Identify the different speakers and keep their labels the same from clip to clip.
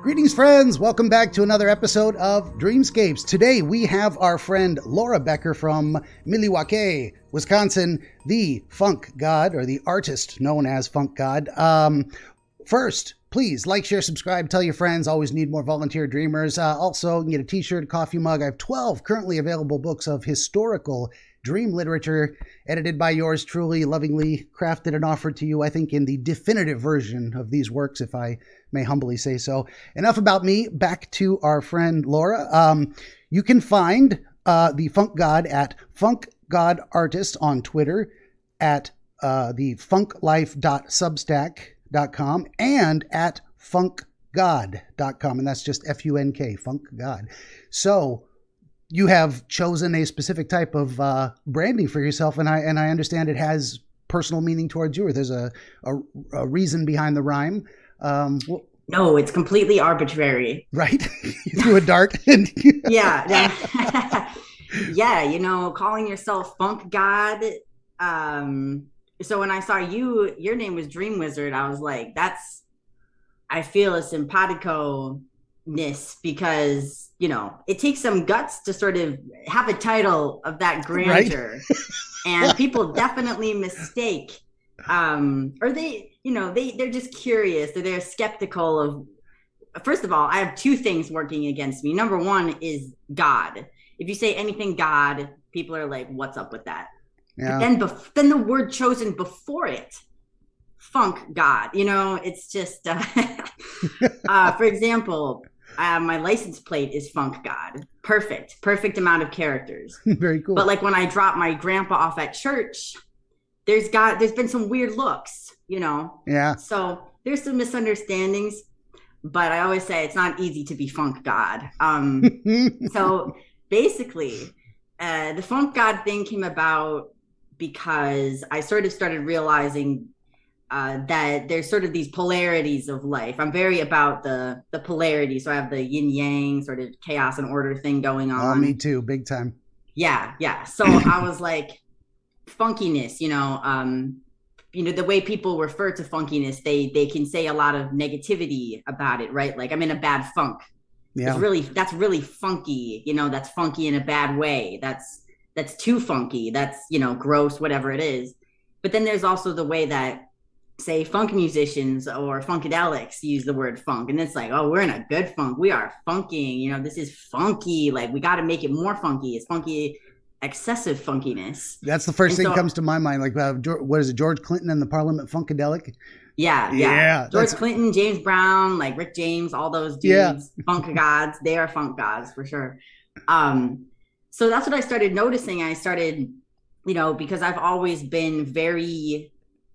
Speaker 1: Greetings, friends. Welcome back to another episode of Dreamscapes. Today, we have our friend Laura Becker from Milwaukee, Wisconsin, the funk god, or the artist known as Funk God. First, please like, share, subscribe, tell your friends. Always need more volunteer dreamers. Also, you can get a t-shirt, a coffee mug. I have 12 currently available books of historical dream literature, edited by yours truly, lovingly crafted and offered to you, I think, in the definitive version of these works, if I may humbly say so. Enough about me. Back to our friend Laura. You can find the Funk God at Funk God Artist on Twitter, at the funklife.substack.com, and at funkgod.com, and that's just F-U-N-K, Funk God. So you have chosen a specific type of branding for yourself, and I understand it has personal meaning towards you, or there's a reason behind the rhyme.
Speaker 2: No, it's completely arbitrary.
Speaker 1: Right? You threw a dart.
Speaker 2: Yeah. Yeah, calling yourself Funk God. So when I saw your name was DreamWizard, I was like, I feel a simpatico-ness because, it takes some guts to sort of have a title of that grandeur. Right? And people definitely mistake, or they're just curious, they're skeptical of, first of all, I have two things working against me. Number one is God. If you say anything God, people are like, what's up with that? Yeah. But then the word chosen before it, Funk God, it's just, for example, my license plate is Funk God. Perfect amount of characters.
Speaker 1: Very cool.
Speaker 2: But like when I drop my grandpa off at church, there's been some weird looks, Yeah. So there's some misunderstandings, but I always say it's not easy to be Funk God. So basically, the Funk God thing came about because I sort of started realizing that there's sort of these polarities of life. I'm very about the polarity. So I have the yin yang sort of chaos and order thing going on.
Speaker 1: Oh, me too. Big time.
Speaker 2: Yeah. So I was like, funkiness, the way people refer to funkiness, they can say a lot of negativity about it, right? Like I'm in a bad funk. Yeah. That's really funky. That's funky in a bad way. That's too funky. That's, gross, whatever it is. But then there's also the way that, say, funk musicians or funkadelics use the word funk, and it's like, oh, we're in a good funk, we are funking, this is funky, like we got to make it more funky. It's funky, excessive funkiness.
Speaker 1: That's the first thing that comes to my mind, like what is it, George Clinton and the Parliament Funkadelic?
Speaker 2: Yeah. George Clinton, James Brown, like Rick James, all those dudes, funk gods, they are funk gods for sure. So that's what I started noticing. I started, because I've always been very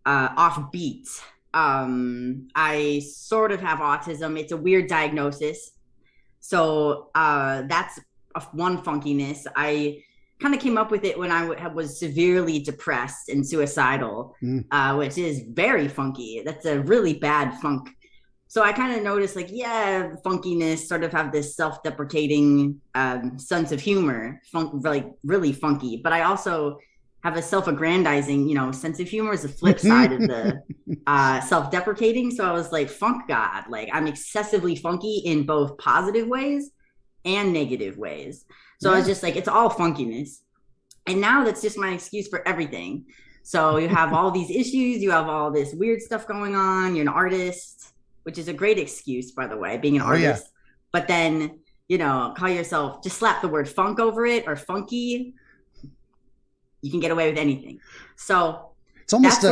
Speaker 2: offbeat. I sort of have autism. It's a weird diagnosis. So that's one funkiness. I kind of came up with it when I was severely depressed and suicidal, which is very funky. That's a really bad funk. So I kind of noticed funkiness sort of have this self-deprecating sense of humor, like really funky. But I also have a self-aggrandizing, sense of humor is the flip side of the self-deprecating. So I was like, Funk God, like I'm excessively funky in both positive ways and negative ways. So I was just like, it's all funkiness. And now that's just my excuse for everything. So you have all these issues, you have all this weird stuff going on, you're an artist, which is a great excuse, by the way, being an artist. Yeah. But then, call yourself, just slap the word funk over it or funky. You can get away with anything. So
Speaker 1: it's almost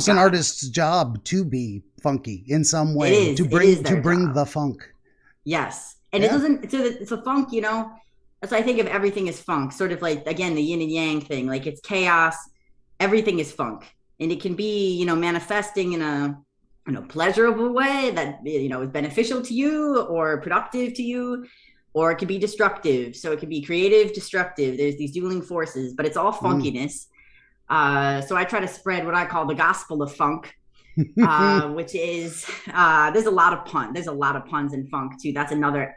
Speaker 1: an artist's job to be funky in some way,
Speaker 2: it is,
Speaker 1: to bring the funk.
Speaker 2: Yes. And it's a funk, that's why I think of everything as funk, sort of like, again, the yin and yang thing, like it's chaos. Everything is funk, and it can be, manifesting in a pleasurable way that, is beneficial to you or productive to you, or it could be destructive. So it could be creative, destructive. There's these dueling forces, but it's all funkiness. So I try to spread what I call the gospel of funk, which is, there's a lot of puns in funk too. That's another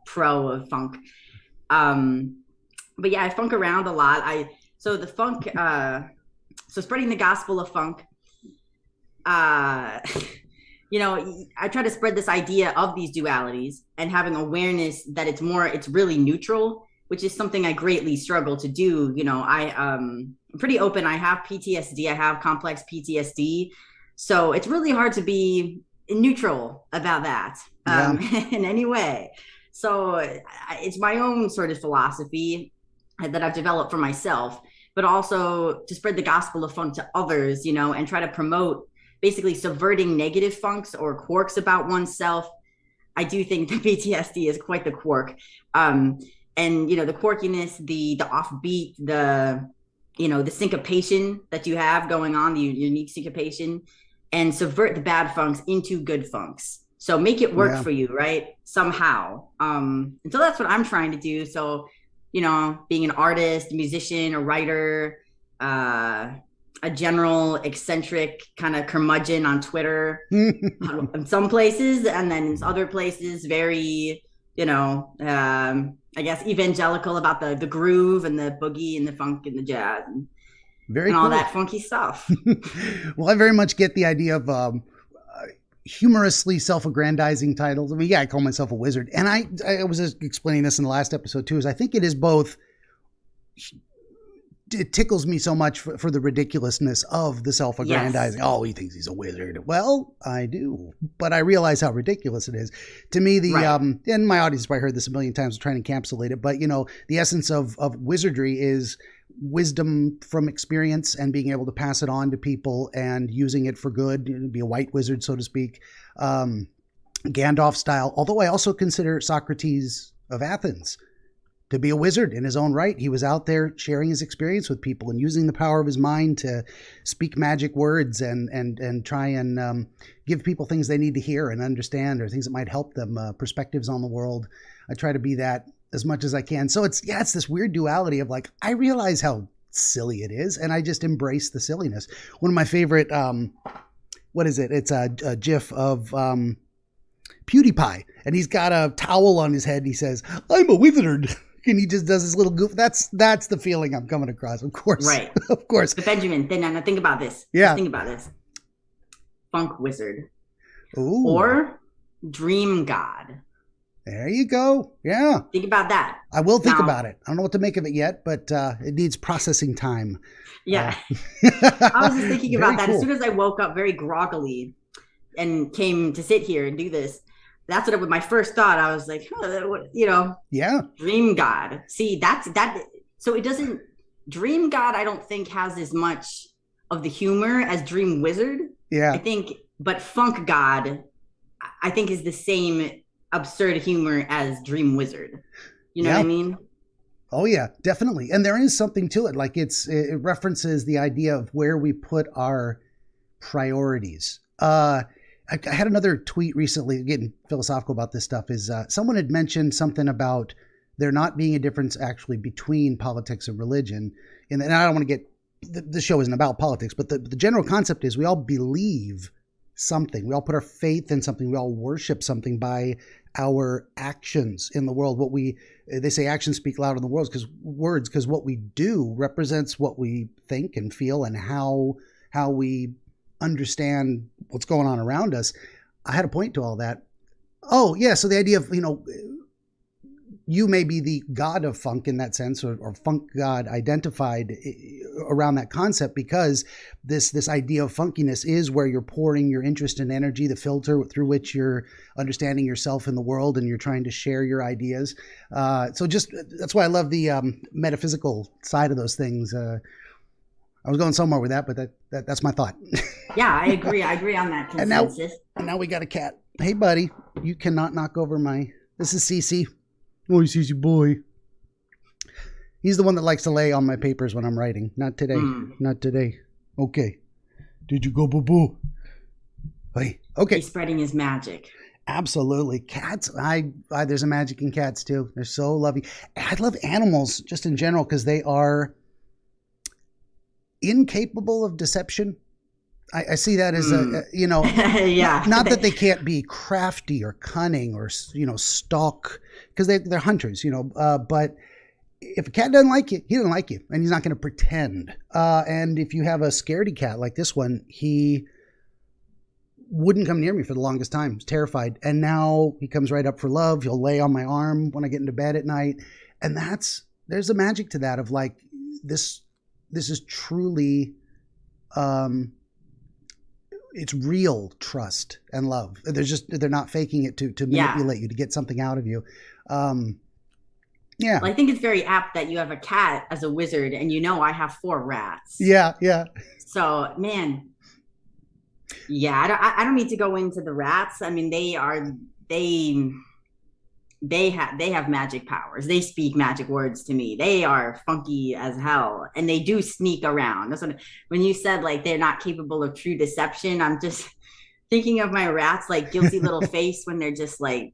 Speaker 2: pro of funk. But yeah, I funk around a lot. So spreading the gospel of funk, I try to spread this idea of these dualities and having awareness that it's really neutral, which is something I greatly struggle to do. I'm pretty open. I have PTSD. I have complex PTSD. So it's really hard to be neutral about that in any way. So it's my own sort of philosophy that I've developed for myself, but also to spread the gospel of funk to others, and try to promote basically subverting negative funks or quirks about oneself. I do think the PTSD is quite the quirk. And, the quirkiness, the offbeat, the syncopation that you have going on, the unique syncopation, and subvert the bad funks into good funks. So make it work for you, right? Somehow. And so that's what I'm trying to do. So, being an artist, musician, a writer, a general eccentric kind of curmudgeon on Twitter in some places, and then in other places, very, I guess evangelical about the groove and the boogie and the funk and the jazz and all that funky stuff.
Speaker 1: Well, I very much get the idea of humorously self-aggrandizing titles. I mean, I call myself a wizard, and I was explaining this in the last episode too. Is I think it is both. It tickles me so much for the ridiculousness of the self-aggrandizing. Yes. Oh, he thinks he's a wizard. Well, I do, but I realize how ridiculous it is. To me, and my audience probably heard this a million times, I'm trying to encapsulate it, but the essence of wizardry is wisdom from experience and being able to pass it on to people and using it for good, be a white wizard, so to speak, Gandalf style. Although I also consider Socrates of Athens to be a wizard in his own right. He was out there sharing his experience with people and using the power of his mind to speak magic words and try and give people things they need to hear and understand, or things that might help them, perspectives on the world. I try to be that as much as I can. So it's this weird duality of like, I realize how silly it is, and I just embrace the silliness. One of my favorite, what is it? It's a GIF of PewDiePie, and he's got a towel on his head, and he says, "I'm a wizard." And he just does this little goof. That's the feeling I'm coming across, of course.
Speaker 2: Right.
Speaker 1: Of course.
Speaker 2: But Benjamin, then now think about this.
Speaker 1: Yeah.
Speaker 2: Think about this. Funk wizard.
Speaker 1: Ooh.
Speaker 2: Or dream god.
Speaker 1: There you go. Yeah.
Speaker 2: Think about that.
Speaker 1: I will think about it. I don't know what to make of it yet, but it needs processing time.
Speaker 2: Yeah. I was just thinking about that. Cool. As soon as I woke up very groggily and came to sit here and do this, that's what my first thought. I was like,
Speaker 1: yeah,
Speaker 2: dream god. See, that's that. So it doesn't. Dream god, I don't think has as much of the humor as dream wizard.
Speaker 1: Yeah,
Speaker 2: I think, but funk god, I think is the same absurd humor as dream wizard. You know what I mean?
Speaker 1: Oh yeah, definitely. And there is something to it. Like it references the idea of where we put our priorities. I had another tweet recently, getting philosophical about this stuff, is someone had mentioned something about there not being a difference actually between politics and religion. And I don't want to get, the show isn't about politics, but the general concept is we all believe something. We all put our faith in something. We all worship something by our actions in the world. They say actions speak louder than the words, because what we do represents what we think and feel and how we understand what's going on around us. I had a point to all that. Oh yeah. So the idea of, you may be the god of funk in that sense, or funk god identified around that concept, because this idea of funkiness is where you're pouring your interest and energy, the filter through which you're understanding yourself in the world, and you're trying to share your ideas. So that's why I love the metaphysical side of those things. I was going somewhere with that, but that's my thought.
Speaker 2: Yeah, I agree. I agree on that consensus.
Speaker 1: And now we got a cat. Hey, buddy, you cannot knock over this is Cece. Oh, Cece boy. He's the one that likes to lay on my papers when I'm writing. Not today. Not today. Okay. Did you go boo-boo? Hey, okay.
Speaker 2: He's spreading his magic.
Speaker 1: Absolutely. Cats, there's a magic in cats too. They're so lovely. I love animals just in general because they are incapable of deception. I see that as
Speaker 2: yeah.
Speaker 1: Not that they can't be crafty or cunning or, stalk, because they're hunters, but if a cat doesn't like you, he doesn't like you, and he's not going to pretend. And if you have a scaredy cat like this one, he wouldn't come near me for the longest time. Was terrified. And now he comes right up for love. He'll lay on my arm when I get into bed at night. And there's a magic to that of like, this is truly, it's real trust and love. They're not faking it to manipulate you, to get something out of you. Yeah.
Speaker 2: Well, I think it's very apt that you have a cat as a wizard, and I have 4 rats.
Speaker 1: Yeah, yeah.
Speaker 2: So, man, yeah, I don't need to go into the rats. I mean, they have magic powers. They speak magic words to me. They are funky as hell, and they do sneak around. That's when you said like they're not capable of true deception, I'm just thinking of my rats like guilty little face when they're just like,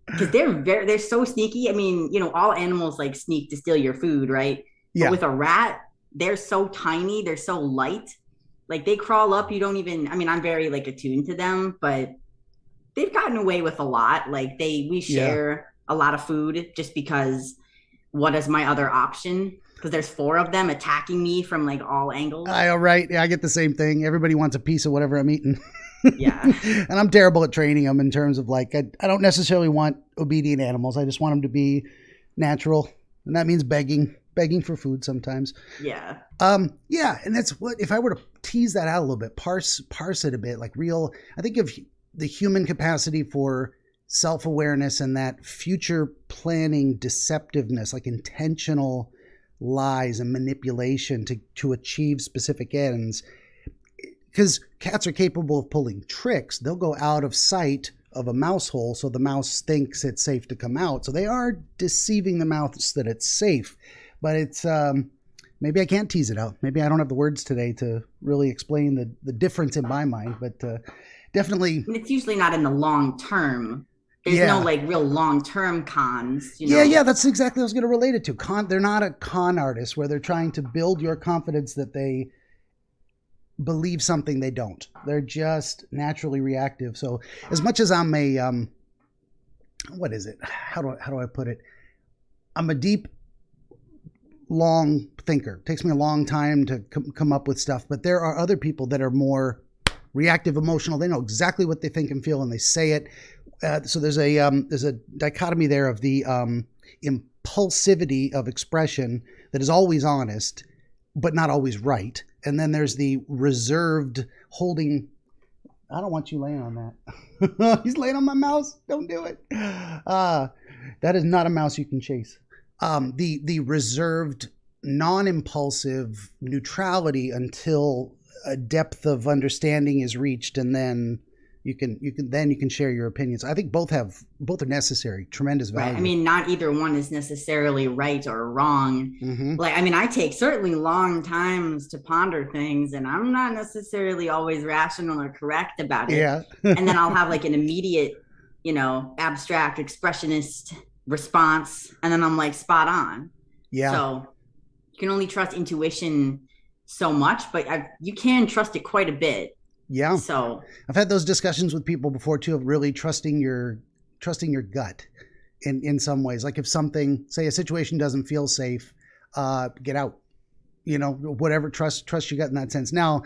Speaker 2: because they're so sneaky. I mean, all animals like sneak to steal your food, right? Yeah. But with a rat, they're so tiny, they're so light. Like they crawl up, you don't even, I mean, I'm very like attuned to them, but they've gotten away with a lot. Like we share a lot of food just because what is my other option? Because there's 4 of them attacking me from like all angles.
Speaker 1: Right. Yeah, I get the same thing. Everybody wants a piece of whatever I'm eating.
Speaker 2: Yeah.
Speaker 1: And I'm terrible at training them in terms of like, I don't necessarily want obedient animals. I just want them to be natural. And that means begging for food sometimes.
Speaker 2: Yeah.
Speaker 1: Yeah. And that's what, if I were to tease that out a little bit, parse it a bit, like I think of the human capacity for self-awareness and that future planning deceptiveness, like intentional lies and manipulation to achieve specific ends. Because cats are capable of pulling tricks. They'll go out of sight of a mouse hole so the mouse thinks it's safe to come out. So they are deceiving the mouse that it's safe. But it's maybe I can't tease it out. Maybe I don't have the words today to really explain the difference in my mind. But definitely,
Speaker 2: it's usually not in the long term. There's no like real long term cons.
Speaker 1: Yeah, that's exactly what I was going to relate it to. They're not a con artist where they're trying to build your confidence that they believe something they don't. They're just naturally reactive. So as much as I'm a what is it? How do I put it? I'm a deep, long thinker. It takes me a long time to come up with stuff, but there are other people that are more reactive, emotional. They know exactly what they think and feel, and they say it. So there's a dichotomy there of the impulsivity of expression that is always honest, but not always right. And then there's the reserved holding. I don't want you laying on that. He's laying on my mouse. Don't do it. That is not a mouse you can chase. The reserved, non-impulsive neutrality until a depth of understanding is reached, and then you can share your opinions. I think both are necessary. Tremendous value.
Speaker 2: Right. I mean, not either one is necessarily right or wrong.
Speaker 1: Mm-hmm.
Speaker 2: Like, I mean, I take certainly long times to ponder things, and I'm not necessarily always rational or correct about it.
Speaker 1: Yeah.
Speaker 2: And then I'll have like an immediate, abstract expressionist response, and then I'm like spot on.
Speaker 1: Yeah.
Speaker 2: So you can only trust intuition so much, but you can trust it quite a bit.
Speaker 1: Yeah.
Speaker 2: So
Speaker 1: I've had those discussions with people before too, of really trusting your gut in some ways. Like if something, say a situation doesn't feel safe, get out, whatever, trust your gut in that sense. Now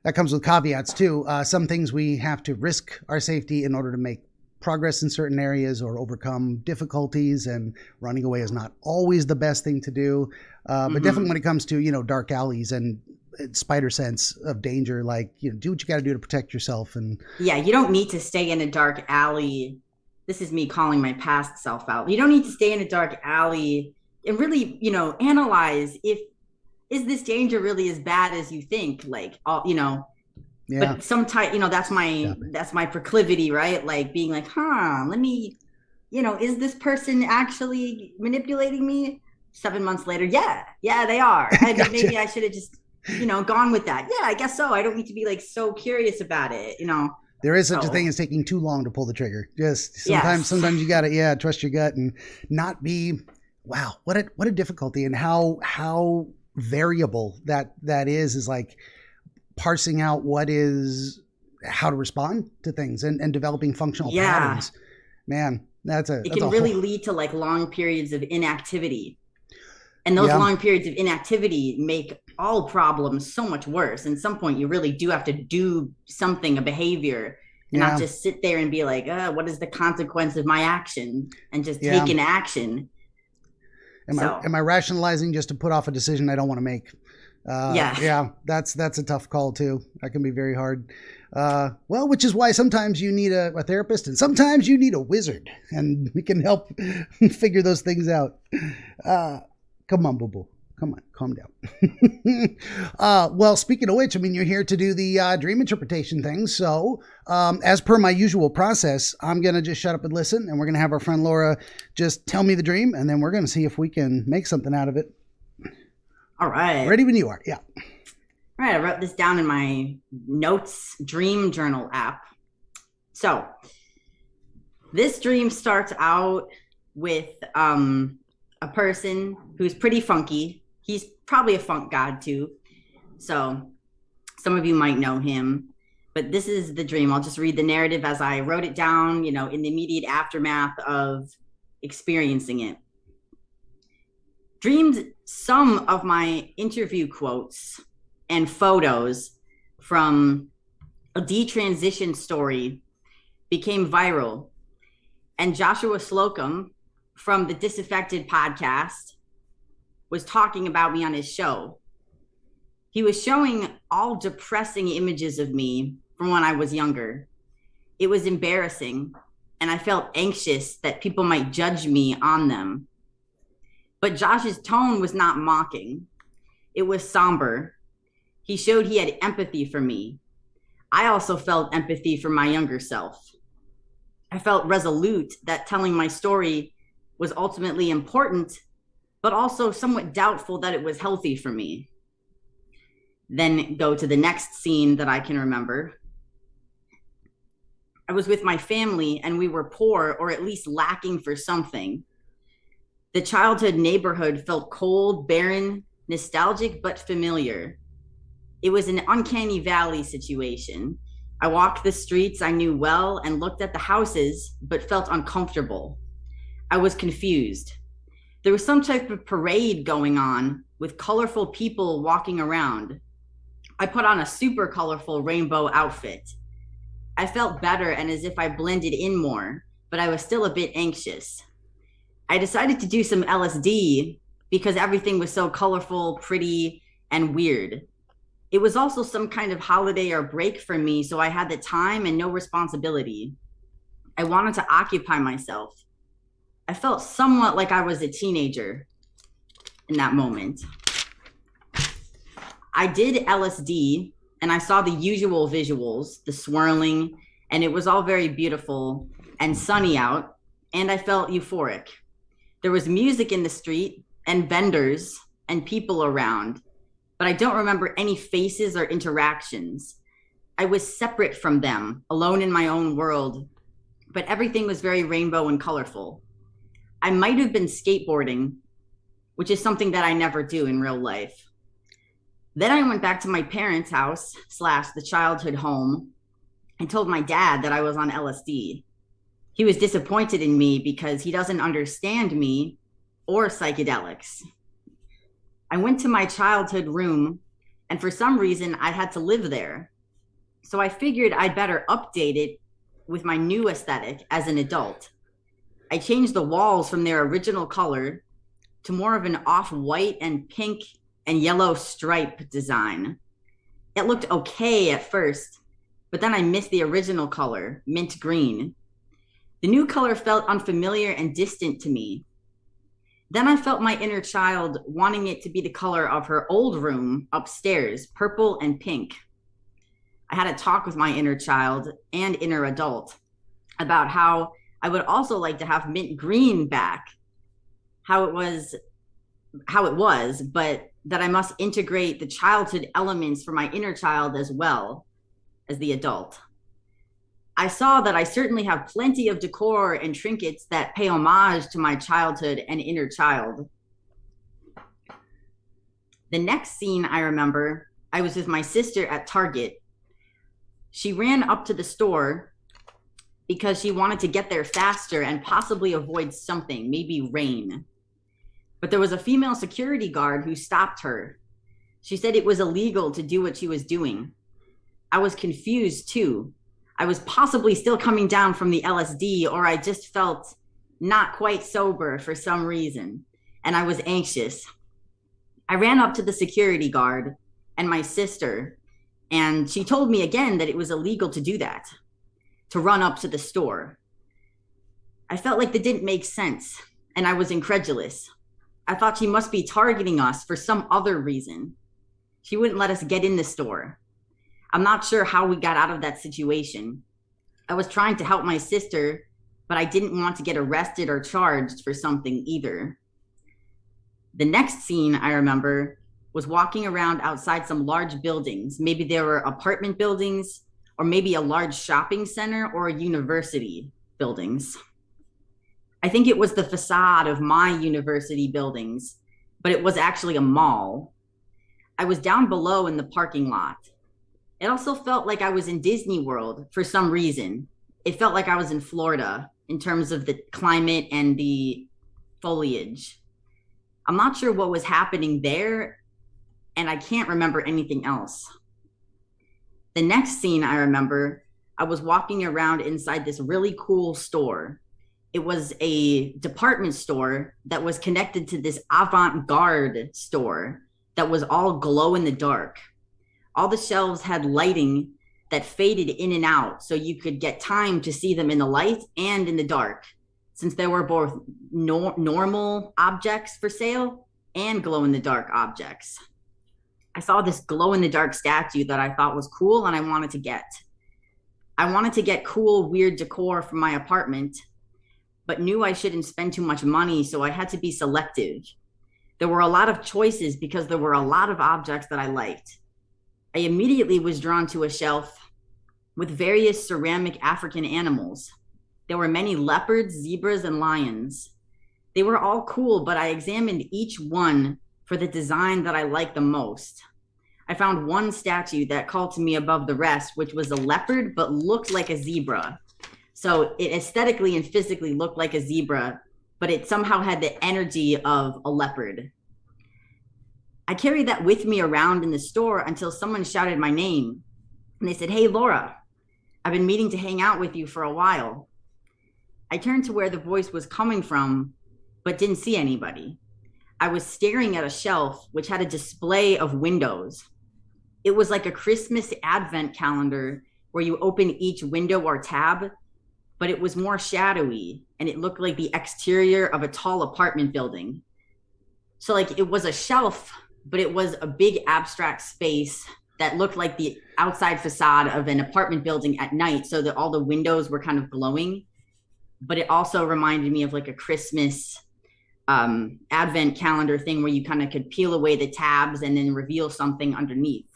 Speaker 1: that comes with caveats too. Some things we have to risk our safety in order to make progress in certain areas or overcome difficulties, and running away is not always the best thing to do. But definitely when it comes to, dark alleys and spider sense of danger, like, do what you got to do to protect yourself. And
Speaker 2: yeah, you don't need to stay in a dark alley. This is me calling my past self out. You don't need to stay in a dark alley and really, analyze is this danger really as bad as you think? Like,
Speaker 1: yeah.
Speaker 2: But sometimes, that's my proclivity, right? Like being like, let me, is this person actually manipulating me? 7 months later, yeah, they are.
Speaker 1: Gotcha.
Speaker 2: Maybe I should have just, gone with that. Yeah, I guess so. I don't need to be like so curious about it,
Speaker 1: There is such a thing as taking too long to pull the trigger. Just sometimes you gotta, trust your gut and not be, wow, what a difficulty, and how variable that is like parsing out how to respond to things and developing functional patterns. Man, it can
Speaker 2: really lead to like long periods of inactivity. And those long periods of inactivity make all problems so much worse. And at some point, you really do have to do something, a behavior, and not just sit there and be like, what is the consequence of my action? And just take an action.
Speaker 1: Am I rationalizing just to put off a decision I don't want to make? Yeah, that's a tough call too. That can be very hard. Well, which is why sometimes you need a therapist and sometimes you need a wizard, and we can help figure those things out. Come on, boo-boo. Come on, calm down. Well, speaking of which, I mean, you're here to do the dream interpretation thing. So as per my usual process, I'm going to just shut up and listen, and we're going to have our friend Laura just tell me the dream, and then we're going to see if we can make something out of it.
Speaker 2: All right.
Speaker 1: Ready when you are. Yeah.
Speaker 2: All right. I wrote this down in my notes dream journal app. So this dream starts out with a person who's pretty funky. He's probably a funk god too. So some of you might know him, but this is the dream. I'll just read the narrative as I wrote it down, in the immediate aftermath of experiencing it. Dreamed some of my interview quotes and photos from a detransition story became viral. And Joshua Slocum from the Disaffected podcast was talking about me on his show. He was showing all depressing images of me from when I was younger. It was embarrassing, and I felt anxious that people might judge me on them. But Josh's tone was not mocking. It was somber. He showed he had empathy for me. I also felt empathy for my younger self. I felt resolute that telling my story was ultimately important, but also somewhat doubtful that it was healthy for me. Then go to the next scene that I can remember. I was with my family and we were poor, or at least lacking for something. The childhood neighborhood felt cold, barren, nostalgic, but familiar. It was an uncanny valley situation. I walked the streets I knew well and looked at the houses, but felt uncomfortable. I was confused. There was some type of parade going on with colorful people walking around. I put on a super colorful rainbow outfit. I felt better and as if I blended in more, but I was still a bit anxious. I decided to do some LSD because everything was so colorful, pretty, and weird. It was also some kind of holiday or break for me, so I had the time and no responsibility. I wanted to occupy myself. I felt somewhat like I was a teenager in that moment. I did LSD and I saw the usual visuals, the swirling, and it was all very beautiful and sunny out, and I felt euphoric. There was music in the street and vendors and people around, but I don't remember any faces or interactions. I was separate from them, alone in my own world, but everything was very rainbow and colorful. I might have been skateboarding, which is something that I never do in real life. Then I went back to my parents' house / the childhood home and told my dad that I was on LSD. He was disappointed in me because he doesn't understand me or psychedelics. I went to my childhood room, and for some reason I had to live there. So I figured I'd better update it with my new aesthetic as an adult. I changed the walls from their original color to more of an off-white and pink and yellow stripe design. It looked okay at first, but then I missed the original color, mint green. The new color felt unfamiliar and distant to me. Then I felt my inner child wanting it to be the color of her old room upstairs, purple and pink. I had a talk with my inner child and inner adult about how I would also like to have mint green back, how it was, but that I must integrate the childhood elements for my inner child as well as the adult. I saw that I certainly have plenty of decor and trinkets that pay homage to my childhood and inner child. The next scene I remember, I was with my sister at Target. She ran up to the store because she wanted to get there faster and possibly avoid something, maybe rain. but there was a female security guard who stopped her. She said it was illegal to do what she was doing. I was confused too. I was possibly still coming down from the LSD, or I just felt not quite sober for some reason, and I was anxious. I ran up to the security guard and my sister, and she told me again that it was illegal to do that, to run up to the store. I felt like that didn't make sense, and I was incredulous. I thought she must be targeting us for some other reason. She wouldn't let us get in the store. I'm not sure how we got out of that situation. I was trying to help my sister, but I didn't want to get arrested or charged for something either. The next scene I remember was walking around outside some large buildings. Maybe there were apartment buildings, or maybe a large shopping center or a university buildings. I think it was the facade of my university buildings, but it was actually a mall. I was down below in the parking lot. It also felt like I was in Disney World for some reason. It felt like I was in Florida in terms of the climate and the foliage. I'm not sure what was happening there, and I can't remember anything else. The next scene I remember, I was walking around inside this really cool store. It was a department store that was connected to this avant-garde store that was all glow in the dark. All the shelves had lighting that faded in and out, so you could get time to see them in the light and in the dark, since there were both normal objects for sale and glow-in-the-dark objects. I saw this glow-in-the-dark statue that I thought was cool and I wanted to get. I wanted to get cool, weird decor for my apartment, but knew I shouldn't spend too much money, so I had to be selective. There were a lot of choices because there were a lot of objects that I liked. I immediately was drawn to a shelf with various ceramic African animals. There were many leopards, zebras, and lions. They were all cool, but I examined each one for the design that I liked the most. I found one statue that called to me above the rest, which was a leopard, but looked like a zebra. So it aesthetically and physically looked like a zebra, but it somehow had the energy of a leopard. I carried that with me around in the store until someone shouted my name. And they said, "Hey, Laura, I've been meaning to hang out with you for a while." I turned to where the voice was coming from, but didn't see anybody. I was staring at a shelf which had a display of windows. It was like a Christmas advent calendar where you open each window or tab, but it was more shadowy and it looked like the exterior of a tall apartment building. So like it was a shelf, but it was a big abstract space that looked like the outside facade of an apartment building at night, so that all the windows were kind of glowing. But it also reminded me of like a Christmas advent calendar thing where you kind of could peel away the tabs and then reveal something underneath.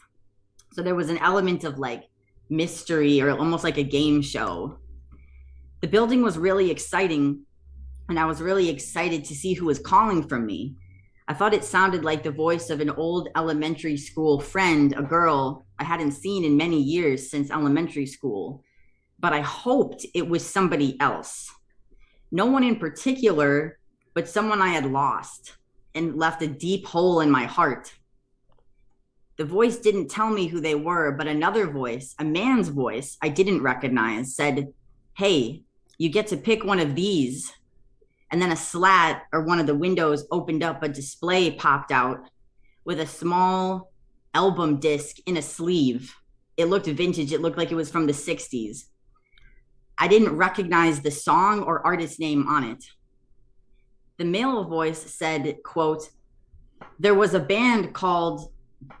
Speaker 2: So there was an element of like mystery or almost like a game show. The building was really exciting, and I was really excited to see who was calling from me. I thought it sounded like the voice of an old elementary school friend, a girl I hadn't seen in many years since elementary school, but I hoped it was somebody else. No one in particular, but someone I had lost and left a deep hole in my heart. The voice didn't tell me who they were, but another voice, a man's voice I didn't recognize, said, "Hey, you get to pick one of these." And then a slat or one of the windows opened up, a display popped out with a small album disc in a sleeve. It looked vintage. It looked like it was from the 60s. I didn't recognize the song or artist name on it. The male voice said, quote, "There was a band called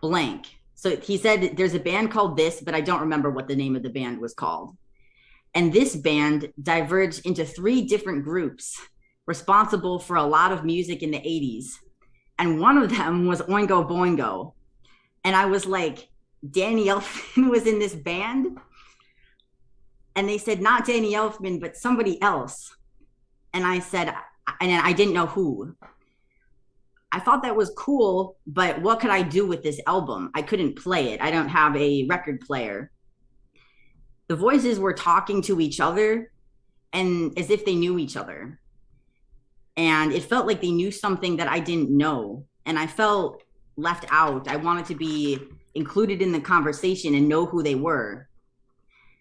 Speaker 2: blank." So he said, "There's a band called this, but I don't remember what the name of the band was called. And this band diverged into 3 different groups responsible for a lot of music in the 80s. And one of them was Oingo Boingo." And I was like, Danny Elfman was in this band? And they said, not Danny Elfman, but somebody else. And I said, and I didn't know who. I thought that was cool, but what could I do with this album? I couldn't play it. I don't have a record player. The voices were talking to each other and as if they knew each other. and it felt like they knew something that I didn't know. And I felt left out. I wanted to be included in the conversation and know who they were.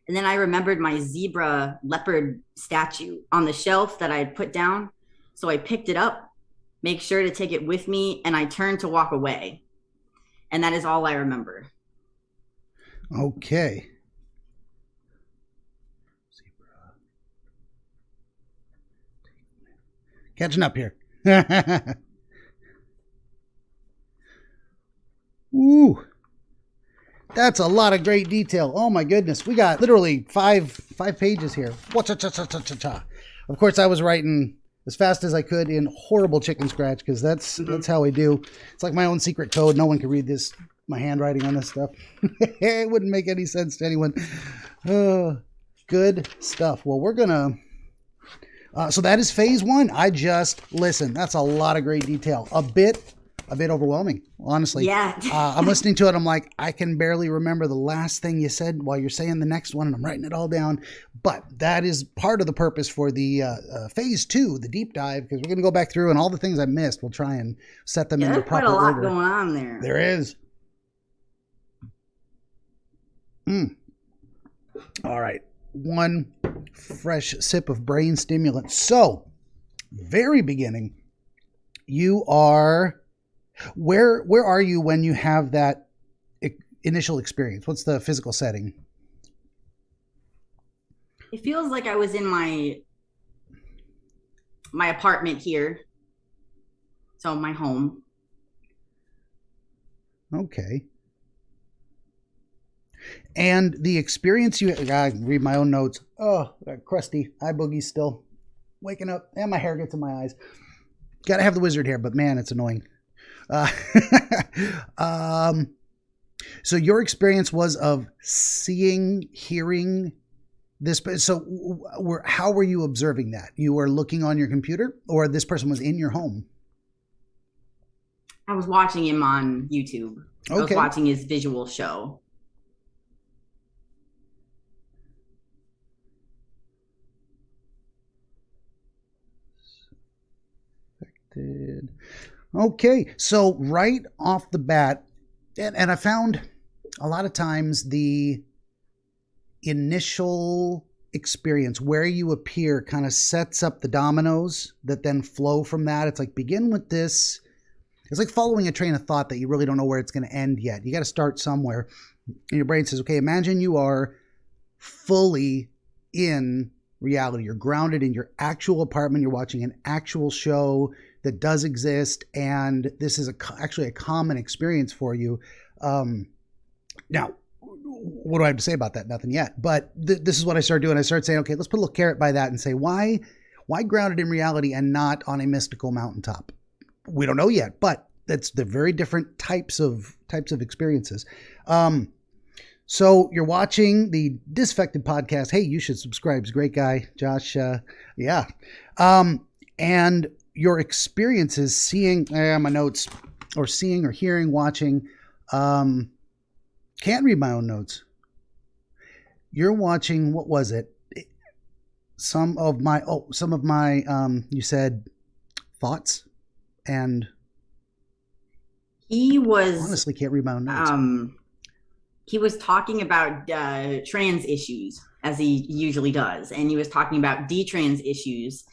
Speaker 2: And then I remembered my zebra leopard statue on the shelf that I had put down. So I picked it up, make sure to take it with me, and I turned to walk away. And that is all I remember.
Speaker 1: Okay. Catching up here. Ooh. That's a lot of great detail. Oh my goodness. We got literally five pages here. Of course, I was writing as fast as I could in horrible chicken scratch because that's how I do. It's like my own secret code. No one can read this, my handwriting on this stuff. It wouldn't make any sense to anyone. Good stuff. Well, we're going to... so that is phase one. Listen, that's a lot of great detail. A bit overwhelming, honestly.
Speaker 2: Yeah.
Speaker 1: I'm listening to it. I'm like, I can barely remember the last thing you said while you're saying the next one, and I'm writing it all down. But that is part of the purpose for the phase two, the deep dive, because we're going to go back through and all the things I missed. We'll try and set them into proper order.
Speaker 2: There's quite a lot going on there.
Speaker 1: There is. All right. One fresh sip of brain stimulant. So, very beginning, you are, where are you when you have that initial experience? What's the physical setting?
Speaker 2: It feels like I was in my apartment here. So my home.
Speaker 1: Okay. And the experience I read my own notes. Oh, that crusty eye boogie still waking up, and my hair gets in my eyes. Got to have the wizard hair, but man, it's annoying. So your experience was of seeing, hearing this. So how were you observing that? You were looking on your computer, or this person was in your home?
Speaker 2: I was watching him on YouTube.
Speaker 1: Okay.
Speaker 2: I was watching his visual show.
Speaker 1: Okay, so right off the bat, and I found a lot of times the initial experience where you appear kind of sets up the dominoes that then flow from that. It's like begin with this. It's like following a train of thought that you really don't know where it's going to end yet. You got to start somewhere. And your brain says, okay, imagine you are fully in reality. You're grounded in your actual apartment. You're watching an actual show that does exist, and this is actually a common experience for you. Now, what do I have to say about that? Nothing yet. But this is what I started doing. I started saying, okay, let's put a little carrot by that and say, why grounded in reality and not on a mystical mountaintop? We don't know yet, but that's the very different types of experiences. So you're watching the Disaffected podcast. Hey, you should subscribe. He's a great guy, Josh. Yeah. And your experiences seeing, my notes, or seeing or hearing, watching, can't read my own notes. You're watching, what was it? Some of my, you said thoughts, and
Speaker 2: he was,
Speaker 1: honestly can't read my own notes.
Speaker 2: He was talking about trans issues, as he usually does. And he was talking about detrans issues,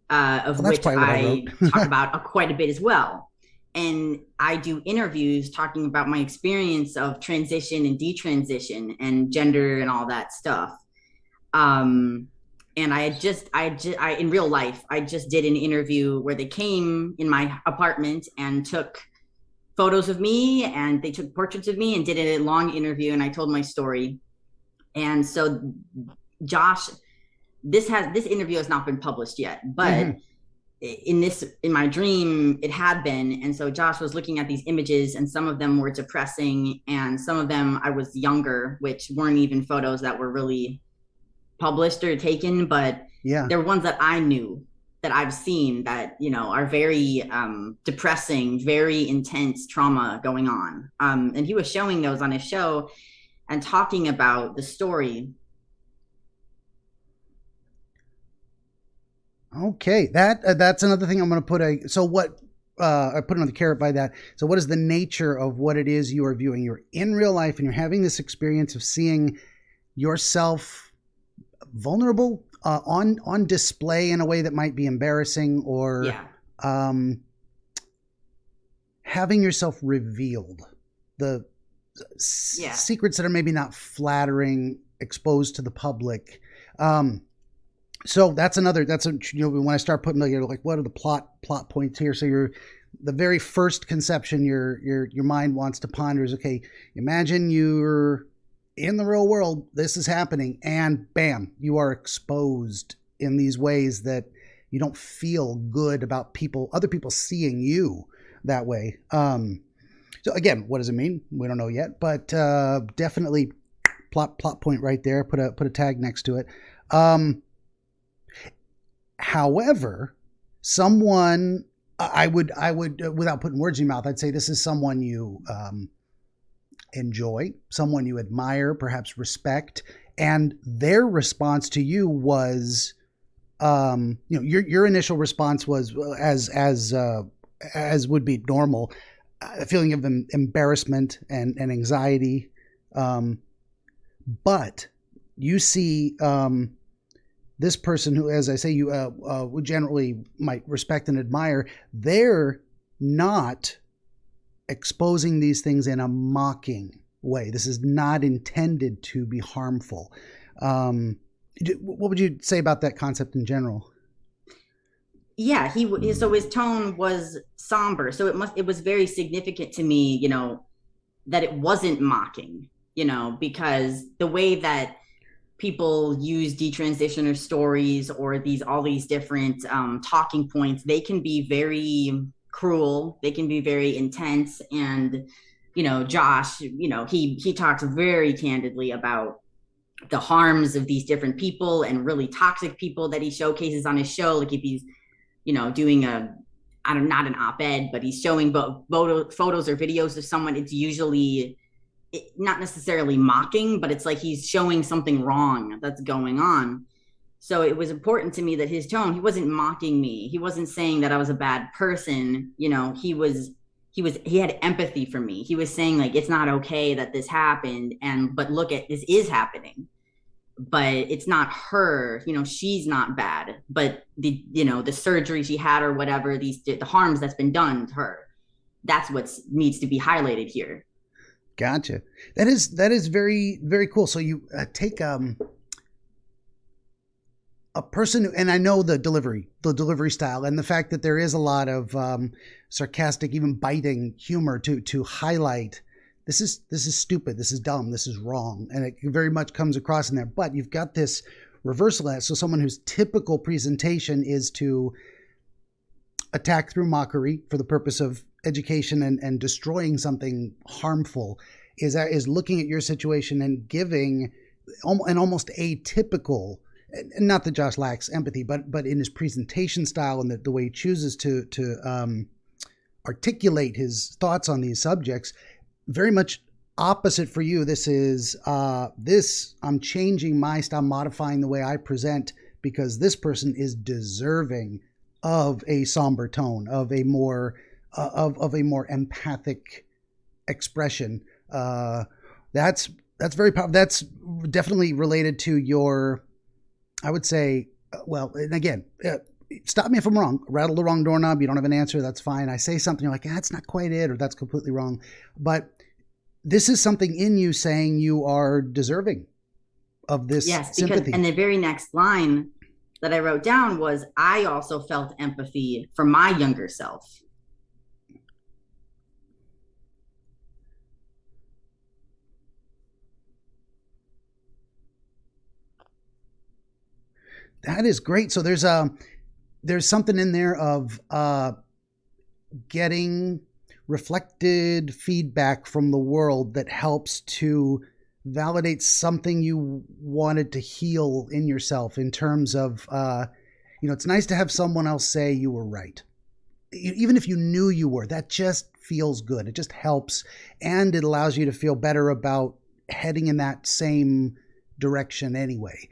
Speaker 2: which I talk about quite a bit as well. And I do interviews talking about my experience of transition and detransition and gender and all that stuff. And I in real life, I just did an interview where they came in my apartment and took photos of me, and they took portraits of me and did a long interview, and I told my story. And so Josh, this interview has not been published yet, but in my dream it had been. And so Josh was looking at these images, and some of them were depressing, and some of them I was younger, which weren't even photos that were really published or taken, but they're ones that I knew, that I've seen, that, are very depressing, very intense trauma going on. And he was showing those on his show and talking about the story.
Speaker 1: Okay, that's another thing I'm going to put I put another carrot by that. So what is the nature of what it is you are viewing? You're in real life and you're having this experience of seeing yourself vulnerable, on display in a way that might be embarrassing, or having yourself revealed, the secrets that are maybe not flattering, exposed to the public. So when I start putting together, like, what are the plot points here? So the very first conception your mind wants to ponder is, okay, imagine you're in the real world, this is happening, and bam, you are exposed in these ways that you don't feel good about other people seeing you that way. So again, what does it mean? We don't know yet, but definitely plot point right there. Put a tag next to it. However, someone I would without putting words in your mouth, I'd say this is someone you enjoy, someone you admire, perhaps respect, and their response to you was, your initial response was, as would be normal, a feeling of embarrassment and anxiety, but you see this person who, as I say, you would generally might respect and admire, they're not exposing these things in a mocking way. This is not intended to be harmful. What would you say about that concept in general?
Speaker 2: Yeah, so his tone was somber. So it was very significant to me, that it wasn't mocking, because the way that people use detransitioner stories or all these different talking points, they can be very cruel, they can be very intense. And Josh, he talks very candidly about the harms of these different people and really toxic people that he showcases on his show. Like if he's doing not an op-ed, but he's showing photos or videos of someone, it's usually not necessarily mocking, but it's like he's showing something wrong that's going on. So it was important to me that his tone, he wasn't mocking me. He wasn't saying that I was a bad person. He had empathy for me. He was saying, like, it's not okay that this happened, but look at this is happening. But it's not her, she's not bad, but the surgery she had or whatever, the harms that's been done to her, that's what needs to be highlighted here.
Speaker 1: Gotcha. That is very, very cool. So you take a person, and I know the delivery style, and the fact that there is a lot of sarcastic, even biting humor to highlight. This is stupid. This is dumb. This is wrong, and it very much comes across in there. But you've got this reversal of that. So someone whose typical presentation is to attack through mockery for the purpose of education and destroying something harmful is looking at your situation and giving an almost atypical, not that Josh lacks empathy, but in his presentation style and the way he chooses to articulate his thoughts on these subjects, very much opposite for you. This is I'm changing my style, modifying the way I present, because this person is deserving of a somber tone, of a more empathic expression. That's very powerful. That's definitely related to your, I would say, well, and again, stop me if I'm wrong. Rattle the wrong doorknob. You don't have an answer. That's fine. I say something, you're like, that's not quite it, or that's completely wrong. But this is something in you saying you are deserving of this sympathy.
Speaker 2: And the very next line that I wrote down was, I also felt empathy for my younger self.
Speaker 1: That is great. So there's something in there of getting reflected feedback from the world that helps to validate something you wanted to heal in yourself, in terms of, it's nice to have someone else say you were right. Even if you knew you were, that just feels good. It just helps. And it allows you to feel better about heading in that same direction anyway.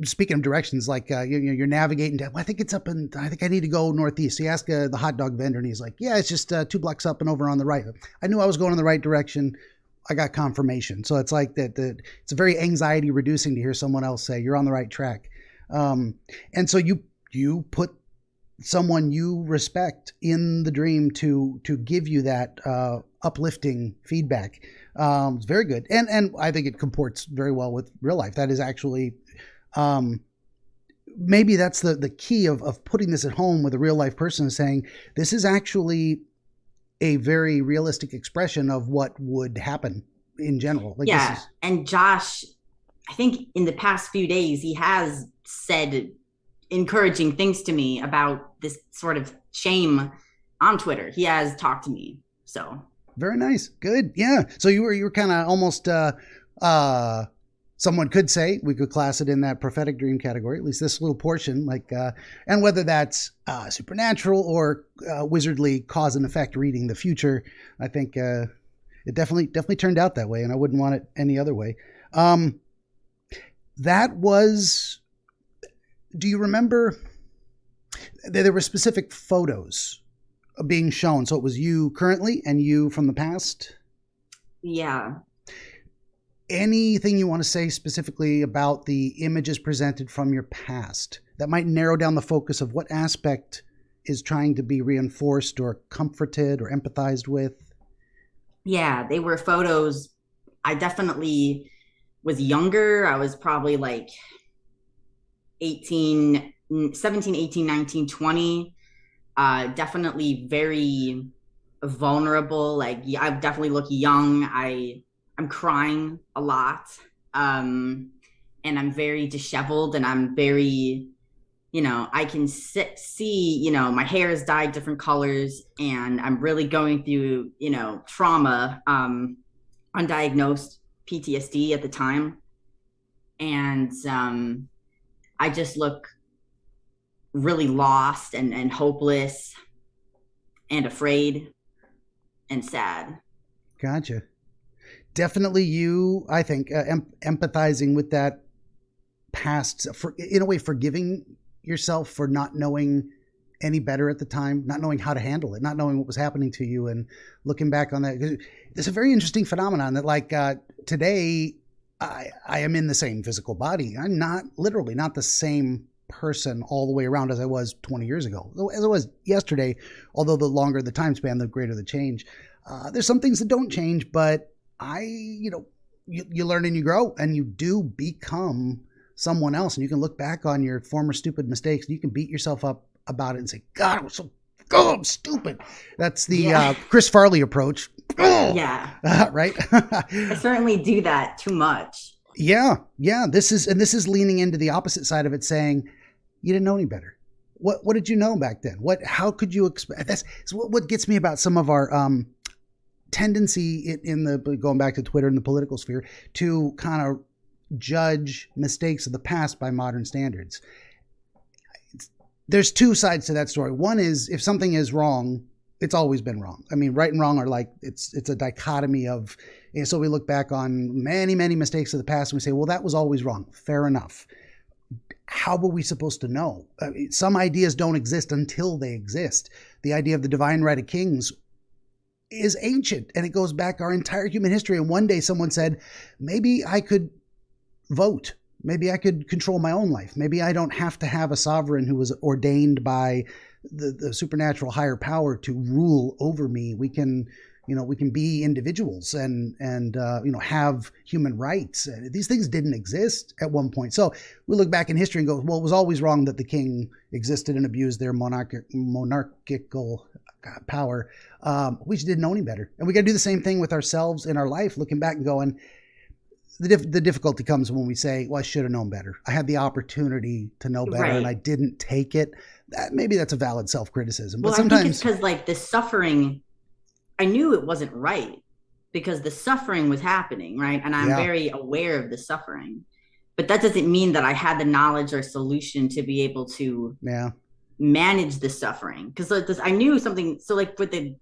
Speaker 1: speaking of directions, like you're navigating down. I think it's up in. I think I need to go northeast. So you ask the hot dog vendor, and he's like, "Yeah, it's just 2 blocks up and over on the right." I knew I was going in the right direction. I got confirmation. So it's like that. It's very anxiety reducing to hear someone else say you're on the right track. And so you put someone you respect in the dream to give you that uplifting feedback. It's very good, and I think it comports very well with real life. That is actually. Maybe that's the key of putting this at home with a real life person, is saying this is actually a very realistic expression of what would happen in general. Like,
Speaker 2: yeah. And Josh, I think in the past few days, he has said encouraging things to me about this sort of shame on Twitter. He has talked to me. So
Speaker 1: very nice. Good. Yeah. So you were kind of almost, someone could say, we could class it in that prophetic dream category, at least this little portion, like, and whether that's supernatural or wizardly cause and effect reading the future, I think it definitely turned out that way, and I wouldn't want it any other way. That was, do you remember, there were specific photos being shown, so it was you currently and you from the past?
Speaker 2: Yeah.
Speaker 1: Anything you want to say specifically about the images presented from your past that might narrow down the focus of what aspect is trying to be reinforced or comforted or empathized with?
Speaker 2: Yeah, they were photos. I definitely was younger. I was probably like 17, 18, 19, 20. Definitely very vulnerable. Like, I definitely look young. I'm crying a lot. And I'm very disheveled, and I'm very, I can see, my hair is dyed different colors, and I'm really going through, trauma, undiagnosed PTSD at the time. And I just look really lost and hopeless and afraid and sad.
Speaker 1: Gotcha. Definitely you, I think, empathizing with that past, in a way, forgiving yourself for not knowing any better at the time, not knowing how to handle it, not knowing what was happening to you, and looking back on that. There's a very interesting phenomenon that, like, today, I am in the same physical body. I'm not the same person all the way around as I was 20 years ago, as I was yesterday, although the longer the time span, the greater the change. There's some things that don't change, but you learn and you grow, and you do become someone else, and you can look back on your former stupid mistakes, and you can beat yourself up about it and say, God, I'm stupid. That's the Chris Farley approach.
Speaker 2: Yeah.
Speaker 1: Right.
Speaker 2: I certainly do that too much.
Speaker 1: Yeah. This is leaning into the opposite side of it, saying you didn't know any better. What did you know back then? How could you expect? That's what gets me about some of our tendency in the, going back to Twitter and the political sphere, to kind of judge mistakes of the past by modern standards. There's two sides to that story. One is, if something is wrong, it's always been wrong. I mean, right and wrong are like, it's a dichotomy of, and so we look back on many, many mistakes of the past and we say, well, that was always wrong. Fair enough. How were we supposed to know? Some ideas don't exist until they exist. The idea of the divine right of kings is ancient, and it goes back our entire human history. And one day someone said, maybe I could vote. Maybe I could control my own life. Maybe I don't have to have a sovereign who was ordained by the supernatural higher power to rule over me. We can be individuals and have human rights. These things didn't exist at one point. So we look back in history and go, well, it was always wrong that the king existed and abused their monarchical power. We just didn't know any better. And we got to do the same thing with ourselves in our life, looking back and going, the difficulty comes when we say, well, I should have known better. I had the opportunity to know better, right, and I didn't take it. Maybe that's a valid self-criticism. But sometimes, I think it's
Speaker 2: because, like, the suffering, I knew it wasn't right because the suffering was happening, right? And I'm very aware of the suffering. But that doesn't mean that I had the knowledge or solution to be able to manage the suffering. Because I knew something. So, like, with the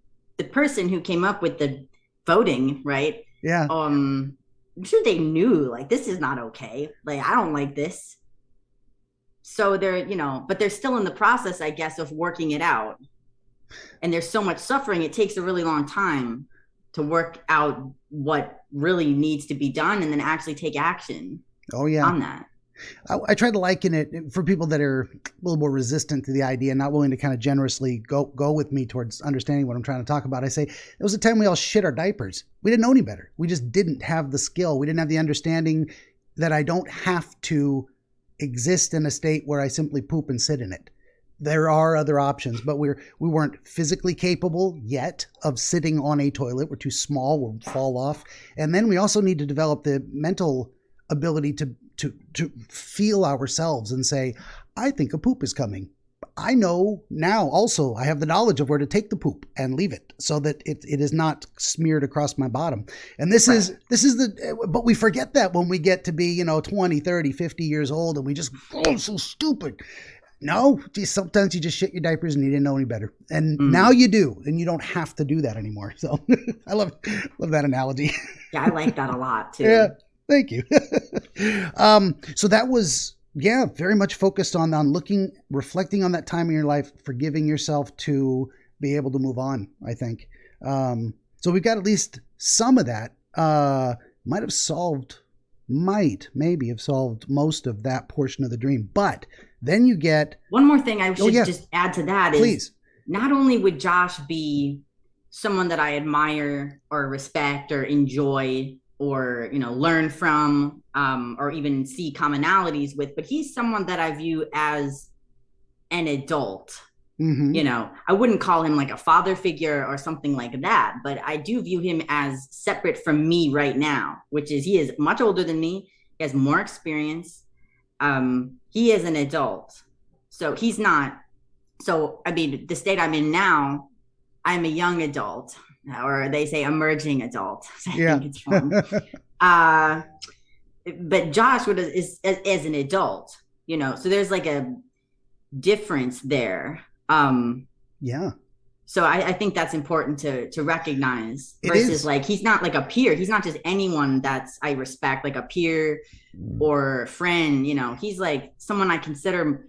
Speaker 2: person who came up with the voting, right?
Speaker 1: Yeah.
Speaker 2: I'm sure they knew, like, this is not okay. Like, I don't like this. So they're, but they're still in the process, I guess, of working it out. And there's so much suffering. It takes a really long time to work out what really needs to be done and then actually take action on that.
Speaker 1: I try to liken it for people that are a little more resistant to the idea, not willing to kind of generously go with me towards understanding what I'm trying to talk about. I say, there was a time we all shit our diapers. We didn't know any better. We just didn't have the skill. We didn't have the understanding that I don't have to exist in a state where I simply poop and sit in it. There are other options, but we weren't physically capable yet of sitting on a toilet. We're too small. We'll fall off. And then we also need to develop the mental ability to feel ourselves and say, I think a poop is coming. I know now also I have the knowledge of where to take the poop and leave it so that it is not smeared across my bottom. And this is but we forget that when we get to be, 20, 30, 50 years old and we just, so stupid. No, sometimes you just shit your diapers and you didn't know any better. And now you do, and you don't have to do that anymore. So I love that analogy.
Speaker 2: Yeah, I like that a lot too.
Speaker 1: Yeah. Thank you. So that was, very much focused on reflecting on that time in your life, forgiving yourself to be able to move on, I think. So we've got at least some of that. Maybe have solved most of that portion of the dream. But then you get...
Speaker 2: One more thing I should just add to that
Speaker 1: Please.
Speaker 2: Is not only would Josh be someone that I admire or respect or enjoy or, learn from, or even see commonalities with, but he's someone that I view as an adult. Mm-hmm. I wouldn't call him like a father figure or something like that, but I do view him as separate from me right now, which is he is much older than me. He has more experience. He is an adult. So he's not. So, the state I'm in now, I'm a young adult. Or they say emerging adult. I think it's fun. But Josh is as an adult, so there's like a difference there. So I think that's important to recognize versus like, he's not like a peer. He's not just anyone I respect, like a peer or friend, he's like someone I consider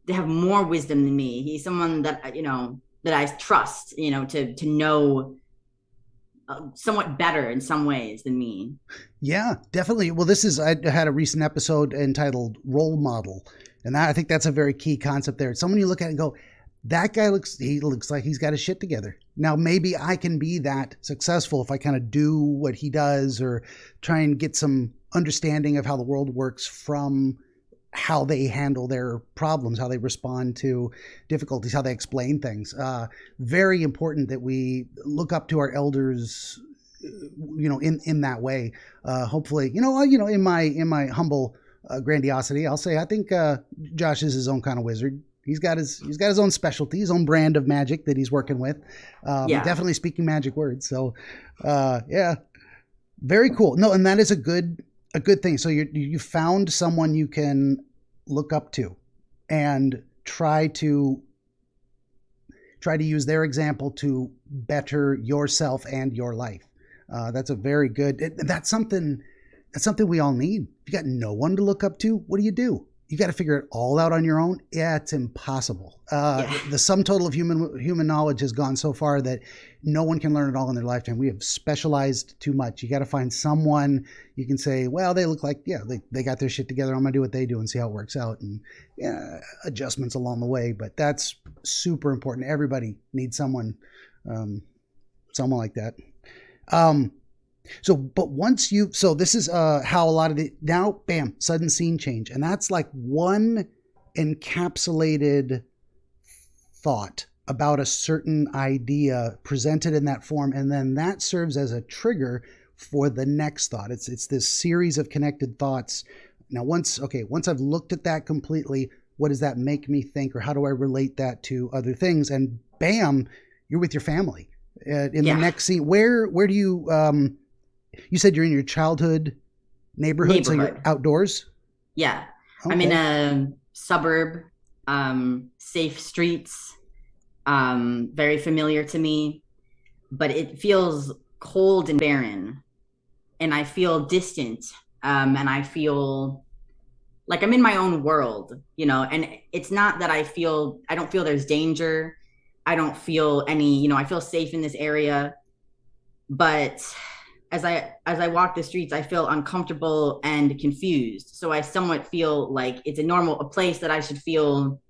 Speaker 2: to have more wisdom than me. He's someone that, that I trust, to know somewhat better in some ways than me.
Speaker 1: Yeah, definitely. Well, I had a recent episode entitled Role Model. And I think that's a very key concept there. It's someone you look at and go, that guy looks like he's got his shit together. Now, maybe I can be that successful if I kind of do what he does or try and get some understanding of how the world works from how they handle their problems, how they respond to difficulties, how they explain things. Very important that we look up to our elders, in that way. Hopefully, in my humble grandiosity, I'll say I think Josh is his own kind of wizard. He's got his own specialty, his own brand of magic that he's working with. Definitely speaking magic words. So, very cool. No, and that is a good thing. So you found someone you can look up to and try to use their example to better yourself and your life. That's a very good, that's something we all need. If you got no one to look up to, what do? You got to figure it all out on your own. Yeah, it's impossible. The sum total of human knowledge has gone so far that no one can learn it all in their lifetime. We have specialized too much. You got to find someone you can say, well, they look like, they got their shit together. I'm going to do what they do and see how it works out, and adjustments along the way. But that's super important. Everybody needs someone like that. So this is how a lot of now, bam, sudden scene change. And that's like one encapsulated thought about a certain idea presented in that form. And then that serves as a trigger for the next thought. It's this series of connected thoughts. Now, once I've looked at that completely, what does that make me think, or how do I relate that to other things? And bam, you're with your family in the next scene. Where do you, you said you're in your childhood neighborhood. So you're outdoors?
Speaker 2: Yeah. Okay. I'm in a suburb, safe streets, very familiar to me, but it feels cold and barren, and I feel distant, and I feel like I'm in my own world, you know, and it's not that I don't feel there's danger. I don't feel any, you know, I feel safe in this area. But as I walk the streets, I feel uncomfortable and confused. So I somewhat feel like it's a place that I should feel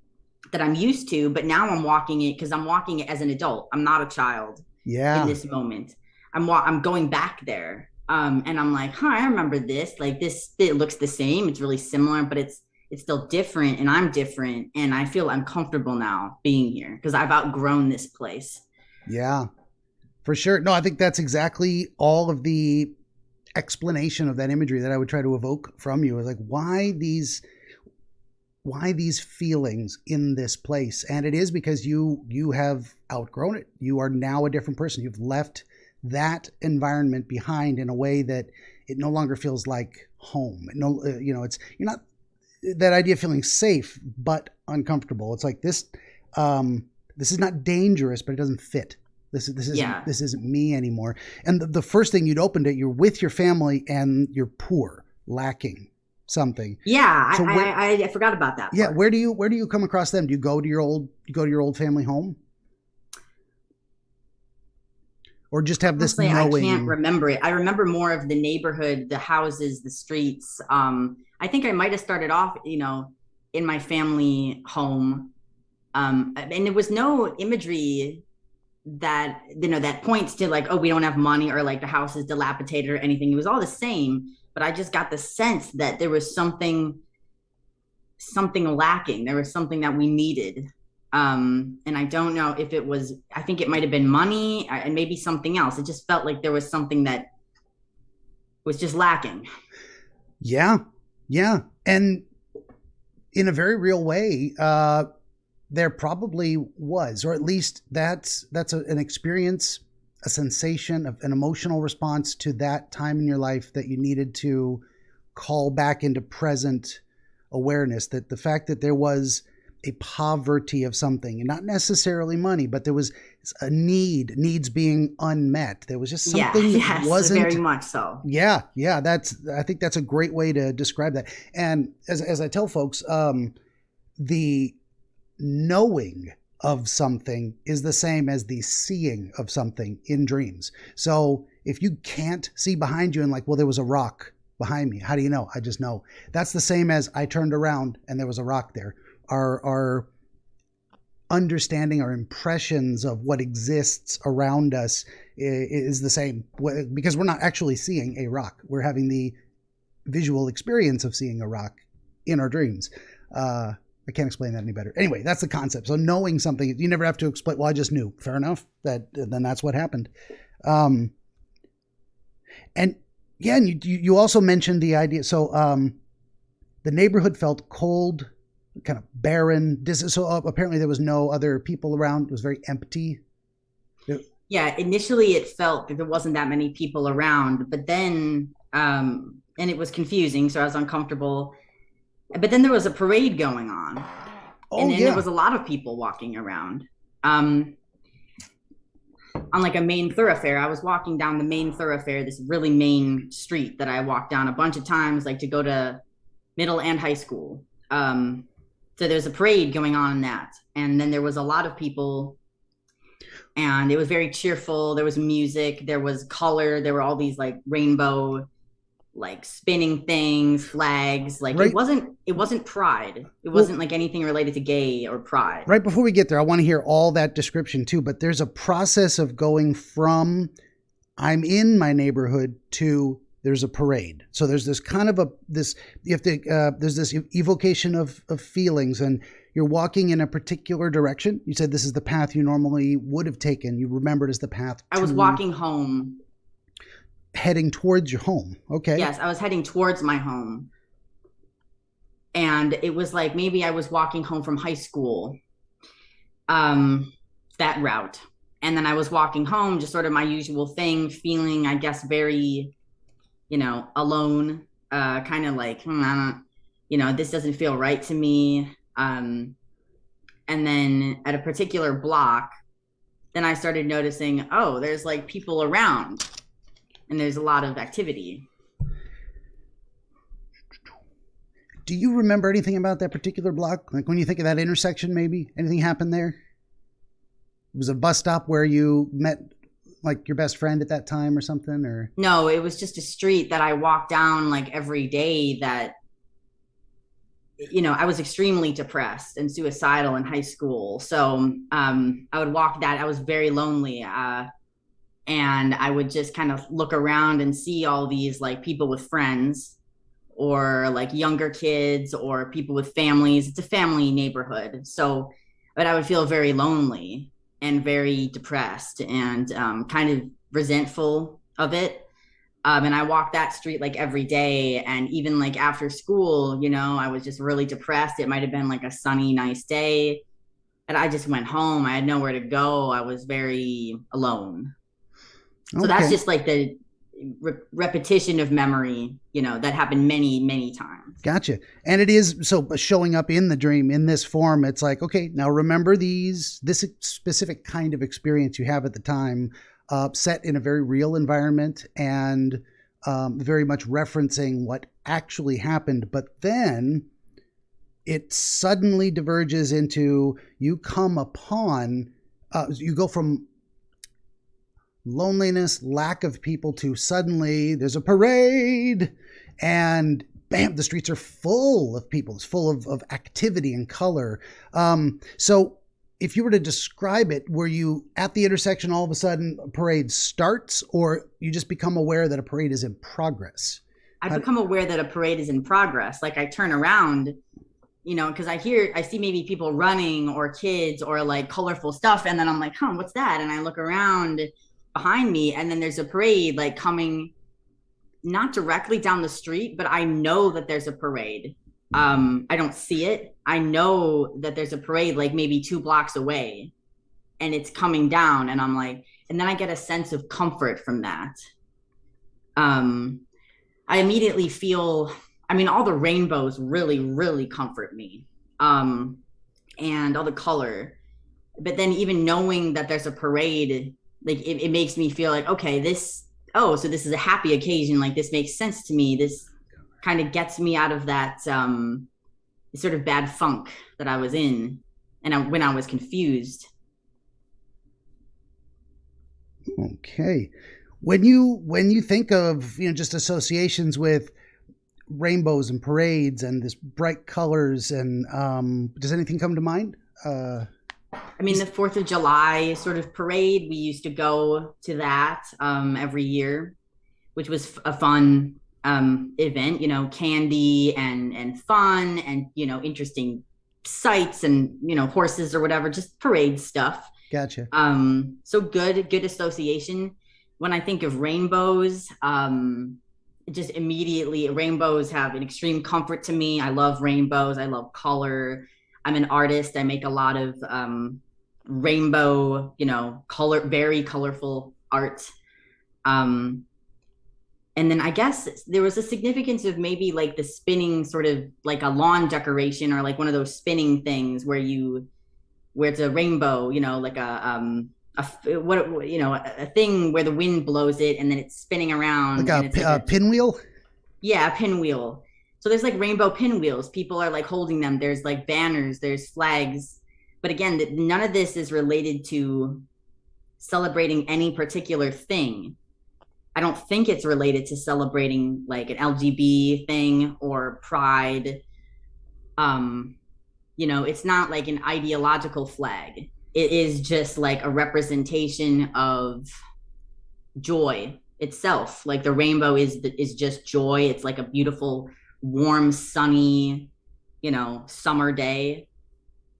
Speaker 2: that I'm used to, but now I'm walking it because I'm walking it as an adult. I'm not a child in this moment. I'm going back there. And I'm like, I remember this. Like this, it looks the same. It's really similar, but it's still different, and I'm different, and I feel uncomfortable now being here because I've outgrown this place.
Speaker 1: Yeah, for sure. No, I think that's exactly all of the explanation of that imagery that I would try to evoke from you. Is like, why these feelings in this place? And it is because you have outgrown it. You are now a different person. You've left that environment behind in a way that it no longer feels like home. You're not that idea of feeling safe, but uncomfortable. It's like this is not dangerous, but it doesn't fit. This isn't me anymore. And the first thing you'd opened it, you're with your family and you're poor, lacking something.
Speaker 2: Yeah, so I forgot about that part.
Speaker 1: Yeah, where do you come across them? Do you go to your old family home? Or just have this knowing?
Speaker 2: I can't remember it. I remember more of the neighborhood, the houses, the streets. I think I might have started off, you know, in my family home. And there was no imagery that, you know, that points to like, oh, we don't have money, or like the house is dilapidated or anything. It was all the same, but I just got the sense that there was something lacking. There was something that we needed. And I don't know if it was, I think it might've been money and maybe something else. It just felt like there was something that was just lacking.
Speaker 1: Yeah. Yeah. And in a very real way, there probably was, or at least that's an experience, a sensation, of an emotional response to that time in your life that you needed to call back into present awareness, that the fact that there was a poverty of something, and not necessarily money, but there was a needs being unmet. There was just something that wasn't
Speaker 2: very much so.
Speaker 1: Yeah. I think that's a great way to describe that. And as I tell folks, the knowing of something is the same as the seeing of something in dreams. So if you can't see behind you and like, well, there was a rock behind me, how do you know? I just know. That's the same as I turned around and there was a rock there. Our understanding, our impressions of what exists around us is the same, because we're not actually seeing a rock. We're having the visual experience of seeing a rock in our dreams. I can't explain that any better. Anyway, that's the concept. So knowing something, you never have to explain, well, I just knew. Fair enough. Then that's what happened. And you also mentioned the idea. So the neighborhood felt cold, kind of barren. So apparently there was no other people around. It was very empty.
Speaker 2: Yeah, initially it felt that there wasn't that many people around, but then, and it was confusing. So I was uncomfortable. But then there was a parade going on, and there was a lot of people walking around on like a main thoroughfare. I was walking down the main thoroughfare, this really main street that I walked down a bunch of times, like to go to middle and high school. So there's a parade going on in that. And then there was a lot of people, and it was very cheerful. There was music, there was color, there were all these like rainbow, like spinning things, flags, like right. It wasn't pride. It wasn't like anything related to gay or pride.
Speaker 1: Right before we get there, I want to hear all that description too, but there's a process of going from I'm in my neighborhood to there's a parade. So there's this kind of there's this evocation of feelings, and you're walking in a particular direction. You said this is the path you normally would have taken. You remembered as the path.
Speaker 2: I was walking home.
Speaker 1: Heading towards your home. Okay.
Speaker 2: Yes, I was heading towards my home. And it was like maybe I was walking home from high school, that route. And then I was walking home, just sort of my usual thing, feeling, I guess, very, alone, kind of like, this doesn't feel right to me. And then at a particular block, then I started noticing, oh, there's like people around. And there's a lot of activity.
Speaker 1: Do you remember anything about that particular block? Like when you think of that intersection, maybe anything happened there? It was a bus stop where you met like your best friend at that time or something, or?
Speaker 2: No, it was just a street that I walked down like every day that, I was extremely depressed and suicidal in high school. So I would walk that. I was very lonely. And I would just kind of look around and see all these like people with friends or like younger kids or people with families. It's a family neighborhood. So, but I would feel very lonely and very depressed and kind of resentful of it. And I walked that street like every day. And even like after school, I was just really depressed. It might've been like a sunny, nice day. And I just went home. I had nowhere to go. I was very alone. So
Speaker 1: Okay.
Speaker 2: that's just like the repetition of memory, that happened many, many times.
Speaker 1: Gotcha. And it is so showing up in the dream in this form. It's like, okay, now remember this specific kind of experience you have at the time, set in a very real environment and very much referencing what actually happened. But then it suddenly diverges into you come upon, you go from loneliness, lack of people to suddenly there's a parade and bam, the streets are full of people. It's full of activity and color. So if you were to describe it, were you at the intersection, all of a sudden a parade starts, or you just become aware that a parade is in progress?
Speaker 2: I become aware that a parade is in progress. Like I turn around, because I see maybe people running or kids or like colorful stuff. And then I'm like, what's that? And I look around behind me and then there's a parade like coming not directly down the street, but I know that there's a parade. I don't see it. I know that there's a parade like maybe 2 blocks away and it's coming down. And I'm like, and then I get a sense of comfort from that. I immediately feel, all the rainbows really, really comfort me. And all the color, but then even knowing that there's a parade, like it makes me feel like, okay, so this is a happy occasion. Like this makes sense to me. This kind of gets me out of that sort of bad funk that I was in and when I was confused.
Speaker 1: Okay. When you think of, just associations with rainbows and parades and this bright colors and does anything come to mind?
Speaker 2: The 4th of July sort of parade, we used to go to that every year, which was a fun event, candy and fun and, interesting sights and, horses or whatever, just parade stuff.
Speaker 1: Gotcha.
Speaker 2: So good association. When I think of rainbows, just immediately rainbows have an extreme comfort to me. I love rainbows. I love color. I'm an artist. I make a lot of rainbow, very colorful art. And then I guess there was a significance of maybe like the spinning sort of like a lawn decoration or like one of those spinning things where it's a rainbow, like a thing where the wind blows it and then it's spinning around.
Speaker 1: Like a pinwheel?
Speaker 2: Yeah, a pinwheel. So there's like rainbow pinwheels. People are like holding them. There's like banners, there's flags. But again, none of this is related to celebrating any particular thing. I don't think it's related to celebrating like an LGB thing or pride. It's not like an ideological flag. It is just like a representation of joy itself. Like the rainbow is just joy. It's like a beautiful, warm, sunny, summer day.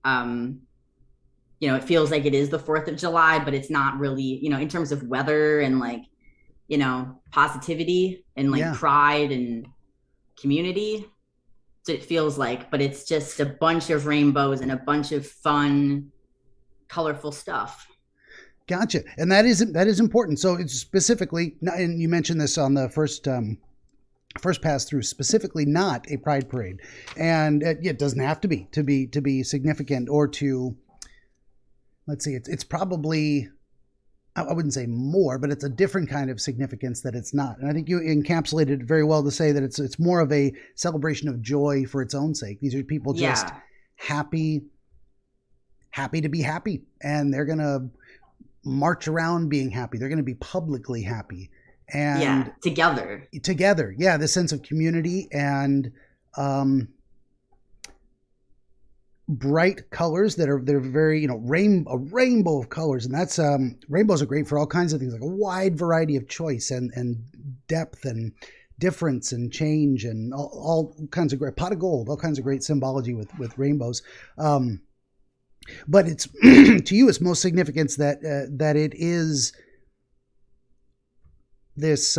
Speaker 2: It feels like it is the 4th of July, but it's not really, in terms of weather and like, positivity and like pride and community. So it feels like, but it's just a bunch of rainbows and a bunch of fun, colorful stuff.
Speaker 1: Gotcha. And that is important. So it's specifically, and you mentioned this on the first pass through, specifically not a pride parade. And it doesn't have to be significant or to, let's see, it's probably I wouldn't say more, but it's a different kind of significance that it's not. And I think you encapsulated it very well to say that it's more of a celebration of joy for its own sake. These are people just happy to be happy, and they're going to march around being happy. They're going to be publicly happy. And
Speaker 2: together.
Speaker 1: Yeah. The sense of community and, bright colors they're very, a rainbow of colors. And that's, rainbows are great for all kinds of things, like a wide variety of choice and depth and difference and change and all kinds of great pot of gold, all kinds of great symbology with rainbows. But it's to you, it's most significance that it is this,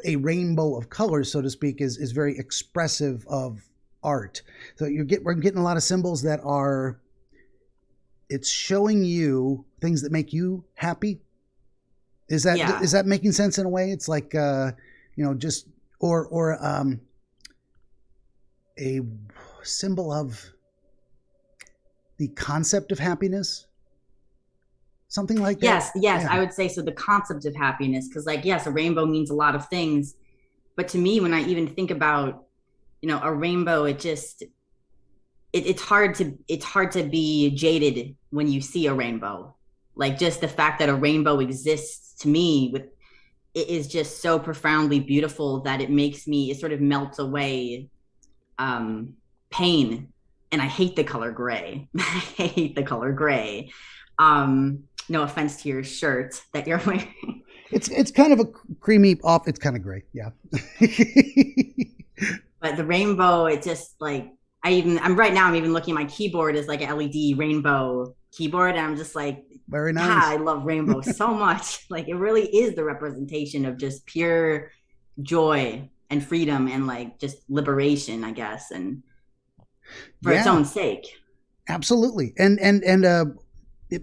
Speaker 1: a rainbow of colors, so to speak, is very expressive of art. So we're getting a lot of symbols that are, it's showing you things that make you happy. Is that making sense in a way? It's like, just, or a symbol of the concept of happiness. Something like that?
Speaker 2: Yes, yeah. I would say so. The concept of happiness, because yes, a rainbow means a lot of things. But to me, when I even think about, a rainbow, it's hard to be jaded when you see a rainbow. Like, just the fact that a rainbow exists to me, it is just so profoundly beautiful that it sort of melts away pain. And I hate the color gray. I hate the color gray. No offense to your shirt that you're wearing.
Speaker 1: It's kind of a creamy off. It's kind of gray. Yeah.
Speaker 2: But the rainbow, it just I'm right now, I'm even looking at my keyboard as like an LED rainbow keyboard. And I'm just like,
Speaker 1: very nice.
Speaker 2: God, I love rainbow so much. Like, it really is the representation of just pure joy and freedom and just liberation, I guess. And for its own sake.
Speaker 1: Absolutely. And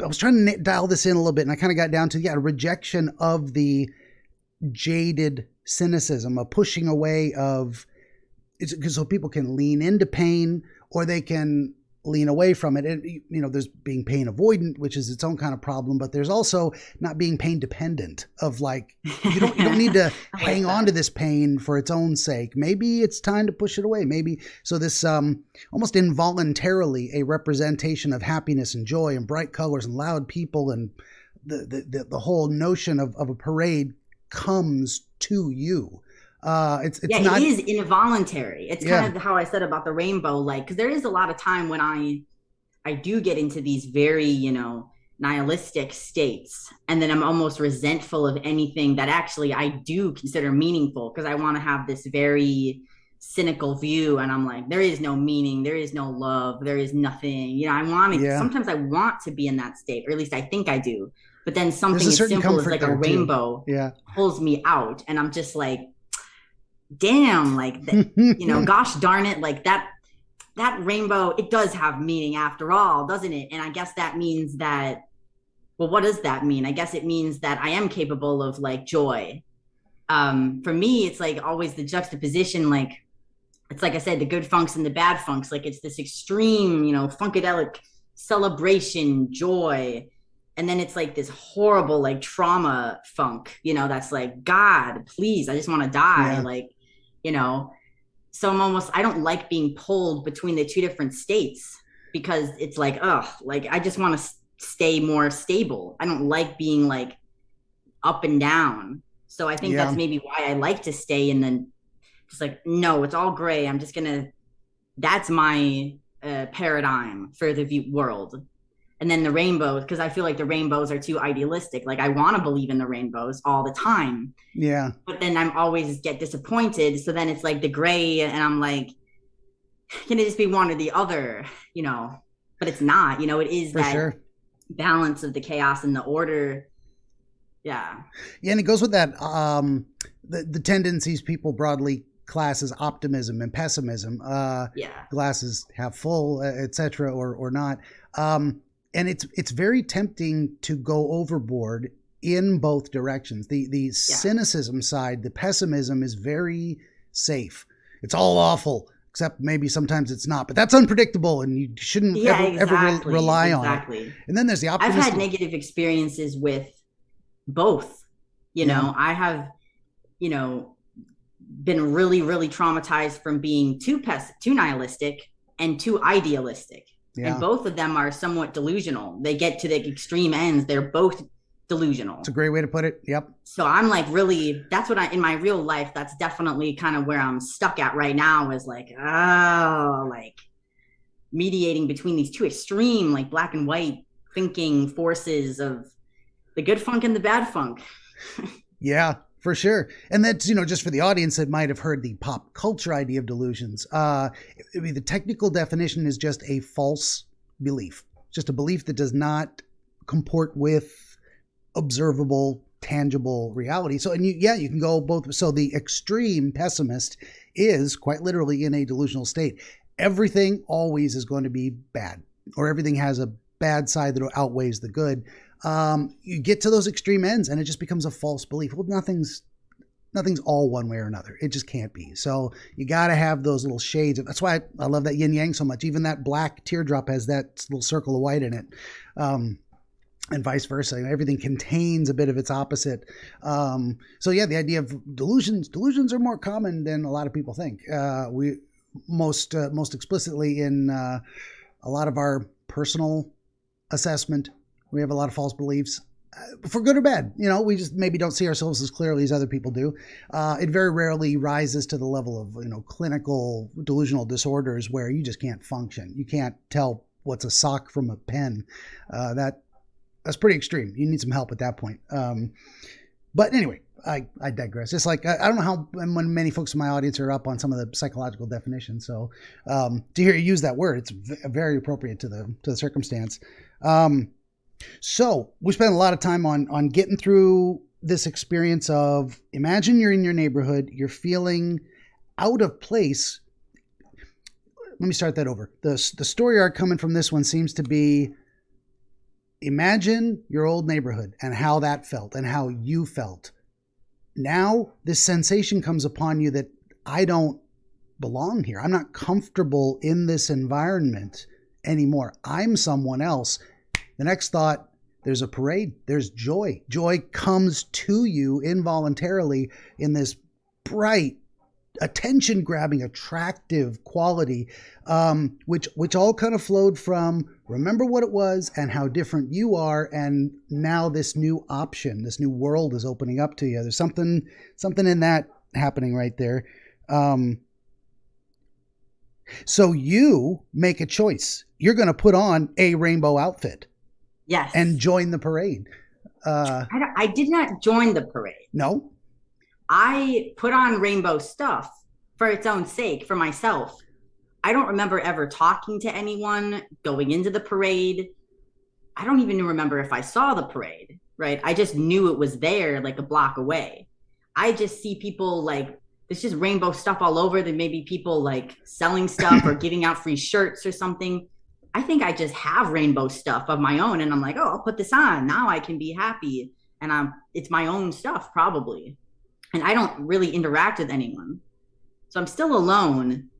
Speaker 1: I was trying to dial this in a little bit, and I kind of got down to, rejection of the jaded cynicism, a pushing away of, so people can lean into pain or they can lean away from it. And, there's being pain avoidant, which is its own kind of problem, but there's also not being pain dependent of you don't need to hang on to this pain for its own sake. Maybe it's time to push it away. Maybe. So this, almost involuntarily a representation of happiness and joy and bright colors and loud people. And the whole notion of a parade comes to you. It
Speaker 2: is involuntary. It's kind of how I said about the rainbow, because there is a lot of time when I do get into these very, nihilistic states, and then I'm almost resentful of anything that actually I do consider meaningful, because I want to have this very cynical view, and I'm like, there is no meaning, there is no love, there is nothing. Sometimes I want to be in that state, or at least I think I do. But then something as simple as like a rainbow pulls me out, and I'm just like, damn, gosh darn it, that rainbow, it does have meaning after all, doesn't it? And I guess that means that, well, what does that mean? I guess it means that I am capable of joy. For me, it's always the juxtaposition, it's like I said, the good funks and the bad funks. It's this extreme, funkadelic celebration, joy. And then it's this horrible, trauma funk, that's God, please, I just want to die. So I don't like being pulled between the two different states, because it's I just want to stay more stable. I don't like being up and down. So I think that's maybe why I like to stay in the, just no, it's all gray. I'm just that's my paradigm for the world. And then the rainbows, because I feel like the rainbows are too idealistic. I want to believe in the rainbows all the time.
Speaker 1: Yeah.
Speaker 2: But then I'm always get disappointed. So then it's the gray, and I'm can it just be one or the other? But it's not. It is that balance of the chaos and the order. Yeah. Yeah,
Speaker 1: and it goes with that. The tendencies people broadly class as optimism and pessimism. Glasses half full, etc., or not. And it's very tempting to go overboard in both directions. The cynicism side, the pessimism is very safe. It's all awful. except maybe sometimes it's not, but that's unpredictable and you shouldn't ever rely on it. And then there's the optimistic.
Speaker 2: I've had negative experiences with both, you know. I have, you know, been really, really traumatized from being too nihilistic and too idealistic. And both of them are somewhat delusional. They get to the extreme ends. They're both delusional.
Speaker 1: It's a great way to put it. Yep.
Speaker 2: So I'm like, really, that's what in my real life, that's definitely kind of where I'm stuck at right now, is like, like mediating between these two extreme, like black and white thinking forces of the good funk and the bad funk.
Speaker 1: Yeah, for sure. And that's, you know, just for the audience that might have heard the pop culture idea of delusions. The technical definition is just a false belief, just a belief that does not comport with observable, tangible reality. So, and you can go both. So the extreme pessimist is quite literally in a delusional state. Everything always is going to be bad, or everything has a bad side that outweighs the good. You get to those extreme ends and it just becomes a false belief. Well, nothing's all one way or another. It just can't be. So you got to have those little shades. That's why I love that yin yang so much. Even that black teardrop has that little circle of white in it. And vice versa. Everything contains a bit of its opposite. So yeah, the idea of delusions are more common than a lot of people think. We most explicitly in a lot of our personal assessment, we have a lot of false beliefs, for good or bad. You know, we just maybe don't see ourselves as clearly as other people do. It very rarely rises to the level of, you know, clinical delusional disorders where you just can't function. You can't tell what's a sock from a pen. That's pretty extreme. You need some help at that point. But anyway, I digress. It's like, I don't know how many folks in my audience are up on some of the psychological definitions. So to hear you use that word, it's very appropriate to the circumstance. So we spent a lot of time on getting through this experience of, imagine you're in your neighborhood, you're feeling out of place. Let me start that over. The story arc coming from this one seems to be, imagine your old neighborhood and how that felt and how you felt. Now this sensation comes upon you that I don't belong here. I'm not comfortable in this environment anymore. I'm someone else. The next thought, there's a parade. There's joy. Joy comes to you involuntarily in this bright, attention-grabbing, attractive quality, which all kind of flowed from remember what it was and how different you are, and now this new option, this new world is opening up to you. There's something in that happening right there. So you make a choice. You're going to put on a rainbow outfit.
Speaker 2: Yes.
Speaker 1: And join the parade.
Speaker 2: I did not join the parade.
Speaker 1: No.
Speaker 2: I put on rainbow stuff for its own sake, for myself. I don't remember ever talking to anyone, going into the parade. I don't even remember if I saw the parade, right? I just knew it was there, like a block away. I just see people like, there's just rainbow stuff all over. There may be people like selling stuff or giving out free shirts or something. I think I just have rainbow stuff of my own. And I'm like, oh, I'll put this on. Now I can be happy. And it's my own stuff, probably. And I don't really interact with anyone. So I'm still alone,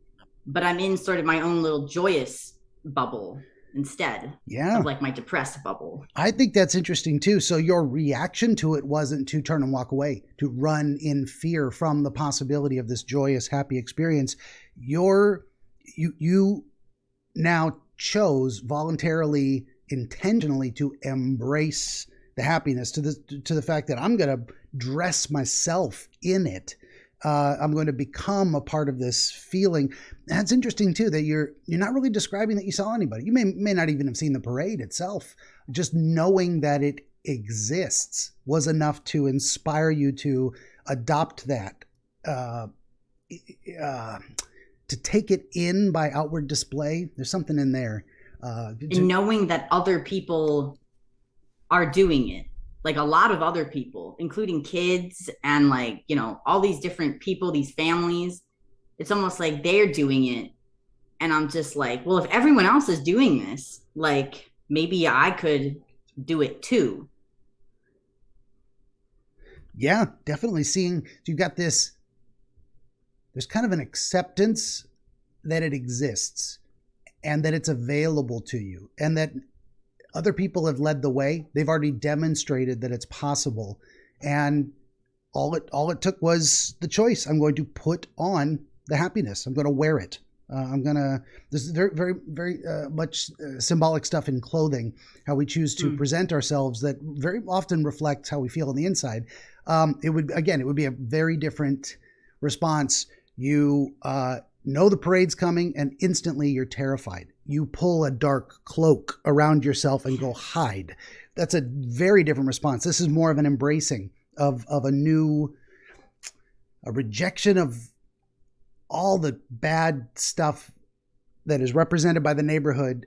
Speaker 2: but I'm in sort of my own little joyous bubble instead of like my depressed bubble.
Speaker 1: I think that's interesting too. So your reaction to it wasn't to turn and walk away, to run in fear from the possibility of this joyous, happy experience. You now chose voluntarily, intentionally to embrace the happiness, to the fact that I'm going to dress myself in it. I'm going to become a part of this feeling. That's interesting too, that you're not really describing that you saw anybody. You may not even have seen the parade itself. Just knowing that it exists was enough to inspire you to adopt that, to take it in by outward display. There's something in there.
Speaker 2: And knowing that other people are doing it, like a lot of other people, including kids and like, you know, all these different people, these families, it's almost like they're doing it. And I'm just like, well, if everyone else is doing this, like maybe I could do it too.
Speaker 1: Yeah, definitely seeing, you've got this, there's kind of an acceptance that it exists and that it's available to you and that other people have led the way. They've already demonstrated that it's possible. And all it took was the choice. I'm going to put on the happiness. I'm going to wear it. This is very, very, very much symbolic stuff in clothing, how we choose to present ourselves that very often reflects how we feel on the inside. It would be a very different response. You know the parade's coming and instantly you're terrified. You pull a dark cloak around yourself and go hide. That's a very different response. This is more of an embracing of a rejection of all the bad stuff that is represented by the neighborhood.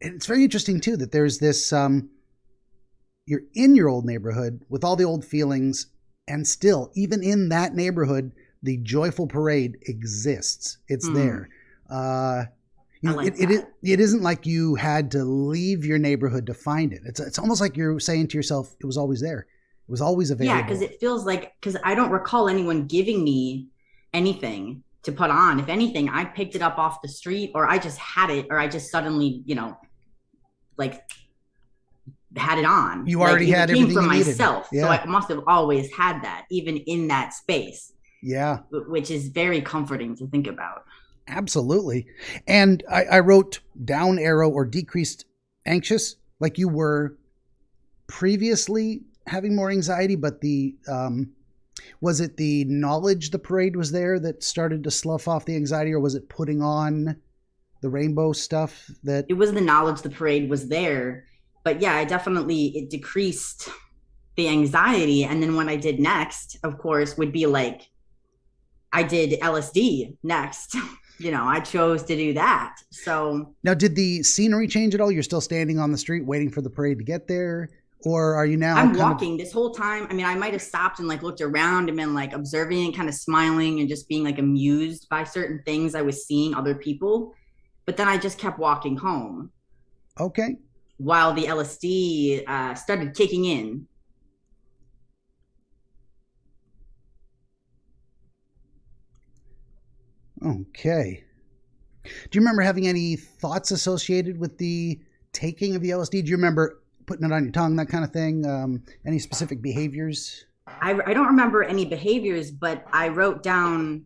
Speaker 1: It's very interesting too that there's this, you're in your old neighborhood with all the old feelings, and still, even in that neighborhood, the joyful parade exists. It's there. It isn't like you had to leave your neighborhood to find it. It's almost like you're saying to yourself, it was always there. It was always available.
Speaker 2: Yeah, because it feels like, because I don't recall anyone giving me anything to put on. If anything, I picked it up off the street, or I just had it, or I just suddenly, had it on.
Speaker 1: You already had everything
Speaker 2: from
Speaker 1: you needed.
Speaker 2: Myself. Yeah. So I must have always had that, even in that space.
Speaker 1: Yeah.
Speaker 2: Which is very comforting to think about.
Speaker 1: Absolutely. And I wrote down arrow or decreased anxious, like you were previously having more anxiety, but was it the knowledge the parade was there that started to slough off the anxiety, or was it putting on the rainbow stuff that...
Speaker 2: It was the knowledge the parade was there. But yeah, it decreased the anxiety. And then what I did next, of course, would be like, I did LSD next. I chose to do that. So
Speaker 1: now, did the scenery change at all? You're still standing on the street waiting for the parade to get there? Or are you now...
Speaker 2: I'm walking this whole time. I mean, I might have stopped and looked around and been observing and kind of smiling and just being amused by certain things I was seeing other people. But then I just kept walking home.
Speaker 1: Okay.
Speaker 2: While the LSD started kicking in.
Speaker 1: Okay. Do you remember having any thoughts associated with the taking of the LSD? Do you remember putting it on your tongue, that kind of thing? Any specific behaviors?
Speaker 2: I don't remember any behaviors, but I wrote down,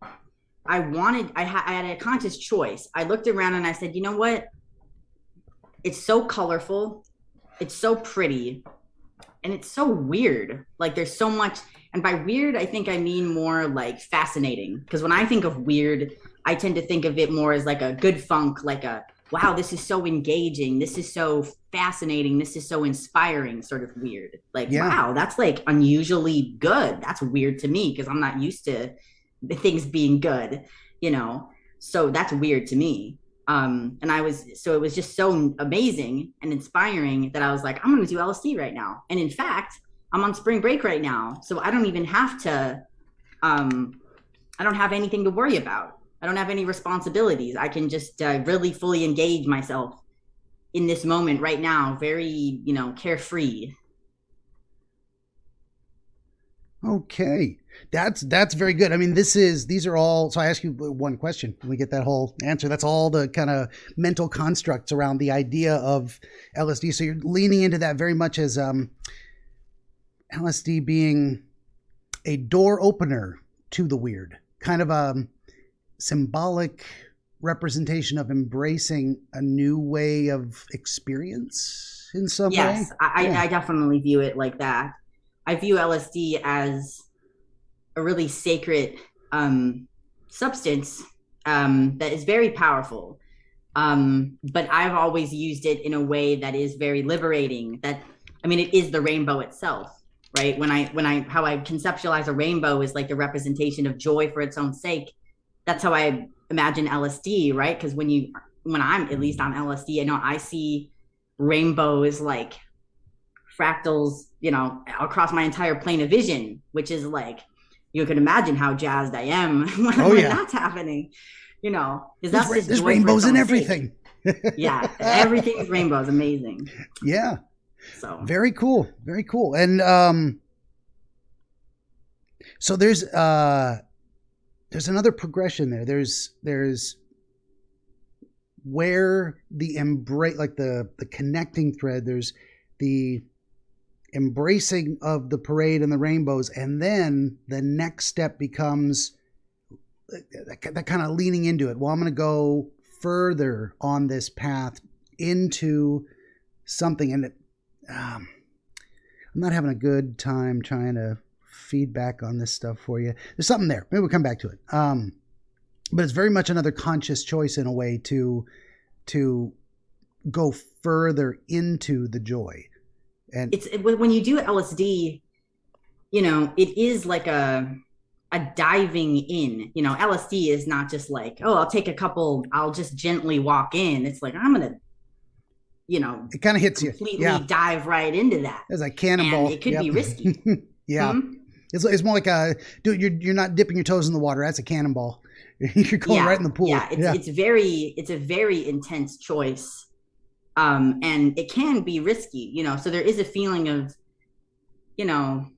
Speaker 2: I had a conscious choice. I looked around and I said, you know what? It's so colorful. It's so pretty. And it's so weird. There's so much. And by weird, I think I mean more fascinating. Because when I think of weird, I tend to think of it more as a good funk, wow, this is so engaging. This is so fascinating. This is so inspiring sort of weird. Wow, that's unusually good. That's weird to me because I'm not used to things being good, So that's weird to me. And it was just so amazing and inspiring that I was like, I'm going to do LSD right now. And in fact, I'm on spring break right now. So I don't even have to, I don't have anything to worry about. I don't have any responsibilities. I can just really fully engage myself in this moment right now. Very, carefree.
Speaker 1: Okay. That's very good. I mean, these are all, so I ask you one question. We get that whole answer. That's all the kind of mental constructs around the idea of LSD. So you're leaning into that very much as LSD being a door opener to the weird, kind of a symbolic representation of embracing a new way of experience in some way.
Speaker 2: Yes, I definitely view it like that. I view LSD as a really sacred substance that is very powerful. But I've always used it in a way that is very liberating. It is the rainbow itself, right? How I conceptualize a rainbow is the representation of joy for its own sake. That's how I imagine LSD, right? Because when I'm at least on LSD, I see rainbows fractals, across my entire plane of vision, which is you can imagine how jazzed I am when that's happening, because
Speaker 1: there's rainbows in everything.
Speaker 2: Yeah, everything's rainbows, amazing.
Speaker 1: Yeah.
Speaker 2: So
Speaker 1: very cool, very cool. And so there's there's another progression there. There's where the embrace, like the connecting thread, there's the embracing of the parade and the rainbows, and then the next step becomes that kind of leaning into it. Well, I'm going to go further on this path into something, and I'm not having a good time trying to feedback on this stuff for you. There's something there. Maybe we'll come back to it. But it's very much another conscious choice in a way to go further into the joy. And
Speaker 2: it's when you do LSD, it is like a diving in. LSD is not just like, oh, I'll just gently walk in. It's like, I'm gonna,
Speaker 1: it kind of hits you.
Speaker 2: Completely dive right into that.
Speaker 1: It's like cannonball.
Speaker 2: And it could be risky.
Speaker 1: Yeah. Mm-hmm. It's more like you're not dipping your toes in the water. That's a cannonball. You're going right in the pool.
Speaker 2: Yeah. It's a very intense choice. And it can be risky, so there is a feeling of, it's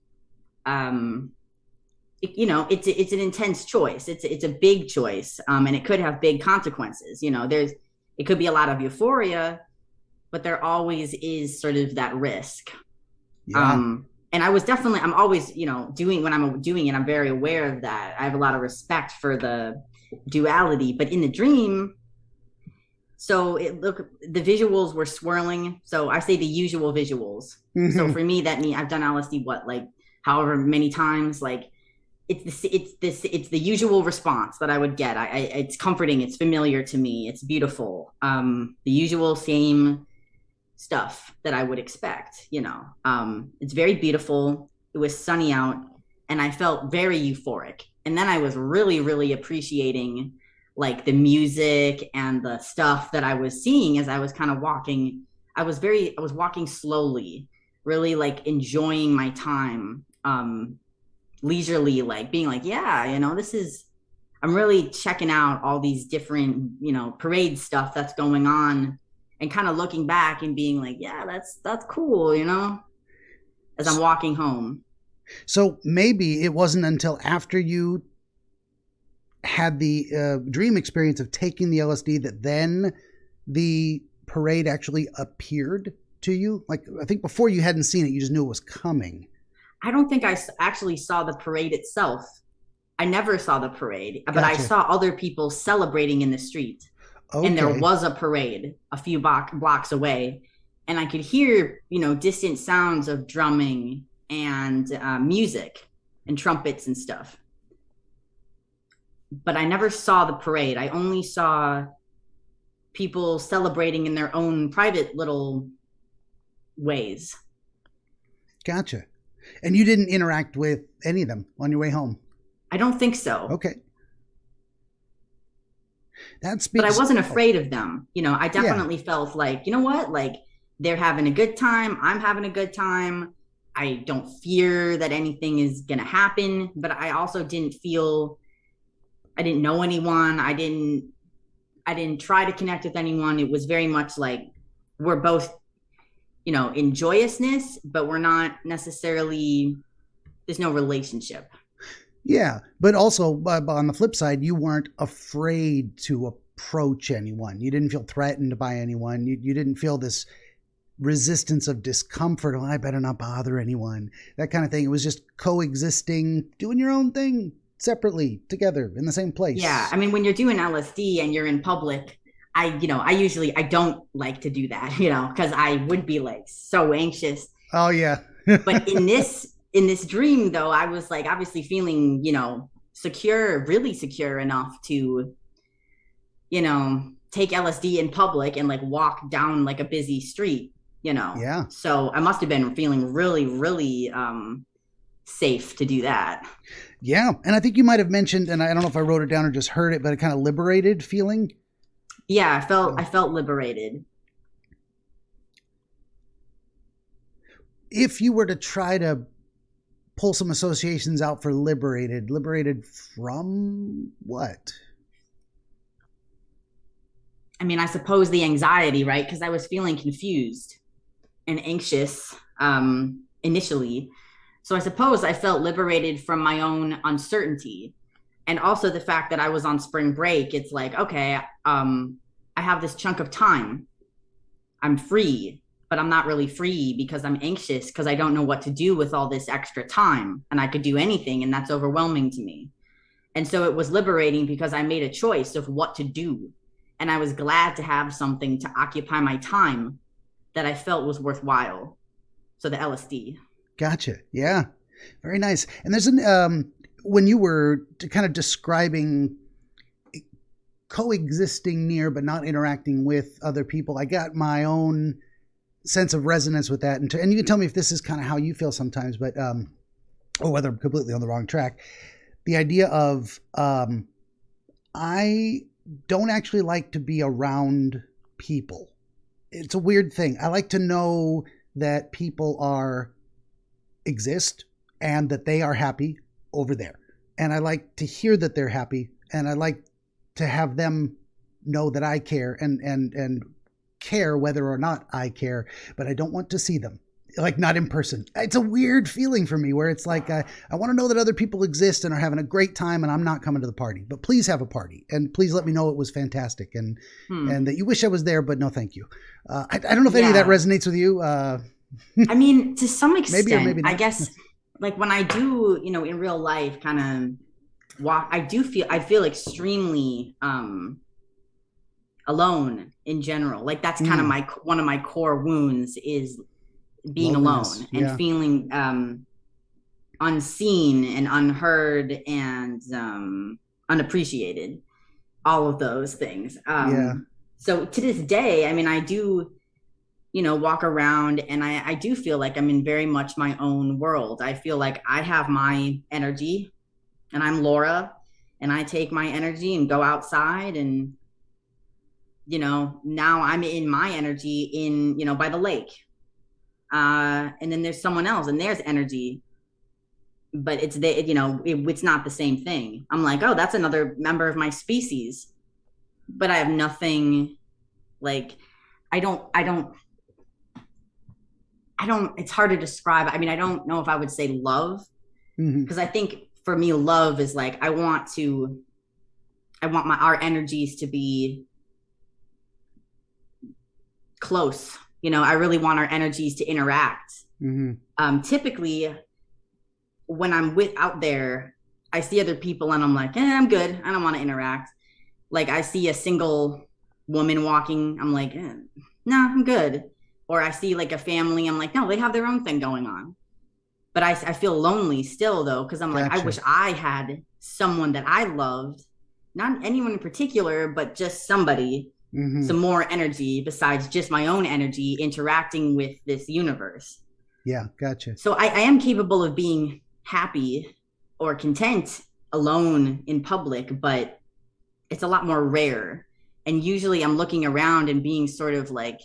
Speaker 2: an intense choice. It's a big choice. And it could have big consequences. It could be a lot of euphoria, but there always is sort of that risk. Yeah. And I'm always, when I'm doing it, I'm very aware of that. I have a lot of respect for the duality, but in the dream, so the visuals were swirling. So I say the usual visuals. Mm-hmm. So for me, that means I've done LSD, however many times, it's the usual response that I would get. It's comforting. It's familiar to me. It's beautiful. The usual same stuff that I would expect, it's very beautiful. It was sunny out and I felt very euphoric. And then I was really, really appreciating the music and the stuff that I was seeing as I was kind of walking. I was walking slowly, really enjoying my time, leisurely, being I'm really checking out all these different, parade stuff that's going on, and kind of looking back and being that's cool, as I'm walking home.
Speaker 1: So maybe it wasn't until after you had the dream experience of taking the LSD that then the parade actually appeared to you? I think before you hadn't seen it, you just knew it was coming.
Speaker 2: I don't think I actually saw the parade itself. I never saw the parade, but I saw other people celebrating in the street. Okay. And there was a parade a few blocks away, and I could hear, distant sounds of drumming and music and trumpets and stuff. But I never saw the parade. I only saw people celebrating in their own private little ways.
Speaker 1: Gotcha. And you didn't interact with any of them on your way home?
Speaker 2: I don't think so.
Speaker 1: Okay.
Speaker 2: But I wasn't afraid of them. I definitely felt they're having a good time. I'm having a good time. I don't fear that anything is going to happen, but I also didn't know anyone. I didn't try to connect with anyone. It was very much we're both, in joyousness, but we're not necessarily, there's no relationship.
Speaker 1: Yeah. But also on the flip side, you weren't afraid to approach anyone. You didn't feel threatened by anyone. You didn't feel this resistance of discomfort. Oh, I better not bother anyone. That kind of thing. It was just coexisting, doing your own thing separately, together in the same place.
Speaker 2: Yeah. I mean, when you're doing LSD and you're in public, I don't like to do that, because I would be so anxious.
Speaker 1: Oh yeah.
Speaker 2: But in this dream though, I was obviously feeling, secure, really secure enough to, take LSD in public and walk down a busy street, Yeah. So I must have been feeling really, really safe to do that.
Speaker 1: Yeah. And I think you might have mentioned, and I don't know if I wrote it down or just heard it, but a kind of liberated feeling.
Speaker 2: Yeah, I felt liberated.
Speaker 1: If you were to try to pull some associations out for liberated from what?
Speaker 2: I mean, I suppose the anxiety, right? Because I was feeling confused and anxious initially. So I suppose I felt liberated from my own uncertainty. And also the fact that I was on spring break, it's like, okay, I have this chunk of time. I'm free, but I'm not really free because I'm anxious because I don't know what to do with all this extra time, and I could do anything, and that's overwhelming to me. And so it was liberating because I made a choice of what to do. And I was glad to have something to occupy my time that I felt was worthwhile. So the LSD.
Speaker 1: Gotcha. Yeah. Very nice. And there's when you were kind of describing coexisting near but not interacting with other people, I got my own sense of resonance with that. And you can tell me if this is kind of how you feel sometimes, but or whether I'm completely on the wrong track. The idea of I don't actually like to be around people. It's a weird thing. I like to know that people exist and that they are happy over there. And I like to hear that they're happy, and I like to have them know that I care and care whether or not I care, but I don't want to see them. Like, not in person. It's a weird feeling for me where it's like, I want to know that other people exist and are having a great time, and I'm not coming to the party, but please have a party. And please let me know it was fantastic and that you wish I was there, but no, thank you. I don't know if any of that resonates with you.
Speaker 2: I mean, to some extent,
Speaker 1: maybe or maybe not.
Speaker 2: I guess, like when I do, in real life kind of walk, I feel extremely alone in general. Like that's kind of one of my core wounds is being alone and feeling unseen and unheard and unappreciated, all of those things. So to this day, I mean, I do, walk around and I do feel like I'm in very much my own world. I feel like I have my energy and I'm Laura, and I take my energy and go outside, and, now I'm in my energy by the lake. And then there's someone else and there's energy, but it's it's not the same thing. I'm like, oh, that's another member of my species, but I have nothing. Like, I don't, it's hard to describe. I mean, I don't know if I would say love, because I think for me, love is like, I want our energies to be close. I really want our energies to interact. Typically, when I'm out there, I see other people and I'm like, I'm good. I don't want to interact. Like, I see a single woman walking. I'm like, no, I'm good. Or I see like a family. I'm like, no, they have their own thing going on. But I feel lonely still, though, because I'm like, I wish I had someone that I loved, not anyone in particular, but just somebody. Some more energy besides just my own energy interacting with this universe.
Speaker 1: Yeah, gotcha.
Speaker 2: So I am capable of being happy or content alone in public, but it's a lot more rare. And usually I'm looking around and being sort of like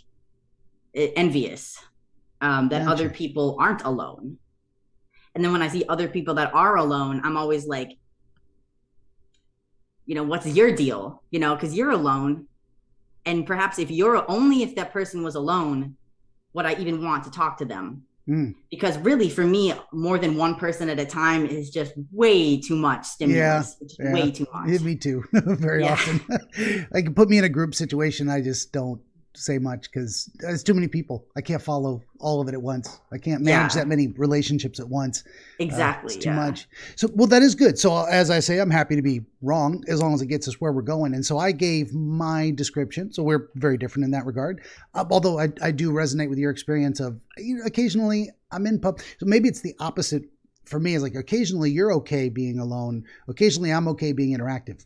Speaker 2: envious that other people aren't alone. And then when I see other people that are alone, I'm always like, what's your deal? Because you're alone. And perhaps if that person was alone, would I even want to talk to them? Because really, for me, more than one person at a time is just way too much stimulus.
Speaker 1: Yeah.
Speaker 2: Way too much.
Speaker 1: Me too. Very often. Like, put me in a group situation, I just don't say much because there's too many people. I can't follow all of it at once. I can't manage that many relationships at once.
Speaker 2: Exactly.
Speaker 1: It's too much. So, well, that is good. So as I say, I'm happy to be wrong as long as it gets us where we're going. And so I gave my description. So we're very different in that regard. Although I do resonate with your experience of occasionally I'm in pub. So maybe it's the opposite. For me, is like occasionally you're okay being alone. Occasionally I'm okay being interactive.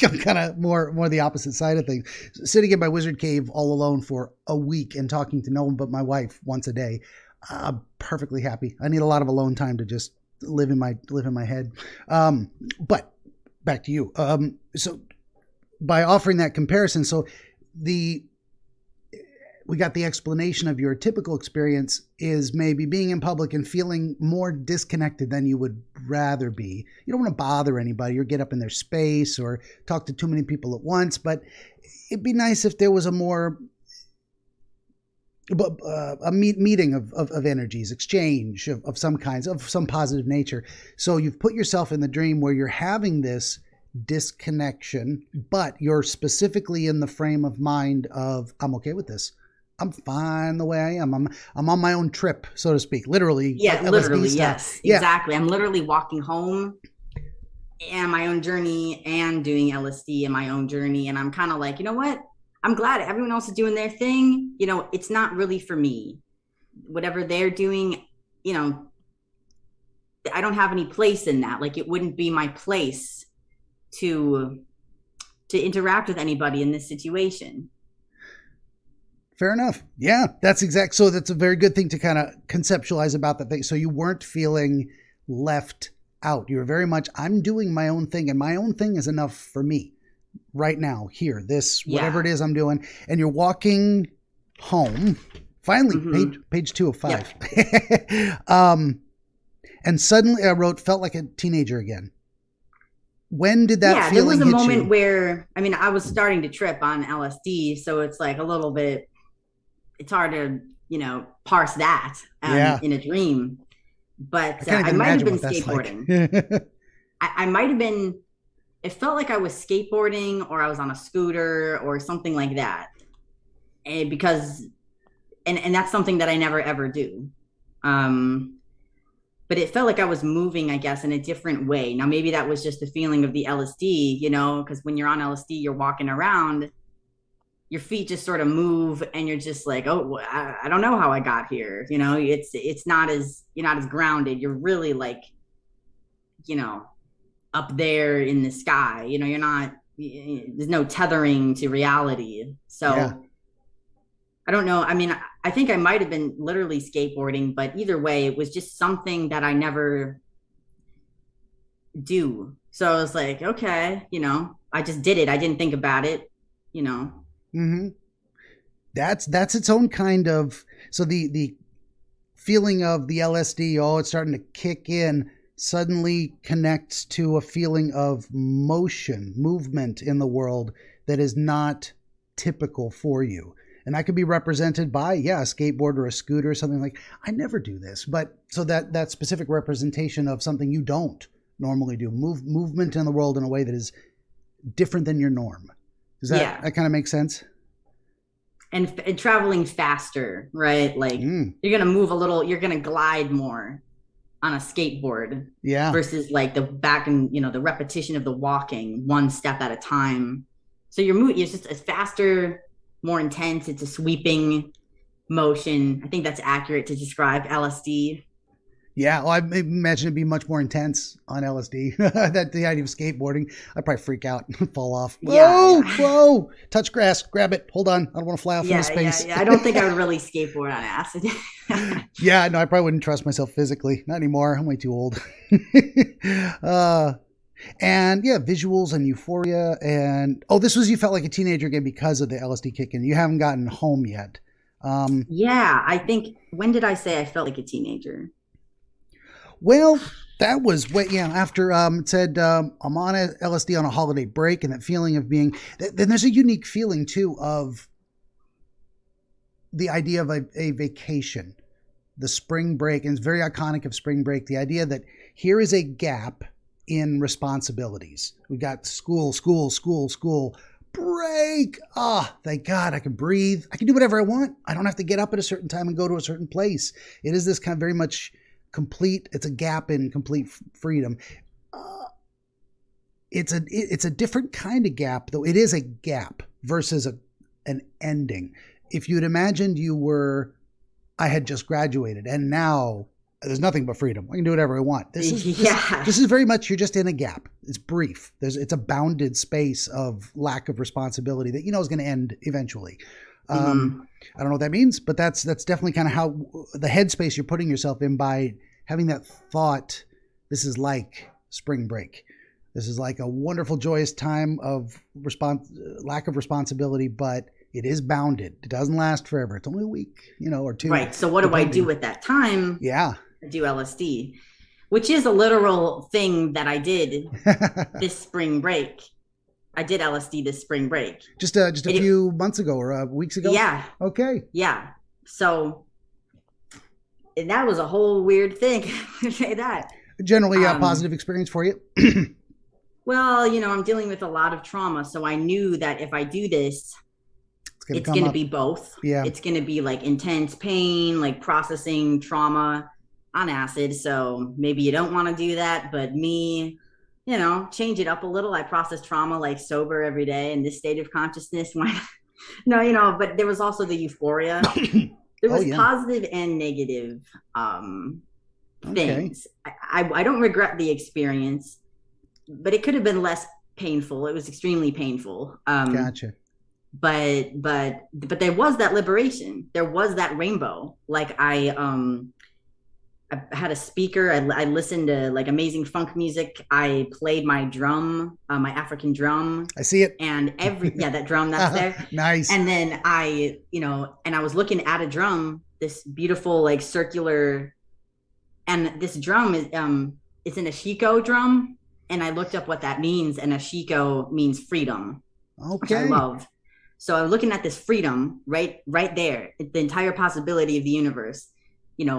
Speaker 1: I'm kind of more the opposite side of things. Sitting in my wizard cave all alone for a week and talking to no one but my wife once a day, I'm perfectly happy. I need a lot of alone time to just live in my head. But back to you. So by offering that comparison, so we got the explanation of your typical experience is maybe being in public and feeling more disconnected than you would rather be. You don't want to bother anybody or get up in their space or talk to too many people at once, but it'd be nice if there was a meeting of energies, exchange of some kinds, of some positive nature. So you've put yourself in the dream where you're having this disconnection, but you're specifically in the frame of mind of, I'm okay with this. I'm fine the way I am. I'm on my own trip, so to speak. Literally.
Speaker 2: Yeah,
Speaker 1: like
Speaker 2: literally. Yes, exactly. I'm literally walking home and my own journey and doing LSD in my own journey. And I'm kind of like, you know what? I'm glad everyone else is doing their thing. You know, it's not really for me. Whatever they're doing, you know, I don't have any place in that. Like, it wouldn't be my place to interact with anybody in this situation.
Speaker 1: Fair enough. Yeah, that's exact. So that's a very good thing to kind of conceptualize about that thing. So you weren't feeling left out. You were very much, I'm doing my own thing, and my own thing is enough for me right now, here, this, whatever it is I'm doing. And you're walking home. Finally, page 2 of 5. Yep. And suddenly I wrote, felt like a teenager again. When did that feeling hit you?
Speaker 2: There was a moment where, I mean, I was starting to trip on LSD, so it's like a little bit, it's hard to, you know, parse that in a dream. But I might have been skateboarding. Like. I might have been, it felt like I was skateboarding or I was on a scooter or something like that. And because, and that's something that I never ever do. But it felt like I was moving, I guess, in a different way. Now, maybe that was just the feeling of the LSD, you know, because when you're on LSD, you're walking around, your feet just sort of move and you're just like, oh, I don't know how I got here. You know, it's not as, you're not as grounded. You're really like, you know, up there in the sky, you know, you're not, there's no tethering to reality. So I don't know. I mean, I think I might have been literally skateboarding, but either way, it was just something that I never do. So I was like, okay, you know, I just did it. I didn't think about it, you know.
Speaker 1: Mm-hmm. That's its own kind of, so the feeling of the LSD, oh, it's starting to kick in, suddenly connects to a feeling of motion, movement in the world that is not typical for you. And that could be represented by, a skateboard or a scooter or something like, I never do this. But so that specific representation of something you don't normally do, movement in the world in a way that is different than your norm. Does that kind of make sense?
Speaker 2: And traveling faster, right? Like you're going to move a little, you're going to glide more on a skateboard versus like the back and, you know, the repetition of the walking one step at a time. So you're just a faster, more intense. It's a sweeping motion. I think that's accurate to describe LSD. Yeah,
Speaker 1: well, I imagine it'd be much more intense on LSD. That the idea of skateboarding, I'd probably freak out and fall off. Whoa, touch grass, grab it, hold on, I don't want to fly off into space.
Speaker 2: I don't think I would really skateboard on acid.
Speaker 1: No, I probably wouldn't trust myself physically. Not anymore. I'm way too old. And visuals and euphoria and this was, you felt like a teenager again because of the LSD kick in. You haven't gotten home yet.
Speaker 2: I think, when did I say I felt like a teenager?
Speaker 1: Well, that was after it said I'm on a LSD on a holiday break, and that feeling of being, then there's a unique feeling too of the idea of a vacation, the spring break, and it's very iconic of spring break, the idea that here is a gap in responsibilities. We got school, break. Thank God I can breathe. I can do whatever I want. I don't have to get up at a certain time and go to a certain place. It is this kind of very much complete, it's a gap in complete freedom. It's a different kind of gap, though. It is a gap versus an ending. If you'd imagined I had just graduated and now there's nothing but freedom. I can do whatever I want. This is very much, you're just in a gap. It's brief. It's a bounded space of lack of responsibility that is going to end eventually. I don't know what that means, but that's definitely kind of how the headspace you're putting yourself in by having that thought. This is like spring break. This is like a wonderful, joyous time of lack of responsibility, but it is bounded. It doesn't last forever. It's only a week, or two.
Speaker 2: Right. So what do I do at that time?
Speaker 1: Yeah.
Speaker 2: I do LSD, which is a literal thing that I did this spring break. I did LSD this spring break.
Speaker 1: Just a few months ago or weeks ago?
Speaker 2: Yeah.
Speaker 1: Okay.
Speaker 2: Yeah. So and that was a whole weird thing to say that.
Speaker 1: Generally a positive experience for you?
Speaker 2: well, I'm dealing with a lot of trauma. So I knew that if I do this, it's going to be both.
Speaker 1: Yeah.
Speaker 2: It's going to be like intense pain, like processing trauma on acid. So maybe you don't want to do that. But me, change it up a little. I process trauma like sober every day in this state of consciousness. No, but there was also the euphoria. There was positive and negative things. I don't regret the experience, but it could have been less painful. It was extremely painful.
Speaker 1: Gotcha.
Speaker 2: But there was that liberation. There was that rainbow. Like I had a speaker. I listened to like amazing funk music. I played my drum, my African drum.
Speaker 1: I see it.
Speaker 2: And that drum that's there.
Speaker 1: Nice.
Speaker 2: And then I was looking at a drum, this beautiful like circular, and this drum is it's an ashiko drum. And I looked up what that means, and ashiko means freedom, which I love. So I'm looking at this freedom right there, the entire possibility of the universe,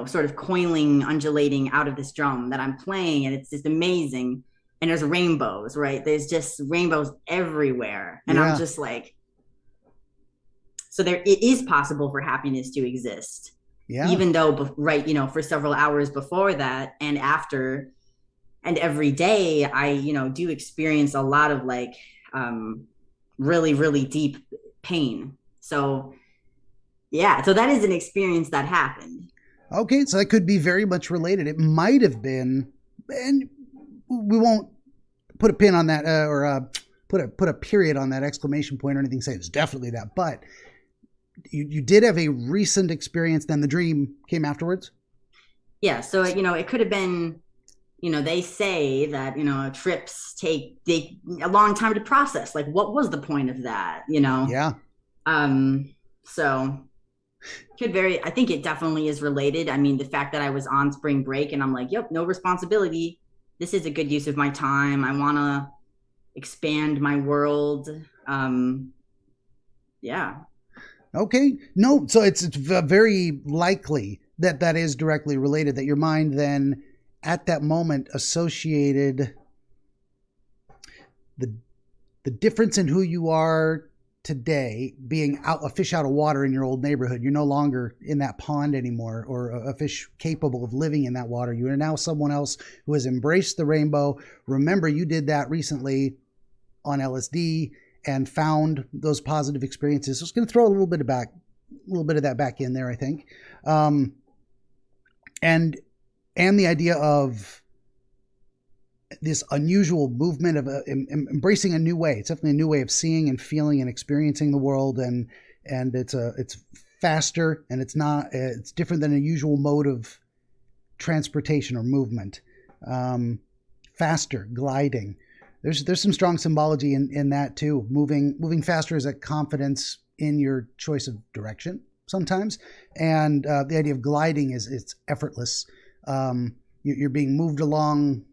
Speaker 2: sort of coiling, undulating out of this drum that I'm playing. And it's just amazing. And there's rainbows, right? There's just rainbows everywhere. And I'm just like, so it is possible for happiness to exist. Yeah. Even though, for several hours before that and after and every day, I, do experience a lot of like really, really deep pain. So that is an experience that happened.
Speaker 1: Okay, so that could be very much related. It might have been, and we won't put a pin on that or put a period on that exclamation point or anything, say it's definitely that, but you did have a recent experience, then the dream came afterwards?
Speaker 2: Yeah, so it could have been, they say that, trips take a long time to process. Like, what was the point of that,
Speaker 1: Yeah.
Speaker 2: So I think it definitely is related. I mean, the fact that I was on spring break and I'm like, yep, no responsibility. This is a good use of my time. I want to expand my world. Yeah.
Speaker 1: Okay. No, so it's very likely that is directly related, that your mind then at that moment associated the difference in who you are today, being a fish out of water in your old neighborhood. You're no longer in that pond anymore, or a fish capable of living in that water. You are now someone else who has embraced the rainbow. Remember, you did that recently on LSD and found those positive experiences. So it's going to throw a little bit of that back in there, I think. And the idea of this unusual movement of embracing a new way. It's definitely a new way of seeing and feeling and experiencing the world, and it's faster, and it's different than a usual mode of transportation or movement. Faster, gliding. There's some strong symbology in that too. Moving faster is a confidence in your choice of direction sometimes, and the idea of gliding is it's effortless. You're being moved along,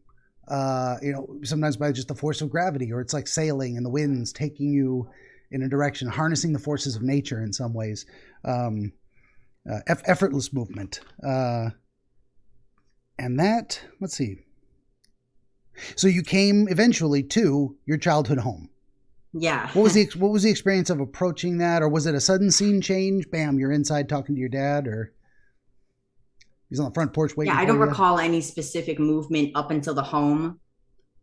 Speaker 1: sometimes by just the force of gravity, or it's like sailing and the wind's taking you in a direction, harnessing the forces of nature in some ways. Effortless movement. And that, let's see. So you came eventually to your childhood home.
Speaker 2: Yeah.
Speaker 1: What was the experience of approaching that, or was it a sudden scene change? Bam, you're inside talking to your dad, or he's on the front porch waiting?
Speaker 2: Yeah, I don't recall any specific movement up until the home.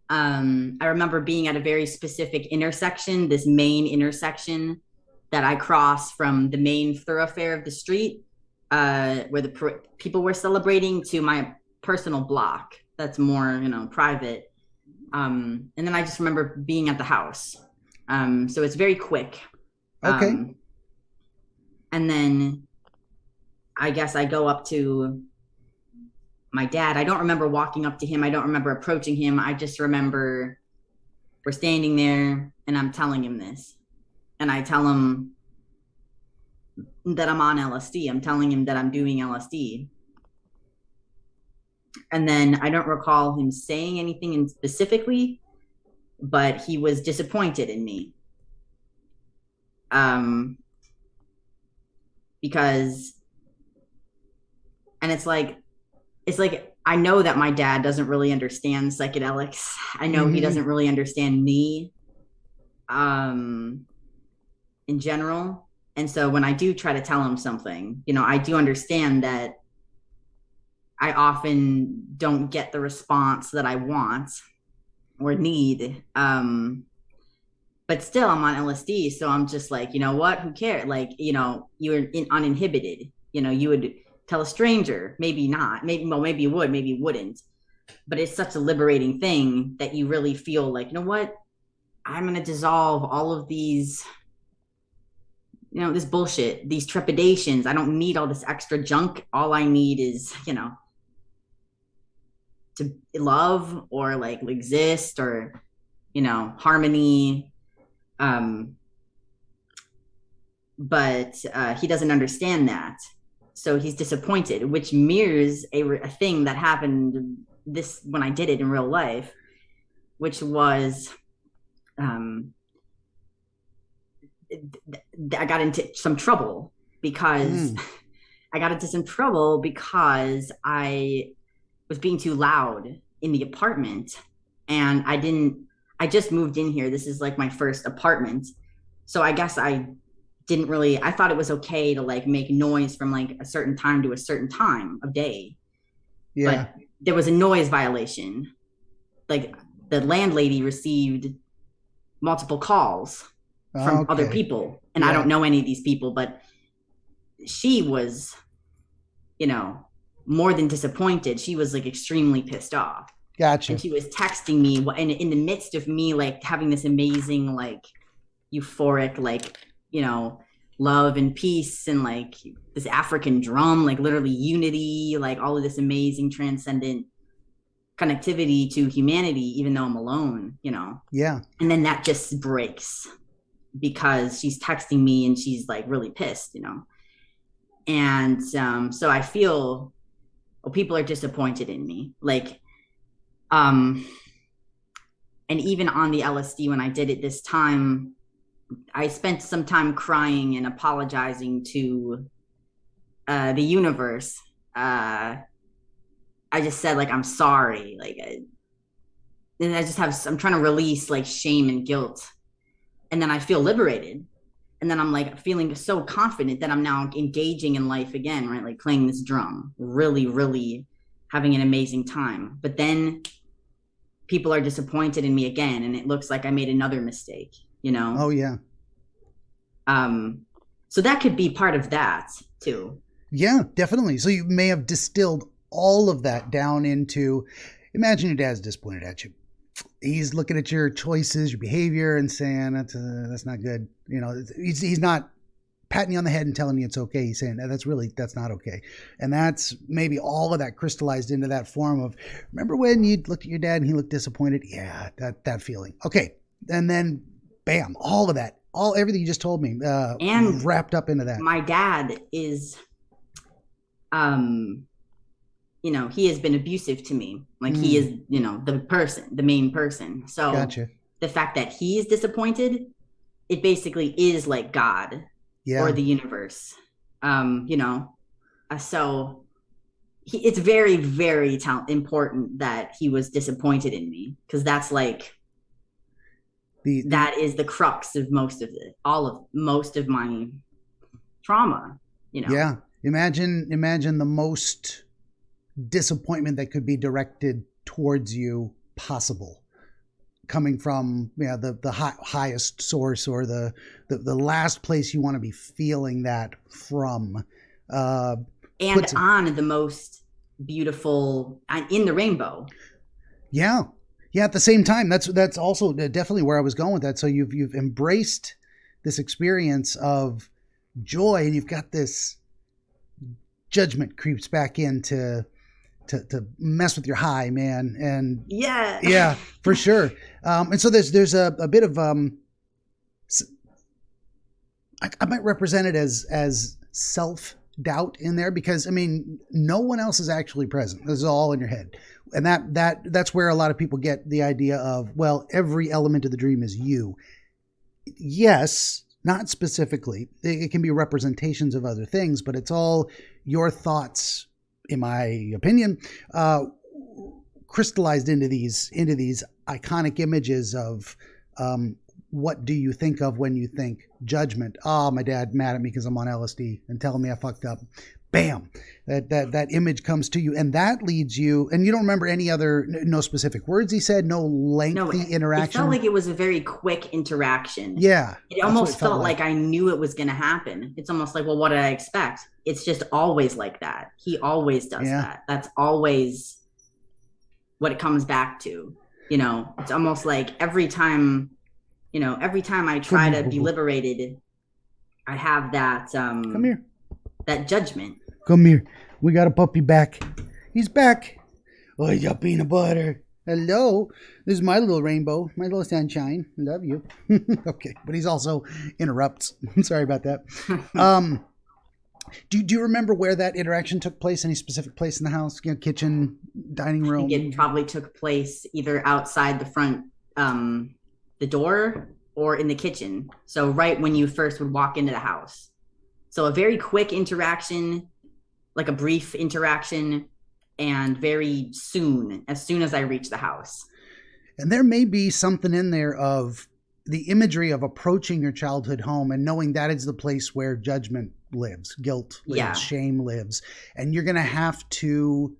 Speaker 2: I remember being at a very specific intersection, this main intersection that I crossed from the main thoroughfare of the street, where the people were celebrating, to my personal block that's more, private. And then I just remember being at the house. So it's very quick.
Speaker 1: Okay.
Speaker 2: And then I guess I go up to my dad. I don't remember walking up to him. I don't remember approaching him. I just remember we're standing there and I'm telling him this. And I tell him that I'm on LSD. I'm telling him that I'm doing LSD. And then I don't recall him saying anything specifically, but he was disappointed in me. Because, and it's like I know that my dad doesn't really understand psychedelics. I know he doesn't really understand me in general. And so when I do try to tell him something, I do understand that I often don't get the response that I want or need. But still, I'm on LSD. So I'm just like, you know what? Who cares? Like, you're uninhibited. You would tell a stranger, maybe not, maybe you would, maybe you wouldn't. But it's such a liberating thing that you really feel like, you know what? I'm going to dissolve all of these, this bullshit, these trepidations. I don't need all this extra junk. All I need is, to love or like exist or, harmony. But he doesn't understand that. So he's disappointed, which mirrors a thing that happened when I did it in real life, which was, I got into some trouble because I was being too loud in the apartment, and I just moved in here. This is like my first apartment. So I guess I thought it was okay to like make noise from like a certain time to a certain time of day. Yeah. But there was a noise violation. Like the landlady received multiple calls from other people. And I don't know any of these people, but she was, more than disappointed. She was like extremely pissed off.
Speaker 1: Gotcha.
Speaker 2: And she was texting me in the midst of me like having this amazing, like euphoric, like, love and peace and like this African drum, like literally unity, like all of this amazing transcendent connectivity to humanity, even though I'm alone, Yeah. And then that just breaks because she's texting me and she's like really pissed, And so I feel, people are disappointed in me. Like, and even on the LSD, when I did it this time, I spent some time crying and apologizing to the universe. I just said, like, I'm sorry. Like, and I'm trying to release like shame and guilt. And then I feel liberated. And then I'm like feeling so confident that I'm now engaging in life again, right? Like playing this drum, really, really having an amazing time. But then people are disappointed in me again. And it looks like I made another mistake.
Speaker 1: Oh yeah.
Speaker 2: So that could be part of that too.
Speaker 1: Yeah, definitely. So you may have distilled all of that down into, imagine your dad's disappointed at you. He's looking at your choices, your behavior, and saying that's not good. He's not patting you on the head and telling you it's okay. He's saying that's not okay. And that's maybe all of that crystallized into that form of, remember when you looked at your dad and he looked disappointed? Yeah, that feeling. Okay. And then bam, all of that, everything you just told me, and wrapped up into that.
Speaker 2: My dad is, he has been abusive to me. Like he is, the main person. So
Speaker 1: gotcha.
Speaker 2: The fact that he's disappointed, it basically is like God or the universe. So it's very, very important that he was disappointed in me, because that's like, that is the crux of most of my trauma,
Speaker 1: Yeah. Imagine the most disappointment that could be directed towards you possible, coming from the highest source, or the last place you want to be feeling that from.
Speaker 2: And on the most beautiful, in the rainbow.
Speaker 1: Yeah. Yeah, at the same time, that's also definitely where I was going with that. So you've embraced this experience of joy, and you've got this judgment creeps back in to mess with your high, man. And yeah, for sure. And so there's a bit of I might represent it as self-doubt in there, because no one else is actually present. This is all in your head. And that's where a lot of people get the idea of, well, every element of the dream is you. Yes, not specifically. It can be representations of other things, but it's all your thoughts in my opinion, crystallized into these iconic images of what do you think of when you think judgment? Oh, my dad mad at me because I'm on LSD and telling me I fucked up. Bam, that image comes to you, and that leads you. And you don't remember any other, no specific words he said, no lengthy interaction.
Speaker 2: It felt like it was a very quick interaction.
Speaker 1: Yeah,
Speaker 2: it almost felt like I knew it was going to happen. It's almost like, well, what did I expect? It's just always like that. He always does that. That's always what it comes back to. It's almost like every time I try to be liberated, I have that come here, that judgment.
Speaker 1: Come here. We got a puppy back. He's back. Oh, you got peanut butter. Hello. This is my little rainbow, my little sunshine. Love you. Okay, but he's also interrupts. Sorry about that. Do you remember where that interaction took place? Any specific place in the house? Kitchen, dining room?
Speaker 2: I think it probably took place either outside the front, the door, or in the kitchen. So right when you first would walk into the house. So a very quick interaction, like a brief interaction, and very soon, as soon as I reach the house.
Speaker 1: And there may be something in there of the imagery of approaching your childhood home and knowing that is the place where judgment lives, guilt lives, shame lives. And you're going to have to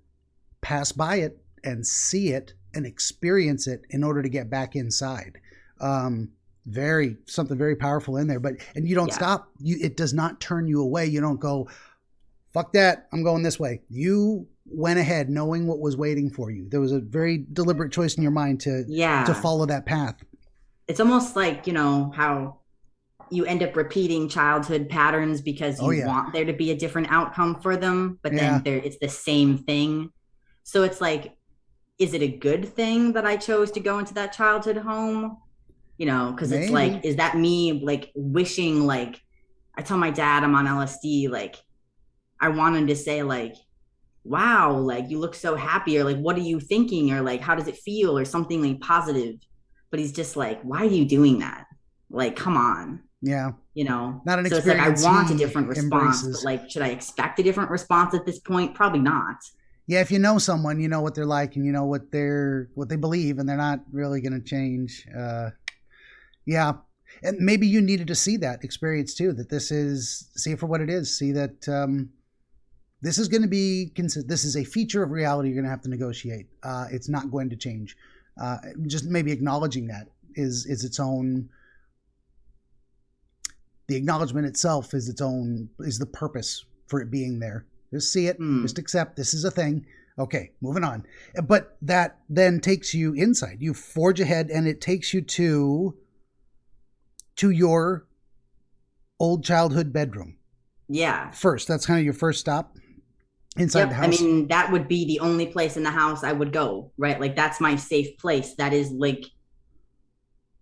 Speaker 1: pass by it and see it and experience it in order to get back inside. Something very powerful in there, and you don't stop. It does not turn you away. You don't go, fuck that, I'm going this way. You went ahead knowing what was waiting for you. There was a very deliberate choice in your mind to follow that path.
Speaker 2: It's almost like, how you end up repeating childhood patterns because you want there to be a different outcome for them, but then it's the same thing. So it's like, is it a good thing that I chose to go into that childhood home? Because it's like, is that me like wishing, like, I tell my dad I'm on LSD, like, I want him to say like, wow, like you look so happy, or like, what are you thinking? Or like, how does it feel? Or something like positive. But he's just like, why are you doing that? Like, come on.
Speaker 1: Yeah.
Speaker 2: Not an experience. So it's like, I want a different response, but like, should I expect a different response at this point? Probably not.
Speaker 1: Yeah, if you know someone, you know what they're like, and you know what they believe, and they're not really going to change. Yeah. And maybe you needed to see that experience too, that see it for what it is. See that this is going to be, this is a feature of reality you're going to have to negotiate. It's not going to change. Just maybe acknowledging that is its own, the acknowledgement itself is the purpose for it being there. Just see it, just accept this is a thing. Okay, moving on. But that then takes you inside. You forge ahead and it takes you to your old childhood bedroom. Yeah. First, that's kind of your first stop inside the house.
Speaker 2: I mean, that would be the only place in the house I would go, right? Like, that's my safe place. That is like,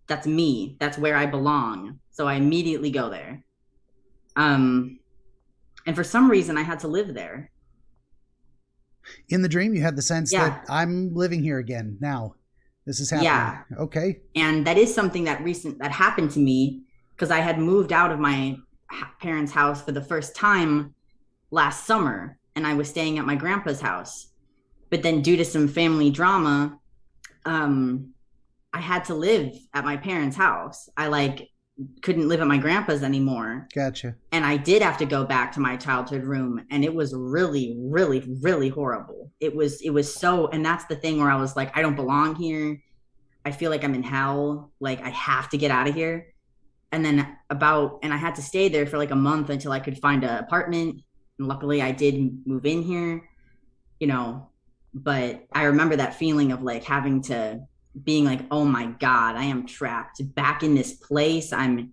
Speaker 2: that's me. That's where I belong. So I immediately go there. And for some reason, I had to live there.
Speaker 1: In the dream, you had the sense that I'm living here again now. This is happening. Yeah. Okay.
Speaker 2: And that is something that happened to me because I had moved out of my parents' house for the first time last summer, and I was staying at my grandpa's house. But then due to some family drama, I had to live at my parents' house. I couldn't live at my grandpa's anymore.
Speaker 1: Gotcha.
Speaker 2: And I did have to go back to my childhood room, and it was really, really, really horrible. It was so, and that's the thing where I was like, I don't belong here. I feel like I'm in hell. Like, I have to get out of here. And then I had to stay there for like a month until I could find an apartment. And luckily I did move in here, but I remember that feeling of like being like, oh my God, I am trapped back in this place. I'm,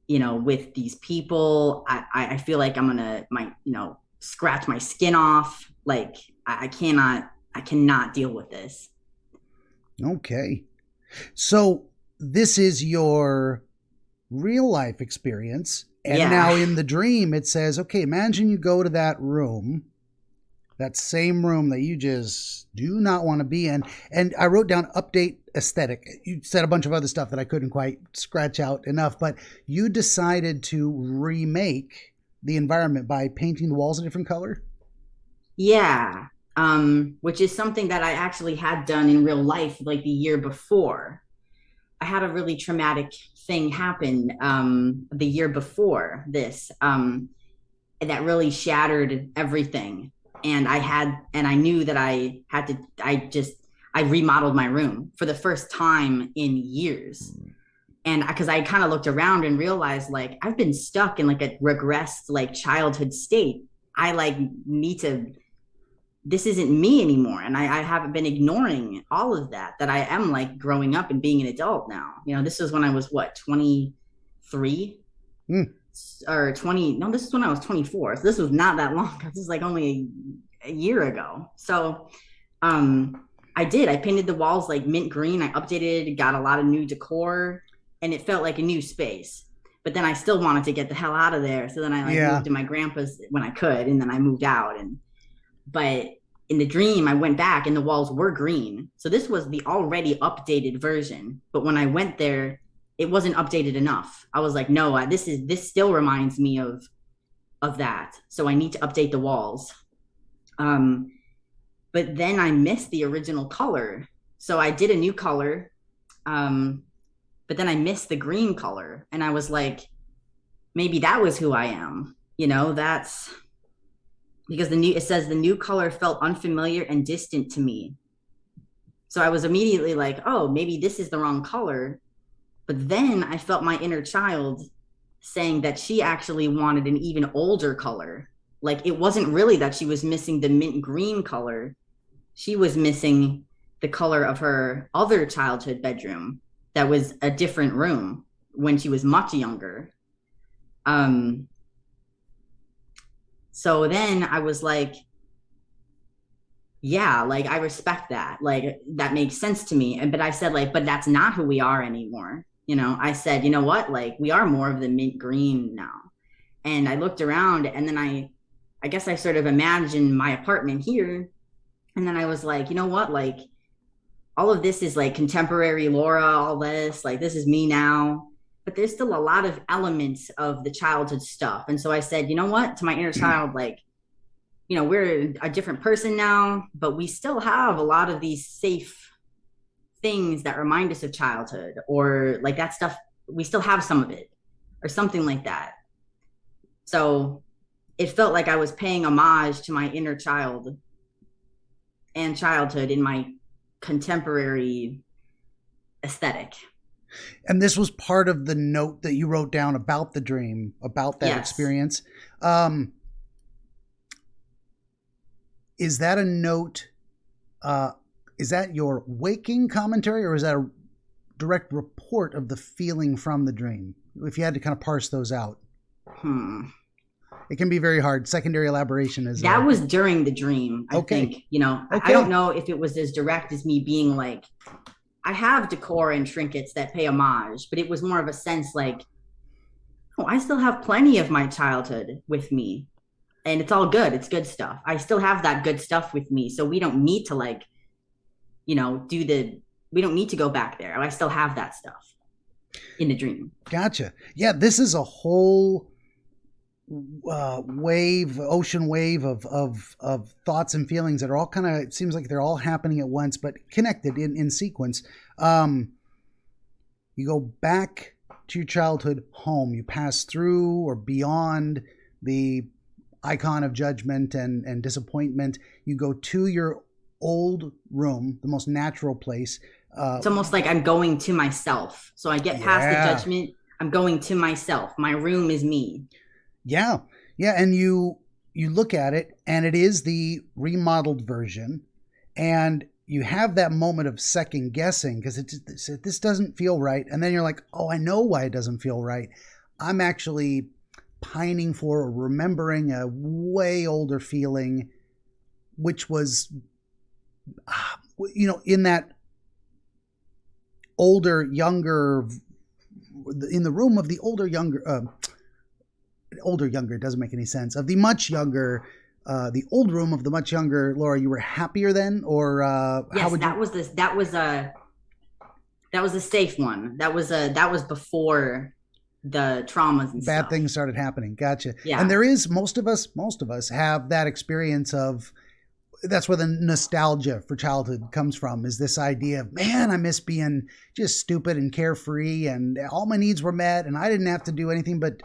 Speaker 2: with these people. I feel like I'm gonna, scratch my skin off. Like I cannot deal with this.
Speaker 1: Okay. So this is your real life experience. And now in the dream, it says, okay, imagine you go to that room, that same room that you just do not want to be in. And I wrote down update aesthetic. You said a bunch of other stuff that I couldn't quite scratch out enough, but you decided to remake the environment by painting the walls a different color.
Speaker 2: Yeah. Which is something that I actually had done in real life like the year before. I had a really traumatic thing happen the year before this that really shattered everything. And I knew that I remodeled my room for the first time in years. And because I kind of looked around and realized like I've been stuck in like a regressed like childhood state. I like need to this isn't me anymore. And I haven't been ignoring all of that I am like growing up and being an adult now. You know, this was when I was what, 23 or 20. No, this is when I was 24. So this was not that long. This is like only a year ago. So I painted the walls like mint green. I updated, got a lot of new decor, and it felt like a new space. But then I still wanted to get the hell out of there. So then I like moved to my grandpa's when I could, and then I moved out. But in the dream, I went back and the walls were green. So this was the already updated version. But when I went there, it wasn't updated enough. I was like, no, this still reminds me of that. So I need to update the walls. But then I missed the original color. So I did a new color. But then I missed the green color. And I was like, maybe that was who I am. You know, that's because it says the new color felt unfamiliar and distant to me. So I was immediately like, oh, maybe this is the wrong color. But then I felt my inner child saying that she actually wanted an even older color. Like it wasn't really that she was missing the mint green color. She was missing the color of her other childhood bedroom that was a different room when she was much younger. So then I was like, yeah, like I respect that. Like that makes sense to me. But I said like, but that's not who we are anymore. You know, I said, you know what, like we are more of the mint green now. And I looked around and then I guess I sort of imagined my apartment here. And then I was like, you know what, like all of this is like contemporary Laura, all this, like this is me now. But there's still a lot of elements of the childhood stuff. And so I said, you know what, to my inner child, like, you know, we're a different person now, but we still have a lot of these safe things that remind us of childhood or like that stuff. We still have some of it or something like that. So it felt like I was paying homage to my inner child and childhood in my contemporary aesthetic.
Speaker 1: And this was part of the note that you wrote down about the dream, about that experience. Is that a note? Is that your waking commentary or is that a direct report of the feeling from the dream? If you had to kind of parse those out. It can be very hard. Secondary elaboration is...
Speaker 2: That was during the dream, I think. You know, I don't know if it was as direct as me being like, I have decor and trinkets that pay homage, but it was more of a sense like, oh, I still have plenty of my childhood with me. And it's all good. It's good stuff. I still have that good stuff with me. So we don't need to like, you know, we don't need to go back there. I still have that stuff in the dream.
Speaker 1: Gotcha. Yeah, this is a whole ocean wave of thoughts and feelings that are all kind of, it seems like they're all happening at once, but connected in sequence. You go back to your childhood home, you pass through or beyond the icon of judgment and disappointment. You go to your old room, the most natural place.
Speaker 2: It's almost like I'm going to myself. So I get past the judgment. I'm going to myself. My room is me.
Speaker 1: Yeah. Yeah. And you look at it and it is the remodeled version. And you have that moment of second guessing because this doesn't feel right. And then you're like, oh, I know why it doesn't feel right. I'm actually pining for or remembering a way older feeling, which was, you know, in that older, younger, in the room of the older, younger, it doesn't make any sense, of the much younger, the old room of the much younger Laura. You were happier then, or
Speaker 2: yes, that was a safe one. That was before the traumas and
Speaker 1: bad things started happening. Gotcha.
Speaker 2: Yeah.
Speaker 1: And there is most of us have that experience of that's where the nostalgia for childhood comes from, is this idea of, man, I miss being just stupid and carefree and all my needs were met and I didn't have to do anything but,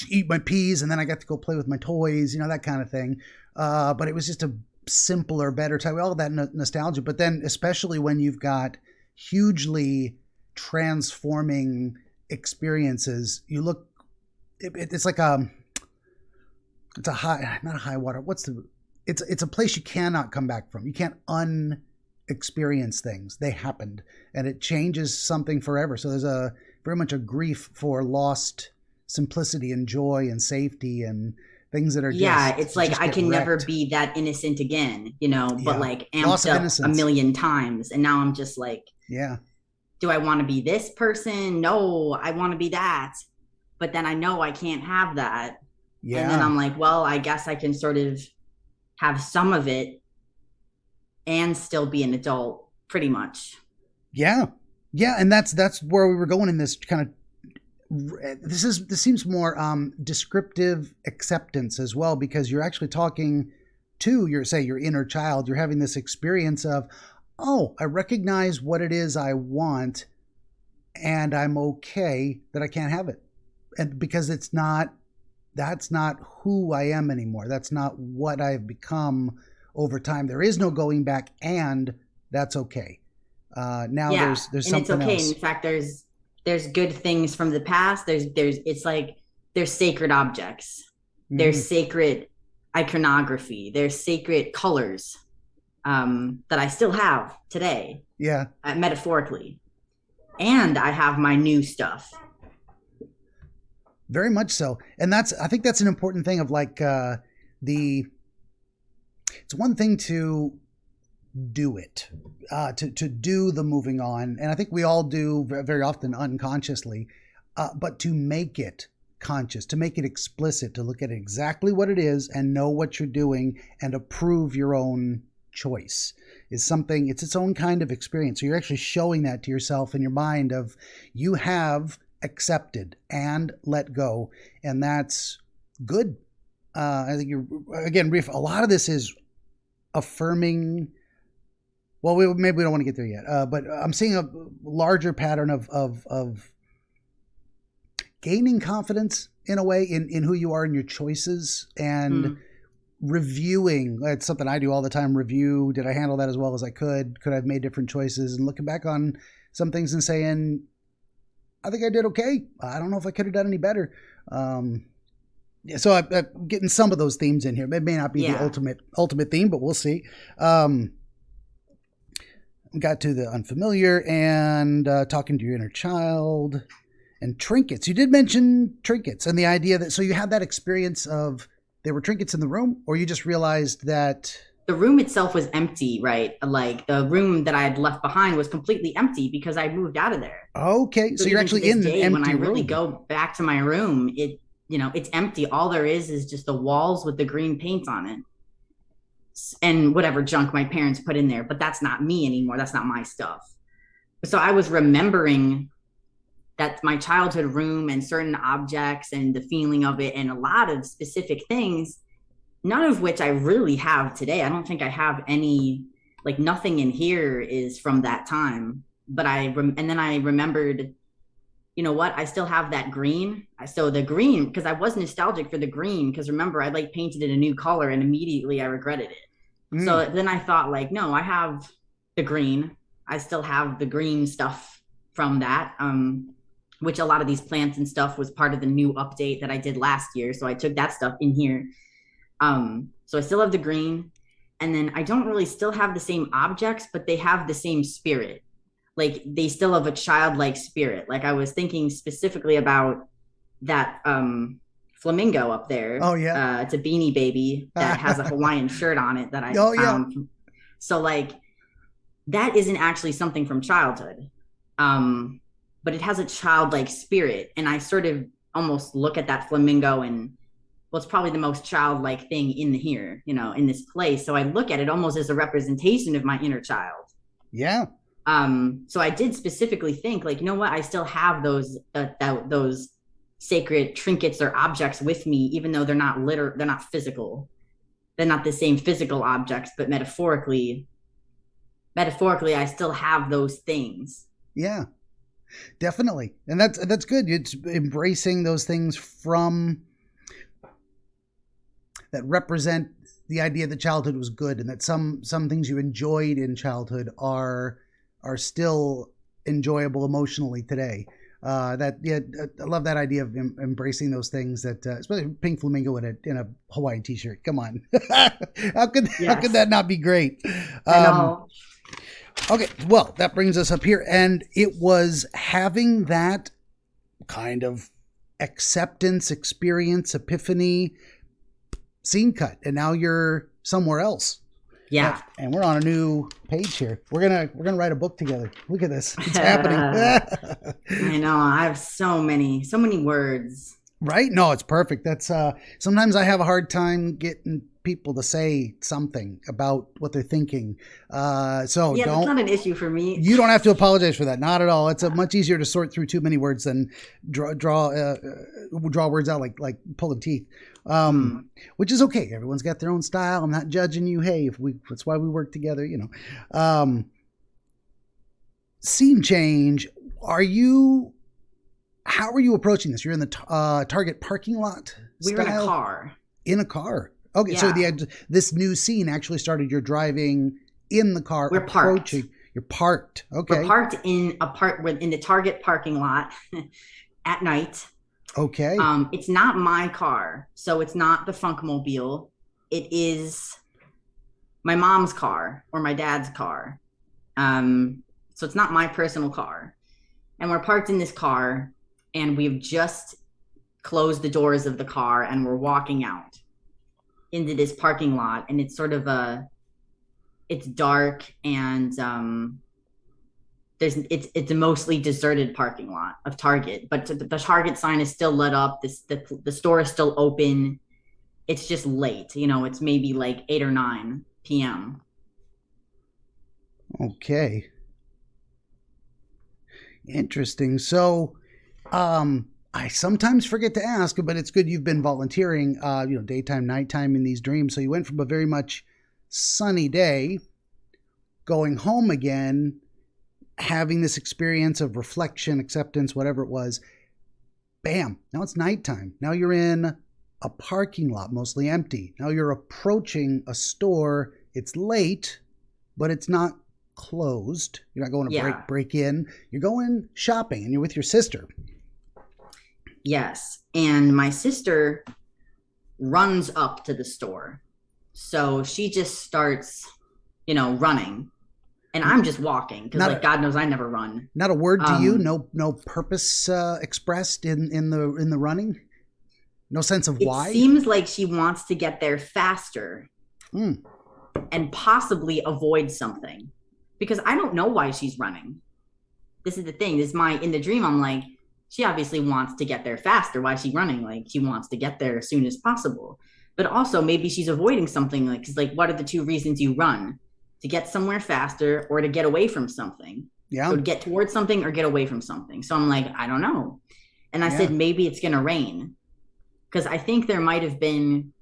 Speaker 1: eat my peas and then I got to go play with my toys, that kind of thing. But it was just a simpler, better time, all that nostalgia. But then especially when you've got hugely transforming experiences, you look, it's like it's a high, not a high water. It's a place you cannot come back from. You can't unexperience things. They happened and it changes something forever. So there's very much a grief for lost simplicity and joy and safety and things that are
Speaker 2: it's like I can never be that innocent again, but like amped up a million times. And now I'm just like, do I want to be this person? No, I want to be that. But then I know I can't have that. Yeah. And then I'm like, well, I guess I can sort of have some of it and still be an adult pretty much. Yeah.
Speaker 1: Yeah. And that's where we were going in this kind of, this seems more descriptive acceptance as well, because you're actually talking to your inner child. You're having this experience of, oh, I recognize what it is I want and I'm okay that I can't have it. And because that's not who I am anymore. That's not what I've become over time. There is no going back, and that's okay. Now there's something else. And it's okay.
Speaker 2: In fact, there's good things from the past. It's like there's sacred objects. Mm-hmm. There's sacred iconography. There's sacred colors that I still have today.
Speaker 1: Yeah.
Speaker 2: Metaphorically. And I have my new stuff.
Speaker 1: Very much so. And I think that's an important thing of like it's one thing to do it, to do the moving on. And I think we all do very often unconsciously, but to make it conscious, to make it explicit, to look at exactly what it is and know what you're doing and approve your own choice is something, it's its own kind of experience. So you're actually showing that to yourself in your mind of you have accepted and let go. And that's good. I think a lot of this is affirming. Well, maybe we don't want to get there yet, but I'm seeing a larger pattern of gaining confidence in a way in who you are in your choices and reviewing. It's something I do all the time. Review. Did I handle that as well as I could? Could I have made different choices? And looking back on some things and saying, I think I did okay. I don't know if I could have done any better. So I'm getting some of those themes in here. It may not be the ultimate theme, but we'll see. Got to the unfamiliar and talking to your inner child and trinkets. You did mention trinkets and the idea that, so you had that experience of there were trinkets in the room, or you just realized that
Speaker 2: the room itself was empty, right? Like the room that I had left behind was completely empty because I moved out of there.
Speaker 1: Okay. So you're actually in an empty room.
Speaker 2: When I really go back to my room, it's empty. All there is just the walls with the green paint on it and whatever junk my parents put in there. But that's not me anymore. That's not my stuff. So I was remembering that my childhood room and certain objects and the feeling of it and a lot of specific things, none of which I really have today. I don't think I have any, like nothing in here is from that time. But and then I remembered, you know what? I still have that green. So the green, because I was nostalgic for the green, because remember, I like painted it a new color and immediately I regretted it. So then I thought like, no, I have the green. I still have the green stuff from that, which a lot of these plants and stuff was part of the new update that I did last year. So I took that stuff in here. So I still have the green, and then I don't really still have the same objects, but they have the same spirit. Like they still have a childlike spirit. Like I was thinking specifically about that flamingo up there.
Speaker 1: Oh yeah.
Speaker 2: It's a beanie baby that has a Hawaiian shirt on it that I found. Yeah. So like that isn't actually something from childhood. But it has a childlike spirit. And I sort of almost look at that flamingo and well, it's probably the most childlike thing in here, in this place. So I look at it almost as a representation of my inner child.
Speaker 1: Yeah.
Speaker 2: So I did specifically think like, you know what? I still have those sacred trinkets or objects with me, even though they're not physical. they're not the same physical objects, but metaphorically, I still have those things.
Speaker 1: Yeah, definitely. And that's good. It's embracing those things from that represent the idea that childhood was good, and that some things you enjoyed in childhood are still enjoyable emotionally today. I love that idea of embracing those things. That especially pink flamingo in a Hawaiian t-shirt. Come on, how could that not be great?
Speaker 2: I know.
Speaker 1: Okay, well, that brings us up here, and it was having that kind of acceptance, experience, epiphany, scene cut, and now you're somewhere else.
Speaker 2: Yeah.
Speaker 1: And we're on a new page here. We're gonna write a book together. Look at this. It's happening.
Speaker 2: I know. I have so many words.
Speaker 1: Right? No, it's perfect. That's sometimes I have a hard time getting people to say something about what they're thinking. That's not
Speaker 2: an issue for me.
Speaker 1: You don't have to apologize for that. Not at all. It's much easier to sort through too many words than draw words out like pulling teeth. Which is okay. Everyone's got their own style. I'm not judging you. Hey, that's why we work together, you know. Scene change. How are you approaching this? You're in the Target parking lot.
Speaker 2: We were in a car.
Speaker 1: In a car. Okay, yeah. So this new scene actually started. You're driving in the car.
Speaker 2: We're parked.
Speaker 1: You're parked. Okay.
Speaker 2: We're parked in the Target parking lot at night.
Speaker 1: Okay.
Speaker 2: It's not my car, so it's not the Funkmobile. It is my mom's car or my dad's car. So it's not my personal car. And we're parked in this car, and we've just closed the doors of the car, and we're walking out into this parking lot, and it's sort of it's dark, and it's a mostly deserted parking lot of Target, but the Target sign is still lit up. The store is still open. It's just late, you know. It's maybe like 8 or 9 p.m.
Speaker 1: Okay. Interesting. So, I sometimes forget to ask, but it's good you've been volunteering, daytime, nighttime in these dreams. So you went from a very much sunny day, going home again, having this experience of reflection, acceptance, whatever it was. Bam. Now it's nighttime. Now you're in a parking lot, mostly empty. Now you're approaching a store. It's late, but it's not closed. You're not going to break in. You're going shopping, and you're with your sister.
Speaker 2: Yes. And my sister runs up to the store. So she just starts, running. And I'm just walking because, God knows I never run.
Speaker 1: Not a word to you? No purpose expressed in the running? No sense of why?
Speaker 2: It seems like she wants to get there faster and possibly avoid something. Because I don't know why she's running. This is the thing. In the dream, I'm like, she obviously wants to get there faster. Why is she running? Like, she wants to get there as soon as possible. But also, maybe she's avoiding something. Because what are the two reasons you run? To get somewhere faster or to get away from something.
Speaker 1: Yeah.
Speaker 2: So to get towards something or get away from something. So I'm like, I don't know. And I said, maybe it's going to rain. Because I think it might have been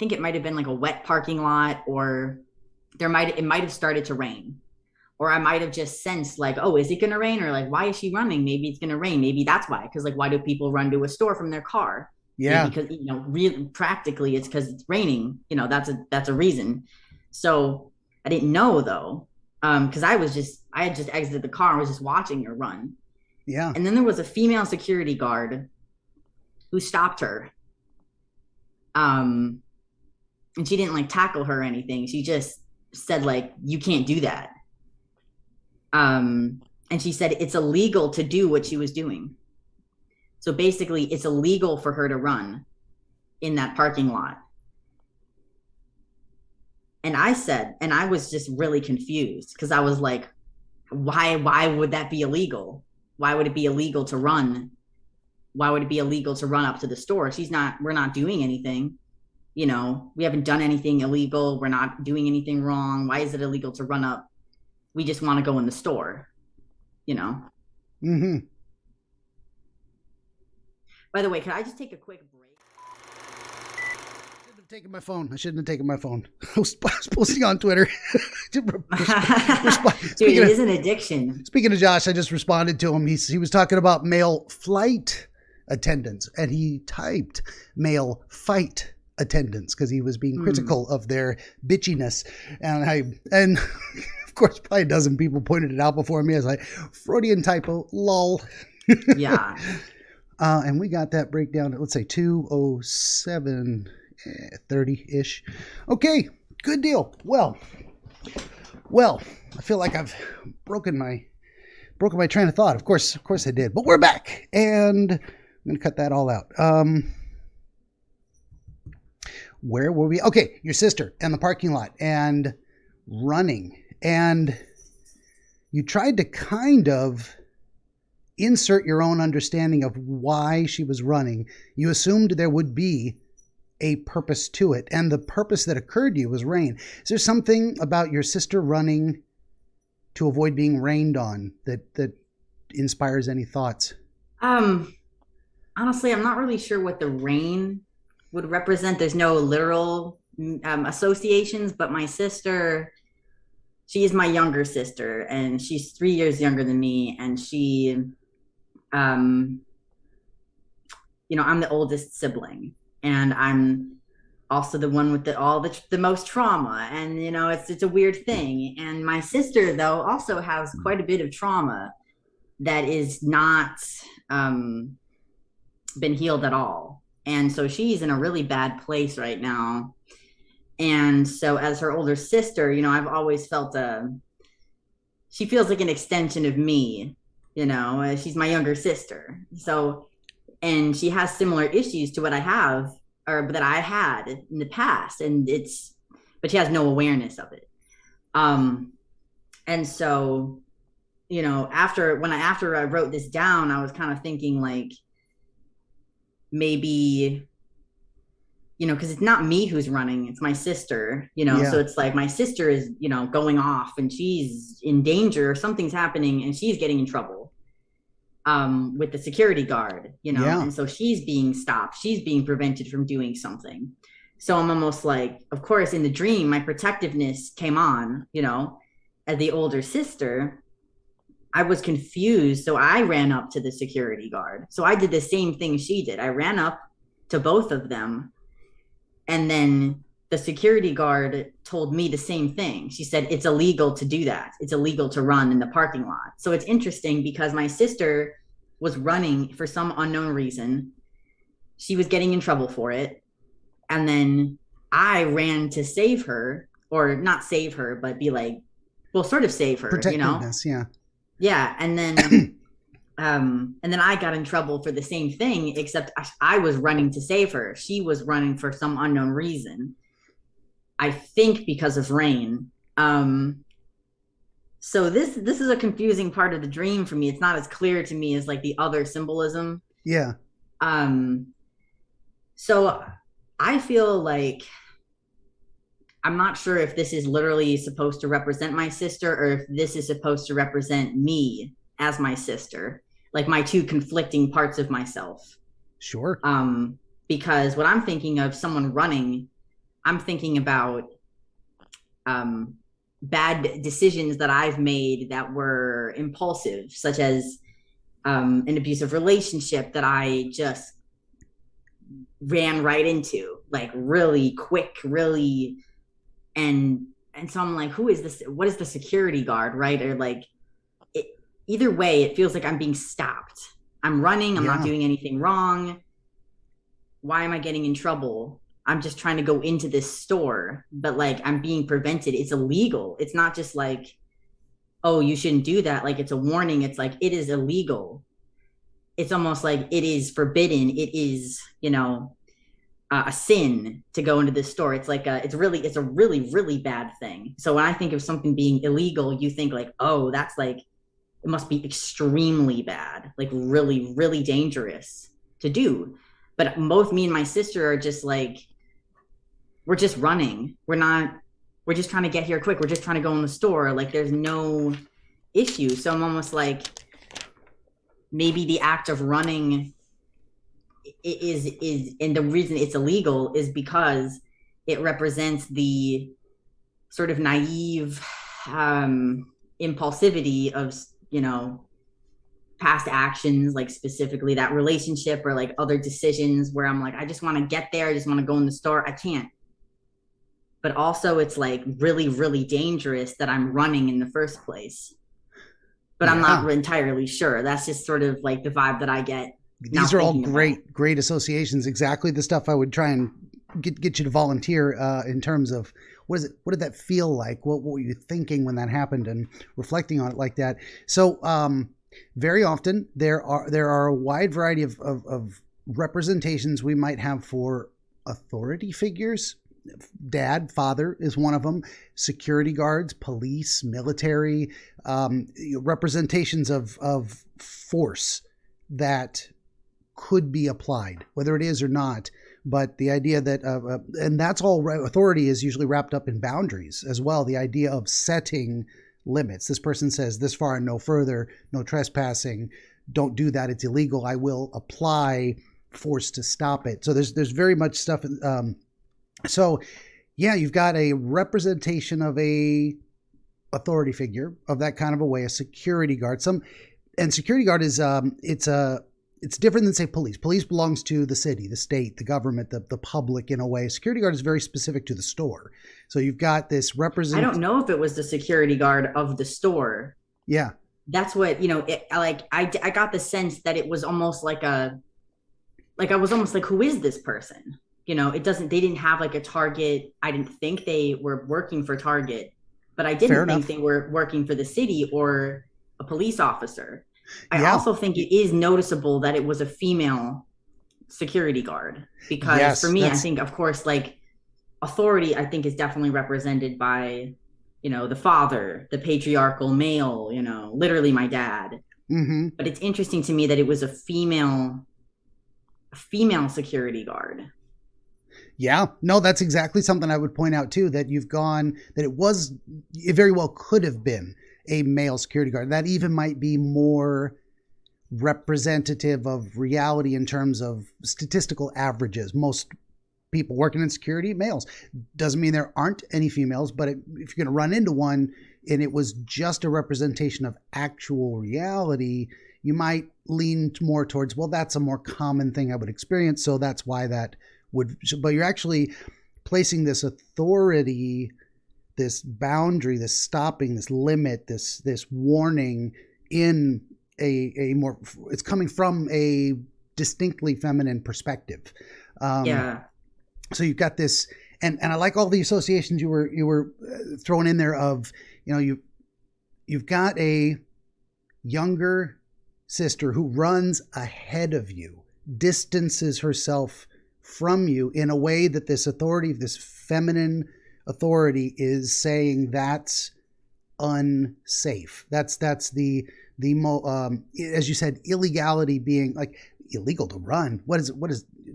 Speaker 2: like a wet parking lot, or it might have started to rain. Or I might have just sensed like, oh, is it going to rain? Or like, why is she running? Maybe it's going to rain. Maybe that's why. Because why do people run to a store from their car?
Speaker 1: Yeah.
Speaker 2: Because, really practically it's because it's raining. That's a reason. So I didn't know though. Because I had just exited the car and was just watching her run.
Speaker 1: Yeah.
Speaker 2: And then there was a female security guard who stopped her. And she didn't tackle her or anything. She just said you can't do that. And she said it's illegal to do what she was doing. So basically it's illegal for her to run in that parking lot. And I was just really confused because I was like, why would that be illegal? Why would it be illegal to run? Why would it be illegal to run up to the store? We're not doing anything. We haven't done anything illegal. We're not doing anything wrong. Why is it illegal to run up? We just want to go in the store,
Speaker 1: Mm-hmm.
Speaker 2: By the way, can I just take a quick break?
Speaker 1: taken my phone. I shouldn't have taken my phone. I was posting on Twitter.
Speaker 2: Dude, it is an addiction.
Speaker 1: Speaking of Josh, I just responded to him. He was talking about male flight attendants, and he typed male fight attendants because he was being critical of their bitchiness. And of course, probably a dozen people pointed it out before me. I was like, Freudian typo, lol.
Speaker 2: Yeah.
Speaker 1: And we got that breakdown at, let's say, 2:07. 30-ish. Okay, good deal. Well, I feel like I've broken my train of thought. Of course I did. But we're back, and I'm going to cut that all out. Where were we? Okay, your sister and the parking lot and running. And you tried to kind of insert your own understanding of why she was running. You assumed there would be a purpose to it, and the purpose that occurred to you was rain. Is there something about your sister running to avoid being rained on that inspires any thoughts?
Speaker 2: Honestly, I'm not really sure what the rain would represent. There's no literal associations, but my sister, she is my younger sister, and she's 3 years younger than me, and she, I'm the oldest sibling. And I'm also the one with the most trauma. And, it's a weird thing. And my sister, though, also has quite a bit of trauma that is not been healed at all. And so she's in a really bad place right now. And so as her older sister, I've always felt she feels like an extension of me, she's my younger sister. So, and she has similar issues to what I have, or that I had in the past, but she has no awareness of it. And so, after I wrote this down, I was kind of thinking like, maybe, because it's not me who's running, it's my sister, So it's like my sister is, going off and she's in danger, or something's happening and she's getting in trouble with the security guard, and so she's being stopped, she's being prevented from doing something. So I'm almost like, of course, in the dream, my protectiveness came on, as the older sister. I was confused, so I ran up to the security guard. So I did the same thing she did. I ran up to both of them, and then the security guard told me the same thing. She said, it's illegal to do that. It's illegal to run in the parking lot. So it's interesting because my sister was running for some unknown reason. She was getting in trouble for it. And then I ran to save her, or not save her, but be like, well, sort of save her,
Speaker 1: Protectiveness, yeah.
Speaker 2: Yeah. And then, and then I got in trouble for the same thing, except I was running to save her. She was running for some unknown reason. I think because of rain. So this is a confusing part of the dream for me. It's not as clear to me as like the other symbolism.
Speaker 1: Yeah.
Speaker 2: So I feel like I'm not sure if this is literally supposed to represent my sister, or if this is supposed to represent me as my sister, like my two conflicting parts of myself.
Speaker 1: Sure.
Speaker 2: Because when I'm thinking of someone running, I'm thinking about bad decisions that I've made that were impulsive, such as an abusive relationship that I just ran right into, like really quick, really. And so I'm like, who is this? What is the security guard, right? Or like, either way, it feels like I'm being stopped. I'm running. I'm not doing anything wrong. Why am I getting in trouble? I'm just trying to go into this store, but like I'm being prevented. It's illegal. It's not just like, oh, you shouldn't do that. Like it's a warning. It's like, it is illegal. It's almost like it is forbidden. It is, a sin to go into this store. It's like it's a really, really bad thing. So when I think of something being illegal, you think like, oh, that's like, it must be extremely bad, like really, really dangerous to do. But both me and my sister are just like, we're just running. We're just trying to get here quick. We're just trying to go in the store. Like there's no issue. So I'm almost like, maybe the act of running is, and the reason it's illegal is because it represents the sort of naive impulsivity of, past actions, like specifically that relationship or like other decisions where I'm like, I just want to get there. I just want to go in the store. I can't. But also it's like really, really dangerous that I'm running in the first place. But I'm not entirely sure. That's just sort of like the vibe that I get.
Speaker 1: These are all great associations. Exactly the stuff I would try and get you to volunteer in terms of what did that feel like? What were you thinking when that happened, and reflecting on it like that? So very often there are a wide variety of representations we might have for authority figures. Dad, father is one of them. Security guards, police, military, representations of force that could be applied, whether it is or not. But the idea that, and that's all, authority is usually wrapped up in boundaries as well. The idea of setting limits. This person says this far and no further, no trespassing, don't do that, it's illegal. I will apply force to stop it. So there's very much stuff. So yeah, you've got a representation of a authority figure of that kind of a way, a security guard. And security guard is, it's different than, say, police. Police belongs to the city, the state, the government, the public in a way. Security guard is very specific to the store. So you've got this
Speaker 2: I don't know if it was the security guard of the store.
Speaker 1: Yeah.
Speaker 2: That's what, I got the sense that it was almost like I was almost like, who is this person? They didn't have like a target. I didn't think they were working for Target, but I didn't think they were working for the city or a police officer. I also think it is noticeable that it was a female security guard, because for me, I think, of course, like authority, I think is definitely represented by, the father, the patriarchal male, literally my dad.
Speaker 1: Mm-hmm.
Speaker 2: But it's interesting to me that it was a female security guard.
Speaker 1: Yeah, no, that's exactly something I would point out too, that it very well could have been a male security guard. That even might be more representative of reality in terms of statistical averages. Most people working in security, males. Doesn't mean there aren't any females, but if you're going to run into one and it was just a representation of actual reality, you might lean more towards, well, that's a more common thing I would experience, so that's why that would. But you're actually placing this authority, this boundary, this stopping, this limit, this warning in a more, it's coming from a distinctly feminine perspective. So you've got this, and I like all the associations you were throwing in there of, you've got a younger sister who runs ahead of you, distances herself from you in a way that this authority, this feminine authority, is saying that's unsafe. That's the as you said, illegality being like illegal to run. What is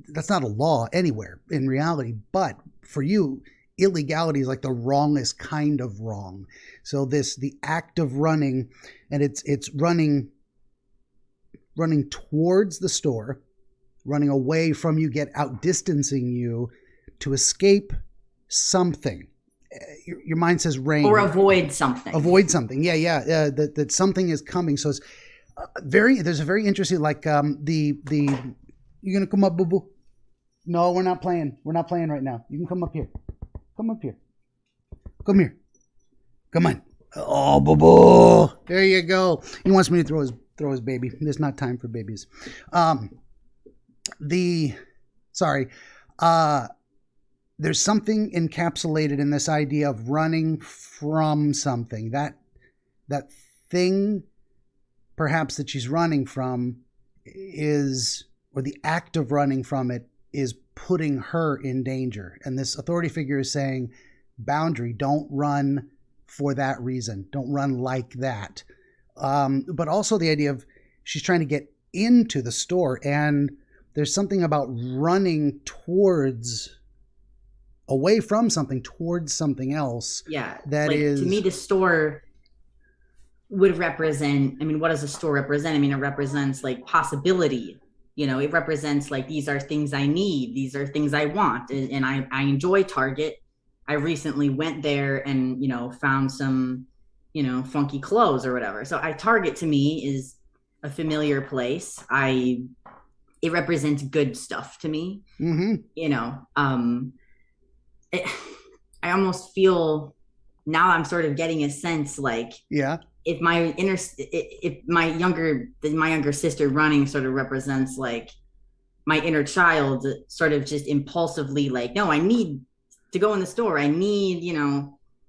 Speaker 1: that's not a law anywhere in reality, but for you, illegality is like the wrongest kind of wrong. So the act of running, and it's running towards the store, running away from you, outdistancing you to escape something. Your mind says rain.
Speaker 2: Or avoid something.
Speaker 1: Avoid something. Yeah. That something is coming. So it's there's a very interesting, like, you're going to come up, boo-boo? No, we're not playing. We're not playing right now. You can come up here. Come up here. Come here. Come on. Oh, boo-boo. There you go. He wants me to throw his baby. There's not time for babies. There's something encapsulated in this idea of running from something. That thing, perhaps, that she's running from or the act of running from it is putting her in danger. And this authority figure is saying, boundary, don't run for that reason. Don't run like that. But also the idea of she's trying to get into the store, and there's something about running away from something towards something else.
Speaker 2: Yeah.
Speaker 1: That is,
Speaker 2: to me, the store would represent, what does a store represent? It represents like possibility. it represents like, these are things I need, these are things I want, and I enjoy Target. I recently went there and found some funky clothes or whatever. So Target to me is a familiar place. It represents good stuff to me. I almost feel now I'm sort of getting a sense like, if my younger sister running sort of represents like my inner child, sort of just impulsively like, no, I need to go in the store. I need,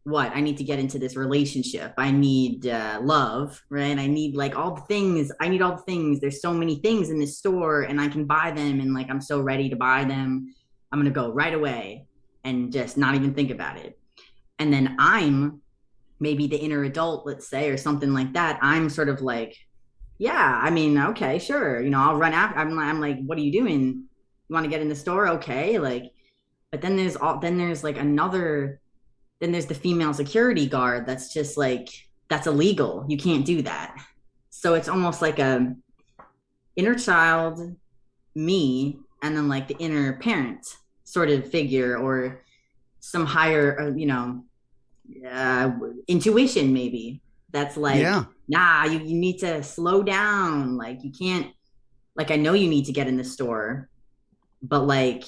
Speaker 2: I need to get into this relationship. I need love, right? I need like all the things. I need all the things. There's so many things in this store and I can buy them. And like, I'm so ready to buy them. I'm going to go right away and just not even think about it. And then I'm maybe the inner adult, let's say, or something like that. I'm sort of like, yeah, I mean, okay, sure. I'll run after. I'm like, what are you doing? You want to get in the store? Okay. Like, but then there's the female security guard. That's just like, that's illegal. You can't do that. So it's almost like a inner child, me, and then like the inner parent sort of figure, or some higher, intuition maybe, that's like, nah, you need to slow down. Like, you can't, like, I know you need to get in the store, but like,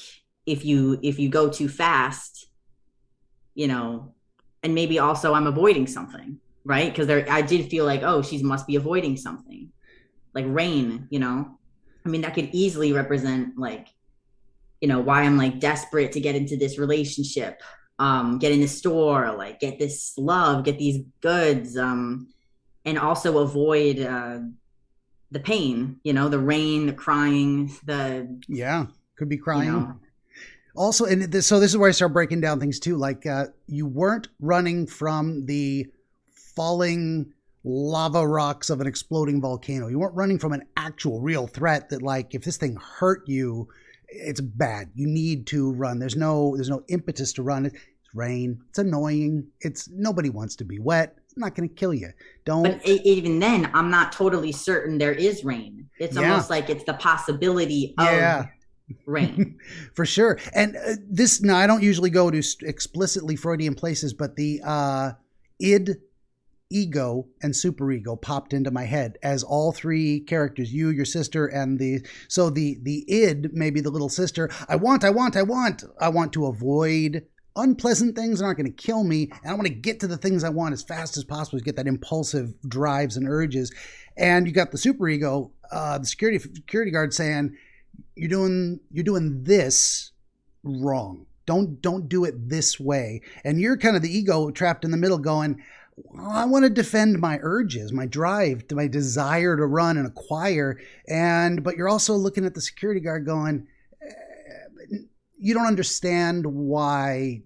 Speaker 2: if you go too fast, and maybe also I'm avoiding something, right? Because I did feel like, oh, she must be avoiding something, like rain, I mean, that could easily represent like, why I'm like desperate to get into this relationship, get in the store, like get this love, get these goods, and also avoid the pain, the rain, the crying,
Speaker 1: could be crying. Also, and so this is where I start breaking down things too. Like, you weren't running from the falling lava rocks of an exploding volcano. You weren't running from an actual real threat that, like, if this thing hurt you, it's bad. You need to run. There's no impetus to run. It's rain. It's annoying. Nobody wants to be wet. It's not going to kill you. Don't.
Speaker 2: But even then, I'm not totally certain there is rain. It's almost like it's the possibility of rain.
Speaker 1: For sure. And now I don't usually go to explicitly Freudian places, but the id, ego, and superego popped into my head as all three characters, you, your sister, and the id, maybe the little sister. I want to avoid unpleasant things that aren't going to kill me, and I want to get to the things I want as fast as possible to get that impulsive drives and urges. And you got the superego, the security guard saying, you're doing this wrong. Don't do it this way. And you're kind of the ego trapped in the middle going, well, I want to defend my urges, my drive, my desire to run and acquire. But you're also looking at the security guard going, you don't understand why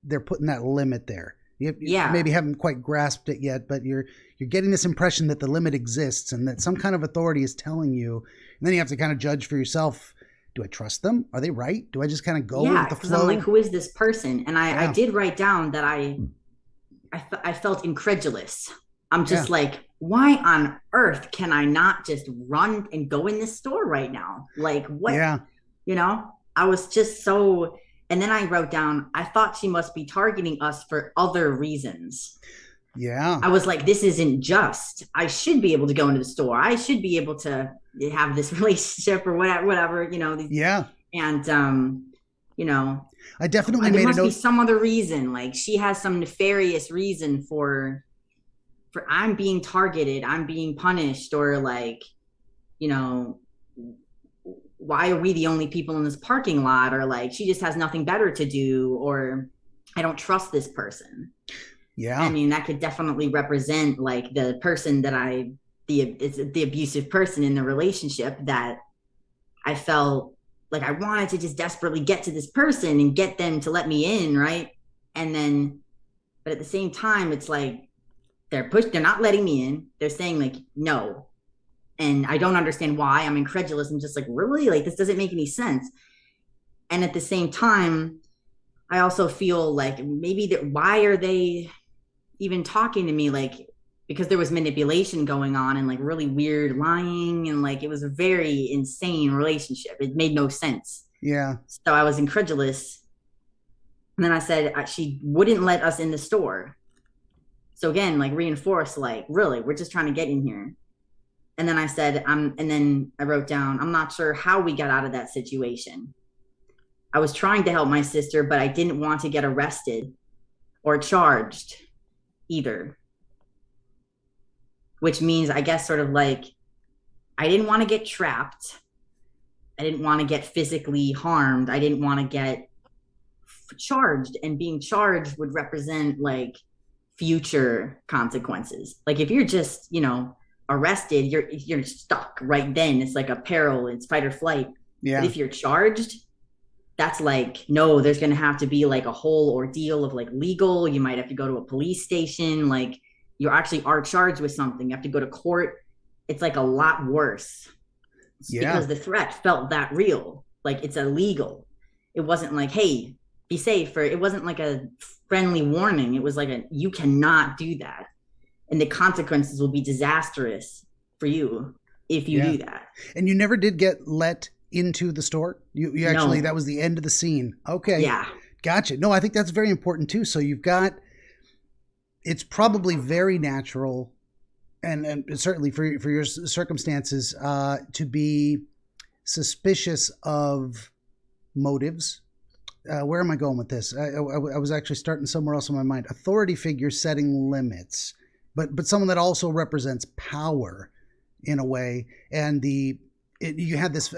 Speaker 1: they're putting that limit there. You maybe haven't quite grasped it yet, but you're getting this impression that the limit exists and that some kind of authority is telling you. And then you have to kind of judge for yourself. Do I trust them? Are they right? Do I just kind of go with the flow?
Speaker 2: I'm like, who is this person? And I did write down that I felt incredulous. I'm just like, why on earth can I not just run and go in this store right now? Like, what? Yeah. I was just so, and then I wrote down, I thought she must be targeting us for other reasons.
Speaker 1: Yeah.
Speaker 2: I was like, this isn't just, I should be able to go into the store. I should be able to have this relationship or whatever, And,
Speaker 1: I definitely
Speaker 2: there
Speaker 1: made
Speaker 2: must be some other reason. Like, she has some nefarious reason for I'm being targeted, I'm being punished, or like, why are we the only people in this parking lot? Or like, she just has nothing better to do, or I don't trust this person.
Speaker 1: Yeah.
Speaker 2: I mean, that could definitely represent like the person that the abusive person in the relationship, that I felt like I wanted to just desperately get to this person and get them to let me in. Right. And then, but at the same time, it's like, they're not letting me in. They're saying like, no. And I don't understand why. I'm incredulous. I'm just like, really? Like, this doesn't make any sense. And at the same time, I also feel like maybe why are they even talking to me? Like, because there was manipulation going on and like really weird lying, and like it was a very insane relationship. It made no sense.
Speaker 1: Yeah.
Speaker 2: So I was incredulous. And then I said she wouldn't let us in the store. So again, like reinforce, like, really, we're just trying to get in here. And then I said, and then I wrote down, I'm not sure how we got out of that situation. I was trying to help my sister, but I didn't want to get arrested or charged either. Which means, I guess, sort of like, I didn't want to get trapped. I didn't want to get physically harmed. I didn't want to get charged. And being charged would represent like future consequences. Like if you're just, arrested, you're stuck right then. It's like a peril. It's fight or flight.
Speaker 1: Yeah.
Speaker 2: But if you're charged, that's like, no, there's going to have to be like a whole ordeal of like legal. You might have to go to a police station. Like you actually are charged with something. You have to go to court. It's like a lot worse. Yeah. Because the threat felt that real. Like it's illegal. It wasn't like, hey, be safe. Or it wasn't like a friendly warning. It was like you cannot do that. And the consequences will be disastrous for you if you do that.
Speaker 1: And you never did get let into the store? You actually, that was the end of the scene. Okay.
Speaker 2: Yeah.
Speaker 1: Gotcha. No, I think that's very important too. So it's probably very natural and certainly for your circumstances to be suspicious of motives. Where am I going with this? I was actually starting somewhere else in my mind. Authority figures setting limits, but someone that also represents power in a way. And you had this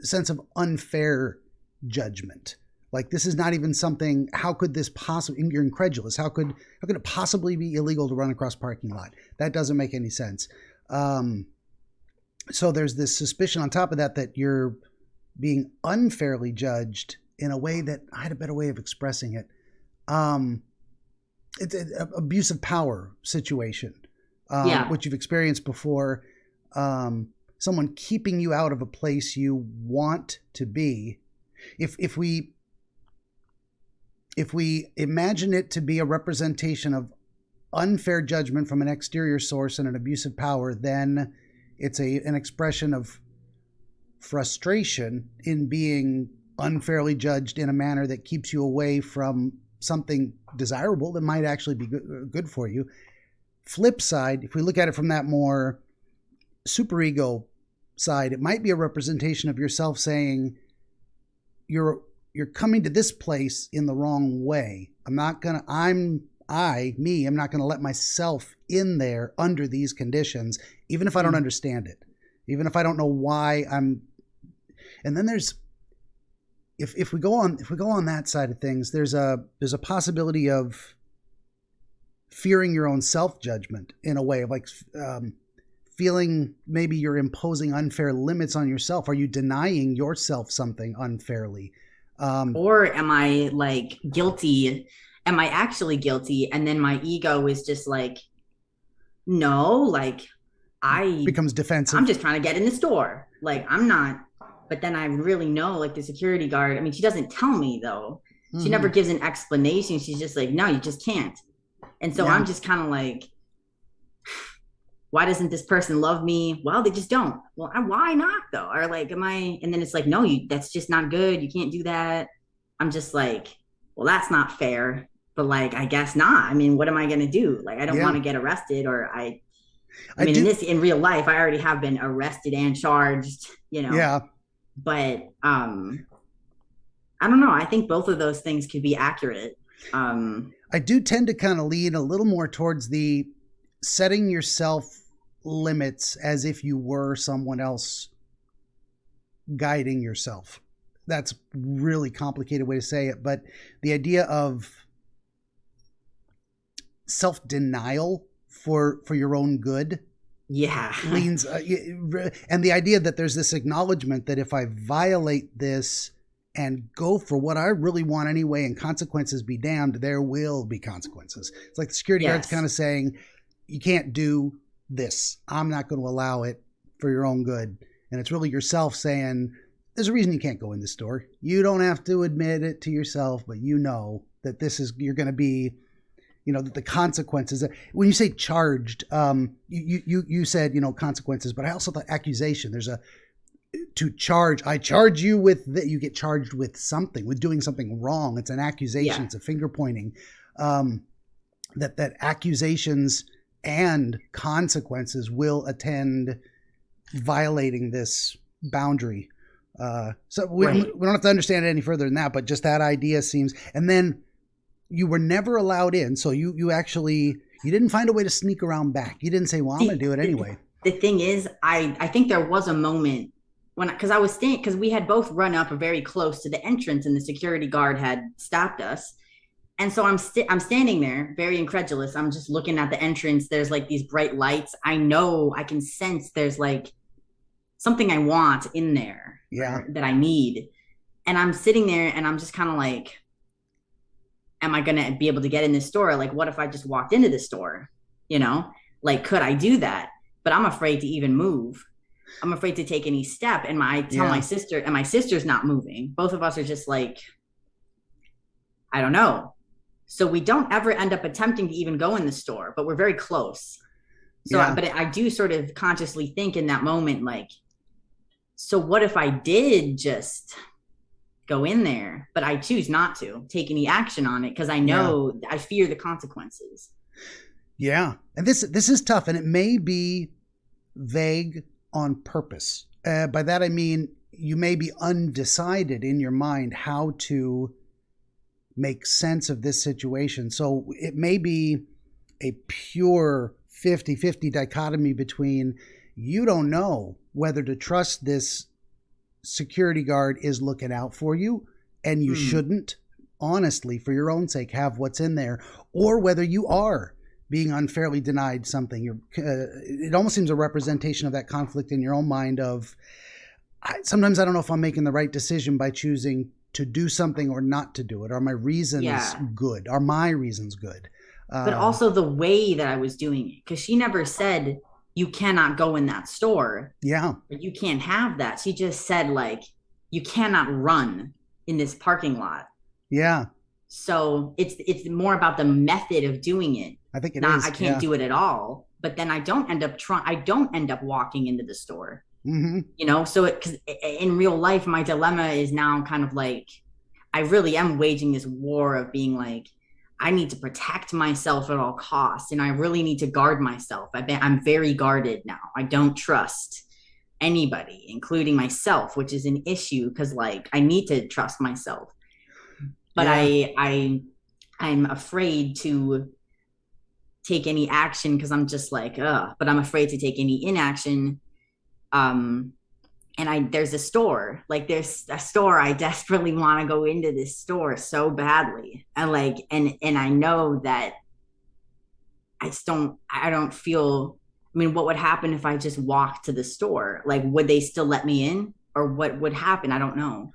Speaker 1: sense of unfair judgment. Like this is not even something. How could this possibly? You're incredulous. How could it possibly be illegal to run across parking lot? That doesn't make any sense. So there's this suspicion on top of that you're being unfairly judged in a way that I had a better way of expressing it. It's an abuse of power situation, which you've experienced before. Someone keeping you out of a place you want to be. If we imagine it to be a representation of unfair judgment from an exterior source and an abuse of power, then it's an expression of frustration in being unfairly judged in a manner that keeps you away from something desirable that might actually be good for you. Flip side, if we look at it from that more superego side, it might be a representation of yourself saying you're coming to this place in the wrong way. I'm not going to let myself in there under these conditions, even if I don't understand it, even if I don't know why and then there's, if we go on that side of things, there's a possibility of fearing your own self-judgment in a way of like, feeling maybe you're imposing unfair limits on yourself. Are you denying yourself something unfairly?
Speaker 2: Or am I like guilty? Am I actually guilty? And then my ego is just like, no, like
Speaker 1: becomes defensive.
Speaker 2: I'm just trying to get in the store. Like I'm not, but then I really know like the security guard. I mean, she doesn't tell me though. Mm-hmm. She never gives an explanation. She's just like, no, you just can't. And so I'm just kind of like, why doesn't this person love me? Well, they just don't. Well, why not though? Or like, and then it's like, no, that's just not good. You can't do that. I'm just like, well, that's not fair, but like, I guess not. I mean, what am I going to do? Like, I don't want to get arrested in real life, I already have been arrested and charged,
Speaker 1: Yeah.
Speaker 2: But, I don't know. I think both of those things could be accurate.
Speaker 1: I do tend to kind of lean a little more towards the setting yourself limits as if you were someone else guiding yourself. That's a really complicated way to say it, but the idea of self-denial for your own good leans and the idea that there's this acknowledgement that if I violate this and go for what I really want anyway and consequences be damned, there will be consequences. It's like the security guard's kind of saying, you can't do this. I'm not going to allow it for your own good. And it's really yourself saying, there's a reason you can't go in the store. You don't have to admit it to yourself, but you know that you're going to be that the consequences, when you say charged, you said, consequences, but I also thought accusation. There's I charge you with that. You get charged with something, with doing something wrong. It's an accusation. It's a finger pointing, that accusations and consequences will attend violating this boundary. So we don't have to understand it any further than that, but just that idea seems, and then you were never allowed in. So you didn't find a way to sneak around back. You didn't say, well, I'm going to do it anyway.
Speaker 2: The thing is, I think there was a moment because we had both run up very close to the entrance and the security guard had stopped us. And so I'm standing there very incredulous. I'm just looking at the entrance. There's like these bright lights. I know, I can sense there's like something I want in there that I need. And I'm sitting there and I'm just kind of like, am I going to be able to get in this store? Like, what if I just walked into the store? Like, could I do that? But I'm afraid to even move. I'm afraid to take any step. And I tell my sister, and my sister's not moving. Both of us are just like, I don't know. So we don't ever end up attempting to even go in the store, but we're very close. So, but I do sort of consciously think in that moment, like, so what if I did just go in there, but I choose not to take any action on it because I know I fear the consequences. Yeah.
Speaker 1: And this is tough, and it may be vague on purpose. By that, I mean, you may be undecided in your mind how to make sense of this situation. So it may be a pure 50-50 dichotomy between you don't know whether to trust this security guard is looking out for you, and you shouldn't, honestly, for your own sake, have what's in there, or whether you are being unfairly denied something. It almost seems a representation of that conflict in your own mind of, sometimes I don't know if I'm making the right decision by choosing to do something or not to do it. Are my reasons good? Are my reasons good?
Speaker 2: But also the way that I was doing it, because she never said, you cannot go in that store.
Speaker 1: Yeah.
Speaker 2: Or you can't have that. She just said, like, you cannot run in this parking lot.
Speaker 1: Yeah.
Speaker 2: So it's more about the method of doing it.
Speaker 1: I think it is.
Speaker 2: I can't do it at all. But then I don't end up walking into the store.
Speaker 1: Mm-hmm.
Speaker 2: So because in real life, my dilemma is now kind of like, I really am waging this war of being like, I need to protect myself at all costs, and I really need to guard myself. I'm very guarded now. I don't trust anybody, including myself, which is an issue because, like, I need to trust myself. But I'm afraid to take any action because I'm just like, but I'm afraid to take any inaction. And there's a store, I desperately want to go into this store so badly. And I know that I don't feel, what would happen if I just walked to the store? Like, would they still let me in, or what would happen? I don't know.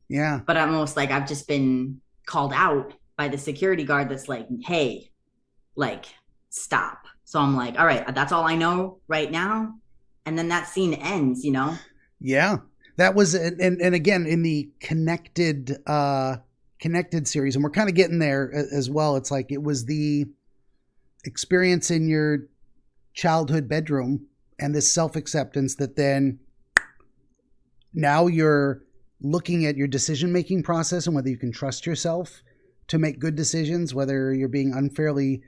Speaker 1: Yeah.
Speaker 2: But I'm almost like, I've just been called out by the security guard that's like, hey, like, stop. So I'm like, all right, that's all I know right now. And then that scene ends,
Speaker 1: Yeah, that was, and again, in the connected series, and we're kind of getting there as well. It's like, it was the experience in your childhood bedroom and this self-acceptance that then now you're looking at your decision-making process and whether you can trust yourself to make good decisions, whether you're being unfairly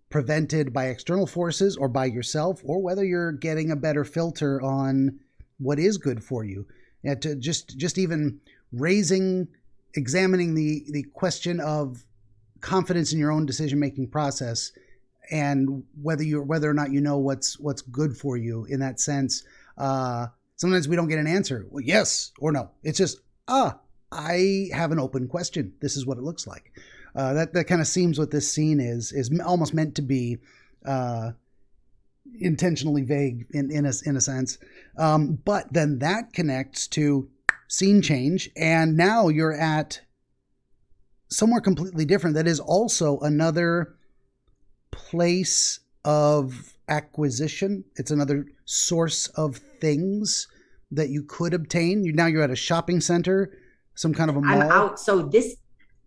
Speaker 1: prevented by external forces or by yourself, or whether you're getting a better filter on what is good for you. And to just even examining the question of confidence in your own decision-making process, and whether or not you know what's good for you in that sense. Sometimes we don't get an answer. Well, yes or no. It's just, I have an open question. This is what it looks like. That kind of seems what this scene is almost meant to be, intentionally vague in a sense. But then that connects to scene change, and now you're at somewhere completely different. That is also another place of acquisition. It's another source of things that you could obtain. Now you're at a shopping center, some kind of a mall.
Speaker 2: I'm out. So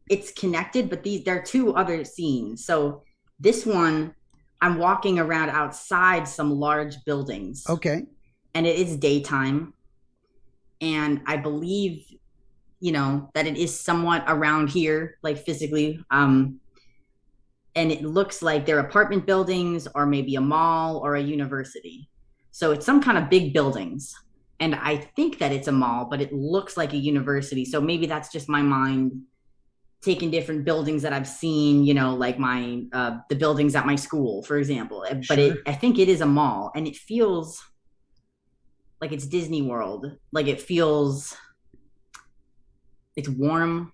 Speaker 2: it's connected, but there are two other scenes. So This one, I'm walking around outside some large buildings.
Speaker 1: Okay.
Speaker 2: And it is daytime. And I believe, that it is somewhat around here, like physically. And it looks like they're apartment buildings or maybe a mall or a university. So it's some kind of big buildings. And I think that it's a mall, but it looks like a university. So maybe that's just my mind taking different buildings that I've seen, like the buildings at my school, for example. But
Speaker 1: Sure.
Speaker 2: I think it is a mall, and it feels like it's Disney World. Like it's warm.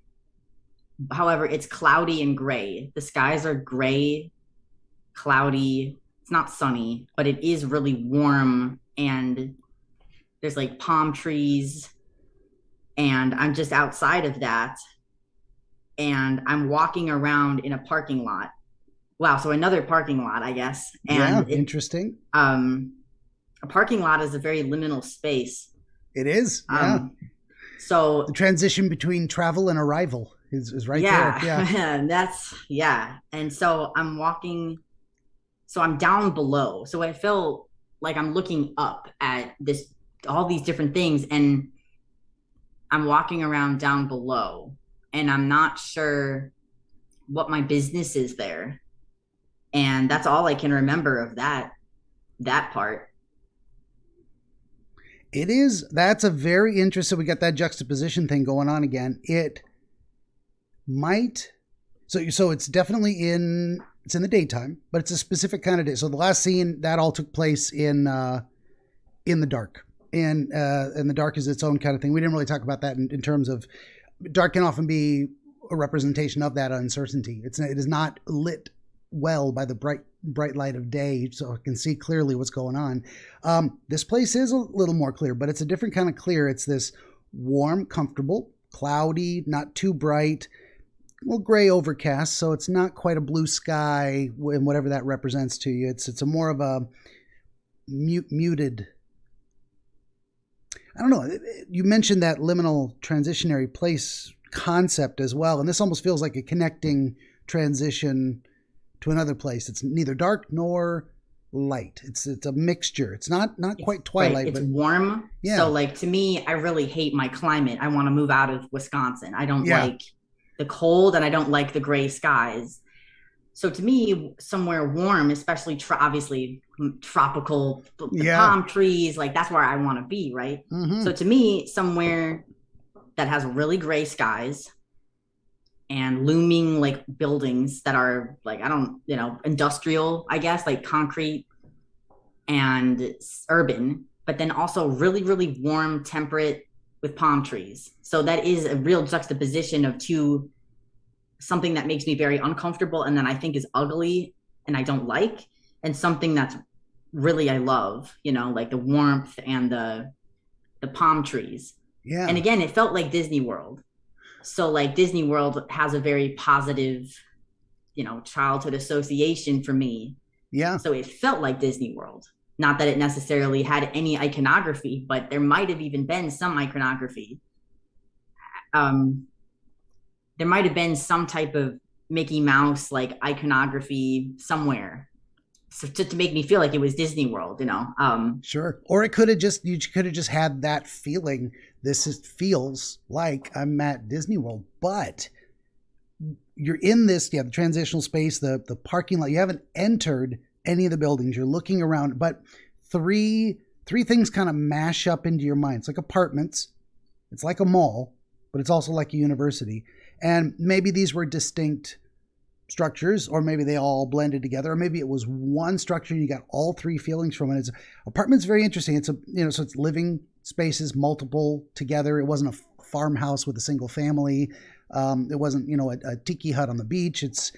Speaker 2: However, it's cloudy and gray. The skies are gray, cloudy. It's not sunny, but it is really warm, and there's like palm trees, and I'm just outside of that, and I'm walking around in a parking lot. Wow, so another parking lot, I guess. And
Speaker 1: interesting.
Speaker 2: A parking lot is a very liminal space.
Speaker 1: It is. Yeah.
Speaker 2: So
Speaker 1: the transition between travel and arrival is right there.
Speaker 2: Yeah. And so I'm walking, so I'm down below. So I feel like I'm looking up at all these different things, and I'm walking around down below, and I'm not sure what my business is there. And that's all I can remember of that part.
Speaker 1: It is. That's a very interesting. We got that juxtaposition thing going on again. It might. So it's definitely it's in the daytime, but it's a specific kind of day. So the last scene, that all took place in the dark, and the dark is its own kind of thing. We didn't really talk about that in terms of dark can often be a representation of that uncertainty. It is not lit well by the bright light of day, so I can see clearly what's going on. This place is a little more clear, but it's a different kind of clear. It's this warm, comfortable, cloudy, not too bright, well, gray overcast, so it's not quite a blue sky and whatever that represents to you. It's a more of a muted. I don't know. You mentioned that liminal transitionary place concept as well, and this almost feels like a connecting transition to another place. It's neither dark nor light. It's a mixture. It's not quite twilight.
Speaker 2: Right. It's warm. Yeah. So like to me, I really hate my climate. I want to move out of Wisconsin. I don't like the cold, and I don't like the gray skies. So to me, somewhere warm, especially obviously tropical, palm trees, like that's where I want to be, right? Mm-hmm. So to me, somewhere that has really gray skies and looming like buildings that are like, industrial, I guess, like concrete and urban, but then also really, really warm, temperate with palm trees. So that is a real juxtaposition of something that makes me very uncomfortable and then I think is ugly and I don't like, and something that's really I love, like the warmth and the palm trees. Yeah. And again, it felt like Disney World. So like Disney World has a very positive, childhood association for me. Yeah. So it felt like Disney World. Not that it necessarily had any iconography, but there might have even been some iconography. There might have been some type of Mickey Mouse like iconography somewhere, so to make me feel like it was Disney World, Sure. Or
Speaker 1: you could have just had that feeling. Feels like I'm at Disney World, but you're in this, the transitional space, the parking lot. You haven't entered any of the buildings. You're looking around, but three things kind of mash up into your mind. It's like apartments. It's like a mall, but it's also like a university. And maybe these were distinct structures, or maybe they all blended together, or maybe it was one structure and you got all three feelings from it. Apartment's very interesting. It's so it's living spaces, multiple together. It wasn't a farmhouse with a single family. It wasn't, a tiki hut on the beach. It's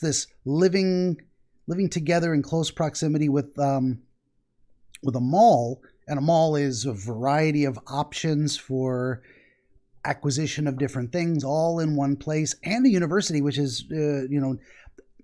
Speaker 1: this living together in close proximity with a mall, and a mall is a variety of options for acquisition of different things all in one place, and a university, which is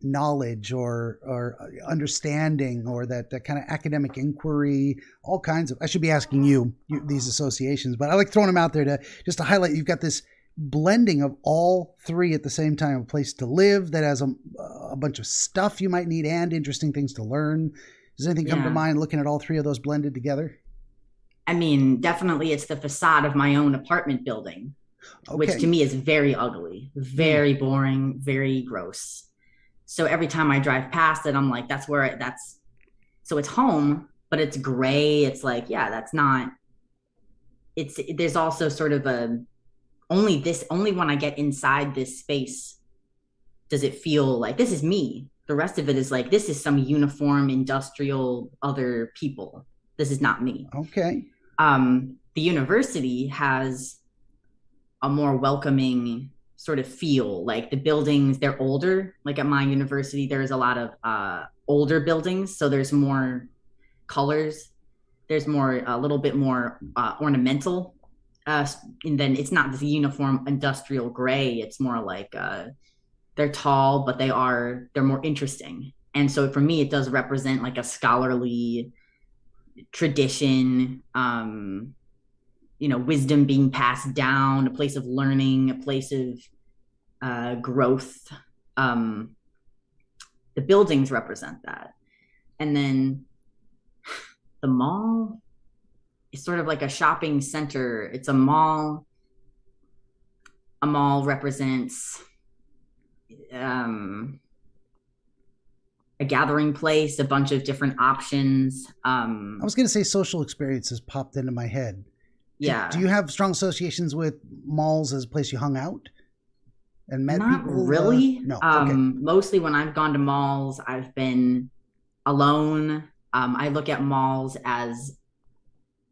Speaker 1: knowledge or understanding, or that kind of academic inquiry, all kinds of. I should be asking you these associations, but I like throwing them out there to highlight. You've got this blending of all three at the same time: a place to live that has a a bunch of stuff you might need and interesting things to learn. Does anything come to mind looking at all three of those blended together?
Speaker 2: I mean, definitely it's the facade of my own apartment building, which to me is very ugly, very boring, very gross. So every time I drive past it, I'm like, so it's home, but it's gray. It's like, there's also sort of only when I get inside this space does it feel like this is me. The rest of it is like, this is some uniform, industrial, other people. This is not me.
Speaker 1: Okay.
Speaker 2: The university has a more welcoming sort of feel. Like the buildings, they're older. Like at my university, there's a lot of older buildings. So there's more colors. There's a little bit more ornamental. And then it's not this uniform industrial gray. It's more like they're tall, but they're more interesting. And so for me, it does represent like a scholarly tradition, wisdom being passed down, a place of learning, a place of growth. The buildings represent that. And then the mall is sort of like a shopping center. It's a mall. A mall represents a gathering place, a bunch of different options.
Speaker 1: I was going to say social experiences popped into my head.
Speaker 2: Yeah.
Speaker 1: Do you have strong associations with malls as a place you hung out and met
Speaker 2: Not
Speaker 1: people?
Speaker 2: really.
Speaker 1: No. Okay.
Speaker 2: Mostly when I've gone to malls, I've been alone. I look at malls as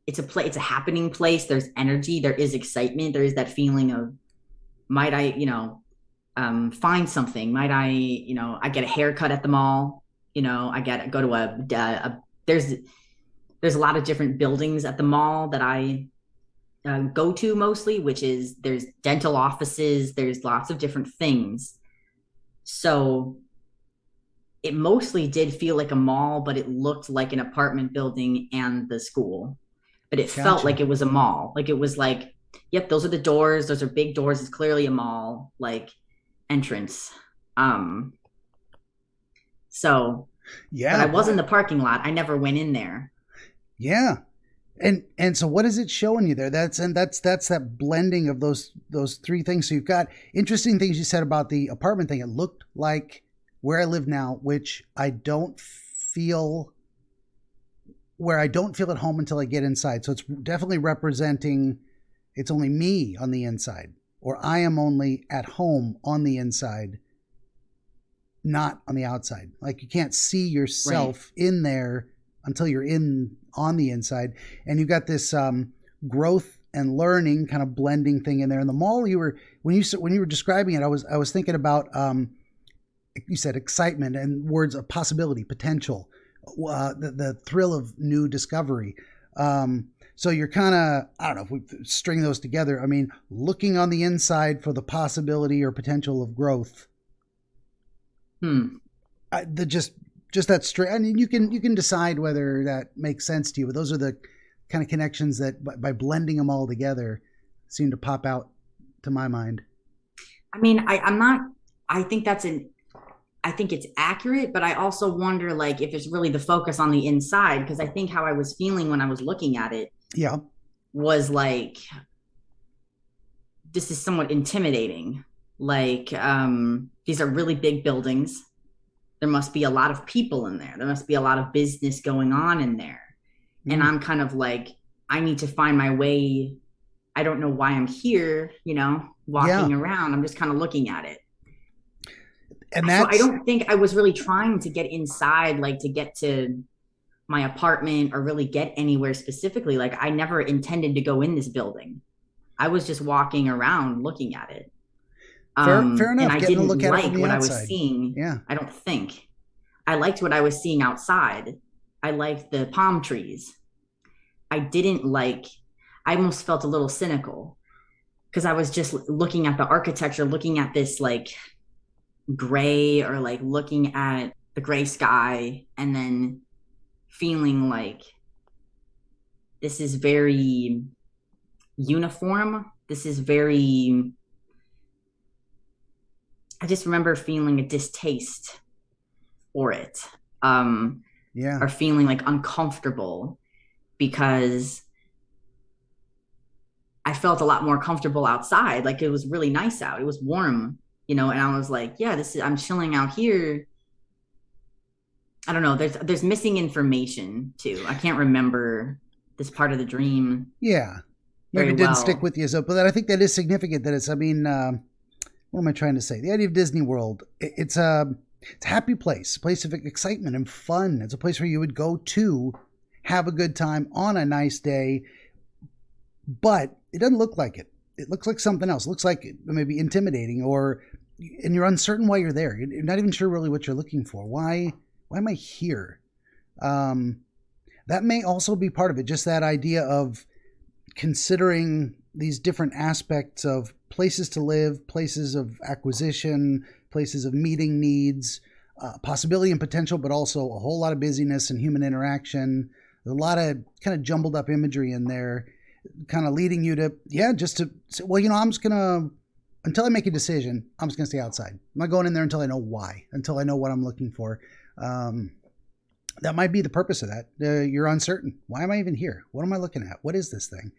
Speaker 2: it's a happening place. There's energy. There is excitement. There is that feeling of, might I, find something? Might I, I get a haircut at the mall? I go to there's a lot of different buildings at the mall that I go to mostly, which is there's dental offices. There's lots of different things. So it mostly did feel like a mall, but it looked like an apartment building and the school. But it felt like it was a mall. Like it was like, yep, those are the doors. Those are big doors. It's clearly a mall, like entrance. So yeah, but I was in the parking lot. I never went in there.
Speaker 1: Yeah. And so what is it showing you there? That's that blending of those three things. So you've got interesting things you said about the apartment thing. It looked like where I live now, which I don't feel at home until I get inside. So it's definitely representing it's only me on the inside, or I am only at home on the inside, not on the outside. Like you can't see yourself in there until you're on the inside. And you've got this growth and learning kind of blending thing in there. In the mall, when you were describing it, I was thinking about you said excitement and words of possibility, potential, the thrill of new discovery. So you're kind of, I don't know if we string those together. I mean, looking on the inside for the possibility or potential of growth. Just that straight. I mean, you can decide whether that makes sense to you, but those are the kind of connections that by blending them all together seem to pop out to my mind.
Speaker 2: I mean, I think it's accurate, but I also wonder like if it's really the focus on the inside, because I think how I was feeling when I was looking at it was like, this is somewhat intimidating. Like, these are really big buildings. There must be a lot of people in there. There must be a lot of business going on in there. Mm. And I'm kind of like, I need to find my way. I don't know why I'm here, walking around. I'm just kind of looking at it. And so I don't think I was really trying to get inside, like to get to my apartment or really get anywhere specifically. Like I never intended to go in this building. I was just walking around looking at it.
Speaker 1: Fair enough.
Speaker 2: And I didn't like what I was seeing. Yeah. I don't think. I liked what I was seeing outside. I liked the palm trees. I almost felt a little cynical because I was just looking at the architecture, looking at this like gray or like looking at the gray sky and then feeling like this is very uniform. This is very... I just remember feeling a distaste for it,
Speaker 1: Yeah.
Speaker 2: or feeling like uncomfortable, because I felt a lot more comfortable outside. Like, it was really nice out. It was warm, and I was like, yeah, I'm chilling out here. I don't know. There's missing information too. I can't remember this part of the dream.
Speaker 1: Yeah. Maybe
Speaker 2: Very
Speaker 1: it didn't
Speaker 2: well.
Speaker 1: stick with you. So, but I think that is significant that it's, I mean, what am I trying to say? The idea of Disney World, it's a happy place, a place of excitement and fun. It's a place where you would go to have a good time on a nice day, but it doesn't look like it. It looks like something else. It looks like maybe intimidating, and you're uncertain why you're there. You're not even sure really what you're looking for. Why am I here? That may also be part of it. Just that idea of considering these different aspects of places to live, places of acquisition, places of meeting needs, possibility and potential, but also a whole lot of busyness and human interaction. There's a lot of kind of jumbled up imagery in there, kind of leading you to, just to say, well, I'm just going to, until I make a decision, I'm just going to stay outside. I'm not going in there until I know why, until I know what I'm looking for. That might be the purpose of that. You're uncertain. Why am I even here? What am I looking at? What is this thing?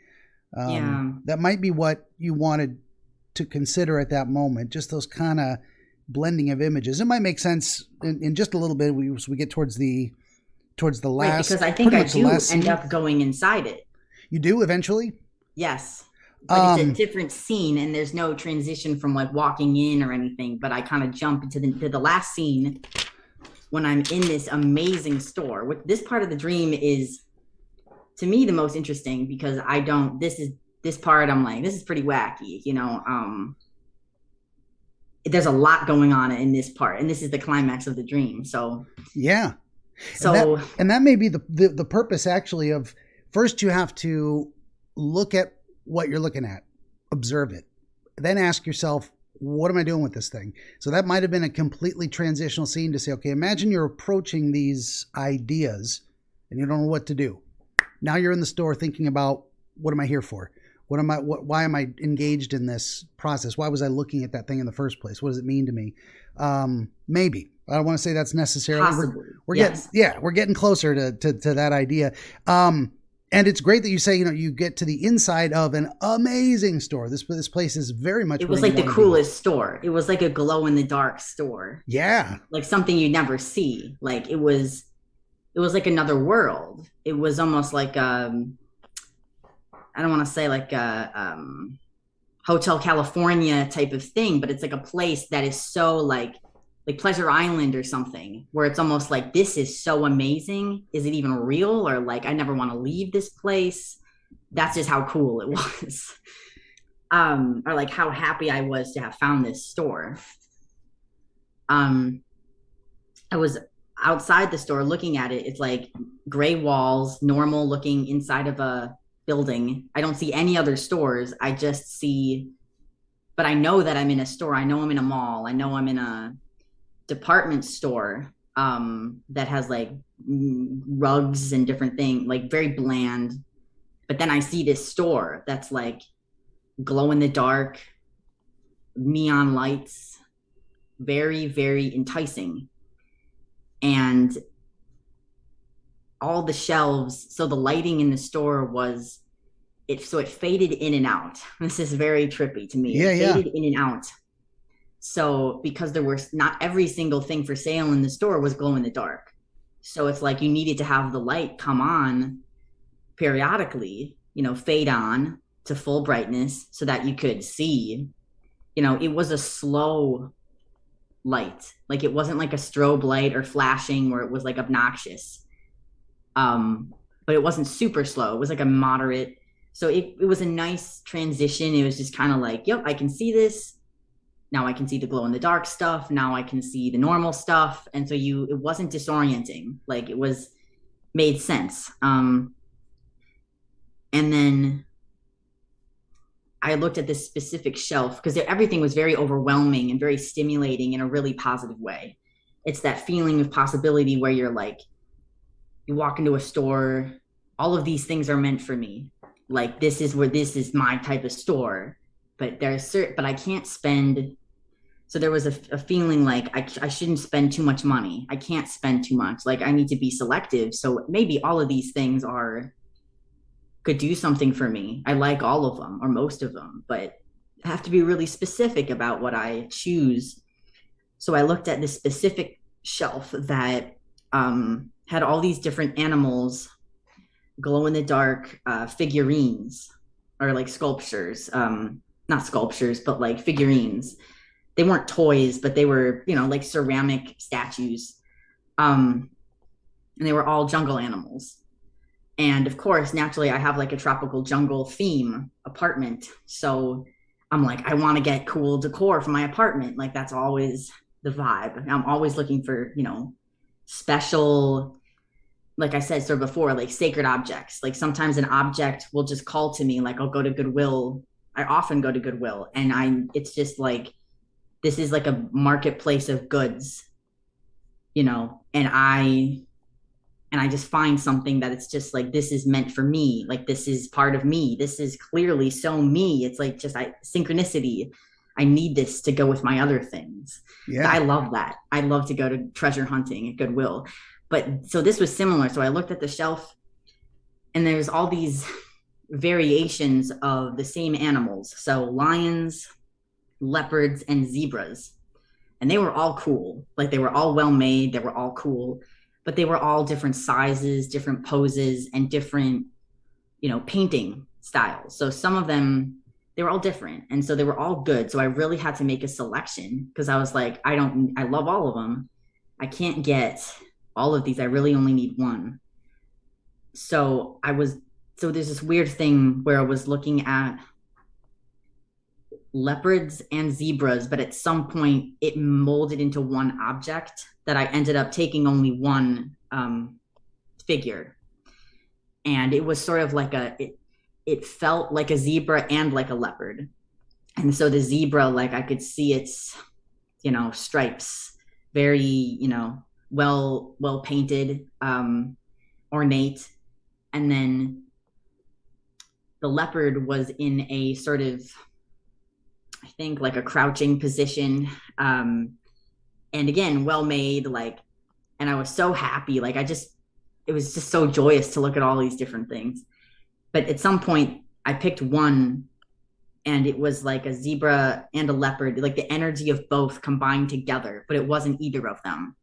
Speaker 1: That might be what you wanted to consider at that moment. Just those kind of blending of images. It might make sense in just a little bit as we get towards the last.
Speaker 2: Right, because I think I do end up going inside it.
Speaker 1: You do eventually?
Speaker 2: Yes. But it's a different scene, and there's no transition from like walking in or anything. But I kind of jump into the last scene when I'm in this amazing store. This part of the dream is, to me, the most interesting, because this part I'm like, this is pretty wacky, there's a lot going on in this part, and this is the climax of the dream. So
Speaker 1: yeah.
Speaker 2: So
Speaker 1: and that may be the purpose actually of, first you have to look at what you're looking at, observe it, then ask yourself, what am I doing with this thing? So that might have been a completely transitional scene to say, okay, imagine you're approaching these ideas and you don't know what to do. Now you're in the store thinking about, what am I here for? Why am I engaged in this process? Why was I looking at that thing in the first place? What does it mean to me? Maybe. I don't want to say that's necessarily.
Speaker 2: Possibly.
Speaker 1: We're
Speaker 2: Yes.
Speaker 1: we're getting closer to that idea. And it's great that you say, you get to the inside of an amazing store. This place is very much.
Speaker 2: It was like the coolest store. It was like a glow in the dark store.
Speaker 1: Yeah.
Speaker 2: Like something you never see. Like it was like another world. It was almost like I don't want to say like a Hotel California type of thing, but it's like a place that is so like Pleasure Island or something, where it's almost like, this is so amazing. Is it even real? Or like, I never want to leave this place. That's just how cool it was. Or like how happy I was to have found this store. I was outside the store looking at it. It's like gray walls, normal looking inside of a building. I don't see any other stores. I just see, but I know that I'm in a store. I know I'm in a mall. I know I'm in a department store that has like rugs and different things, like very bland. But then I see this store that's like glow in the dark, neon lights, very, very enticing. And all the shelves, so the lighting in the store was, it faded in and out. This is very trippy to me. It faded in and out. So because there were not every single thing for sale in the store was glow in the dark. So it's like you needed to have the light come on periodically, fade on to full brightness so that you could see. It was a slow light. Like it wasn't like a strobe light or flashing where it was like obnoxious. But it wasn't super slow. It was like a moderate. So it was a nice transition. It was just kind of like, yep, I can see this. Now I can see the glow in the dark stuff. Now I can see the normal stuff. And so it wasn't disorienting. Like it made sense. And then I looked at this specific shelf because everything was very overwhelming and very stimulating in a really positive way. It's that feeling of possibility where you're like, you walk into a store, all of these things are meant for me. Like this is my type of store, but but I can't spend So there was a feeling like I shouldn't spend too much money. I can't spend too much. Like I need to be selective. So maybe all of these things could do something for me. I like all of them or most of them, but I have to be really specific about what I choose. So I looked at this specific shelf that had all these different animals, glow in the dark figurines or like sculptures, not sculptures, but like figurines. They weren't toys, but they were, like ceramic statues. And they were all jungle animals. And of course, naturally, I have like a tropical jungle theme apartment. So I'm like, I want to get cool decor for my apartment. Like that's always the vibe. I'm always looking for, special, like I said sort of before, like sacred objects. Like sometimes an object will just call to me, like I'll go to Goodwill. I often go to Goodwill and it's just like, this is like a marketplace of goods, and I just find something that it's just like, this is meant for me. Like, this is part of me. This is clearly so me. It's like just synchronicity. I need this to go with my other things. Yeah. I love that. I love to go to treasure hunting at Goodwill. But so this was similar. So I looked at the shelf and there's all these variations of the same animals. So lions, leopards, and zebras. And they were all cool. Like they were all well made. They were all cool. But they were all different sizes, different poses, and different, painting styles. So some of them, they were all different. And so they were all good. So I really had to make a selection because I was like, I love all of them. I can't get all of these. I really only need one. So there's this weird thing where I was looking at leopards and zebras, but at some point it molded into one object that I ended up taking only one figure. And it was sort of like it felt like a zebra and like a leopard. And so the zebra, like I could see its, stripes, very, well painted, ornate. And then the leopard was in a sort of, I think like a crouching position. And again, well made, and I was so happy. It was just so joyous to look at all these different things. But at some point I picked one and it was like a zebra and a leopard, like the energy of both combined together, but it wasn't either of them.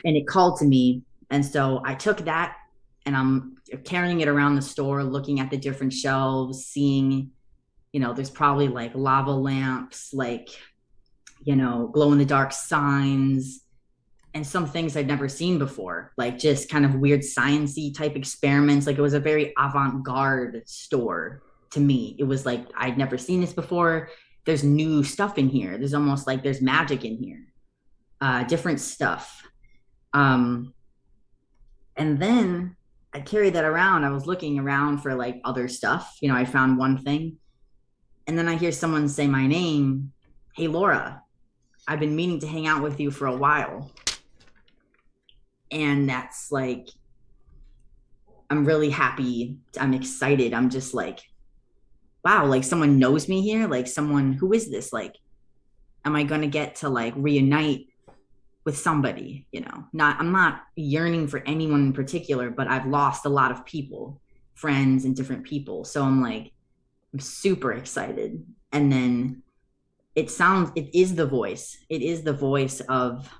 Speaker 2: And it called to me. And so I took that and I'm carrying it around the store, looking at the different shelves, seeing, there's probably like lava lamps, like, glow in the dark signs, and some things I'd never seen before, like just kind of weird sciencey type experiments. Like it was a very avant-garde store to me. It was like, I'd never seen this before. There's new stuff in here. There's almost like there's magic in here, different stuff. And then I carried that around. I was looking around for like other stuff. I found one thing and then I hear someone say my name. Hey, Laura, I've been meaning to hang out with you for a while. And that's like, I'm really happy. I'm excited. I'm just like, wow, like someone knows me here. Like someone, who is this? Like, am I going to get to like reunite with somebody? I'm not yearning for anyone in particular, but I've lost a lot of people, friends and different people. So I'm like, I'm super excited. And then it is the voice of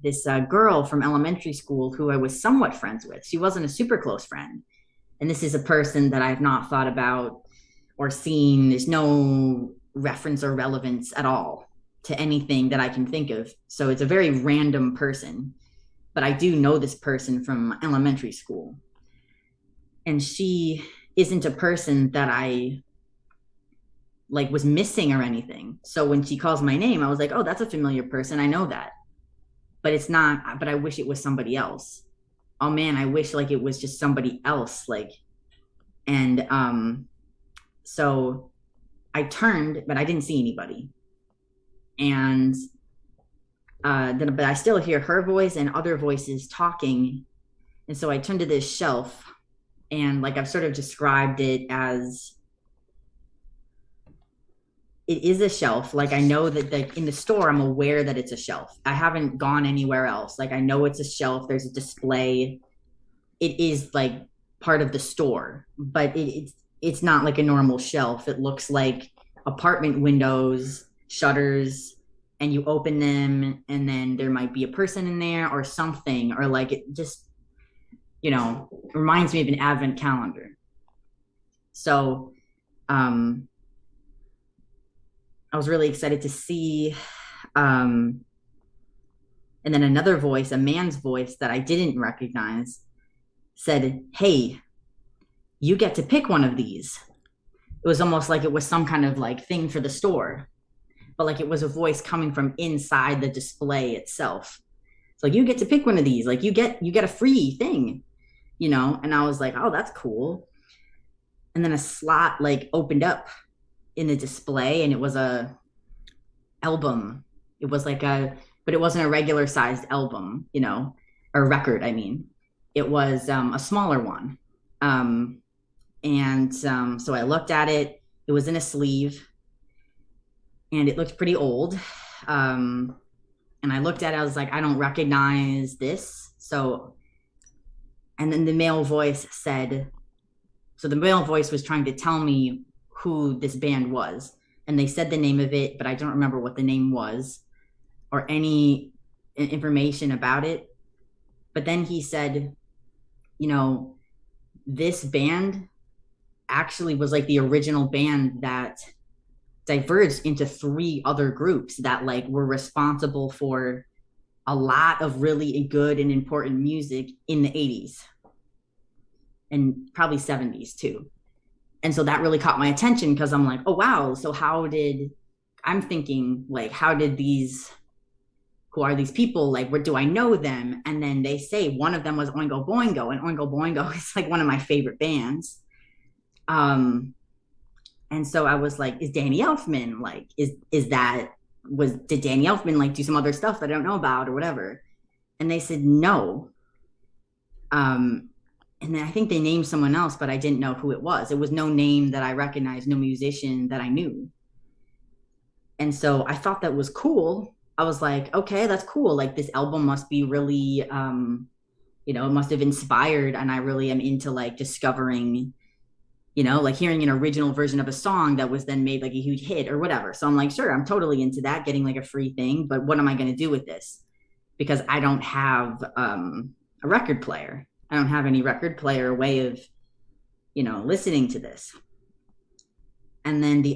Speaker 2: this girl from elementary school who I was somewhat friends with. She wasn't a super close friend. And this is a person that I've not thought about or seen. There's no reference or relevance at all to anything that I can think of. So it's a very random person, but I do know this person from elementary school. And she isn't a person that I was missing or anything. So when she calls my name, I was like, oh, that's a familiar person. I know that, but it's not, but I wish it was somebody else. Oh man, I wish it was just somebody else. So I turned, but I didn't see anybody. And but I still hear her voice and other voices talking. And so I turned to this shelf and I've sort of described it as, it is a shelf. Like I know that in the store, I'm aware that it's a shelf. I haven't gone anywhere else. Like I know it's a shelf. There's a display. It is like part of the store, but it's not like a normal shelf. It looks like apartment windows, shutters, and you open them, and then there might be a person in there or something, or like it just, reminds me of an advent calendar. So, I was really excited to see. And then another voice, a man's voice that I didn't recognize, said, "Hey, you get to pick one of these." It was almost like it was some kind of like thing for the store, but like it was a voice coming from inside the display itself. It's like, you get to pick one of these, like you get a free thing, and I was like, oh, that's cool. And then a slot like opened up in the display, and it was a album. It was like but it wasn't a regular sized album, or record. I mean, it was a smaller one. So I looked at it. It was in a sleeve, and it looked pretty old. And I looked at it. I was like, I don't recognize this. And then the male voice said, so the male voice was trying to tell me who this band was. And they said the name of it, but I don't remember what the name was or any information about it. But then he said, this band actually was like the original band that diverged into 3 other groups that like were responsible for a lot of really good and important music in the 80s and probably 70s too. And so that really caught my attention, because I'm like, oh wow, so I'm thinking like, who are these people? Like, where do I know them? And then they say one of them was Oingo Boingo, and Oingo Boingo is like one of my favorite bands. And so I was like, is Danny Elfman, like, did Danny Elfman like do some other stuff that I don't know about or whatever? And they said no. And then I think they named someone else, but I didn't know who it was. It was no name that I recognized, no musician that I knew. And so I thought that was cool. I was like, okay, that's cool. Like, this album must be really, it must have inspired. And I really am into like discovering, like hearing an original version of a song that was then made like a huge hit or whatever. So I'm like, sure, I'm totally into that, getting like a free thing. But what am I going to do with this? Because I don't have a record player. I don't have any record player way of, listening to this. And then the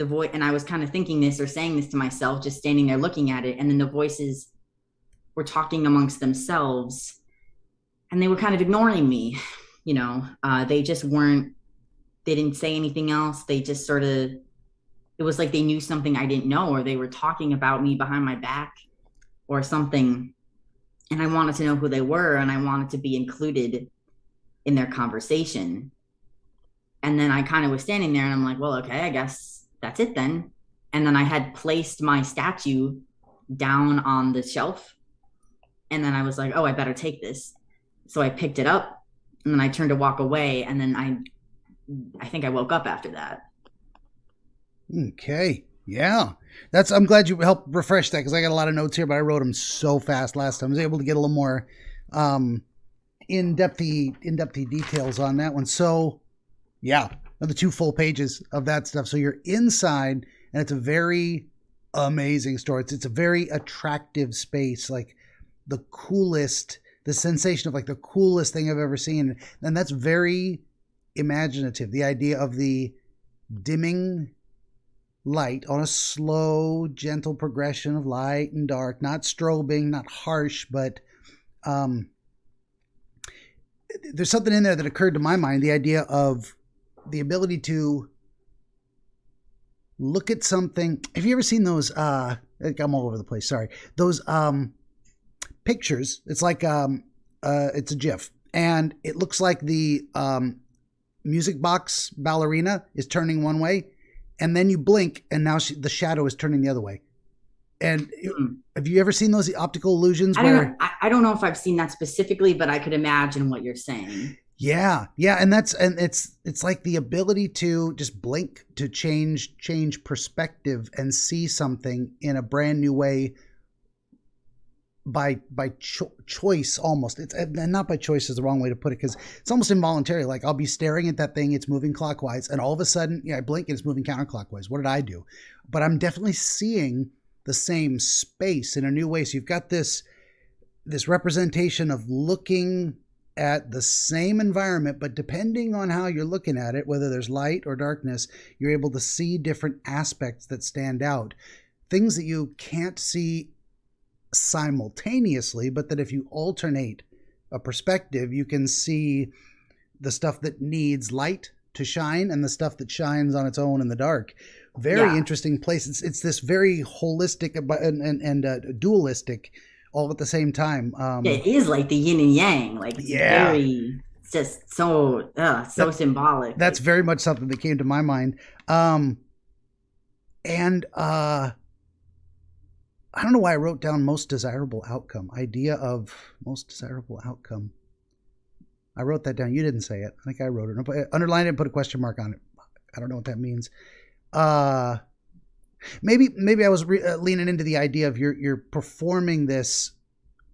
Speaker 2: voice, and I was kind of thinking this or saying this to myself, just standing there looking at it. And then the voices were talking amongst themselves, and they were kind of ignoring me. They just they didn't say anything else. They just sort of, it was like they knew something I didn't know, or they were talking about me behind my back or something. And I wanted to know who they were, and I wanted to be included in their conversation. And then I kind of was standing there, and I'm like, well, okay, I guess that's it then. And then I had placed my statue down on the shelf. And then I was like, oh, I better take this. So I picked it up, and then I turned to walk away. And then I think I woke up after that.
Speaker 1: Okay. Yeah. I'm glad you helped refresh that, because I got a lot of notes here, but I wrote them so fast last time. I was able to get a little more in-depth details on that one. So yeah, another 2 full pages of that stuff. So you're inside, and it's a very amazing store. It's a very attractive space, like the sensation of like the coolest thing I've ever seen. And that's very imaginative. The idea of the dimming light on a slow, gentle progression of light and dark, not strobing, not harsh, but there's something in there that occurred to my mind, the idea of the ability to look at something. Have you ever seen those, I'm all over the place, sorry, those pictures? It's like, it's a GIF, and it looks like the music box ballerina is turning one way, and then you blink, and now the shadow is turning the other way. And have you ever seen those optical illusions?
Speaker 2: I don't know if I've seen that specifically, but I could imagine what you're saying.
Speaker 1: Yeah, yeah, and it's like the ability to just blink, to change perspective and see something in a brand new way by choice almost. It's, and not by choice is the wrong way to put it, because it's almost involuntary. Like I'll be staring at that thing, it's moving clockwise, and all of a sudden, I blink and it's moving counterclockwise. What did I do? But I'm definitely seeing the same space in a new way. So you've got this representation of looking at the same environment, but depending on how you're looking at it, whether there's light or darkness, you're able to see different aspects that stand out, things that you can't see simultaneously, but that if you alternate a perspective, you can see the stuff that needs light to shine and the stuff that shines on its own in the dark. Very interesting place. It's this very holistic and dualistic all at the same time.
Speaker 2: It is like the yin and yang. Like it's very, it's just so symbolic.
Speaker 1: That's very much something that came to my mind. I don't know why I wrote down most desirable outcome. Idea of most desirable outcome. I wrote that down. You didn't say it. I think I wrote it. I underlined it and put a question mark on it. I don't know what that means. Maybe I was leaning into the idea of you're performing this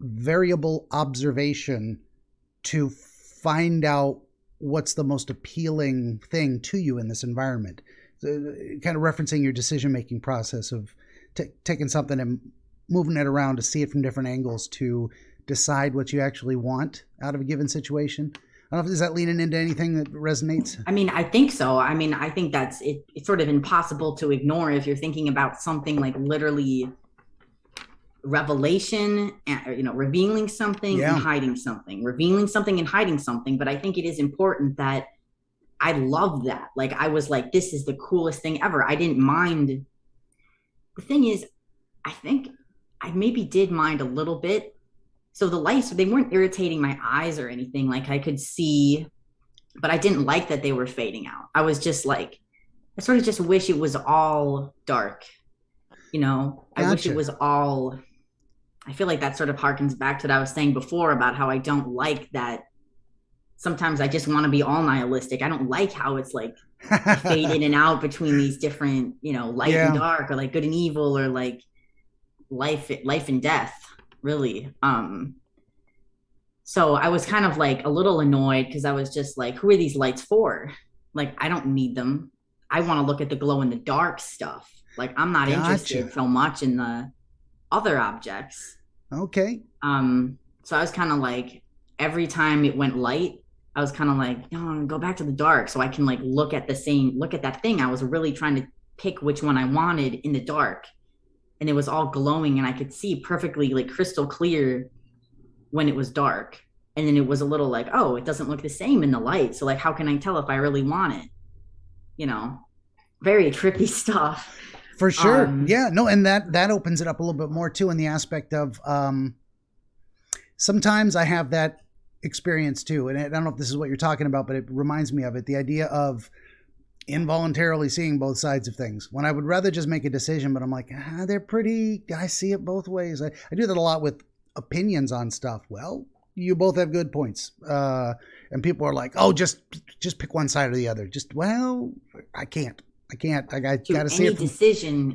Speaker 1: variable observation to find out what's the most appealing thing to you in this environment. Kind of referencing your decision-making process of taking something and moving it around to see it from different angles to decide what you actually want out of a given situation. I don't know if is that leaning into anything that resonates?
Speaker 2: I mean, I think so. I mean, I think that's it. It's sort of impossible to ignore if you're thinking about something like literally revelation, revealing something and hiding something, revealing something and hiding something. But I think it is important that I love that. Like I was like, this is the coolest thing ever. I didn't mind. The thing is, I think I maybe did mind a little bit. So the lights, they weren't irritating my eyes or anything. Like I could see, but I didn't like that they were fading out. I was just like, I sort of just wish it was all dark. I wish it was all, I feel like that sort of harkens back to what I was saying before about how I don't like that. Sometimes I just want to be all nihilistic. I don't like how it's like fade in and out between these different, light and dark, or like good and evil, or like life and death, really. So I was kind of like a little annoyed because I was just like, who are these lights for? Like, I don't need them. I want to look at the glow in the dark stuff. Like, I'm not interested so much in the other objects.
Speaker 1: Okay.
Speaker 2: So I was kind of like, every time it went light, I was kind of like, no, go back to the dark so I can like look at that thing. I was really trying to pick which one I wanted in the dark, and it was all glowing and I could see perfectly, like crystal clear when it was dark. And then it was a little like, oh, it doesn't look the same in the light. So like, how can I tell if I really want it? Very trippy stuff.
Speaker 1: For sure. And that opens it up a little bit more too, in the aspect of, sometimes I have that experience too. And I don't know if this is what you're talking about, but it reminds me of it. The idea of involuntarily seeing both sides of things when I would rather just make a decision, but I'm like, they're pretty, I see it both ways. I do that a lot with opinions on stuff. Well, you both have good points. And people are like, oh, just pick one side or the other. I can't. I got to see it.
Speaker 2: Any decision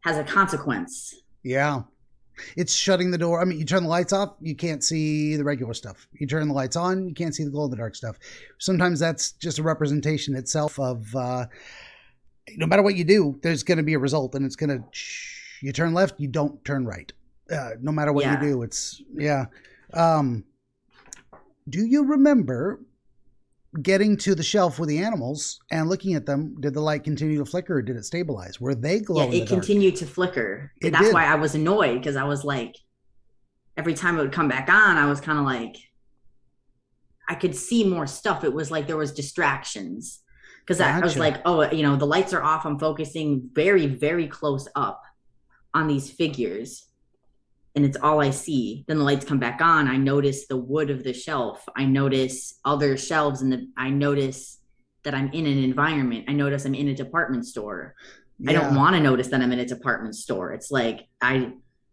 Speaker 2: has a consequence.
Speaker 1: Yeah. It's shutting the door. I mean, you turn the lights off, you can't see the regular stuff. You turn the lights on, you can't see the glow in the dark stuff. Sometimes that's just a representation itself of no matter what you do, there's going to be a result, and it's going to, you turn left, you don't turn right. No matter what you do, it's, do you remember getting to the shelf with the animals and looking at them? Did the light continue to flicker, or did it stabilize? Were they glowing?
Speaker 2: Yeah, it continued to flicker. That's why I was annoyed, because I was like, every time it would come back on, I was kind of like, I could see more stuff. It was like there was distractions, because I was like, oh, the lights are off. I'm focusing very, very close up on these figures, and it's all I see. Then the lights come back on. I notice the wood of the shelf. I notice other shelves, and I notice that I'm in an environment. I notice I'm in a department store. Yeah. I don't want to notice that I'm in a department store. It's like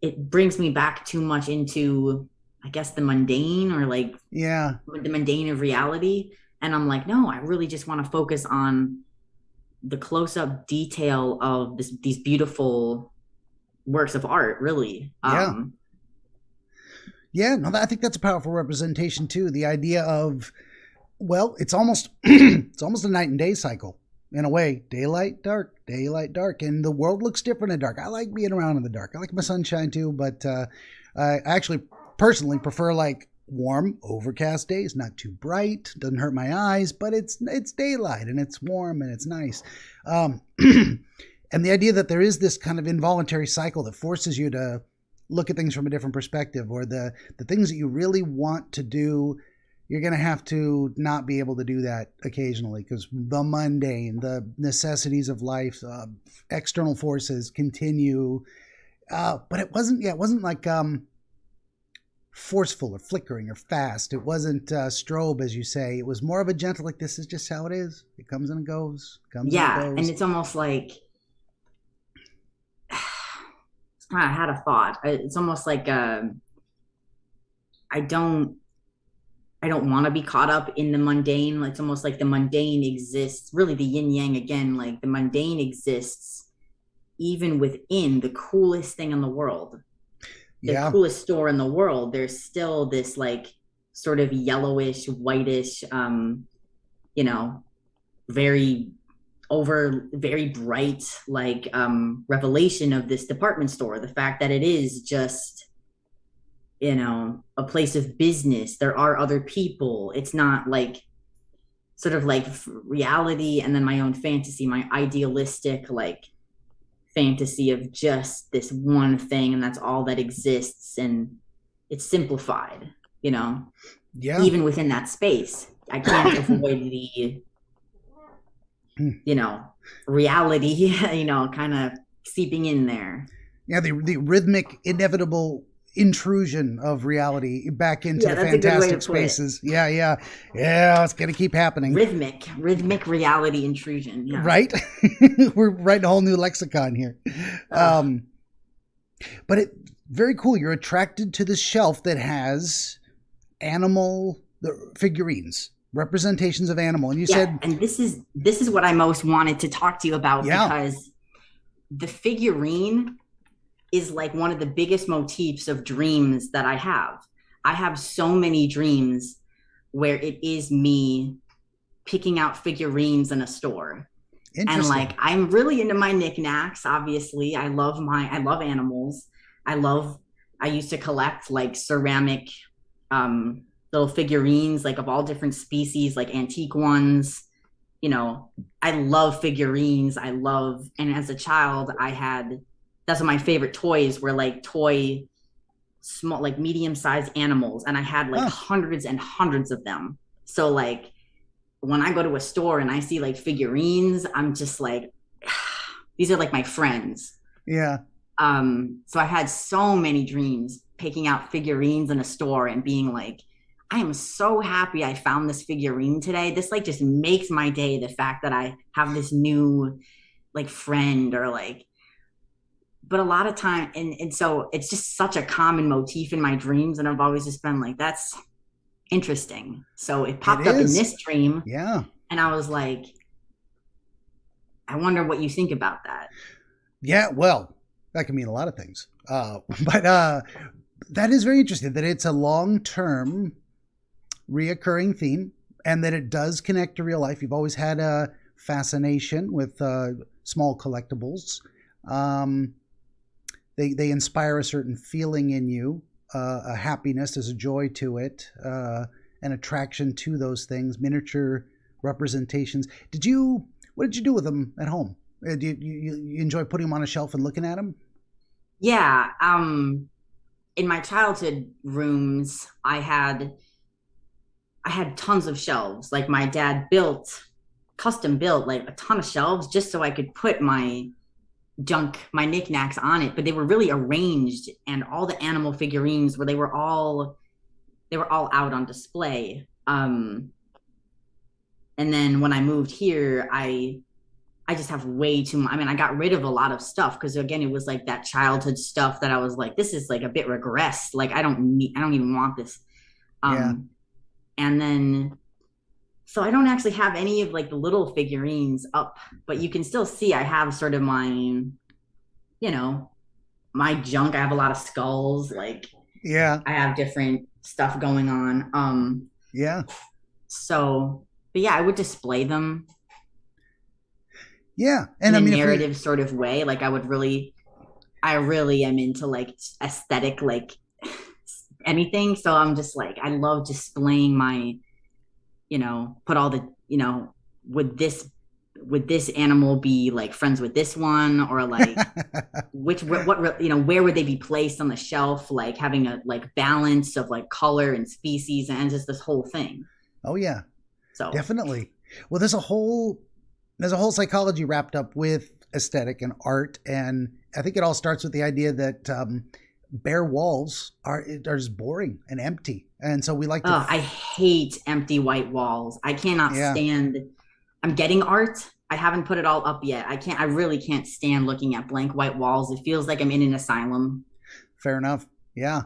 Speaker 2: it brings me back too much into I guess the mundane, or like
Speaker 1: Yeah.
Speaker 2: the mundane of reality. And I'm like, no, I really just want to focus on the close-up detail of these beautiful works of art, really.
Speaker 1: Yeah. Yeah, no, I think that's a powerful representation too. The idea of, well, it's almost it's almost a night and day cycle in a way. Daylight, dark, and the world looks different in dark. I like being around in the dark. I like my sunshine too, but I actually personally prefer like warm, overcast days. Not too bright, doesn't hurt my eyes, but it's daylight and it's warm and it's nice. And the idea that there is this kind of involuntary cycle that forces you to look at things from a different perspective, or the things that you really want to do, you're going to have to not be able to do that occasionally because the mundane, the necessities of life, external forces continue. But it wasn't like forceful or flickering or fast. It wasn't strobe, as you say. It was more of a gentle, like, this is just how it is. It comes and it goes.
Speaker 2: And it's almost like, I had a thought. It's almost like I don't want to be caught up in the mundane. It's almost like the mundane exists, really the yin yang again, like the mundane exists even within the coolest thing in the world. The coolest store in the world. There's still this like sort of yellowish, whitish, very bright, like revelation of this department store. The fact that it is just, a place of business. There are other people. It's not like sort of like reality and then my own fantasy, my idealistic like fantasy of just this one thing, and that's all that exists, and it's simplified, even within that space. I can't avoid the reality, kind of seeping in there.
Speaker 1: Yeah, the rhythmic, inevitable intrusion of reality back into the fantastic spaces. Yeah, it's going to keep happening.
Speaker 2: Rhythmic reality intrusion. Yeah.
Speaker 1: Right? We're writing a whole new lexicon here. But very cool. You're attracted to the shelf that has animal figurines. Representations of animal, and you said,
Speaker 2: and this is what I most wanted to talk to you about, because the figurine is like one of the biggest motifs of dreams that I have. I have so many dreams where it is me picking out figurines in a store, and like I'm really into my knickknacks. Obviously, I love animals. I used to collect like ceramic little figurines, like of all different species, like antique ones. I love figurines. And as a child, that's one of my favorite toys were like small, like medium-sized animals. And I had like hundreds and hundreds of them. So like when I go to a store and I see like figurines, I'm just like, these are like my friends.
Speaker 1: Yeah.
Speaker 2: So I had so many dreams picking out figurines in a store and being like, I am so happy I found this figurine today. This like just makes my day, the fact that I have this new like friend, or like, but a lot of time, and so it's just such a common motif in my dreams, and I've always just been like, that's interesting. So it popped up in this dream.
Speaker 1: Yeah.
Speaker 2: And I was like, I wonder what you think about that.
Speaker 1: Yeah, well, that can mean a lot of things. But that is very interesting that it's a long-term reoccurring theme, and that it does connect to real life. You've always had a fascination with small collectibles. They inspire a certain feeling in you, a happiness, there's a joy to it, an attraction to those things, miniature representations. What did you do with them at home? Do you enjoy putting them on a shelf and looking at them?
Speaker 2: Yeah. In my childhood rooms, I had tons of shelves. Like my dad custom built like a ton of shelves just so I could put my junk, my knickknacks on it, but they were really arranged, and all the animal figurines they were all out on display. And then when I moved here, I I just have way too much. I mean, I got rid of a lot of stuff because again, it was like that childhood stuff that I was like, this is like a bit regressed. Like I don't even want this.
Speaker 1: Yeah.
Speaker 2: And then, so I don't actually have any of like the little figurines up, but you can still see I have sort of my, my junk. I have a lot of skulls. Like,
Speaker 1: yeah,
Speaker 2: I have different stuff going on.
Speaker 1: Yeah.
Speaker 2: So, but yeah, I would display them.
Speaker 1: Yeah.
Speaker 2: And in a narrative sort of way. Like I really am into like aesthetic, like anything. So I'm just like, I love displaying my, put all the, would this animal be like friends with this one, or like where would they be placed on the shelf? Like having a like balance of like color and species and just this whole thing.
Speaker 1: Oh yeah.
Speaker 2: So
Speaker 1: definitely. Well, there's a whole psychology wrapped up with aesthetic and art. And I think it all starts with the idea that bare walls are just boring and empty. And so we like to...
Speaker 2: I hate empty white walls. I cannot stand... I'm getting art. I haven't put it all up yet. I really can't stand looking at blank white walls. It feels like I'm in an asylum.
Speaker 1: Fair enough. Yeah.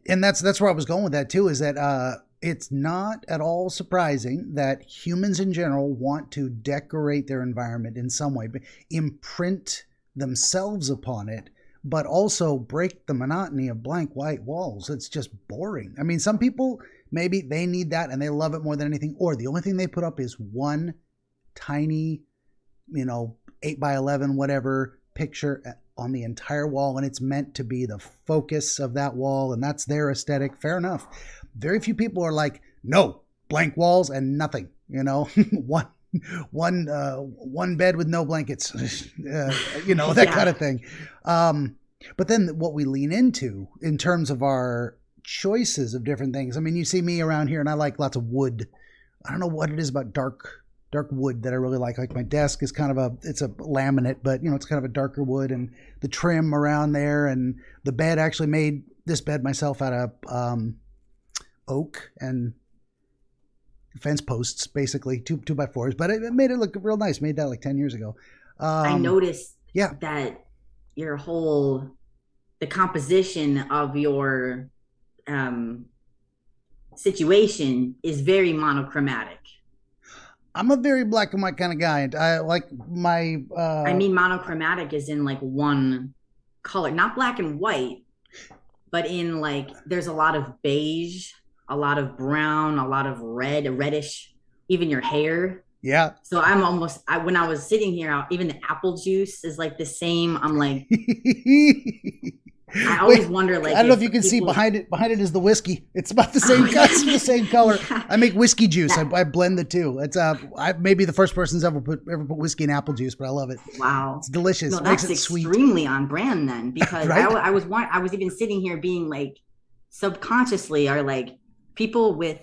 Speaker 1: And that's where I was going with that too, is that it's not at all surprising that humans in general want to decorate their environment in some way, imprint themselves upon it, but also break the monotony of blank white walls. It's just boring. I mean, some people, maybe they need that and they love it more than anything, or the only thing they put up is one tiny, 8x11, whatever picture on the entire wall, and it's meant to be the focus of that wall, and that's their aesthetic. Fair enough. Very few people are like, no, blank walls and nothing, one bed with no blankets, that kind of thing. But then what we lean into in terms of our choices of different things. I mean, you see me around here and I like lots of wood. I don't know what it is about dark wood that I really like. Like my desk is kind of it's a laminate, but it's kind of a darker wood, and the trim around there, and the bed, actually made this bed myself out of oak and fence posts, basically 2x4s, but it made it look real nice. Made that like 10 years ago.
Speaker 2: I noticed that the composition of your situation is very monochromatic.
Speaker 1: I'm a very black and white kind of guy, and I like my...
Speaker 2: I mean monochromatic is in like one color, not black and white, but in like, there's a lot of beige, a lot of brown, a lot of reddish, even your hair.
Speaker 1: Yeah.
Speaker 2: So I'm when I was sitting here, even the apple juice is like the same. I'm like... I always wonder, like,
Speaker 1: I don't know if you can see behind it. Behind it is the whiskey. It's about the same the same color. Yeah. I make whiskey juice. Yeah. I blend the two. It's I may be the first person who's ever put whiskey in apple juice, but I love it.
Speaker 2: Wow,
Speaker 1: it's delicious.
Speaker 2: No, that's extremely on brand then, because right? I was even sitting here being like, subconsciously are like people with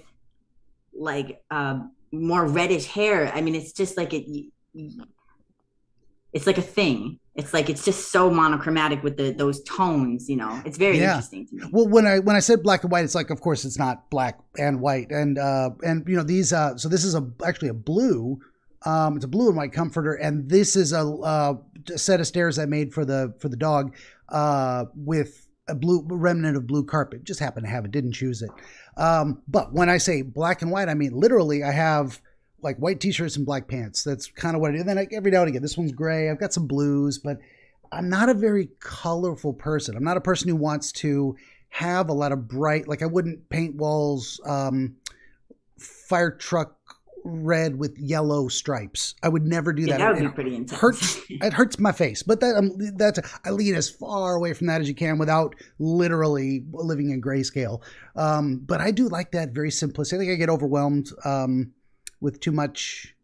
Speaker 2: like more reddish hair. I mean, it's just like it's like a thing. It's like, it's just so monochromatic with those tones, it's very interesting to me.
Speaker 1: Well, when I said black and white, it's like, of course it's not black and white. And these, so this is actually a blue, it's a blue and white comforter. And this is a set of stairs I made for the dog, with a blue remnant of blue carpet. Just happened to have it, didn't choose it. But when I say black and white, I mean, literally I have like white t-shirts and black pants. That's kind of what I do. And then every now and again, this one's gray. I've got some blues, but I'm not a very colorful person. I'm not a person who wants to have a lot of bright, like I wouldn't paint walls fire truck red with yellow stripes. I would never do that.
Speaker 2: That would be pretty intense.
Speaker 1: It hurts my face. But I lean as far away from that as you can without literally living in grayscale. But I do like that very simplistic. I think I get overwhelmed with too much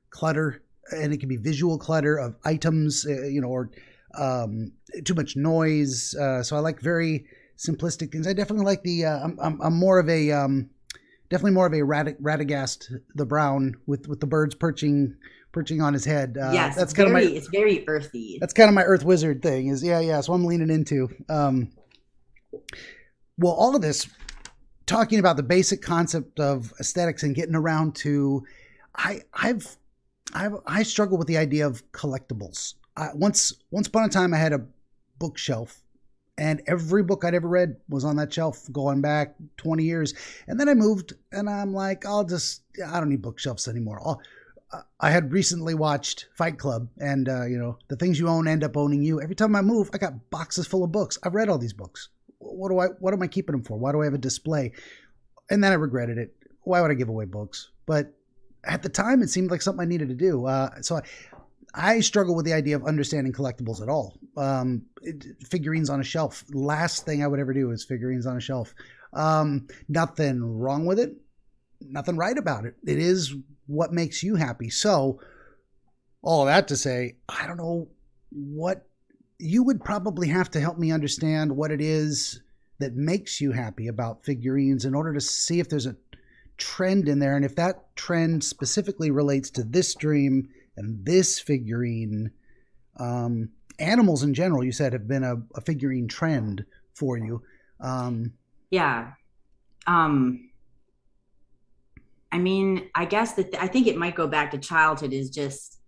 Speaker 1: clutter, and it can be visual clutter of items, or too much noise. So I like very simplistic things. I definitely like the. I'm more of a definitely more of a Radagast the Brown with the birds perching on his head.
Speaker 2: Yes,
Speaker 1: that's
Speaker 2: it's very earthy.
Speaker 1: That's kind of my Earth Wizard thing. Is So I'm leaning into. Well, all of this, talking about the basic concept of aesthetics and getting around to, I've I struggle with the idea of collectibles. Once upon a time, I had a bookshelf, and every book I'd ever read was on that shelf going back 20 years. And then I moved, and I'm like, I don't need bookshelves anymore. I had recently watched Fight Club, and the things you own end up owning you. Every time I move, I got boxes full of books. I've read all these books. What am I keeping them for? Why do I have a display? And then I regretted it. Why would I give away books? But at the time, it seemed like something I needed to do. So I struggle with the idea of understanding collectibles at all. Figurines on a shelf. Last thing I would ever do is figurines on a shelf. Nothing wrong with it. Nothing right about it. It is what makes you happy. So all that to say, I don't know what you would probably have to help me understand what it is that makes you happy about figurines in order to see if there's a trend in there. And if that trend specifically relates to this dream and this figurine. Animals in general, you said, have been a figurine trend for you.
Speaker 2: Yeah. I mean, I guess I think it might go back to childhood, is just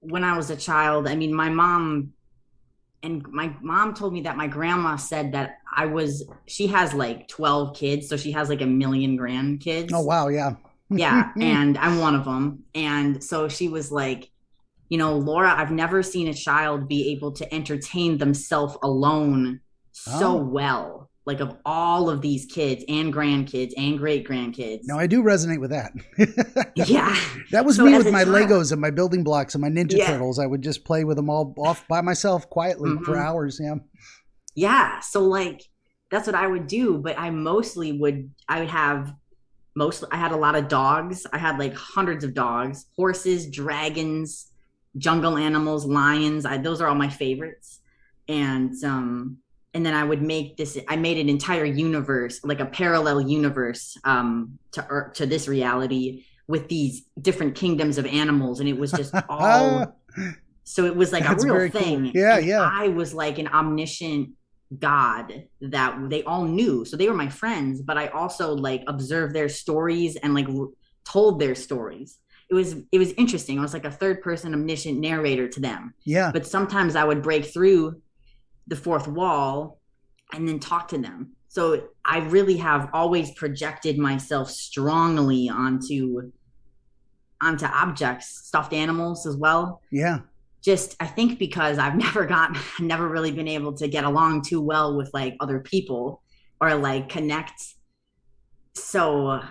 Speaker 2: when I was a child. I mean, my mom told me that my grandma said that she has like 12 kids. So she has like 1 million grandkids.
Speaker 1: Oh, wow. Yeah.
Speaker 2: Yeah. And I'm one of them. And so she was like, Laura, I've never seen a child be able to entertain themselves alone so well. Like, of all of these kids and grandkids and great grandkids.
Speaker 1: No, I do resonate with that.
Speaker 2: Yeah.
Speaker 1: That was me with my Legos and my building blocks and my Ninja Turtles. I would just play with them all off by myself quietly for hours. Yeah.
Speaker 2: Yeah. So like, that's what I would do. But I had a lot of dogs. I had like hundreds of dogs, horses, dragons, jungle animals, lions. Those are all my favorites. And then I would I made an entire universe, like a parallel universe to this reality with these different kingdoms of animals. And it was just all, so it was like a real thing.
Speaker 1: Cool. Yeah,
Speaker 2: and
Speaker 1: yeah.
Speaker 2: I was like an omniscient God that they all knew. So they were my friends, but I also like observed their stories and like told their stories. It was interesting. I was like a third person omniscient narrator to them.
Speaker 1: Yeah.
Speaker 2: But sometimes I would break through the fourth wall and then talk to them. So I really have always projected myself strongly onto objects, stuffed animals as well.
Speaker 1: Yeah.
Speaker 2: Just, I think because I've never really been able to get along too well with like other people or like connect. So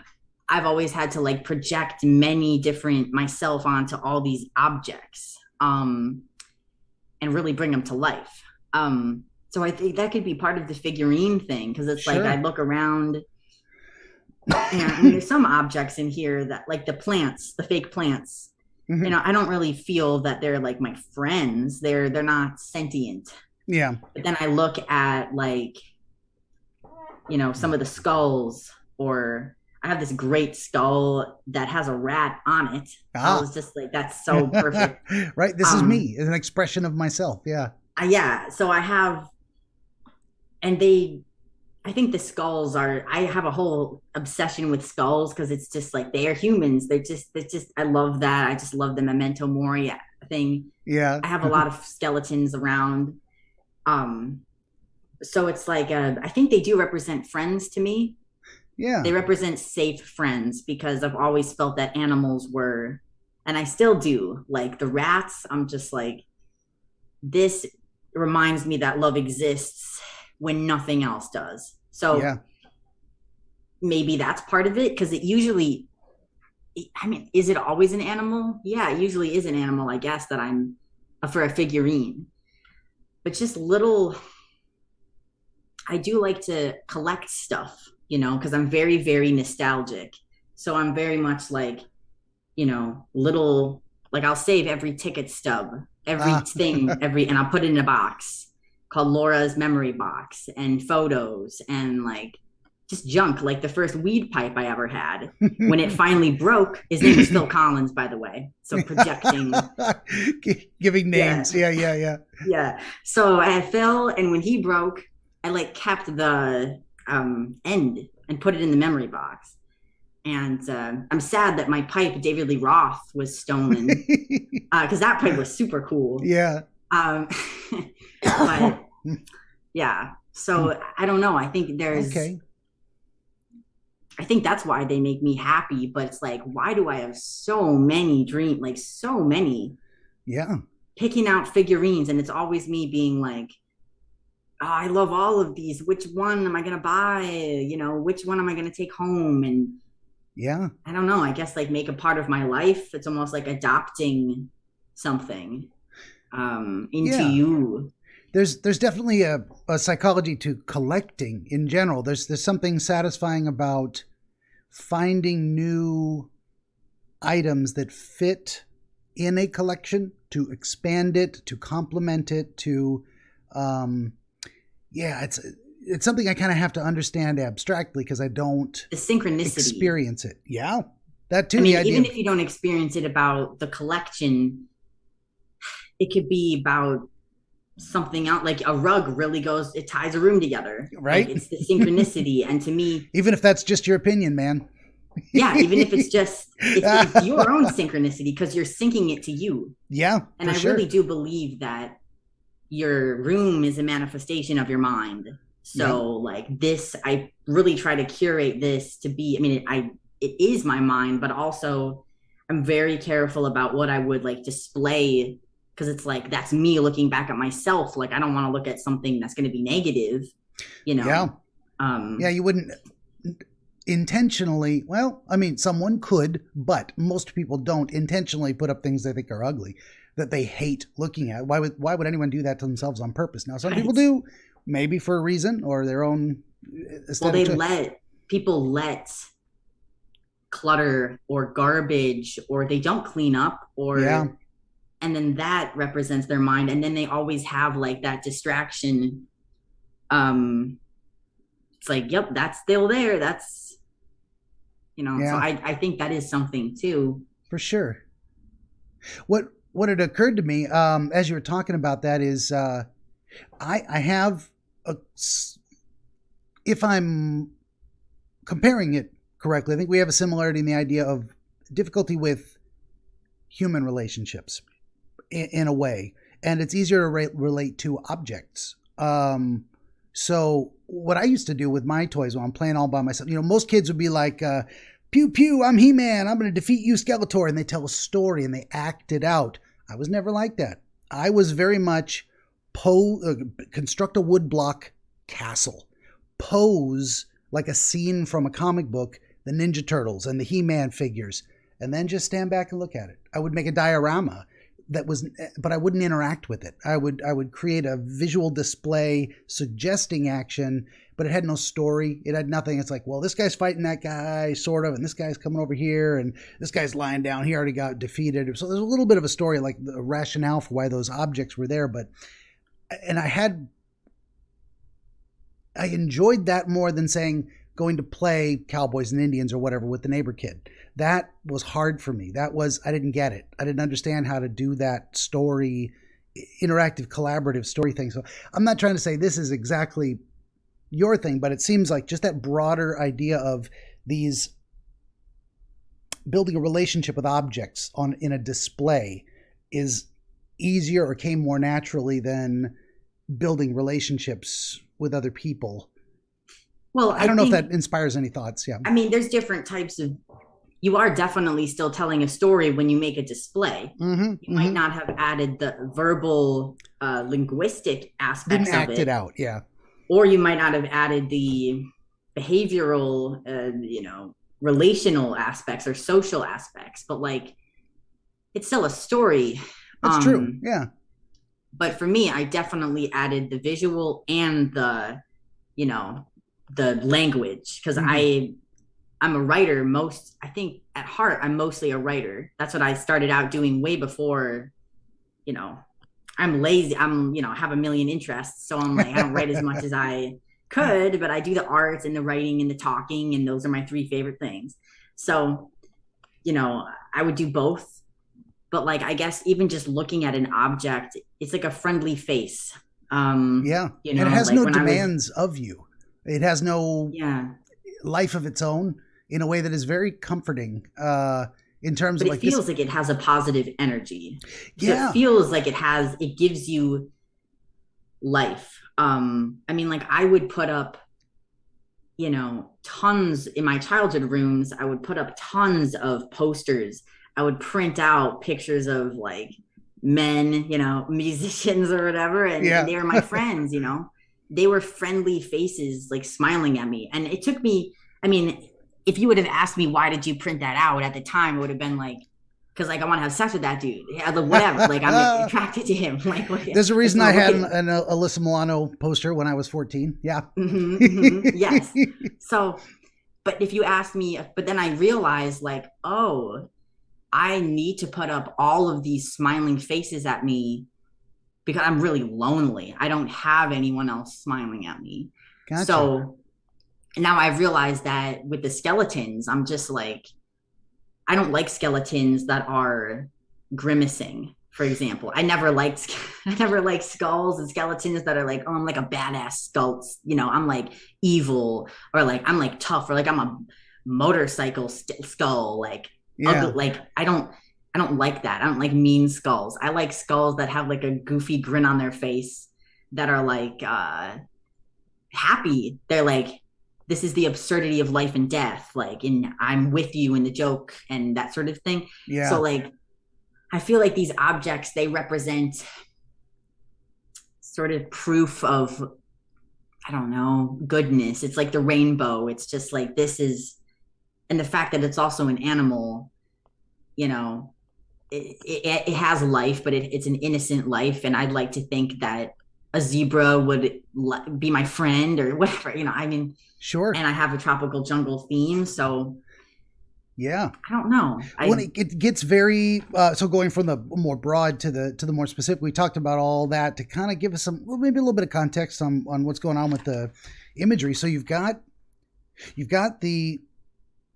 Speaker 2: I've always had to like project many different myself onto all these objects, and really bring them to life. So I think that could be part of the figurine thing, because it's like I look around and there's some objects in here that, like the plants, the fake plants, I don't really feel that they're like my friends. They're not sentient.
Speaker 1: Yeah.
Speaker 2: But then I look at like, some of the skulls, or I have this great skull that has a rat on it. I was just like, that's so perfect.
Speaker 1: Right. This is me. It's an expression of myself. Yeah.
Speaker 2: Yeah. So I have, I think the skulls I have a whole obsession with skulls, because it's just like, they are humans. They're just, I love that. I just love the memento mori thing.
Speaker 1: Yeah.
Speaker 2: I have a lot of skeletons around. So it's like, I think they do represent friends to me.
Speaker 1: Yeah.
Speaker 2: They represent safe friends, because I've always felt that animals were, and I still do, like the rats. I'm just like, this reminds me that love exists when nothing else does. So maybe that's part of it, because it usually, I mean, is it always an animal? Yeah, it usually is an animal, I guess, that I'm for a figurine. But just I do like to collect stuff, because I'm very, very nostalgic. So I'm very much like, like I'll save every ticket stub, everything, and I'll put it in a box called Laura's memory box, and photos and like just junk, like the first weed pipe I ever had. When it finally broke, his name was Phil Collins, by the way. So projecting.
Speaker 1: Giving names. Yeah.
Speaker 2: Yeah. So I had Phil, and when he broke, I like kept the end and put it in the memory box. And I'm sad that my pipe, David Lee Roth, was stolen because that pipe was super cool.
Speaker 1: Yeah.
Speaker 2: But yeah, so I don't know. I think I think that's why they make me happy. But it's like, why do I have so many dreams? Like so many.
Speaker 1: Yeah.
Speaker 2: Picking out figurines, and it's always me being like, oh, I love all of these. Which one am I gonna buy? You know, which one am I gonna take home? And
Speaker 1: yeah,
Speaker 2: I don't know. I guess like make a part of my life. It's almost like adopting something into you.
Speaker 1: There's definitely a psychology to collecting in general. There's something satisfying about finding new items that fit in a collection, to expand it, to complement it, to it's something I kind of have to understand abstractly because I don't
Speaker 2: the synchronicity
Speaker 1: experience it. Yeah, that too.
Speaker 2: I mean, even if you don't experience it about the collection, it could be about something else. Like a rug really it ties a room together,
Speaker 1: right?
Speaker 2: Like it's the synchronicity. And to me,
Speaker 1: even if that's just your opinion, man.
Speaker 2: Yeah, even if it's your own synchronicity because you're syncing it to you.
Speaker 1: Yeah,
Speaker 2: and I really do believe that your room is a manifestation of your mind. So like this, I really try to curate this to be, I mean, it is my mind, but also I'm very careful about what I would like display because it's like, that's me looking back at myself. Like, I don't want to look at something that's going to be negative, you know?
Speaker 1: Yeah. You wouldn't intentionally, well, I mean, someone could, but most people don't intentionally put up things they think are ugly that they hate looking at. Why would anyone do that to themselves on purpose? Now, some people do, maybe for a reason or their own aesthetic.
Speaker 2: Well, people let clutter or garbage, or they don't clean up, or and then that represents their mind, and then they always have like that distraction. It's like, yep, that's still there. That's, you know. So I think that is something too, for sure.
Speaker 1: What had occurred to me as you were talking about that is I have if I'm comparing it correctly, I think we have a similarity in the idea of difficulty with human relationships in a way, and it's easier to relate to objects. So what I used to do with my toys when I'm playing all by myself, you know, most kids would be like, pew, pew, I'm He-Man, I'm going to defeat you, Skeletor. And they tell a story and they act it out. I was never like that. I was very much construct a woodblock castle, pose like a scene from a comic book, the Ninja Turtles and the He-Man figures, and then just stand back and look at it. I would make a diorama but I wouldn't interact with it. I would create a visual display suggesting action, but it had no story. It had nothing. It's like, well, this guy's fighting that guy, sort of, and this guy's coming over here, and this guy's lying down. He already got defeated. So there's a little bit of a story, like the rationale for why those objects were there. And I enjoyed that more than saying going to play Cowboys and Indians or whatever with the neighbor kid. That was hard for me. I didn't get it. I didn't understand how to do that story, interactive, collaborative story thing. So I'm not trying to say this is exactly your thing, but it seems like just that broader idea of these building a relationship with objects in a display is easier or came more naturally than building relationships with other people.
Speaker 2: Well,
Speaker 1: I don't know if that inspires any thoughts. Yeah.
Speaker 2: I mean, there's different types of, you are definitely still telling a story when you make a display. You might not have added the verbal, linguistic aspects
Speaker 1: of it. Didn't act it out, yeah.
Speaker 2: Or you might not have added the behavioral, relational aspects or social aspects, but like, it's still a story.
Speaker 1: That's true, yeah.
Speaker 2: But for me, I definitely added the visual and the language, because I'm a writer. I think at heart, I'm mostly a writer. That's what I started out doing way before, I'm lazy. Have a million interests. So I'm like, I don't write as much as I could, but I do the art and the writing and the talking. And those are my three favorite things. So, I would do both. But like, I guess even just looking at an object, it's like a friendly face.
Speaker 1: And it has no demands of you. It has no life of its own. in a way that is very comforting. In terms
Speaker 2: but
Speaker 1: of
Speaker 2: it feels like it has a positive energy. So
Speaker 1: yeah.
Speaker 2: It feels like it gives you life. I mean, like I would put up, tons in my childhood rooms. I would put up tons of posters. I would print out pictures of like men, musicians or whatever. And they were my friends, they were friendly faces, like smiling at me. And it took me, I mean, if you would have asked me, why did you print that out at the time, it would have been like, because like I want to have sex with that dude, whatever. Like I'm attracted to him. Like
Speaker 1: there's a reason I had an Alyssa Milano poster when I was 14. Yeah.
Speaker 2: Yes. So, but if you ask me, but then I realized like, oh, I need to put up all of these smiling faces at me because I'm really lonely. I don't have anyone else smiling at me.
Speaker 1: Gotcha.
Speaker 2: So now I've realized that with the skeletons, I'm just like, I don't like skeletons that are grimacing, for example. I never liked skulls and skeletons that are like, oh, I'm like a badass skull. I'm like evil, or like I'm like tough, or like I'm a motorcycle skull. Like, ugly. Like I don't like that. I don't like mean skulls. I like skulls that have like a goofy grin on their face, that are like happy. They're like, this is the absurdity of life and death, like, and I'm with you in the joke and that sort of thing.
Speaker 1: Yeah.
Speaker 2: So like, I feel like these objects, they represent sort of proof of, I don't know, goodness. It's like the rainbow. It's just like, this is, and the fact that it's also an animal, it has life, but it's an innocent life. And I'd like to think that a zebra would be my friend or whatever, I mean,
Speaker 1: sure.
Speaker 2: And I have a tropical jungle theme. So
Speaker 1: yeah,
Speaker 2: I don't know.
Speaker 1: When it gets very, so going from the more broad to the more specific, we talked about all that to kind of give us maybe a little bit of context on what's going on with the imagery. So you've got the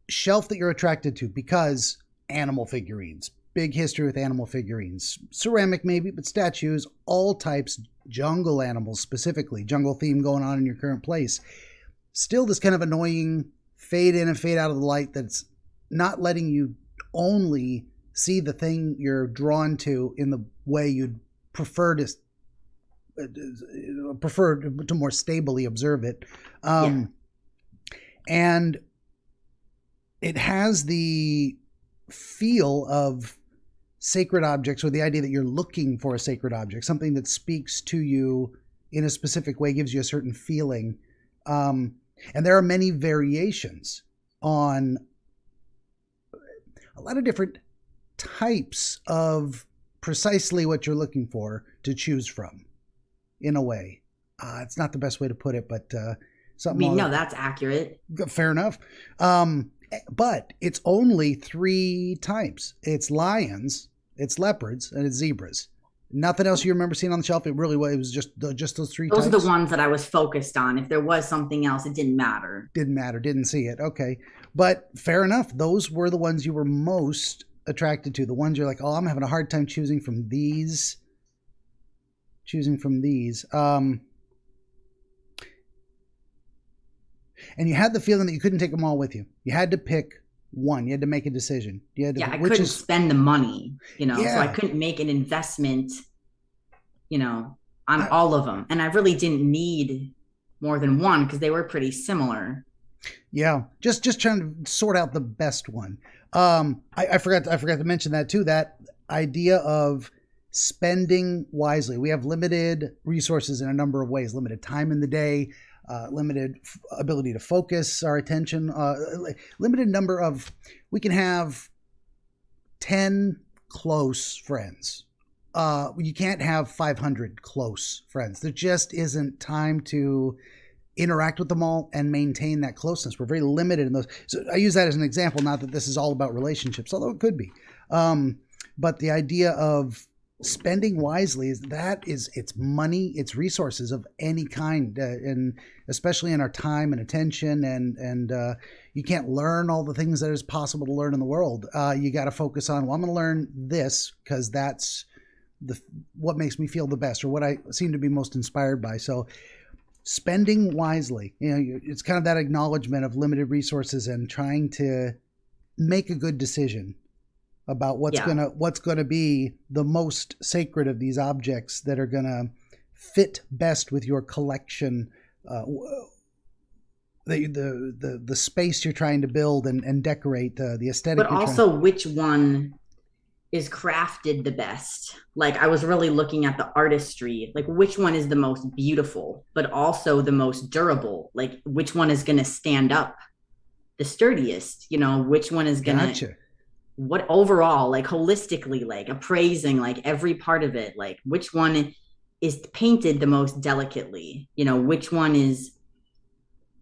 Speaker 1: shelf that you're attracted to because animal figurines, big history with animal figurines, ceramic maybe, but statues, all types, jungle animals specifically, jungle theme going on in your current place. Still this kind of annoying fade in and fade out of the light that's not letting you only see the thing you're drawn to in the way you'd prefer to more stably observe it. And it has the feel of sacred objects, or the idea that you're looking for a sacred object, something that speaks to you in a specific way, gives you a certain feeling. And there are many variations on a lot of different types of precisely what you're looking for to choose from, in a way. It's not the best way to put it, but something.
Speaker 2: No, that's accurate.
Speaker 1: Fair enough. But it's only 3 types. It's lions, it's leopards, and it's zebras. Nothing else you remember seeing on the shelf? It was just those 3 types?
Speaker 2: Those are the ones that I was focused on. If there was something else, it didn't matter.
Speaker 1: Didn't see it. Okay. But fair enough. Those were the ones you were most attracted to. The ones you're like, oh, I'm having a hard time choosing from these. And you had the feeling that you couldn't take them all with you. You had to pick one. You had to make a decision.
Speaker 2: I couldn't spend the money, so I couldn't make an investment, on all of them. And I really didn't need more than one because they were pretty similar.
Speaker 1: Yeah, just trying to sort out the best one. I forgot to mention that too. That idea of spending wisely. We have limited resources in a number of ways. Limited time in the day. Limited ability to focus our attention, limited number of, we can have 10 close friends. You can't have 500 close friends. There just isn't time to interact with them all and maintain that closeness. We're very limited in those. So I use that as an example, not that this is all about relationships, although it could be. But the idea of spending wisely it's money, it's resources of any kind, and especially in our time and attention, and you can't learn all the things that is possible to learn in the world. You got to focus on, well, I'm going to learn this because that's what makes me feel the best, or what I seem to be most inspired by. So spending wisely. It's kind of that acknowledgement of limited resources and trying to make a good decision about what's gonna be the most sacred of these objects that are gonna fit best with your collection, the space you're trying to build and decorate, the aesthetic.
Speaker 2: But also, which one is crafted the best? Like, I was really looking at the artistry, like which one is the most beautiful, but also the most durable. Like, which one is going to stand up the sturdiest? Which one is going to what overall, like holistically, like appraising like every part of it, like which one is painted the most delicately, which one is,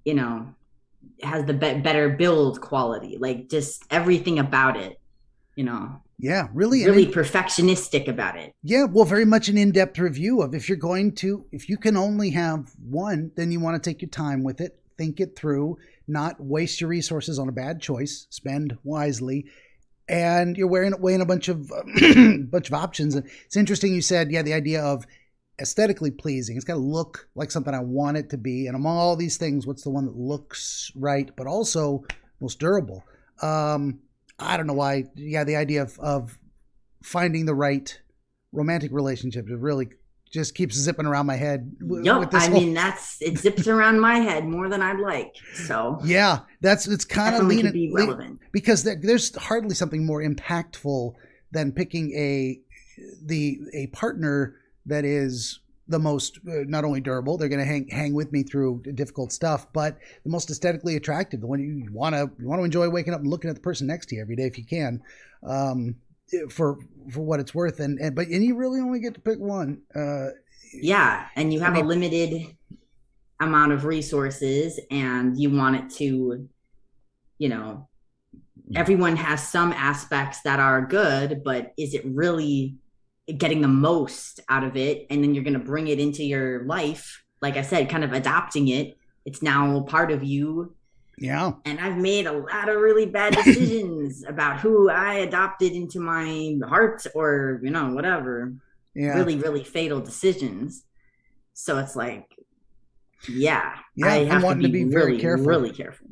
Speaker 2: has the better build quality, like just everything about it,
Speaker 1: Yeah, really
Speaker 2: perfectionistic about it.
Speaker 1: Yeah, well, very much an in-depth review of if you can only have one, then you want to take your time with it, think it through, not waste your resources on a bad choice, spend wisely. And you're weighing a bunch of options. And it's interesting you said, the idea of aesthetically pleasing. It's got to look like something I want it to be. And among all these things, what's the one that looks right, but also most durable? I don't know why. Yeah, the idea of finding the right romantic relationship really just keeps zipping around my head.
Speaker 2: Yep, it zips around my head more than I'd like. So
Speaker 1: yeah, it's kind of
Speaker 2: relevant
Speaker 1: because there's hardly something more impactful than picking a partner that is the most not only durable, they're going to hang with me through difficult stuff, but the most aesthetically attractive, the one you want to enjoy waking up and looking at the person next to you every day if you can, for what it's worth. And you really only get to pick one.
Speaker 2: And you have a limited amount of resources, and you want it to, everyone has some aspects that are good, but is it really getting the most out of it? And then you're going to bring it into your life, like I said, kind of adopting it. It's now part of you.
Speaker 1: Yeah.
Speaker 2: And I've made a lot of really bad decisions about who I adopted into my heart, or whatever. Yeah. Really, really fatal decisions. So it's like, I have to be very careful. Really careful.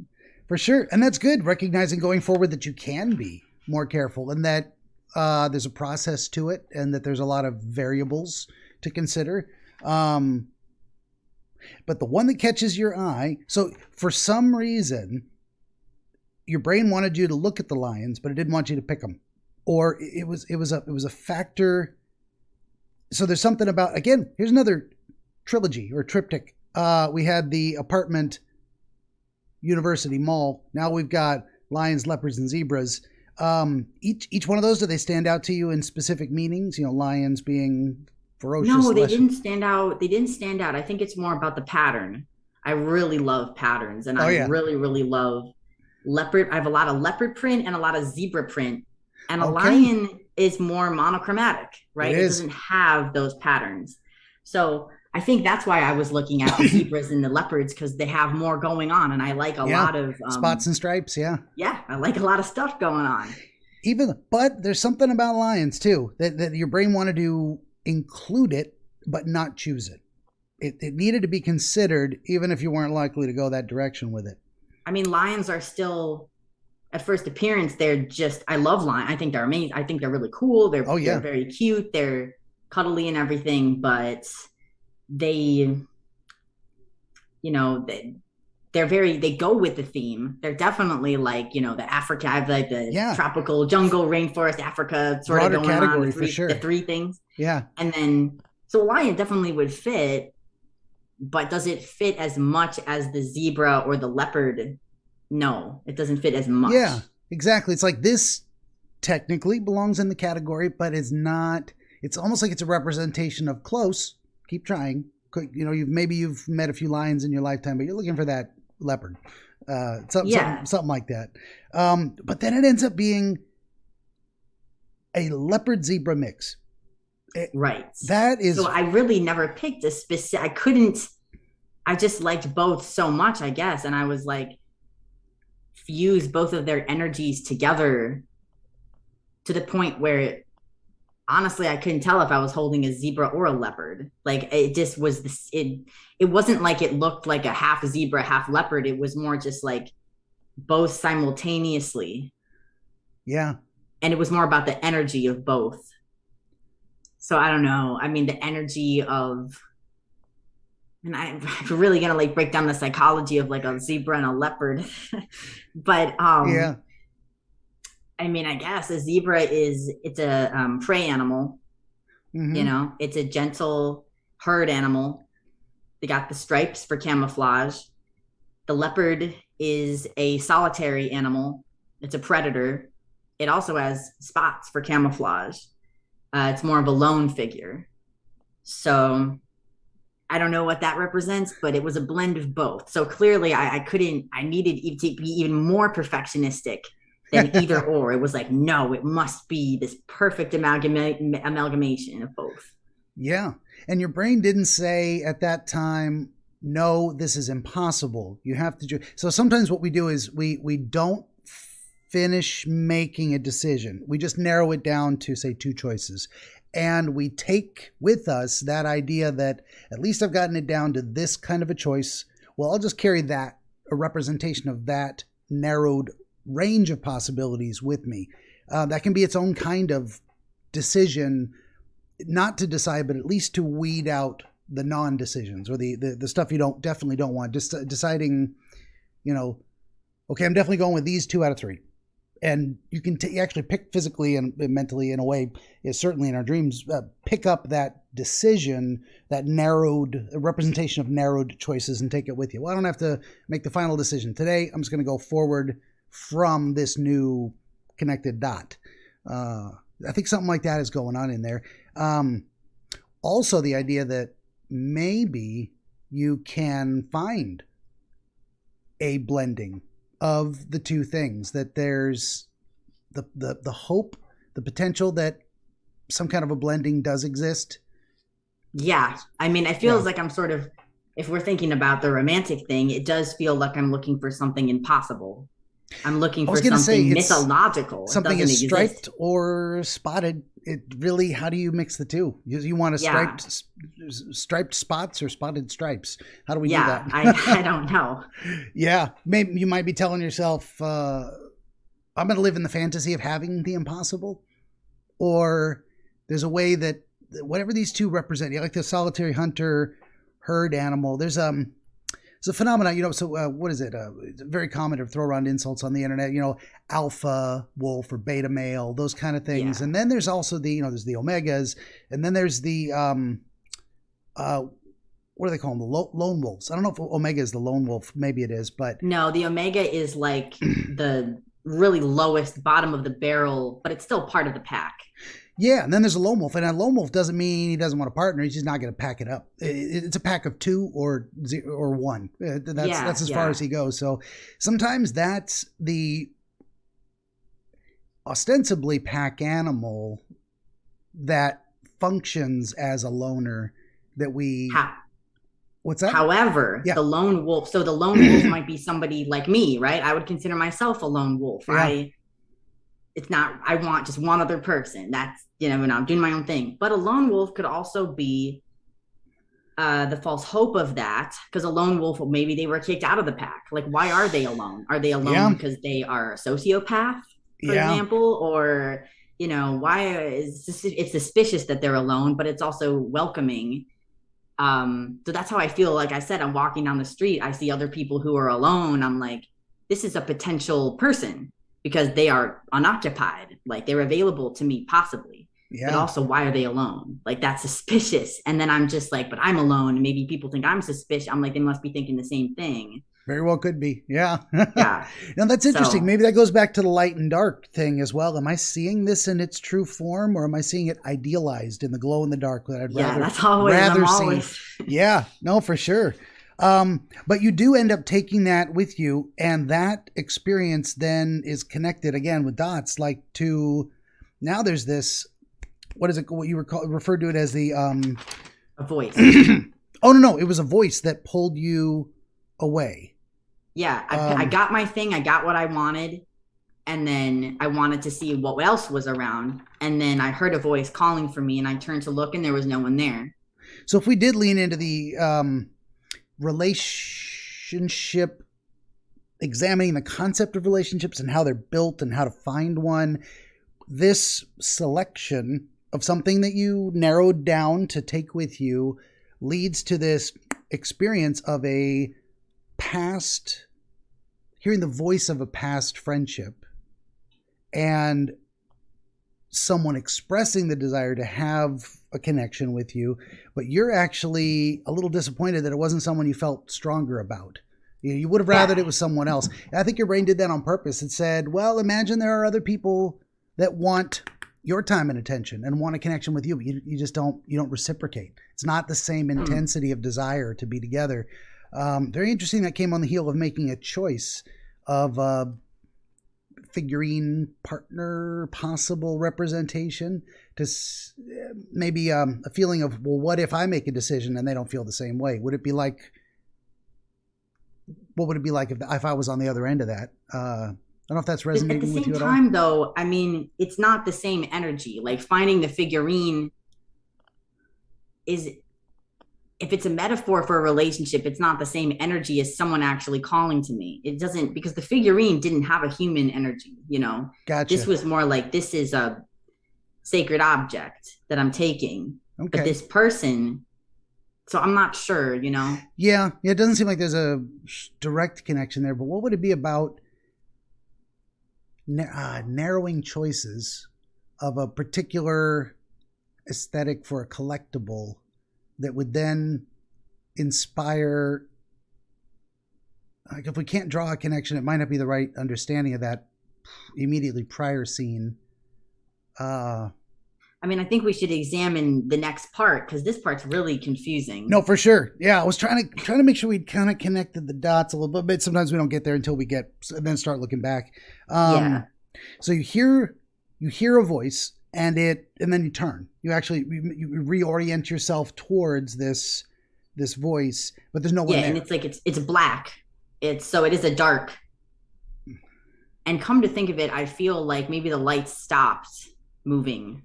Speaker 1: For sure. And that's good, recognizing going forward that you can be more careful, and that there's a process to it, and that there's a lot of variables to consider. But the one that catches your eye, so for some reason, your brain wanted you to look at the lions, but it didn't want you to pick them, or it was a factor. So there's something about, again, here's another trilogy or triptych. We had the apartment, university, mall. Now we've got lions, leopards, and zebras. Each one of those, do they stand out to you in specific meanings? Lions being ferocious.
Speaker 2: No, they didn't stand out. I think it's more about the pattern. I really love patterns, and I really, really love leopard. I have a lot of leopard print and a lot of zebra print, and a lion is more monochromatic, right? It doesn't have those patterns. So I think that's why I was looking at the zebras and the leopards, because they have more going on, and I like a lot of
Speaker 1: spots and stripes. Yeah,
Speaker 2: I like a lot of stuff going on.
Speaker 1: But there's something about lions too that your brain wanted to include it, but not choose it. It needed to be considered, even if you weren't likely to go that direction with it.
Speaker 2: I mean, lions are still, at first appearance, I love lions. I think they're amazing. I think they're really cool. They're very cute. They're cuddly and everything, but they go with the theme. They're definitely like, the Africa, I have like the tropical jungle, rainforest, Africa sort
Speaker 1: broader
Speaker 2: of going
Speaker 1: category,
Speaker 2: on.
Speaker 1: for sure.
Speaker 2: The three things.
Speaker 1: Yeah.
Speaker 2: And then, so a lion definitely would fit, but does it fit as much as the zebra or the leopard? No, it doesn't fit as much.
Speaker 1: Yeah, exactly. It's like this technically belongs in the category, but it's not. It's almost like it's a representation of close. Keep trying. You've met a few lions in your lifetime, but you're looking for that leopard. Something like that. But then it ends up being a leopard zebra mix.
Speaker 2: Right.
Speaker 1: That is.
Speaker 2: So I really never picked a specific. I just liked both so much, I guess. And I was like, fuse both of their energies together to the point where honestly, I couldn't tell if I was holding a zebra or a leopard. Like it just was this, it wasn't like it looked like a half zebra, half leopard. It was more just like both simultaneously.
Speaker 1: Yeah.
Speaker 2: And it was more about the energy of both. So I don't know. I mean, the energy of, and I'm really gonna like break down the psychology of like a zebra and a leopard. But
Speaker 1: yeah.
Speaker 2: I mean, I guess a zebra it's a prey animal.
Speaker 1: Mm-hmm.
Speaker 2: You know, it's a gentle herd animal. They got the stripes for camouflage. The leopard is a solitary animal. It's a predator. It also has spots for camouflage. It's more of a lone figure. So I don't know what that represents, but it was a blend of both. So clearly I needed to be even more perfectionistic than either or. It was like, no, it must be this perfect amalgamation of both.
Speaker 1: Yeah. And your brain didn't say at that time, no, this is impossible. You have to do. So sometimes what we do is we don't finish making a decision. We just narrow it down to, say, 2 choices. And we take with us that idea that at least I've gotten it down to this kind of a choice. Well, I'll just carry that, a representation of that narrowed range of possibilities with me. That can be its own kind of decision, not to decide, but at least to weed out the non-decisions or the stuff you definitely don't want. Just deciding, okay, I'm definitely going with these 2 out of 3. And you can actually pick physically and mentally, in a way, is certainly in our dreams, pick up that decision, that narrowed representation of narrowed choices, and take it with you. Well, I don't have to make the final decision today. I'm just going to go forward from this new connected dot. I think something like that is going on in there. Also, the idea that maybe you can find a blending of the 2 things, that there's the hope, the potential that some kind of a blending does exist.
Speaker 2: Yeah. I mean, it feels like I'm sort of, if we're thinking about the romantic thing, it does feel like I'm looking for something impossible. I'm looking for something mythological.
Speaker 1: Something is striped or spotted. It really, how do you mix the 2? You want striped spots or spotted stripes? How do we do that?
Speaker 2: I don't know.
Speaker 1: Yeah. Maybe you might be telling yourself, I'm going to live in the fantasy of having the impossible. Or there's a way that whatever these 2 represent, like the solitary hunter herd animal, there's it's a phenomenon, so what is it? It's very common to throw around insults on the internet, alpha wolf or beta male, those kind of things. Yeah. And then there's also there's the omegas, and then there's the, what do they call them? The lone wolves. I don't know if omega is the lone wolf. Maybe it is, but.
Speaker 2: No, the omega is like the really lowest bottom of the barrel, but it's still part of the pack.
Speaker 1: Yeah, and then there's a lone wolf, and a lone wolf doesn't mean he doesn't want a partner. He's just not going to pack it up. It's a pack of 2 or 1. That's as far as he goes. So sometimes that's the ostensibly pack animal that functions as a loner that we. What's that?
Speaker 2: However, the lone wolf. So the lone wolf might be somebody like me, right? I would consider myself a lone wolf. Yeah. It's not, I want just one other person. That's, I'm doing my own thing. But a lone wolf could also be the false hope of that, because a lone wolf, maybe they were kicked out of the pack. Like, why are they alone? Are they alone because they are a sociopath, for example? Or, why it's suspicious that they're alone, but it's also welcoming. So that's how I feel. Like I said, I'm walking down the street. I see other people who are alone. I'm like, this is a potential person, because they are unoccupied, like they're available to me possibly. Yeah. But also, why are they alone? Like, that's suspicious. And then I'm just like, but I'm alone. Maybe people think I'm suspicious. I'm like, they must be thinking the same thing.
Speaker 1: Very well could be. Yeah.
Speaker 2: Yeah.
Speaker 1: Now that's interesting. So, maybe that goes back to the light and dark thing as well. Am I seeing this in its true form, or am I seeing it idealized in the glow in the dark that I'd rather see? Yeah, no, for sure. But you do end up taking that with you, and that experience then is connected again with dots, like to now there's this, what is it? What you referred to it as the,
Speaker 2: a voice.
Speaker 1: Oh, no, it was a voice that pulled you away.
Speaker 2: Yeah. I got my thing. I got what I wanted. And then I wanted to see what else was around. And then I heard a voice calling for me, and I turned to look, and there was no one there.
Speaker 1: So if we did lean into the relationship, examining the concept of relationships and how they're built and how to find one, this selection of something that you narrowed down to take with you leads to this experience of a past, hearing the voice of a past friendship and someone expressing the desire to have a connection with you, but you're actually a little disappointed that it wasn't someone you felt stronger about. You would have rathered it was someone else. And I think your brain did that on purpose. It said, well, imagine there are other people that want your time and attention and want a connection with you, but you just don't reciprocate. It's not the same intensity of desire to be together. Very interesting. That came on the heel of making a choice of figurine partner, possible representation, to maybe a feeling of, well, what if I make a decision and they don't feel the same way? Would it be like, what would it be like if I was on the other end of that? I don't know if that's resonating with you at all.
Speaker 2: At the same time, though, I mean, it's not the same energy. Like finding the figurine is, if it's a metaphor for a relationship, it's not the same energy as someone actually calling to me. It doesn't, because the figurine didn't have a human energy, you know?
Speaker 1: Gotcha.
Speaker 2: This was more like, this is a sacred object that I'm taking. Okay. But this person, so I'm not sure, you know?
Speaker 1: Yeah, it doesn't seem like there's a direct connection there, but what would it be about narrowing choices of a particular aesthetic for a collectible that would then inspire, like if we can't draw a connection, it might not be the right understanding of that immediately prior scene.
Speaker 2: I mean, I think we should examine the next part, because this part's really confusing.
Speaker 1: No, for sure. Yeah, I was trying to make sure we kind of connected the dots a little bit, but sometimes we don't get there until we then start looking back. So you hear a voice, and then you turn. You reorient yourself towards this voice, but there's no one there.
Speaker 2: Yeah, and it's like it's black. It is a dark. And come to think of it, I feel like maybe the light stopped moving.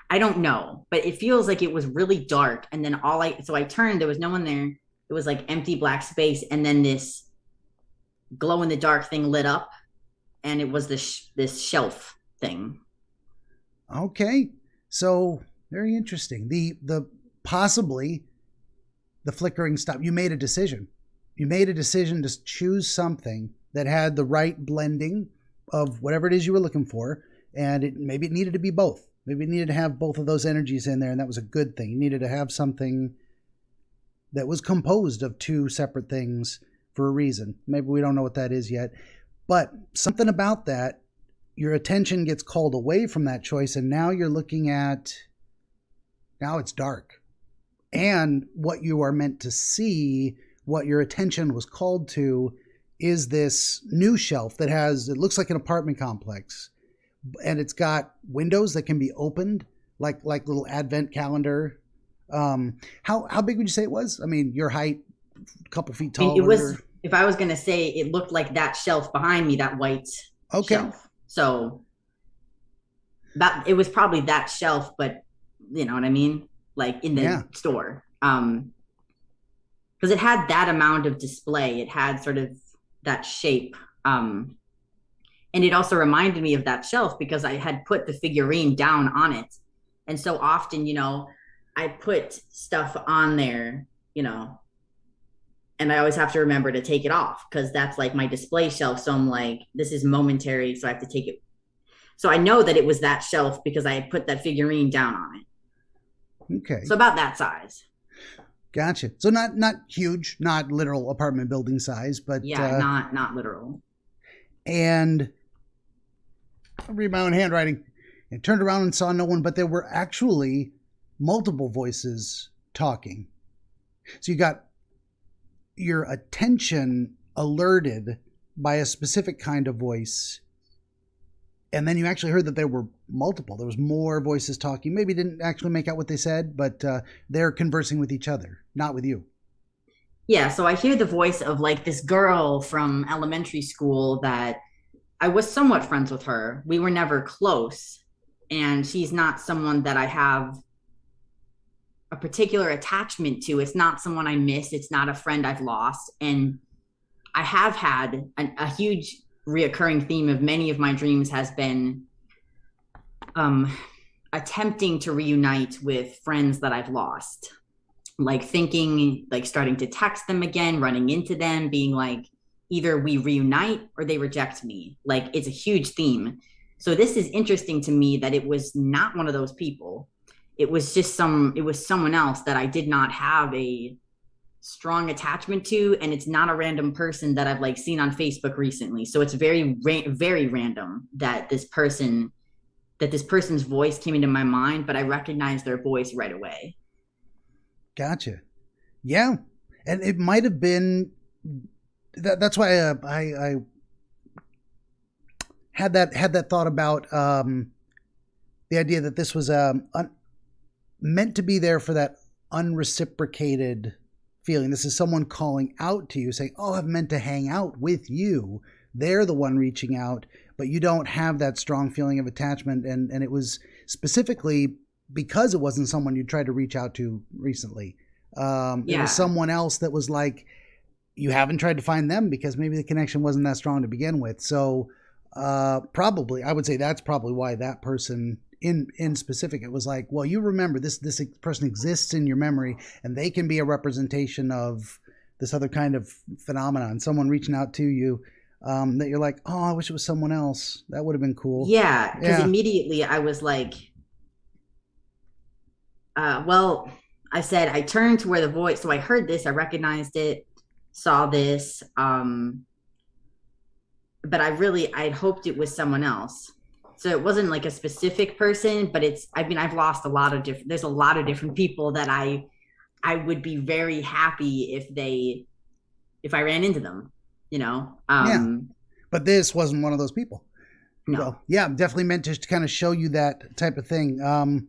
Speaker 2: I don't know, but it feels like it was really dark. And then so I turned, there was no one there. It was like empty black space. And then this glow in the dark thing lit up, and it was this shelf thing.
Speaker 1: Okay. So very interesting. Possibly the flickering stopped. You made a decision. You made a decision to choose something that had the right blending of whatever it is you were looking for. And maybe it needed to be both. Maybe it needed to have both of those energies in there, and that was a good thing. You needed to have something that was composed of two separate things for a reason. Maybe we don't know what that is yet. But something about that, your attention gets called away from that choice, and now you're looking at, now it's dark. And what you are meant to see, what your attention was called to, is this new shelf that it looks like an apartment complex. And it's got windows that can be opened, like little advent calendar. How big would you say it was? I mean, your height, a couple feet tall.
Speaker 2: It was, if I was going to say, it looked like that shelf behind me, that white shelf. So it was probably that shelf, but you know what I mean? Like in the store. Because it had that amount of display. It had sort of that shape. And it also reminded me of that shelf because I had put the figurine down on it. And so often, you know, I put stuff on there, you know, and I always have to remember to take it off because that's like my display shelf. So I'm like, this is momentary, so I have to take it. So I know that it was that shelf because I had put that figurine down on it.
Speaker 1: Okay.
Speaker 2: So about that size.
Speaker 1: Gotcha. So not huge, not literal apartment building size, but
Speaker 2: not literal.
Speaker 1: And I read my own handwriting and turned around and saw no one, but there were actually multiple voices talking. So you got your attention alerted by a specific kind of voice. And then you actually heard that there were multiple. There was more voices talking. Maybe didn't actually make out what they said, but they're conversing with each other, not with you.
Speaker 2: Yeah, so I hear the voice of like this girl from elementary school that I was somewhat friends with her. We were never close, and she's not someone that I have a particular attachment to. It's not someone I miss. It's not a friend I've lost. And I have had a huge reoccurring theme of many of my dreams has been attempting to reunite with friends that I've lost. Like thinking, like starting to text them again, running into them, being like, either we reunite or they reject me. Like it's a huge theme. So this is interesting to me that it was not one of those people. It was just someone else that I did not have a strong attachment to. And it's not a random person that I've like seen on Facebook recently. So it's very, very random that this person's voice came into my mind, but I recognized their voice right away.
Speaker 1: Gotcha. Yeah. And it might have been, that's why I had that thought about the idea that this was meant to be there for that unreciprocated feeling. This is someone calling out to you saying, oh, I've meant to hang out with you. They're the one reaching out, but you don't have that strong feeling of attachment. And it was specifically because it wasn't someone you tried to reach out to recently. It was someone else that was like, you haven't tried to find them because maybe the connection wasn't that strong to begin with. So probably, I would say that's probably why that person in specific, it was like, well, you remember this person exists in your memory and they can be a representation of this other kind of phenomenon. Someone reaching out to you that you're like, oh, I wish it was someone else. That would have been cool.
Speaker 2: Yeah, because immediately I was like, well, I said, I turned to where the voice, so I heard this, I recognized it, saw this, but I'd hoped it was someone else. So it wasn't like a specific person, but I've lost there's a lot of different people that I would be very happy if I ran into them, you know?
Speaker 1: But this wasn't one of those people.
Speaker 2: No.
Speaker 1: So, yeah, definitely meant to kind of show you that type of thing.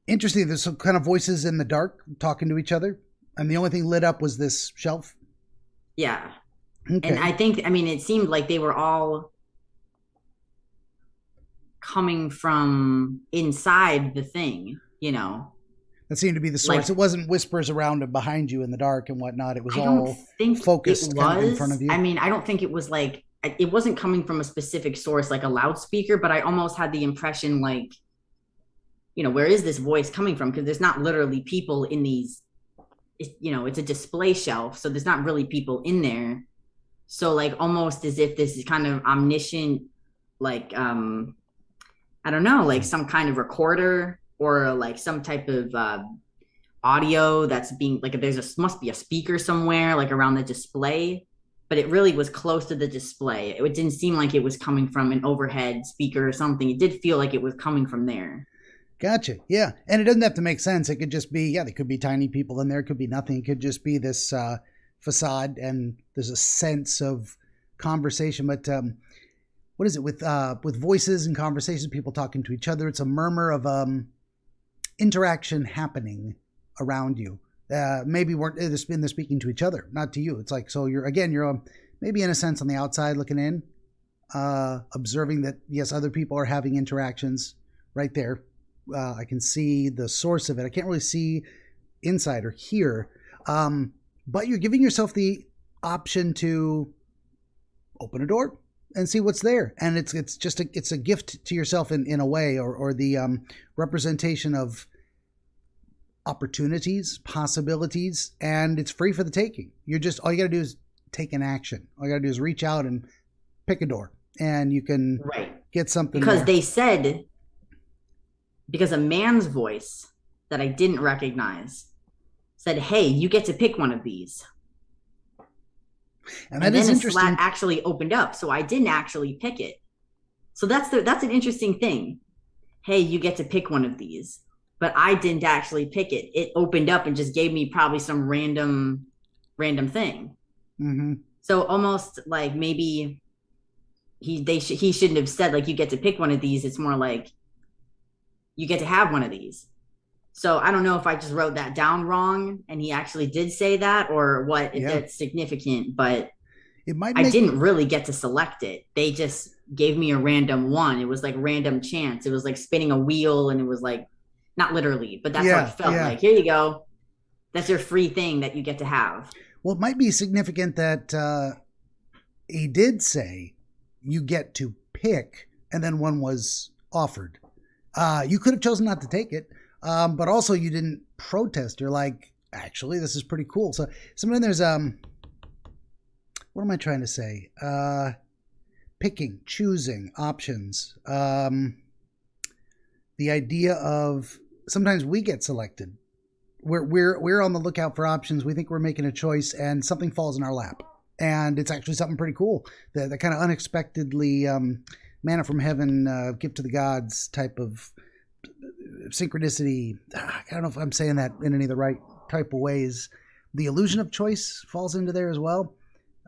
Speaker 1: Interesting. There's some kind of voices in the dark talking to each other. And the only thing lit up was this shelf.
Speaker 2: Yeah.
Speaker 1: Okay.
Speaker 2: And it seemed like they were all coming from inside the thing, you know.
Speaker 1: That seemed to be the source. Like, it wasn't whispers around and behind you in the dark and whatnot. It was focused kind of in front of you.
Speaker 2: I mean, I don't think it was like, it wasn't coming from a specific source like a loudspeaker, but I almost had the impression like, you know, where is this voice coming from? Because there's not literally people in these, you know, it's a display shelf. So there's not really people in there. So like almost as if this is kind of omniscient, like, I don't know, like some kind of recorder or like some type of audio that's being like, must be a speaker somewhere like around the display, but it really was close to the display. It didn't seem like it was coming from an overhead speaker or something. It did feel like it was coming from there.
Speaker 1: Gotcha. Yeah. And it doesn't have to make sense. It could just be, there could be tiny people in there. It could be nothing. It could just be this facade and there's a sense of conversation. But what is it with voices and conversations, people talking to each other? It's a murmur of interaction happening around you. Maybe they're speaking to each other, not to you. It's like, so you're maybe in a sense on the outside looking in, observing that, yes, other people are having interactions right there. I can see the source of it. I can't really see inside or hear, but you're giving yourself the option to open a door and see what's there. And it's a gift to yourself in a way, or the representation of opportunities, possibilities, and it's free for the taking. All you got to do is take an action. All you got to do is reach out and pick a door, and you can get something.
Speaker 2: Because they said. Because a man's voice that I didn't recognize said, hey, you get to pick one of these. And then a slat actually opened up. So I didn't actually pick it. So that's an interesting thing. Hey, you get to pick one of these. But I didn't actually pick it. It opened up and just gave me probably some random thing.
Speaker 1: Mm-hmm.
Speaker 2: So almost like maybe he shouldn't have said like, you get to pick one of these. It's more like, you get to have one of these. So I don't know if I just wrote that down wrong and he actually did say that or what, if that's significant, but I didn't really get to select it. They just gave me a random one. It was like random chance. It was like spinning a wheel, and it was like, not literally, but that's how it felt. Like, here you go. That's your free thing that you get to have.
Speaker 1: Well, it might be significant that he did say you get to pick, and then one was offered. You could have chosen not to take it, but also you didn't protest. You're like, actually, this is pretty cool. So sometimes there's what am I trying to say? Picking, choosing, options. The idea of sometimes we get selected. We're on the lookout for options. We think we're making a choice, and something falls in our lap, and it's actually something pretty cool. The kind of unexpectedly manna from heaven, gift to the gods type of synchronicity. I don't know if I'm saying that in any of the right type of ways. The illusion of choice falls into there as well.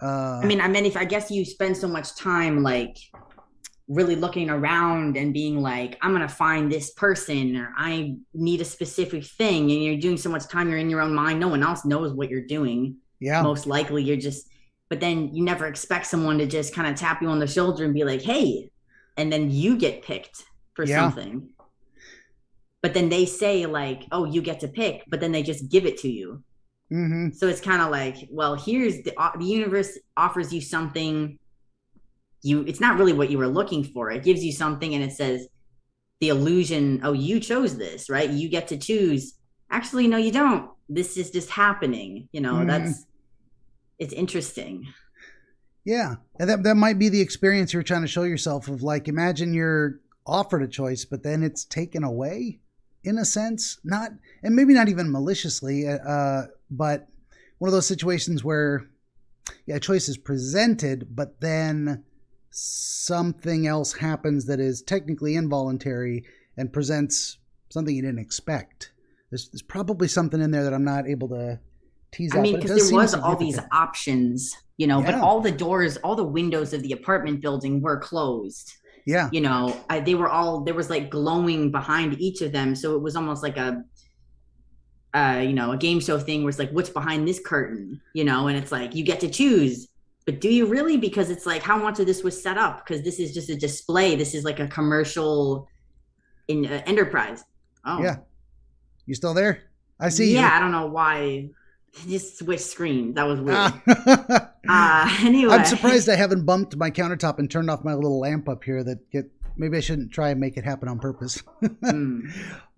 Speaker 2: I guess you spend so much time like really looking around and being like, I'm going to find this person, or I need a specific thing. And you're doing so much time, you're in your own mind. No one else knows what you're doing.
Speaker 1: Yeah.
Speaker 2: Most likely but then you never expect someone to just kind of tap you on the shoulder and be like, hey, and then you get picked for something. But then they say like, oh, you get to pick, but then they just give it to you.
Speaker 1: Mm-hmm.
Speaker 2: So it's kind of like, well, here's the universe offers you something. It's not really what you were looking for. It gives you something, and it says the illusion. Oh, you chose this, right? You get to choose. Actually, no, you don't. This is just happening. It's interesting.
Speaker 1: Yeah, and that might be the experience you're trying to show yourself of, like, imagine you're offered a choice, but then it's taken away in a sense, not, and maybe not even maliciously, but one of those situations where, a choice is presented, but then something else happens that is technically involuntary and presents something you didn't expect. There's probably something in there that I'm not able to tease out.
Speaker 2: Because there was all these options, but all the doors, all the windows of the apartment building were closed.
Speaker 1: Yeah.
Speaker 2: There was like glowing behind each of them. So it was almost like a game show thing where it's like, what's behind this curtain, and it's like, you get to choose, but do you really? Because it's like, how much of this was set up? Because this is just a display. This is like a commercial in enterprise. Oh
Speaker 1: yeah. You still there? I see you.
Speaker 2: Yeah. I don't know why. Just switch screens. That was weird. Anyway,
Speaker 1: I'm surprised I haven't bumped my countertop and turned off my little lamp up here. Maybe I shouldn't try and make it happen on purpose.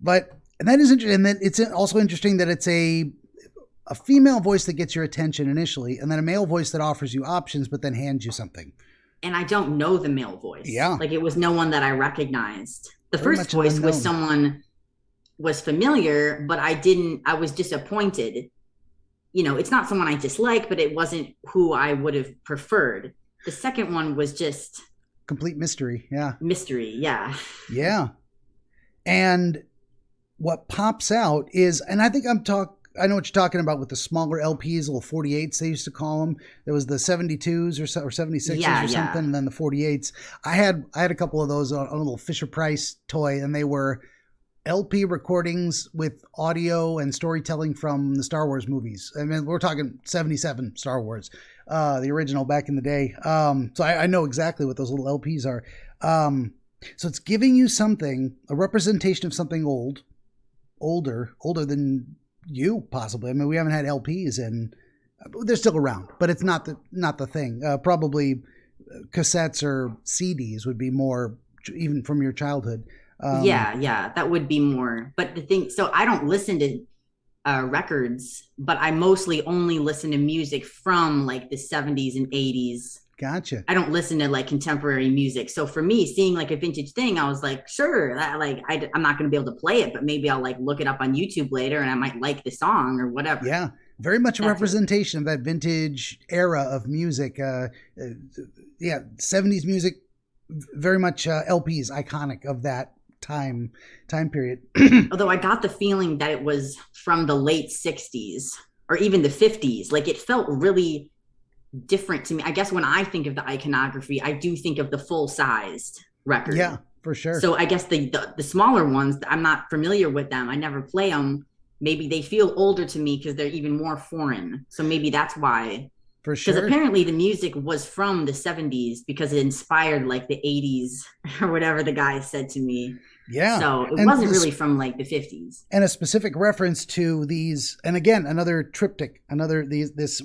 Speaker 1: But that is interesting. And then it's also interesting that it's a female voice that gets your attention initially, and then a male voice that offers you options, but then hands you something.
Speaker 2: And I don't know the male voice.
Speaker 1: Yeah,
Speaker 2: like it was no one that I recognized. The first voice was someone was familiar, but I was disappointed. It's not someone I dislike, but it wasn't who I would have preferred. The second one was just
Speaker 1: complete mystery. Yeah.
Speaker 2: Mystery. Yeah.
Speaker 1: Yeah. And what pops out is, and I think I know what you're talking about with the smaller LPs, little 48s, they used to call them. There was the 72s or 76s or something, and then the 48s. I had a couple of those on a little Fisher-Price toy, and they were LP recordings with audio and storytelling from the Star Wars movies. I mean, we're talking 77 Star Wars, the original back in the day. So I know exactly what those little LPs are. So it's giving you something, a representation of something older than you possibly. I mean, we haven't had LPs and they're still around, but it's not the thing. Probably cassettes or CDs would be more, even from your childhood.
Speaker 2: That would be more. But the thing, so I don't listen to records, but I mostly only listen to music from like the 70s and 80s.
Speaker 1: Gotcha.
Speaker 2: I don't listen to like contemporary music. So for me, seeing like a vintage thing, I was like, sure, I'm not going to be able to play it, but maybe I'll like look it up on YouTube later and I might like the song or whatever.
Speaker 1: Yeah. Very much a representation of that vintage era of music. 70s music, very much LPs, iconic of that time period.
Speaker 2: Although I got the feeling that it was from the late 60s or even the 50s. Like it felt really different to me. I guess when I think of the iconography, I do think of the full-sized record.
Speaker 1: Yeah, for sure.
Speaker 2: So I guess the smaller ones, I'm not familiar with them. I never play them. Maybe they feel older to me because they're even more foreign. So maybe that's why
Speaker 1: For sure.
Speaker 2: Because apparently the music was from the 70s because it inspired like the 80s or whatever the guy said to me.
Speaker 1: Yeah.
Speaker 2: So it wasn't really from like the 50s.
Speaker 1: And a specific reference to these, and again, another triptych, this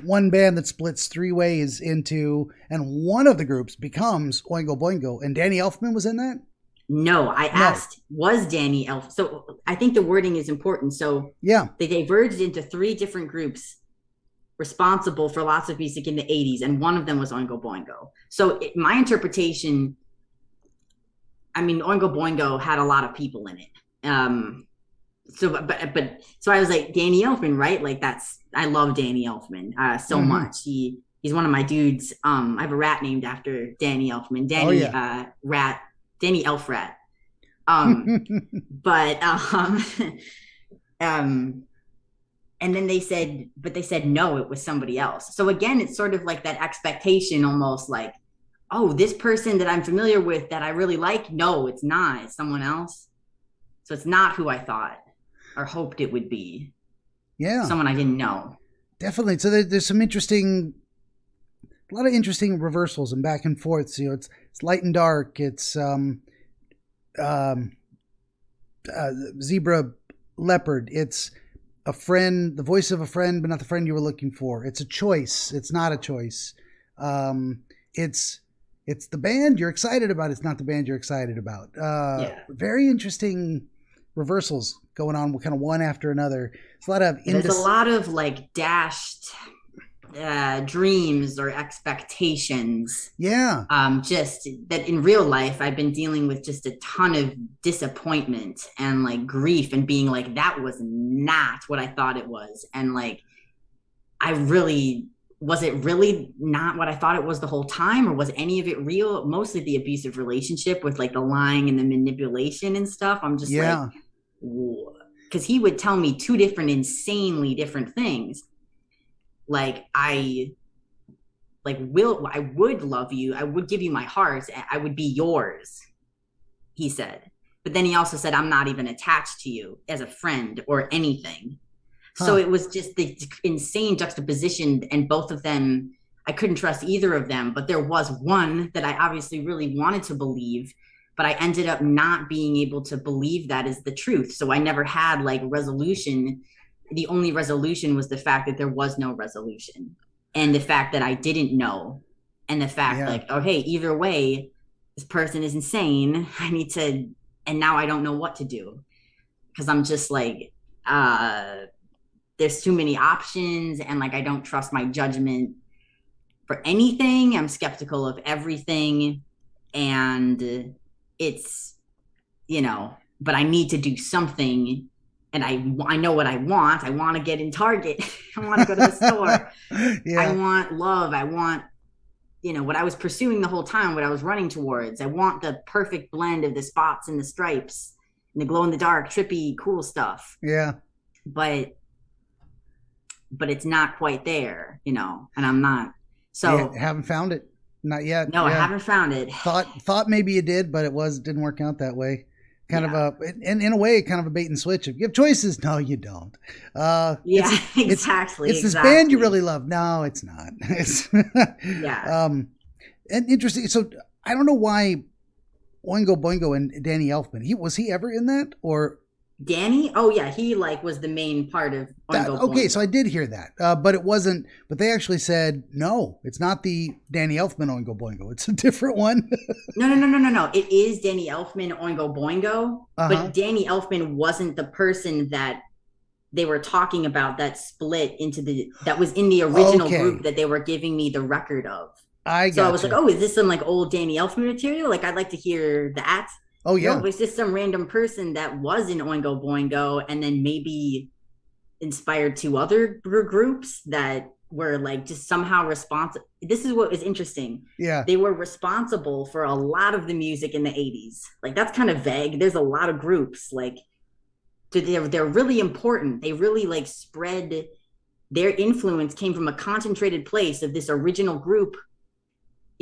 Speaker 1: one band that splits three ways into, and one of the groups becomes Oingo Boingo. And Danny Elfman was in that?
Speaker 2: No, I asked, was Danny Elfman? So I think the wording is important. So
Speaker 1: yeah,
Speaker 2: they diverged into three different groups responsible for lots of music in the 80s, and one of them was Oingo Boingo. So my interpretation, I mean, Oingo Boingo had a lot of people in it. So I was like, Danny Elfman, right? Like I love Danny Elfman so much. He's one of my dudes. I have a rat named after Danny Elfman. Danny Danny Elfrat. And then they said no, it was somebody else. So again, it's sort of like that expectation, almost like, oh, this person that I'm familiar with that I really like, no, it's not. It's someone else. So it's not who I thought or hoped it would be.
Speaker 1: Yeah.
Speaker 2: Someone I didn't know.
Speaker 1: Definitely. So there's some a lot of interesting reversals and back and forths. You know, it's light and dark. It's zebra, leopard. It's a friend, the voice of a friend, but not the friend you were looking for. It's a choice. It's not a choice. It's the band you're excited about. It's not the band you're excited about. Very interesting reversals going on, kind of one after another. There's a lot of
Speaker 2: like dashed dreams or expectations.
Speaker 1: Yeah.
Speaker 2: Just that in real life, I've been dealing with just a ton of disappointment and like grief and being like, that was not what I thought it was. And like, was it really not what I thought it was the whole time, or was any of it real? Mostly the abusive relationship with like the lying and the manipulation and stuff. I'm just like, because he would tell me two insanely different things. Like I would love you. I would give you my heart. I would be yours, he said. But then he also said, I'm not even attached to you as a friend or anything. So it was just the insane juxtaposition, and both of them, I couldn't trust either of them. But there was one that I obviously really wanted to believe, but I ended up not being able to believe that is the truth. So I never had like resolution. The only resolution was the fact that there was no resolution, and the fact that I didn't know, and the fact like, okay, either way, this person is insane. I need to, and now I don't know what to do, because I'm just like, there's too many options, and like I don't trust my judgment for anything. I'm skeptical of everything, and it's, but I need to do something. And I know what I want. I want to get in Target. I want to go to the store. I want love. I want, what I was pursuing the whole time, what I was running towards. I want the perfect blend of the spots and the stripes and the glow in the dark, trippy, cool stuff.
Speaker 1: Yeah.
Speaker 2: But it's not quite there, and I'm not. So
Speaker 1: haven't found it. Not yet.
Speaker 2: No, I haven't found it.
Speaker 1: Thought maybe you did, but didn't work out that way. Kind of in a way, kind of a bait and switch. If you have choices, no, you don't.
Speaker 2: Exactly.
Speaker 1: It's this band you really love. No, it's not. And interesting. So I don't know why Oingo Boingo and Danny Elfman. Was he ever in that, or?
Speaker 2: Danny? Oh yeah, he was the main part of Oingo Boingo.
Speaker 1: Okay, so I did hear that, but it wasn't. But they actually said no, it's not the Danny Elfman Oingo Boingo. It's a different one.
Speaker 2: No. It is Danny Elfman Oingo Boingo, but Danny Elfman wasn't the person that they were talking about that split into that was in the original group that they were giving me the record of. I was like, oh, is this some like old Danny Elfman material? Like, I'd like to hear that.
Speaker 1: Oh, yeah.
Speaker 2: No, it was just some random person that was in Oingo Boingo and then maybe inspired two other groups that were like just somehow responsible. This is what is interesting.
Speaker 1: Yeah.
Speaker 2: They were responsible for a lot of the music in the 80s. Like, that's kind of vague. There's a lot of groups. Like, they're really important. They really like spread. Their influence came from a concentrated place of this original group.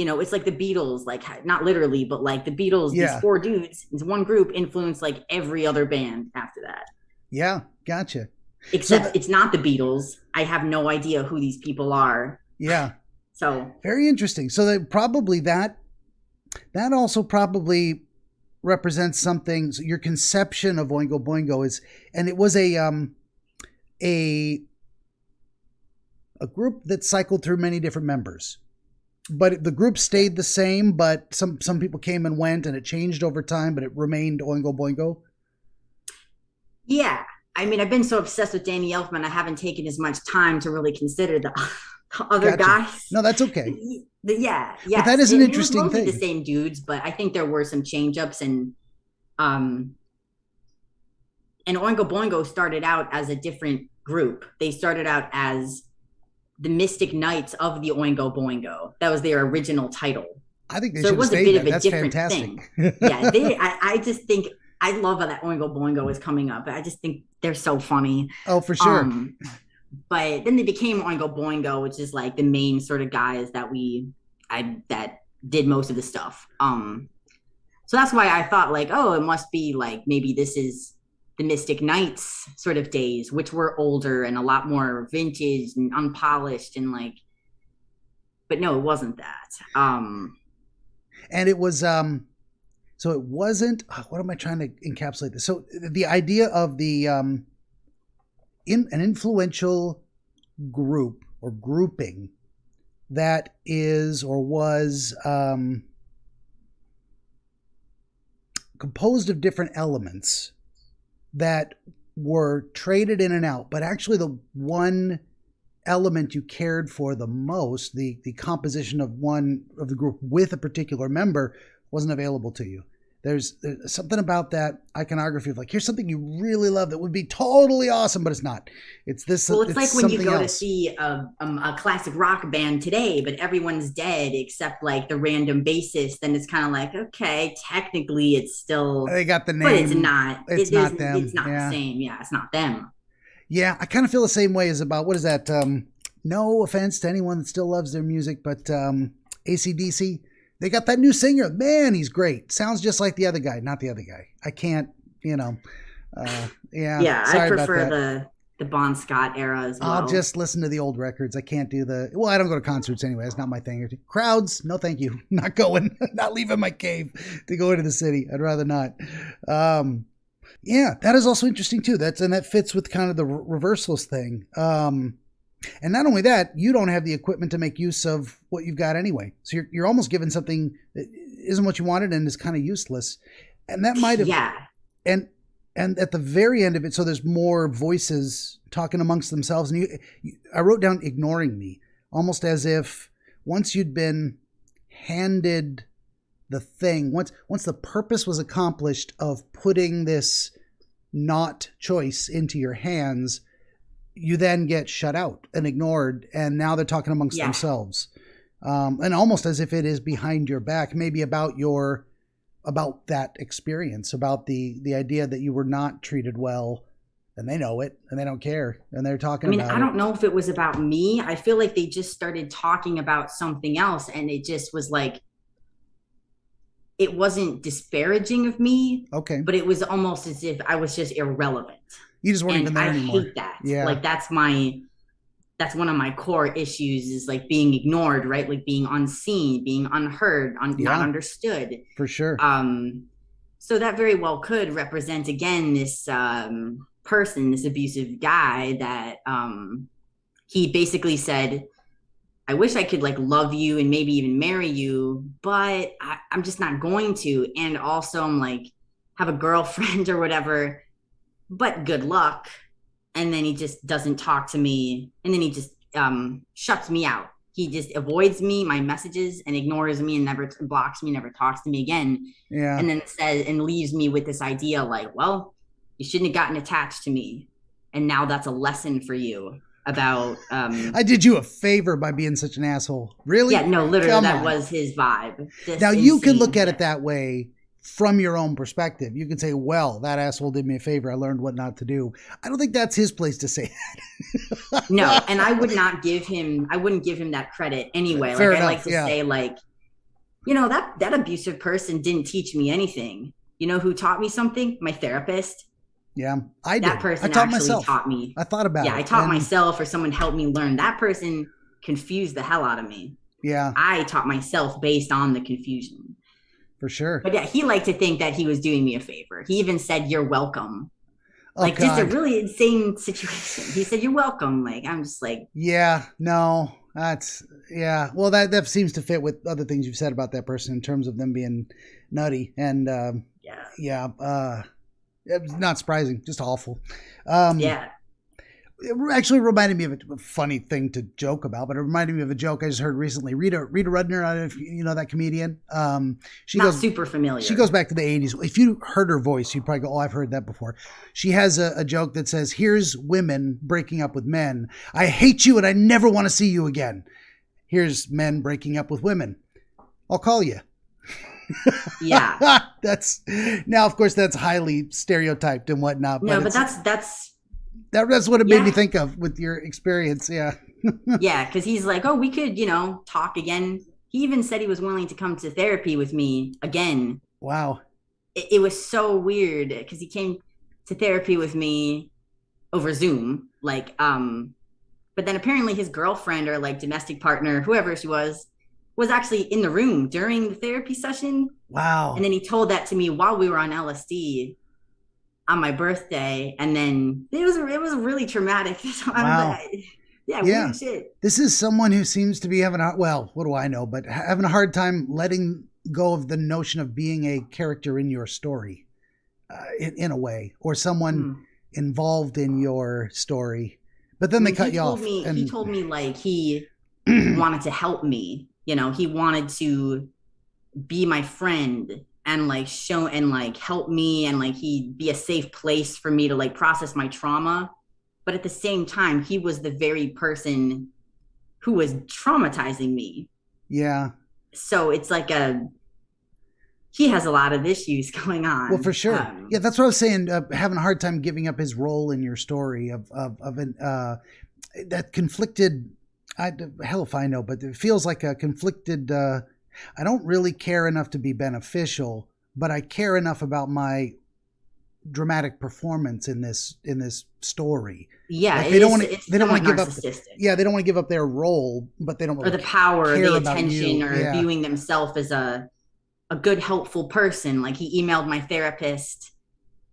Speaker 2: It's like the Beatles, like not literally, but like the Beatles, these four dudes, it's one group influenced like every other band after that.
Speaker 1: Yeah, gotcha.
Speaker 2: Except it's not the Beatles. I have no idea who these people are.
Speaker 1: Yeah.
Speaker 2: So
Speaker 1: very interesting. So that also probably represents something. So your conception of Oingo Boingo is, and it was a group that cycled through many different members, but the group stayed the same. But some people came and went, and it changed over time, but it remained Oingo Boingo.
Speaker 2: Yeah. I mean, I've been so obsessed with Danny Elfman, I haven't taken as much time to really consider the other guys.
Speaker 1: No, that's okay.
Speaker 2: Yeah.
Speaker 1: But that is an interesting thing.
Speaker 2: The same dudes, but I think there were some change-ups, and Oingo Boingo started out as a different group. They started out as the Mystic Knights of the Oingo Boingo. That was their original title.
Speaker 1: I think they should have stayed that. That's fantastic.
Speaker 2: Thing. Yeah, I just think I love how that Oingo Boingo is coming up. I just think they're so funny.
Speaker 1: Oh, for sure.
Speaker 2: But then they became Oingo Boingo, which is like the main sort of guys that that did most of the stuff. So that's why I thought like, oh, it must be like maybe this is the Mystic Knights sort of days, which were older and a lot more vintage and unpolished and like, but no, it wasn't that.
Speaker 1: And it was, so it wasn't, what am I trying to encapsulate this? So the idea of the, an influential group or grouping that is or was composed of different elements that were traded in and out, but actually the one element you cared for the most, the composition of one of the group with a particular member, wasn't available to you. There's something about that iconography of like, here's something you really love that would be totally awesome, but it's not. It's this.
Speaker 2: Well, it's like when you go to see a classic rock band today, but everyone's dead except like the random bassist. Then it's kind of like, okay, technically it's still.
Speaker 1: They got the name,
Speaker 2: but it's not.
Speaker 1: It's not them.
Speaker 2: It's not the same. Yeah, it's not them.
Speaker 1: Yeah, I kind of feel the same way as about, what is that? No offense to anyone that still loves their music, but AC/DC. They got that new singer. Man, he's great. Sounds just like the other guy, not the other guy. I can't, yeah.
Speaker 2: Yeah, I prefer the Bon Scott era as well.
Speaker 1: I'll just listen to the old records. I can't do I don't go to concerts anyway. It's not my thing. Crowds, no thank you. Not going. Not leaving my cave to go into the city. I'd rather not. Yeah, that is also interesting too. That fits with kind of the reversalist thing. And not only that, you don't have the equipment to make use of what you've got anyway. So you're almost given something that isn't what you wanted and is kind of useless. And that might have, and at the very end of it, so there's more voices talking amongst themselves. And I wrote down ignoring me, almost as if once you'd been handed the thing, once the purpose was accomplished of putting this not choice into your hands, you then get shut out and ignored, and now they're talking amongst themselves, and almost as if it is behind your back, maybe about that experience, about the idea that you were not treated well, and they know it, and they don't care, and they're talking about it.
Speaker 2: I don't know if it was about me. I feel like they just started talking about something else, and it just was like, it wasn't disparaging of me,
Speaker 1: okay,
Speaker 2: but it was almost as if I was just irrelevant.
Speaker 1: You just weren't even there anymore.
Speaker 2: I hate that. Yeah. Like that's one of my core issues is like being ignored, right? Like being unseen, being unheard, not understood.
Speaker 1: For sure.
Speaker 2: So that very well could represent again this person, this abusive guy that he basically said, I wish I could like love you and maybe even marry you, but I'm just not going to. And also I'm like, have a girlfriend or whatever, but good luck. And then he just doesn't talk to me. And then he just shuts me out. He just avoids me, my messages, and ignores me and never blocks me, never talks to me again.
Speaker 1: Yeah.
Speaker 2: And then says and leaves me with this idea like, well, you shouldn't have gotten attached to me. And now that's a lesson for you about
Speaker 1: I did you a favor by being such an asshole. Really?
Speaker 2: Yeah, no, literally that was his vibe.
Speaker 1: Now you can look at it that way from your own perspective. You can say, well, that asshole did me a favor. I learned what not to do. I don't think that's his place to say that.
Speaker 2: No, and I wouldn't give him that credit anyway.
Speaker 1: Fair
Speaker 2: like
Speaker 1: enough,
Speaker 2: I like to say like, you know, that abusive person didn't teach me anything. You know who taught me something? My therapist.
Speaker 1: Yeah, I did.
Speaker 2: That person
Speaker 1: I taught
Speaker 2: actually
Speaker 1: myself.
Speaker 2: taught me.
Speaker 1: I thought about it.
Speaker 2: Yeah, I taught myself, or someone helped me learn. That person confused the hell out of me.
Speaker 1: Yeah.
Speaker 2: I taught myself based on the confusion.
Speaker 1: For sure.
Speaker 2: But yeah, he liked to think that he was doing me a favor. He even said, "You're welcome."
Speaker 1: Oh,
Speaker 2: like,
Speaker 1: God.
Speaker 2: just a really insane situation. He said, "You're welcome." Like, I'm just like,
Speaker 1: yeah, no, that's, yeah. Well, that seems to fit with other things you've said about that person in terms of them being nutty. And it's not surprising, just awful.
Speaker 2: yeah.
Speaker 1: It actually reminded me of a funny thing to joke about, but it reminded me of a joke I just heard recently. Rita Rudner, I don't know if you know that comedian. She
Speaker 2: Not
Speaker 1: goes
Speaker 2: super familiar.
Speaker 1: She goes back to the 80s. If you heard her voice, you'd probably go, "Oh, I've heard that before." She has a joke that says, "Here's women breaking up with men. I hate you and I never want to see you again. Here's men breaking up with women. I'll call you."
Speaker 2: Yeah.
Speaker 1: Now, of course, that's highly stereotyped and whatnot.
Speaker 2: No, but that's
Speaker 1: what it made me think of with your experience. Yeah.
Speaker 2: Yeah, because he's like, "Oh, we could, talk again." He even said he was willing to come to therapy with me again.
Speaker 1: Wow.
Speaker 2: It was so weird because he came to therapy with me over Zoom. But then apparently his girlfriend or like domestic partner, whoever she was actually in the room during the therapy session.
Speaker 1: Wow.
Speaker 2: And then he told that to me while we were on LSD on my birthday. And then it was really traumatic.
Speaker 1: Wow.
Speaker 2: Weird shit.
Speaker 1: This is someone who seems to be having what do I know, but having a hard time letting go of the notion of being a character in your story, in a way, or someone involved in your story. But then they cut you off.
Speaker 2: He told me like he wanted to help me. He wanted to be my friend and like show and like help me and like he'd be a safe place for me to like process my trauma. But at the same time, he was the very person who was traumatizing me.
Speaker 1: Yeah.
Speaker 2: So it's like he has a lot of issues going on.
Speaker 1: Well, for sure. Yeah, that's what I was saying. Having a hard time giving up his role in your story of that conflicted. Hell if I know, but it feels like a conflicted. I don't really care enough to be beneficial, but I care enough about my dramatic performance in this story.
Speaker 2: Yeah,
Speaker 1: like they don't want to give up. Yeah, they don't want to give up their role, but they don't really
Speaker 2: or the power, or the attention,
Speaker 1: you.
Speaker 2: or viewing themselves as a good, helpful person. Like he emailed my therapist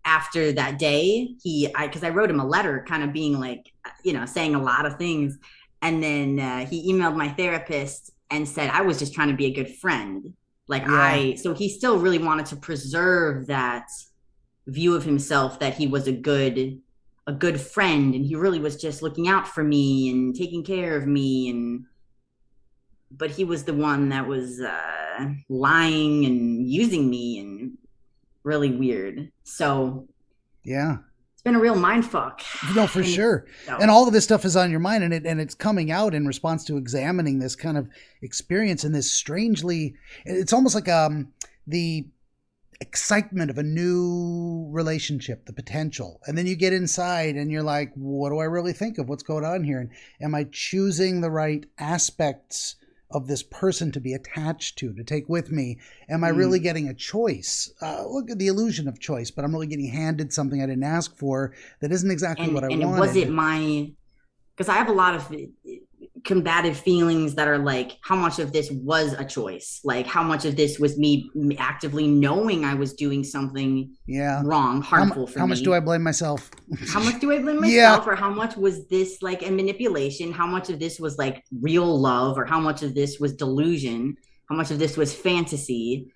Speaker 2: after that day. Because I wrote him a letter, kind of being like, saying a lot of things, and then he emailed my therapist and said I was just trying to be a good friend. So he still really wanted to preserve that view of himself that he was a good friend and he really was just looking out for me and taking care of me, but he was the one that was lying and using me and really weird. So
Speaker 1: yeah,
Speaker 2: it's been a real mind fuck.
Speaker 1: No, for sure. And all of this stuff is on your mind, and it's coming out in response to examining this kind of experience and this strangely, it's almost like the excitement of a new relationship, the potential. And then you get inside and you're like, what do I really think of what's going on here? And am I choosing the right aspects of this person to be attached to take with me? Am I really getting a choice? Look at the illusion of choice, but I'm really getting handed something I didn't ask for that isn't exactly what I wanted.
Speaker 2: And was it because I have a lot of combative feelings that are like, how much of this was a choice? Like how much of this was me actively knowing I was doing something wrong, harmful for me?
Speaker 1: How much do I blame myself?
Speaker 2: How much do I blame myself? Or how much was this like a manipulation? How much of this was like real love? Or how much of this was delusion? How much of this was fantasy?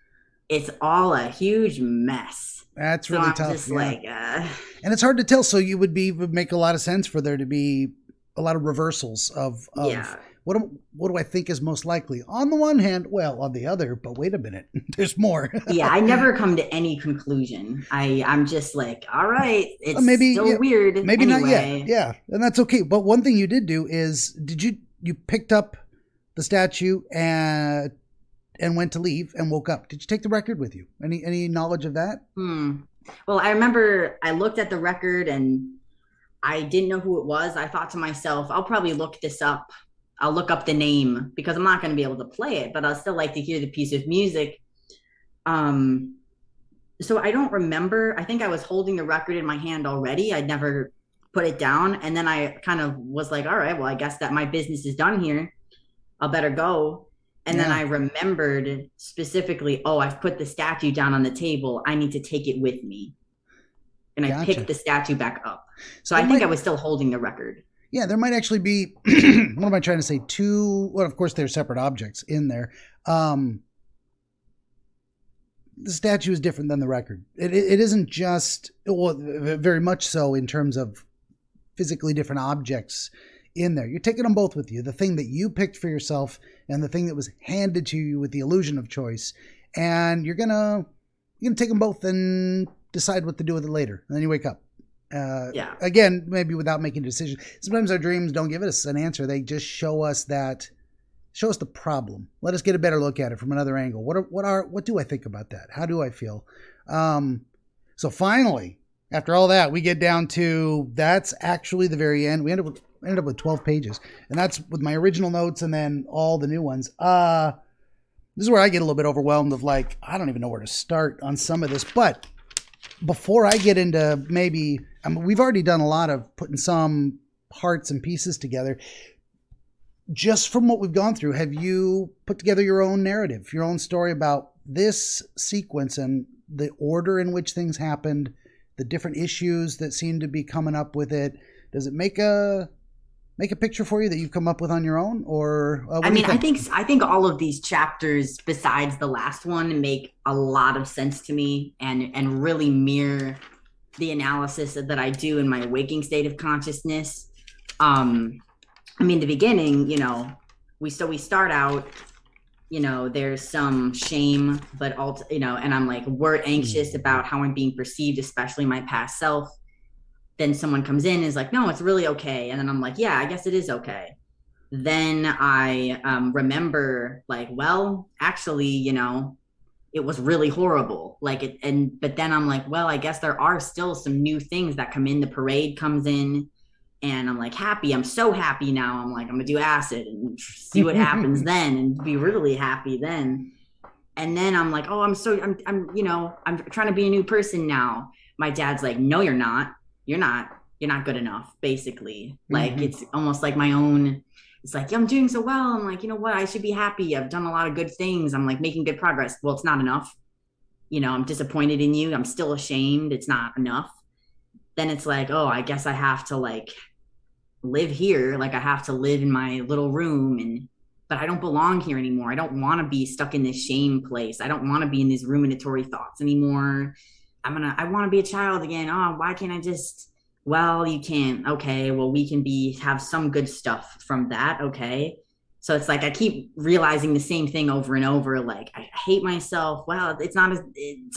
Speaker 2: It's all a huge mess.
Speaker 1: That's really tough.
Speaker 2: Just
Speaker 1: and it's hard to tell. So would make a lot of sense for there to be a lot of reversals of what do I think is most likely? On the one hand, on the other, but wait a minute, there's more.
Speaker 2: I never come to any conclusion. I'm just like, all right, it's still weird.
Speaker 1: Maybe not yet. Yeah, and that's okay. But one thing you did do is, you picked up the statue and went to leave and woke up. Did you take the record with you? Any knowledge of that?
Speaker 2: Well, I remember I looked at the record and I didn't know who it was. I thought to myself, I'll probably look this up. I'll look up the name because I'm not going to be able to play it, but I'll still like to hear the piece of music. So I don't remember. I think I was holding the record in my hand already. I'd never put it down. And then I kind of was like, all right, well, I guess that my business is done here. I'll better go. And then I remembered specifically, oh, I've put the statue down on the table. I need to take it with me. And I picked the statue back up. So I think I was still holding the record.
Speaker 1: Yeah, there might actually be, what am I trying to say? Well, of course, they're separate objects in there. The statue is different than the record. It isn't just, well, very much so in terms of physically different objects in there. You're taking them both with you. The thing that you picked for yourself and the thing that was handed to you with the illusion of choice. And you're gonna take them both and decide what to do with it later. And then you wake up. Again, maybe without making a decision. Sometimes our dreams don't give us an answer. They just show us the problem. Let us get a better look at it from another angle. What do I think about that? How do I feel? So finally, after all that, we get down to, that's actually the very end. We ended up with 12 pages, and that's with my original notes and then all the new ones. This is where I get a little bit overwhelmed of like, I don't even know where to start on some of this. But before I get into we've already done a lot of putting some parts and pieces together. Just from what we've gone through, have you put together your own narrative, your own story about this sequence and the order in which things happened, the different issues that seem to be coming up with it? Does it make a picture for you that you've come up with on your own? Or
Speaker 2: I think all of these chapters besides the last one make a lot of sense to me and really mirror the analysis that I do in my waking state of consciousness. The beginning, we start out, there's some shame, but and I'm like, we're anxious about how I'm being perceived, especially my past self. Then someone comes in and is like, no, it's really okay. And then I'm like, yeah, I guess it is okay. Then I remember like, well, actually, it was really horrible. But then I'm like, well, I guess there are still some new things that come in. The parade comes in and I'm like happy. I'm so happy now. I'm like, I'm gonna do acid and see what happens then and be really happy then. And then I'm like, oh, I'm trying to be a new person now. My dad's like, no, you're not. You're not good enough, basically. Like, it's almost like my own, it's like, yeah, I'm doing so well. I'm like, you know what? I should be happy. I've done a lot of good things. I'm like making good progress. Well, it's not enough. I'm disappointed in you. I'm still ashamed. It's not enough. Then it's like, oh, I guess I have to like live here. Like I have to live in my little room but I don't belong here anymore. I don't want to be stuck in this shame place. I don't want to be in these ruminatory thoughts anymore. I want to be a child again. Oh, why can't I just, well, you can't. Okay. Well, we can have some good stuff from that. Okay. So it's like, I keep realizing the same thing over and over. Like, I hate myself. Well, it's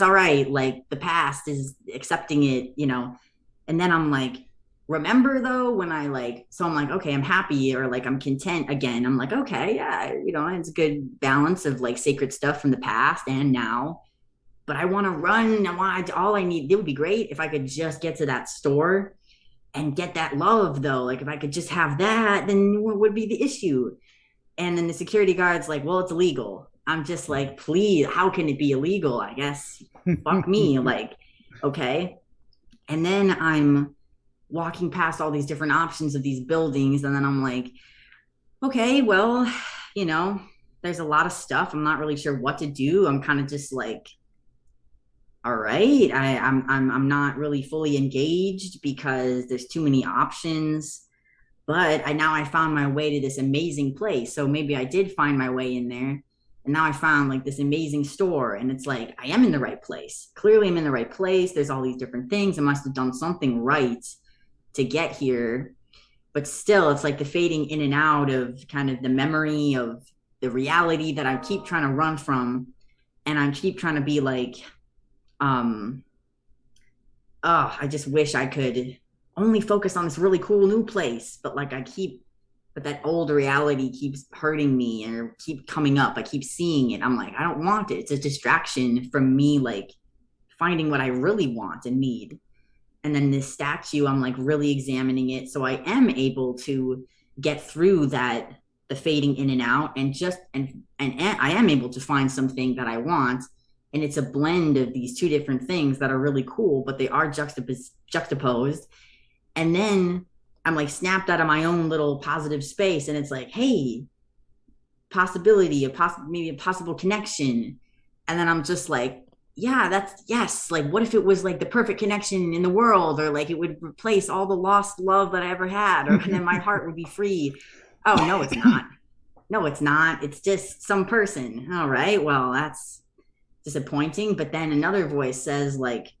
Speaker 2: all right. Like the past is accepting it, and then I'm like, remember though, when I'm like, okay, I'm happy or like, I'm content again. I'm like, okay, yeah, it's a good balance of like sacred stuff from the past and now. But I want to run. It would be great if I could just get to that store and get that love though. Like if I could just have that, then what would be the issue? And then the security guard's like, well, it's illegal. I'm just like, please, how can it be illegal? I guess, fuck me. Like, okay. And then I'm walking past all these different options of these buildings. And then I'm like, okay, well, there's a lot of stuff. I'm not really sure what to do. I'm kind of just like, all right, I'm not really fully engaged because there's too many options, but I found my way to this amazing place. So maybe I did find my way in there, and now I found like this amazing store, and it's like, I am in the right place. Clearly I'm in the right place. There's all these different things. I must have done something right to get here, but still it's like the fading in and out of kind of the memory of the reality that I keep trying to run from. And I keep trying to be like, I just wish I could only focus on this really cool new place, but that old reality keeps hurting me or keep coming up. I keep seeing it. I'm like, I don't want it. It's a distraction from me, like finding what I really want and need. And then this statue, I'm like really examining it. So I am able to get through that, the fading in and out, and I am able to find something that I want. And it's a blend of these two different things that are really cool, but they are juxtaposed. And then I'm like snapped out of my own little positive space. And it's like, hey, possibility, maybe a possible connection. And then I'm just like, yeah, that's yes. Like, what if it was like the perfect connection in the world, or like it would replace all the lost love that I ever had, or then my heart would be free. Oh, no, it's not. No, it's not. It's just some person. All right. Well, that's disappointing. But then another voice says like,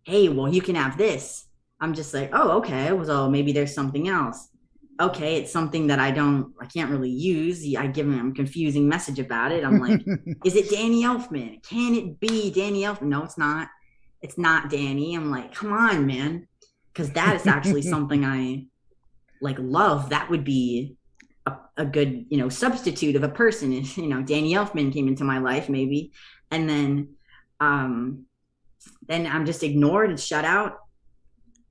Speaker 2: hey, well, you can have this. I'm just like, oh, okay. Well, maybe there's something else. Okay, it's something that I can't really use. I give him a confusing message about it. I'm like, is it Danny Elfman? Can it be Danny Elfman? No, it's not. It's not Danny. I'm like, come on, man. Because that is actually something I like love. That would be a good, substitute of a person. If, Danny Elfman came into my life maybe. And then I'm just ignored and shut out.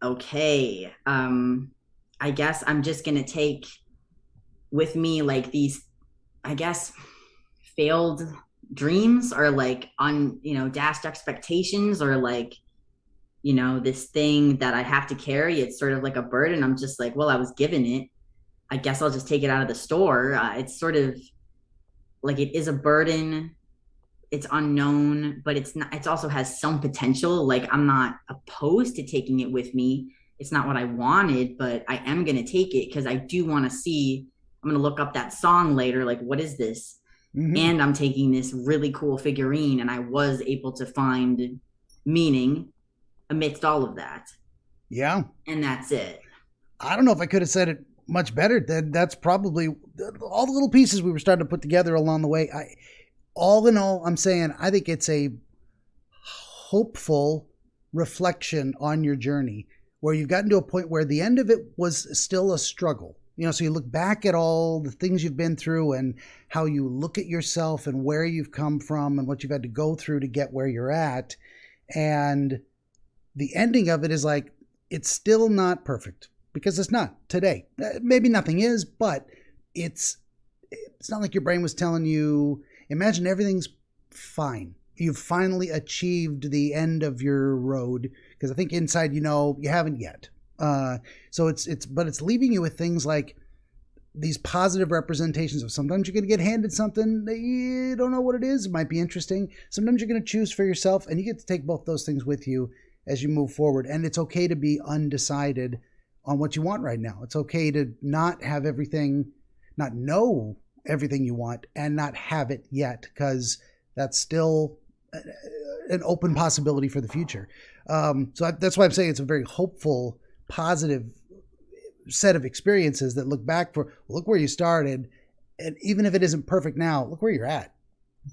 Speaker 2: Okay. I guess I'm just going to take with me like these, I guess, failed dreams, or like dashed expectations, or like, this thing that I have to carry. It's sort of like a burden. I'm just like, well, I was given it. I guess I'll just take it out of the store. It's sort of like, it is a burden. It's unknown, but it's not, it also has some potential. Like, I'm not opposed to taking it with me. It's not what I wanted, but I am going to take it because I do want to see, I'm going to look up that song later. Like, what is this? Mm-hmm. And I'm taking this really cool figurine, and I was able to find meaning amidst all of that.
Speaker 1: Yeah.
Speaker 2: And that's it.
Speaker 1: I don't know if I could have said it much better. That's probably all the little pieces we were starting to put together along the way. All in all, I'm saying I think it's a hopeful reflection on your journey, where you've gotten to a point where the end of it was still a struggle. So you look back at all the things you've been through and how you look at yourself and where you've come from and what you've had to go through to get where you're at. And the ending of it is like, it's still not perfect, because it's not today. Maybe nothing is, but it's not like your brain was telling you, imagine everything's fine. You've finally achieved the end of your road, because I think inside, you haven't yet. So it's leaving you with things like these positive representations of, sometimes you're going to get handed something that you don't know what it is. It might be interesting. Sometimes you're going to choose for yourself, and you get to take both those things with you as you move forward. And it's okay to be undecided on what you want right now. It's okay to not have everything, not know everything you want, and not have it yet, because that's still an open possibility for the future. So that's why I'm saying it's a very hopeful, positive set of experiences that look back look where you started. And even if it isn't perfect now, look where you're at.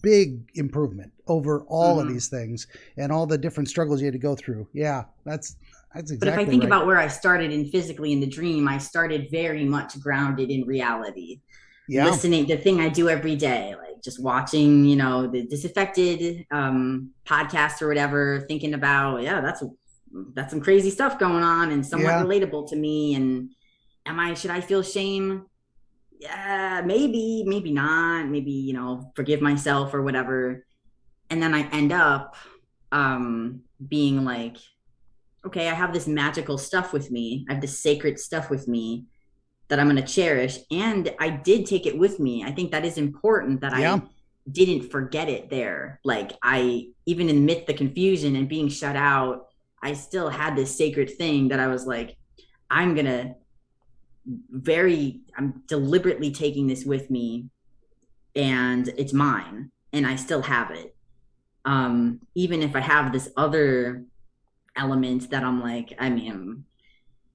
Speaker 1: Big improvement over all of these things and all the different struggles you had to go through. Yeah, that's exactly right.
Speaker 2: But if I think about where I started physically in the dream, I started very much grounded in reality. Yeah. Listening, the thing I do every day, like just watching, the Disaffected podcast or whatever, thinking about, that's some crazy stuff going on and somewhat relatable to me. And should I feel shame? Yeah, maybe not. Maybe, forgive myself or whatever. And then I end up being like, okay, I have this magical stuff with me. I have this sacred stuff with me that I'm going to cherish. And I did take it with me. I think that is important, that I didn't forget it there. Like, even amidst the confusion and being shut out, I still had this sacred thing that I was like, I'm deliberately taking this with me, and it's mine, and I still have it. Even if I have this other element that I'm like,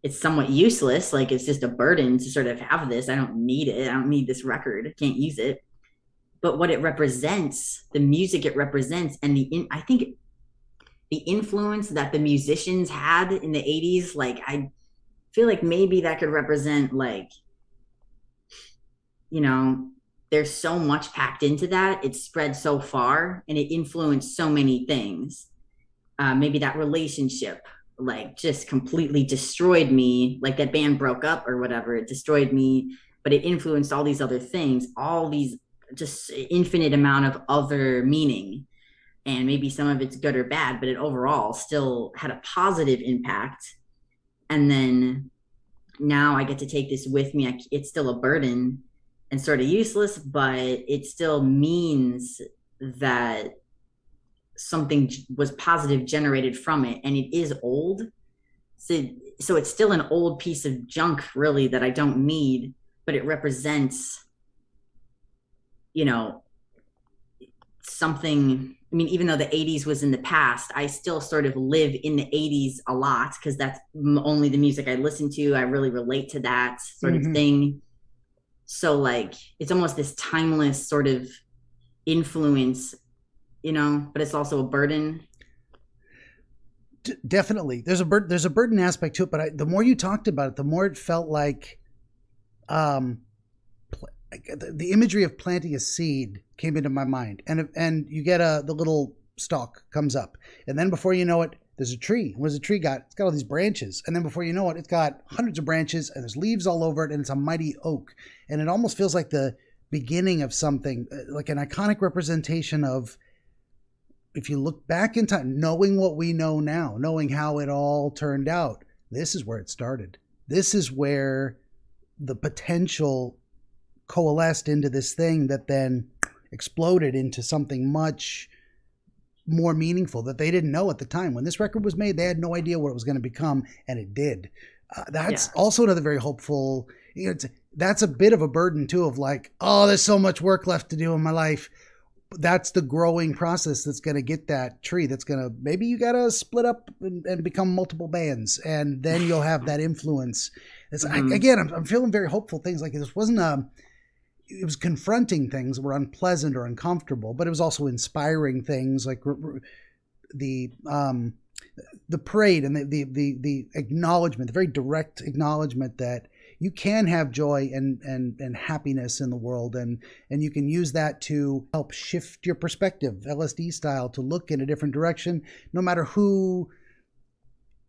Speaker 2: it's somewhat useless. Like, it's just a burden to sort of have this. I don't need it. I don't need this record. I can't use it. But what it represents, the music it represents, and I think the influence that the musicians had in the 80s, like, I feel like maybe that could represent, like, there's so much packed into that. It spread so far, and it influenced so many things. Maybe that relationship, like, just completely destroyed me. Like, that band broke up or whatever, it destroyed me, but it influenced all these other things, all these just infinite amount of other meaning. and maybe some of it's good or bad, but it overall still had a positive impact. And then now I get to take this with me. It's still a burden and sort of useless, but it still means that something was positive generated from it, and it is old. So it's still an old piece of junk, really, that I don't need, but it represents, you know, something. I mean, even though the 80s was in the past, I still sort of live in the 80s a lot because that's only the music I listen to. I really relate to that sort of thing. So like, it's almost this timeless sort of influence, you know, but it's also a burden.
Speaker 1: Definitely. There's a burden aspect to it, but the more you talked about it, the more it felt like the imagery of planting a seed came into my mind, and you get the little stalk comes up, and then before you know it, there's a tree. What does a tree got? It's got all these branches, and then before you know it, it's got hundreds of branches, and there's leaves all over it, and it's a mighty oak, and it almost feels like the beginning of something, like an iconic representation of, if you look back in time, knowing what we know now, knowing how it all turned out, this is where it started. This is where the potential coalesced into this thing that then exploded into something much more meaningful that they didn't know at the time. When this record was made, they had no idea what it was going to become, and it did. That's also another very hopeful, you know, that's a bit of a burden too, of like, oh, there's so much work left to do in my life. That's the growing process that's going to get that tree. That's going to, maybe you got to split up and become multiple bands, and then you'll have that influence. I'm feeling very hopeful things like this. It was confronting things that were unpleasant or uncomfortable, but it was also inspiring things like the parade and the acknowledgement, the very direct acknowledgement that you can have joy and happiness in the world, and you can use that to help shift your perspective, LSD style, to look in a different direction, no matter who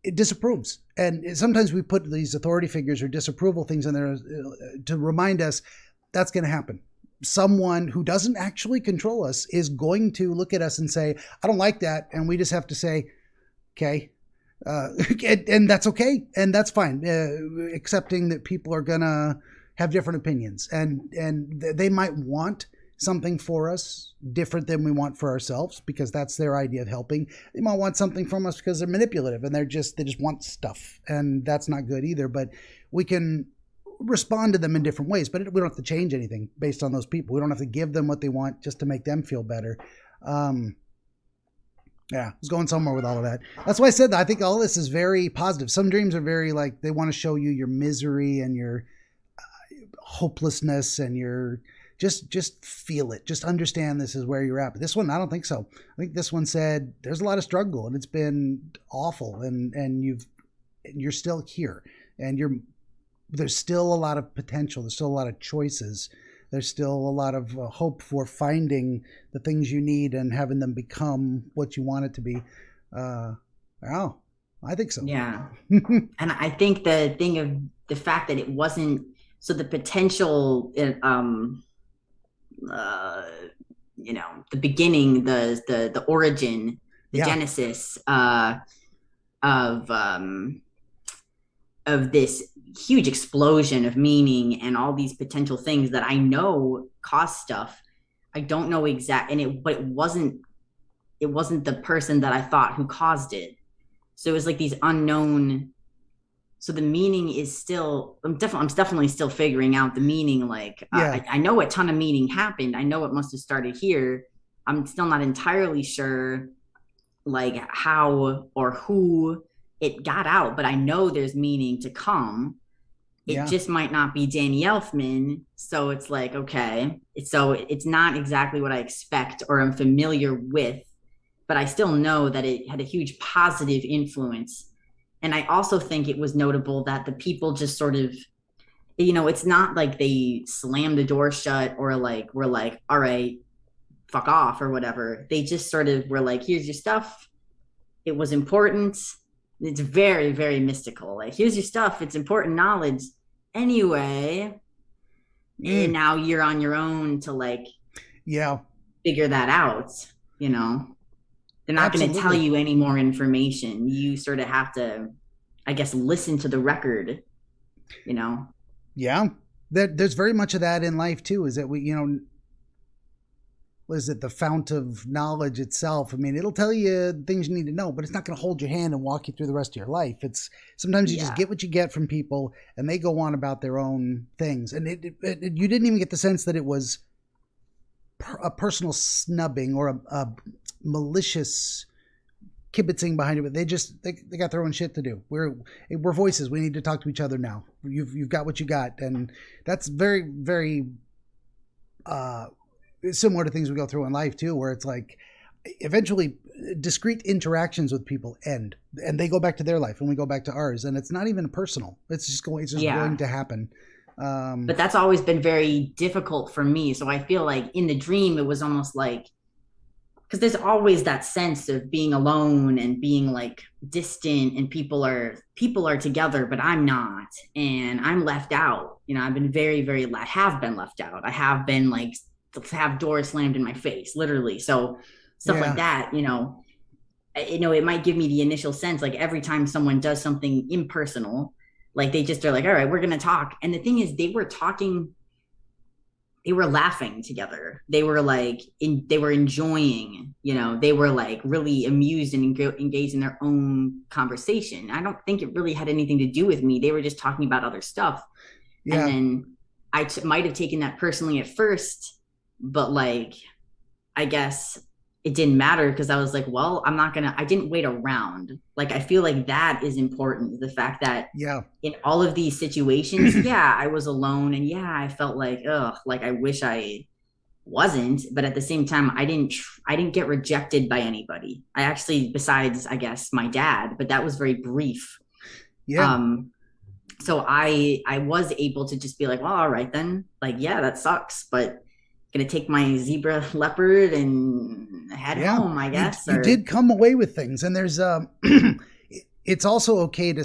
Speaker 1: it disapproves. And sometimes we put these authority figures or disapproval things in there to remind us that's going to happen. Someone who doesn't actually control us is going to look at us and say, I don't like that. And we just have to say, okay. And that's okay. And that's fine. Accepting that people are going to have different opinions, and they might want something for us different than we want for ourselves, because that's their idea of helping. They might want something from us because they're manipulative and they just want stuff, and that's not good either. But we can respond to them in different ways, but we don't have to change anything based on those people. We don't have to give them what they want just to make them feel better. Yeah, I was going somewhere with all of that. That's why I said that I think all of this is very positive. Some dreams are very like, they want to show you your misery and your hopelessness, and your just feel it. Just understand this is where you're at. But this one, I don't think so. I think this one said there's a lot of struggle, and it's been awful, and you're still here, and there's still a lot of potential. There's still a lot of choices. There's still a lot of hope for finding the things you need and having them become what you want it to be. Oh, I think so.
Speaker 2: Yeah. And I think the thing of the fact that it wasn't, so the potential, you know, the beginning, the origin, the genesis of this huge explosion of meaning and all these potential things that I know cause stuff. I don't know but it wasn't the person that I thought who caused it. So it was like these unknown. So the meaning is still, I'm definitely still figuring out the meaning. Like, I know a ton of meaning happened. I know it must've started here. I'm still not entirely sure like how or who it got out, but I know there's meaning to come. It just might not be Danny Elfman. So it's like, okay. So it's not exactly what I expect or I'm familiar with, but I still know that it had a huge positive influence. And I also think it was notable that the people just sort of, you know, it's not like they slammed the door shut or like, were like, all right, fuck off or whatever. They just sort of were like, here's your stuff. It was important. It's very, very mystical. Like, here's your stuff. It's important knowledge. Anyway, and now you're on your own to like, figure that out, you know? They're not going to tell you any more information. You sort of have to, I guess, listen to the record, you know?
Speaker 1: Yeah. There's very much of that in life too, is that we, what is it, the fount of knowledge itself? I mean, it'll tell you things you need to know, but it's not going to hold your hand and walk you through the rest of your life. It's sometimes you just get what you get from people, and they go on about their own things. And you didn't even get the sense that it was a personal snubbing or a malicious kibitzing behind it, but they got their own shit to do. We're voices. We need to talk to each other now. You've got what you got, and that's very, very similar to things we go through in life too, where it's like eventually discrete interactions with people end, and they go back to their life, and we go back to ours, and it's not even personal. It's just going to happen.
Speaker 2: But that's always been very difficult for me. So I feel like in the dream, it was almost like, because there's always that sense of being alone and being like distant, and people are together, but I'm not, and I'm left out. I've been very, very have been left out. I have been like have doors slammed in my face, literally. So stuff like that, it might give me the initial sense, like every time someone does something impersonal, like they just are like, all right, we're going to talk. And the thing is, they were talking, they were laughing together. They were like, they were enjoying, they were like really amused and engaged in their own conversation. I don't think it really had anything to do with me. They were just talking about other stuff. Yeah. And then I might have taken that personally at first, but like, I guess it didn't matter, because I was like, well, I didn't wait around. Like, I feel like that is important. The fact that in all of these situations, I was alone, and I felt like, like I wish I wasn't, but at the same time, I didn't get rejected by anybody. I actually, besides, I guess, my dad, but that was very brief. Yeah. So I was able to just be like, well, all right then, like, that sucks, but gonna take my zebra leopard and head home, I guess.
Speaker 1: You did come away with things, and there's it's also okay to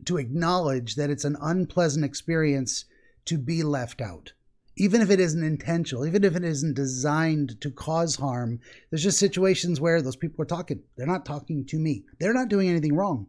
Speaker 1: to acknowledge that it's an unpleasant experience to be left out, even if it isn't intentional, even if it isn't designed to cause harm. There's just situations where those people are talking. They're not talking to me. They're not doing anything wrong,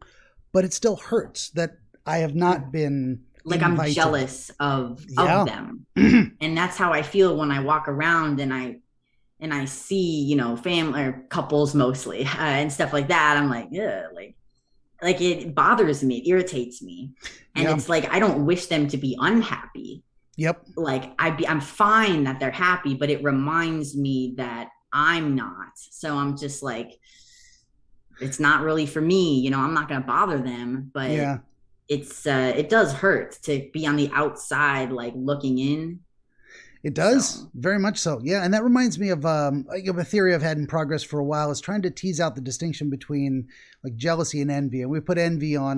Speaker 1: but it still hurts that I have not been invited.
Speaker 2: I'm jealous of them. And that's how I feel when I walk around and I see, family or couples mostly and stuff like that. I'm like, yeah, like it bothers me. It irritates me. And it's like, I don't wish them to be unhappy.
Speaker 1: Yep.
Speaker 2: Like I'm fine that they're happy, but it reminds me that I'm not. So I'm just like, it's not really for me. I'm not going to bother them, but it does hurt to be on the outside, like looking in.
Speaker 1: It does, very much so. Yeah, and that reminds me of a theory I've had in progress for a while, is trying to tease out the distinction between like jealousy and envy. And we put envy on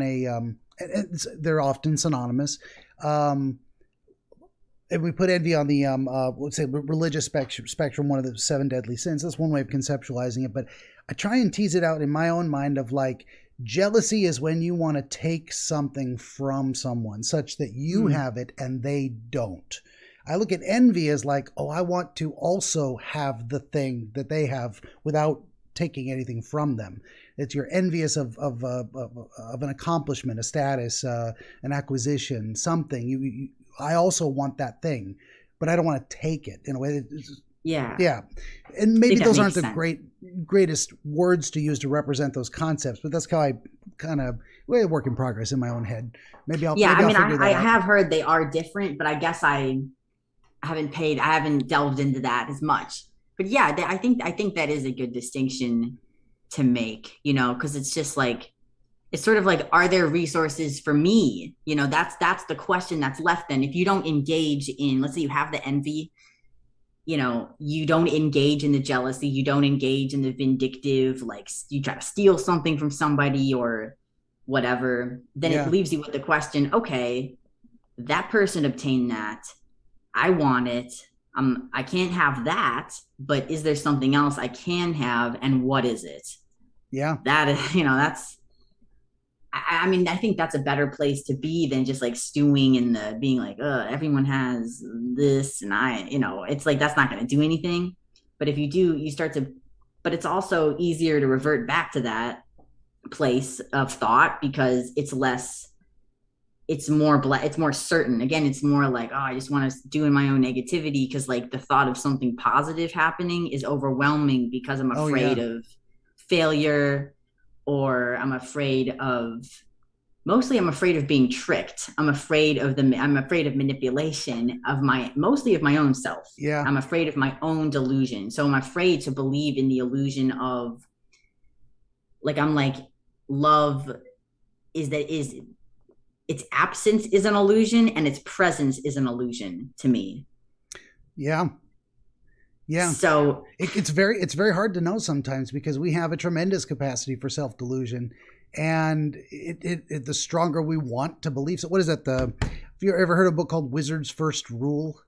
Speaker 1: they're often synonymous. And we put envy on the let's say religious spectrum, one of the 7 deadly sins. That's one way of conceptualizing it. But I try and tease it out in my own mind of like, jealousy is when you want to take something from someone such that you have it and they don't. I look at envy as like, oh, I want to also have the thing that they have without taking anything from them. You're envious of an accomplishment, a status, an acquisition, something. I also want that thing, but I don't want to take it in a way. Yeah. And maybe those aren't the greatest words to use to represent those concepts, but that's how I kind of work in progress in my own head. Maybe I'll figure that out.
Speaker 2: I have heard they are different, but I guess I haven't delved into that as much. But I think that is a good distinction to make, because it's just like, it's sort of like, are there resources for me? That's the question that's left. Then if you don't engage in, let's say you have the envy, you don't engage in the jealousy, you don't engage in the vindictive, like you try to steal something from somebody or whatever, then it leaves you with the question, okay, that person obtained that. I want it. I can't have that, but is there something else I can have? And what is it?
Speaker 1: Yeah.
Speaker 2: That is, that's, I think that's a better place to be than just like stewing in the being like, everyone has this. And it's like, that's not going to do anything. But if you do, you start to but it's also easier to revert back to that place of thought because it's more certain. Again, it's more like, oh, I just want to do in my own negativity because like the thought of something positive happening is overwhelming because I'm afraid of failure, or I'm afraid of being tricked. I'm afraid of manipulation of mostly of my own self.
Speaker 1: Yeah.
Speaker 2: I'm afraid of my own delusion. So I'm afraid to believe in the illusion of like, I'm like, love its absence is an illusion and its presence is an illusion to me.
Speaker 1: Yeah. Yeah.
Speaker 2: So
Speaker 1: it's very hard to know sometimes because we have a tremendous capacity for self-delusion, and the stronger we want to believe. So what is that? Have you ever heard of a book called Wizard's First Rule?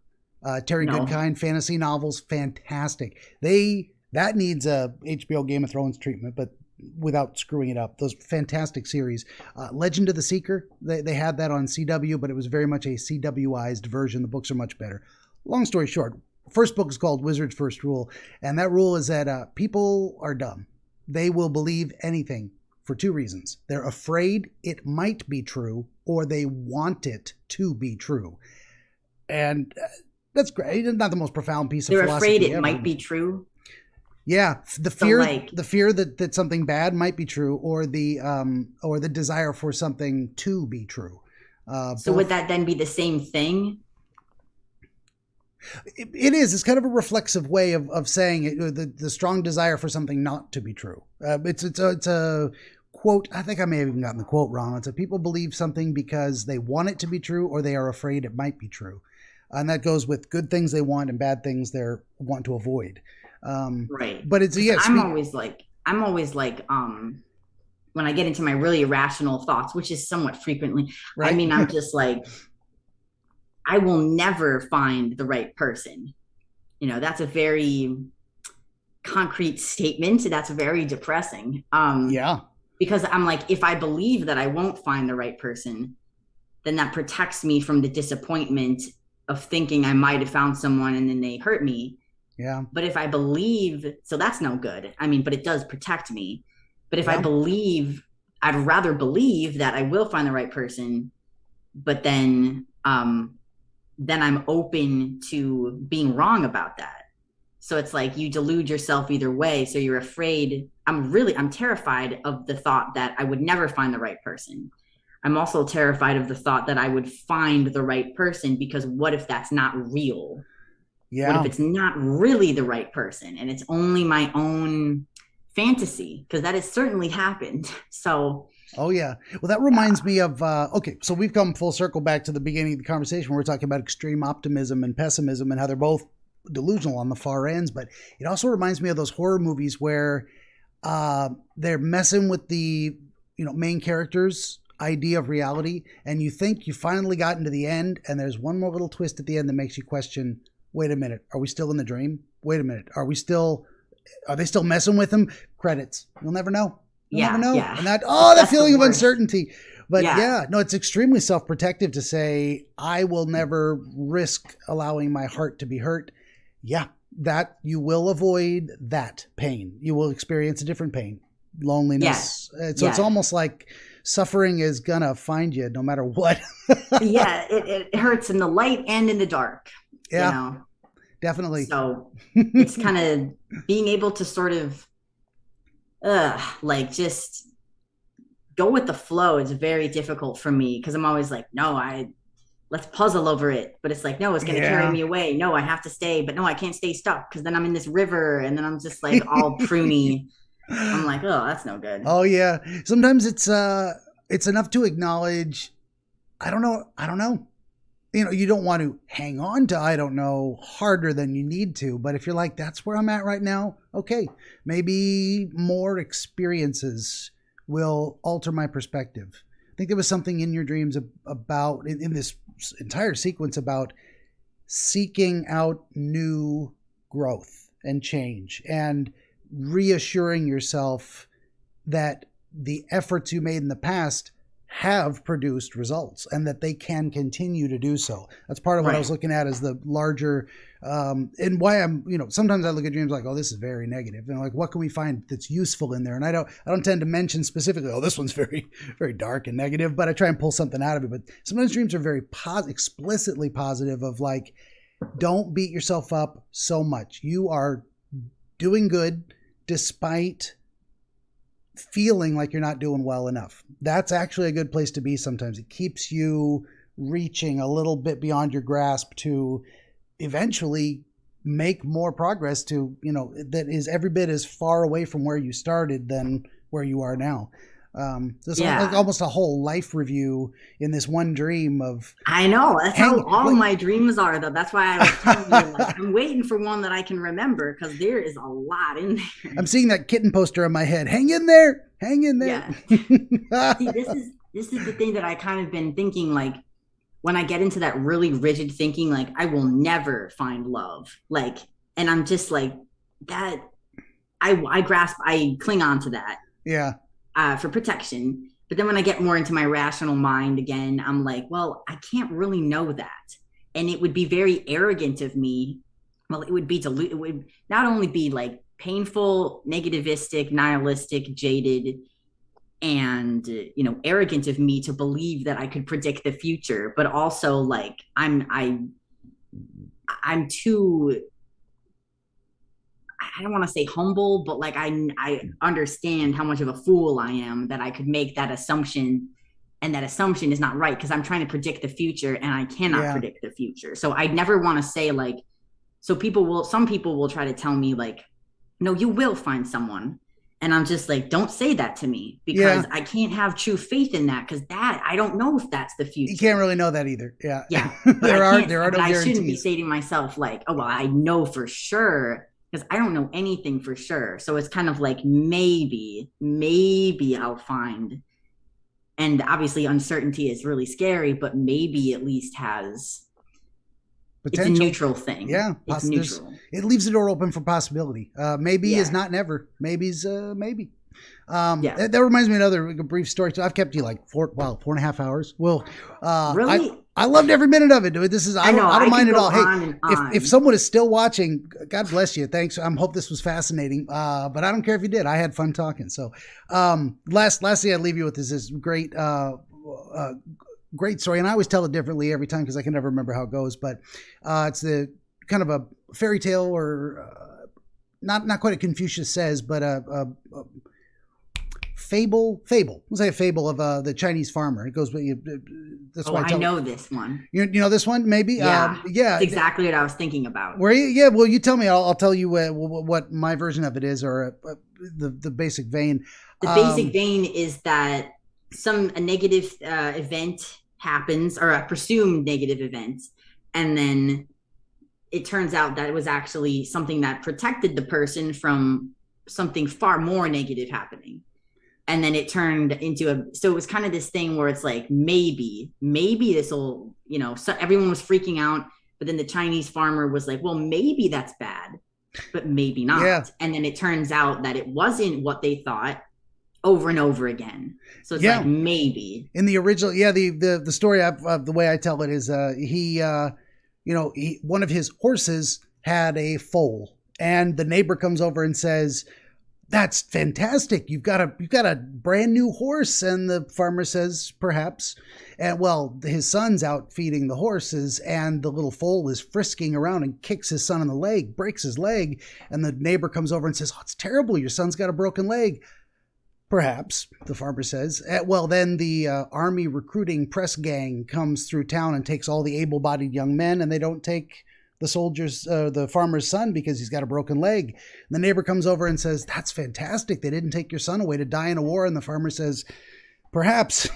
Speaker 1: Terry Goodkind, fantasy novels, fantastic. That needs a HBO Game of Thrones treatment, but without screwing it up. Those fantastic series. Legend of the Seeker, they had that on CW, but it was very much a CWized version. The books are much better. Long story short, first book is called Wizard's First Rule, and that rule is that people are dumb. They will believe anything for two reasons. They're afraid it might be true, or they want it to be true. And that's great. It's not the most profound piece of philosophy
Speaker 2: they're afraid it
Speaker 1: ever.
Speaker 2: Might be true.
Speaker 1: Yeah, the fear that something bad might be true, or the desire for something to be true.
Speaker 2: So would that then be the same thing?
Speaker 1: It is. It's kind of a reflexive way of saying it. The strong desire for something not to be true. It's a quote. I think I may have even gotten the quote wrong. It's people believe something because they want it to be true, or they are afraid it might be true, and that goes with good things they want and bad things they want to avoid.
Speaker 2: Right.
Speaker 1: But it's
Speaker 2: I'm always like when I get into my really irrational thoughts, which is somewhat frequently. Right? I mean, I'm just like, I will never find the right person. That's a very concrete statement. That's very depressing.
Speaker 1: Yeah.
Speaker 2: Because I'm like, if I believe that I won't find the right person, then that protects me from the disappointment of thinking I might have found someone and then they hurt me.
Speaker 1: Yeah.
Speaker 2: But if I believe, so that's no good. I mean, but it does protect me. But if I believe, I'd rather believe that I will find the right person, but then I'm open to being wrong about that. So it's like you delude yourself either way. So you're afraid. I'm terrified of the thought that I would never find the right person. I'm also terrified of the thought that I would find the right person, because what if that's not real? Yeah. What if it's not really the right person and it's only my own fantasy? Because that has certainly happened. So.
Speaker 1: Oh, yeah. Well, that reminds me of, okay, so we've come full circle back to the beginning of the conversation where we're talking about extreme optimism and pessimism and how they're both delusional on the far ends. But it also reminds me of those horror movies where they're messing with the main character's idea of reality, and you think you finally gotten to the end, and there's one more little twist at the end that makes you question, wait a minute, are we still in the dream? Wait a minute, are they still messing with him? Credits. You'll never know. You'll never know. Yeah. And that feeling of uncertainty. But it's extremely self-protective to say, I will never risk allowing my heart to be hurt. Yeah, that you will avoid that pain. You will experience a different pain, loneliness. So it's almost like suffering is gonna find you no matter what.
Speaker 2: It hurts in the light and in the dark.
Speaker 1: Yeah, definitely.
Speaker 2: So it's kind of being able to sort of just go with the flow is very difficult for me, because I'm always like, let's puzzle over it. But it's like, no, it's going to carry me away. No, I have to stay. But no, I can't stay stuck, because then I'm in this river and then I'm just like all pruny. I'm like, oh, that's no good.
Speaker 1: Oh, yeah. Sometimes it's enough to acknowledge, I don't know. You don't want to hang on to I don't know harder than you need to. But if you're like, that's where I'm at right now, okay, maybe more experiences will alter my perspective. I think there was something in your dreams about, in this entire sequence, about seeking out new growth and change and reassuring yourself that the efforts you made in the past have produced results and that they can continue to do so. That's part of what I was looking at as the larger, and why I'm, sometimes I look at dreams like, oh, this is very negative. And like, what can we find that's useful in there? And I don't tend to mention specifically, oh, this one's very, very dark and negative, but I try and pull something out of it. But sometimes dreams are very explicitly positive of like, don't beat yourself up so much. You are doing good despite feeling like you're not doing well enough. That's actually a good place to be sometimes. It keeps you reaching a little bit beyond your grasp to eventually make more progress to, that is every bit as far away from where you started than where you are now. There's almost a whole life review in this one dream of.
Speaker 2: I know. That's how all my dreams are, though. That's why I was telling you, I'm waiting for one that I can remember because there is a lot in there.
Speaker 1: I'm seeing that kitten poster in my head. Hang in there. Hang in there.
Speaker 2: Yeah. See, this is the thing that I kind of been thinking, like, when I get into that really rigid thinking, like, I will never find love. Like, and I'm just like, that, I cling on to that.
Speaker 1: Yeah.
Speaker 2: For protection. But then when I get more into my rational mind again, I'm like, well, I can't really know that. And it would be very arrogant of me. Well, it would be it would not only be like painful, negativistic, nihilistic, jaded, and arrogant of me to believe that I could predict the future, but also like I'm too, I don't want to say humble, but like I understand how much of a fool I am that I could make that assumption, and that assumption is not right because I'm trying to predict the future and I cannot predict the future. So I never want to say like, some people will try to tell me like, no, you will find someone. And I'm just like, don't say that to me because I can't have true faith in that because that I don't know if that's the future.
Speaker 1: You can't really know that either. Yeah.
Speaker 2: Yeah.
Speaker 1: there are no guarantees.
Speaker 2: I shouldn't be saying to myself like, oh, well, I know for sure. Because I don't know anything for sure. So it's kind of like maybe I'll find. And obviously uncertainty is really scary, but maybe at least has potential. It's a neutral thing.
Speaker 1: Yeah.
Speaker 2: It's neutral.
Speaker 1: It leaves the door open for possibility. Maybe is not never. Maybe's maybe. That reminds me of another brief story. So I've kept you like 4.5 hours. Well,
Speaker 2: really?
Speaker 1: I loved every minute of it. This is I don't mind at all. Hey, if someone is still watching, God bless you. Thanks. I hope this was fascinating. But I don't care if you did. I had fun talking. So, lastly, I'd leave you with is this great, great story. And I always tell it differently every time because I can never remember how it goes. But it's the kind of a fairy tale or not quite a Confucius says, but a fable. We'll say a fable of the Chinese farmer. It goes, that's why
Speaker 2: I know this one.
Speaker 1: You know this one, maybe?
Speaker 2: Yeah, that's exactly what I was thinking about.
Speaker 1: Where you? Well, you tell me. I'll tell you what my version of it is, or the basic vein.
Speaker 2: The basic vein is that a negative event happens, or a presumed negative event, and then it turns out that it was actually something that protected the person from something far more negative happening. And then it turned into so it was kind of this thing where it's like, maybe this will, so everyone was freaking out. But then the Chinese farmer was like, well, maybe that's bad, but maybe not. Yeah. And then it turns out that it wasn't what they thought over and over again. So it's like, maybe.
Speaker 1: In the original, the story the way I tell it is one of his horses had a foal and the neighbor comes over and says, that's fantastic. You've got a brand new horse. And the farmer says, perhaps. And well, his son's out feeding the horses and the little foal is frisking around and kicks his son in the leg, breaks his leg. And the neighbor comes over and says, oh, it's terrible. Your son's got a broken leg. Perhaps, the farmer says. Well, then the army recruiting press gang comes through town and takes all the able-bodied young men, and they don't take the farmer's son because he's got a broken leg. And the neighbor comes over and says, that's fantastic. They didn't take your son away to die in a war. And the farmer says, perhaps.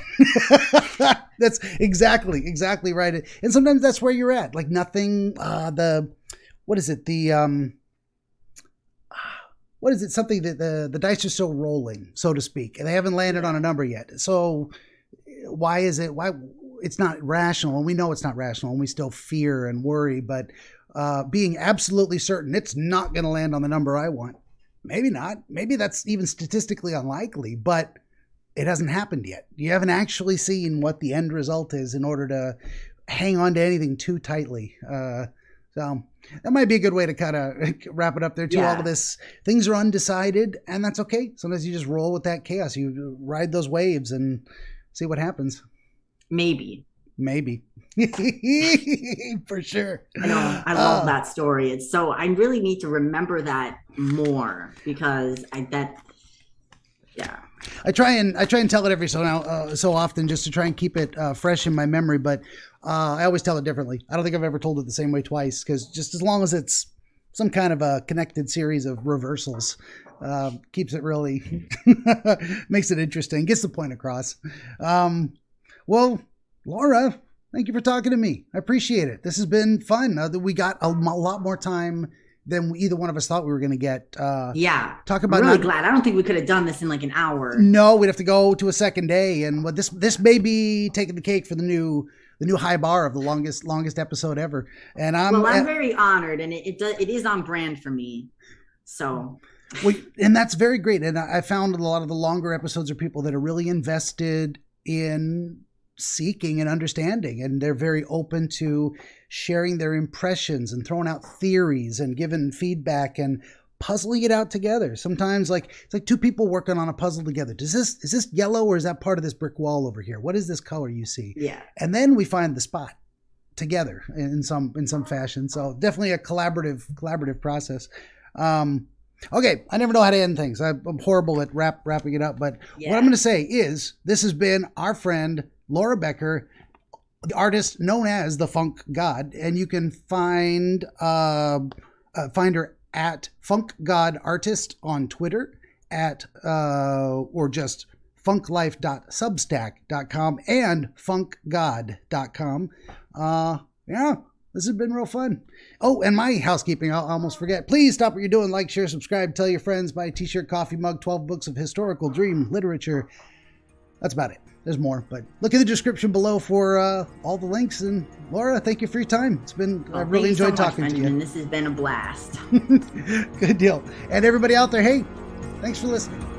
Speaker 1: That's exactly right. And sometimes that's where you're at. Like nothing, what is it? Something that the dice are still rolling, so to speak, and they haven't landed on a number yet. So why it's not rational, and we know it's not rational, and we still fear and worry, but being absolutely certain it's not going to land on the number I want. Maybe not. Maybe that's even statistically unlikely, but it hasn't happened yet. You haven't actually seen what the end result is in order to hang on to anything too tightly. So that might be a good way to kind of wrap it up there too. All of this, things are undecided, and that's okay. Sometimes you just roll with that chaos. You ride those waves and see what happens. Maybe. For sure.
Speaker 2: I know. I love that story. It's so, I really need to remember that more because
Speaker 1: I try and tell it every so often just to try and keep it fresh in my memory, but I always tell it differently. I don't think I've ever told it the same way twice, because just as long as it's some kind of a connected series of reversals, keeps it really makes it interesting, gets the point across. Well, Laura, thank you for talking to me. I appreciate it. This has been fun. We got a lot more time than either one of us thought we were going to get.
Speaker 2: Talk about. I'm really glad. I don't think we could have done this in like an hour.
Speaker 1: No, we'd have to go to a second day, and this may be taking the cake for the new high bar of the longest episode ever. And I'm
Speaker 2: very honored, and it is on brand for me. So.
Speaker 1: Well, and that's very great. And I found a lot of the longer episodes are people that are really invested in seeking and understanding, and they're very open to sharing their impressions and throwing out theories and giving feedback and puzzling it out together. Sometimes it's like two people working on a puzzle together. Is this yellow, or is that part of this brick wall over here? What is this color you see?
Speaker 2: Yeah.
Speaker 1: And then we find the spot together in some fashion. So definitely a collaborative process. Okay, I never know how to end things. I'm horrible at wrapping it up, but what I'm going to say is this has been our friend Laura Becker, the artist known as the Funk God, and you can find her at Funk God Artist on Twitter, or just funklife.substack.com and funkgod.com. This has been real fun. Oh, and my housekeeping, I'll almost forget. Please stop what you're doing. Like, share, subscribe, tell your friends, buy a t-shirt, coffee mug, 12 books of historical dream literature. That's about it. There's more, but look in the description below for all the links. And Laura, thank you for your time. It's been, I really enjoyed talking to you.
Speaker 2: This has been a blast.
Speaker 1: Good deal. And everybody out there, hey, thanks for listening.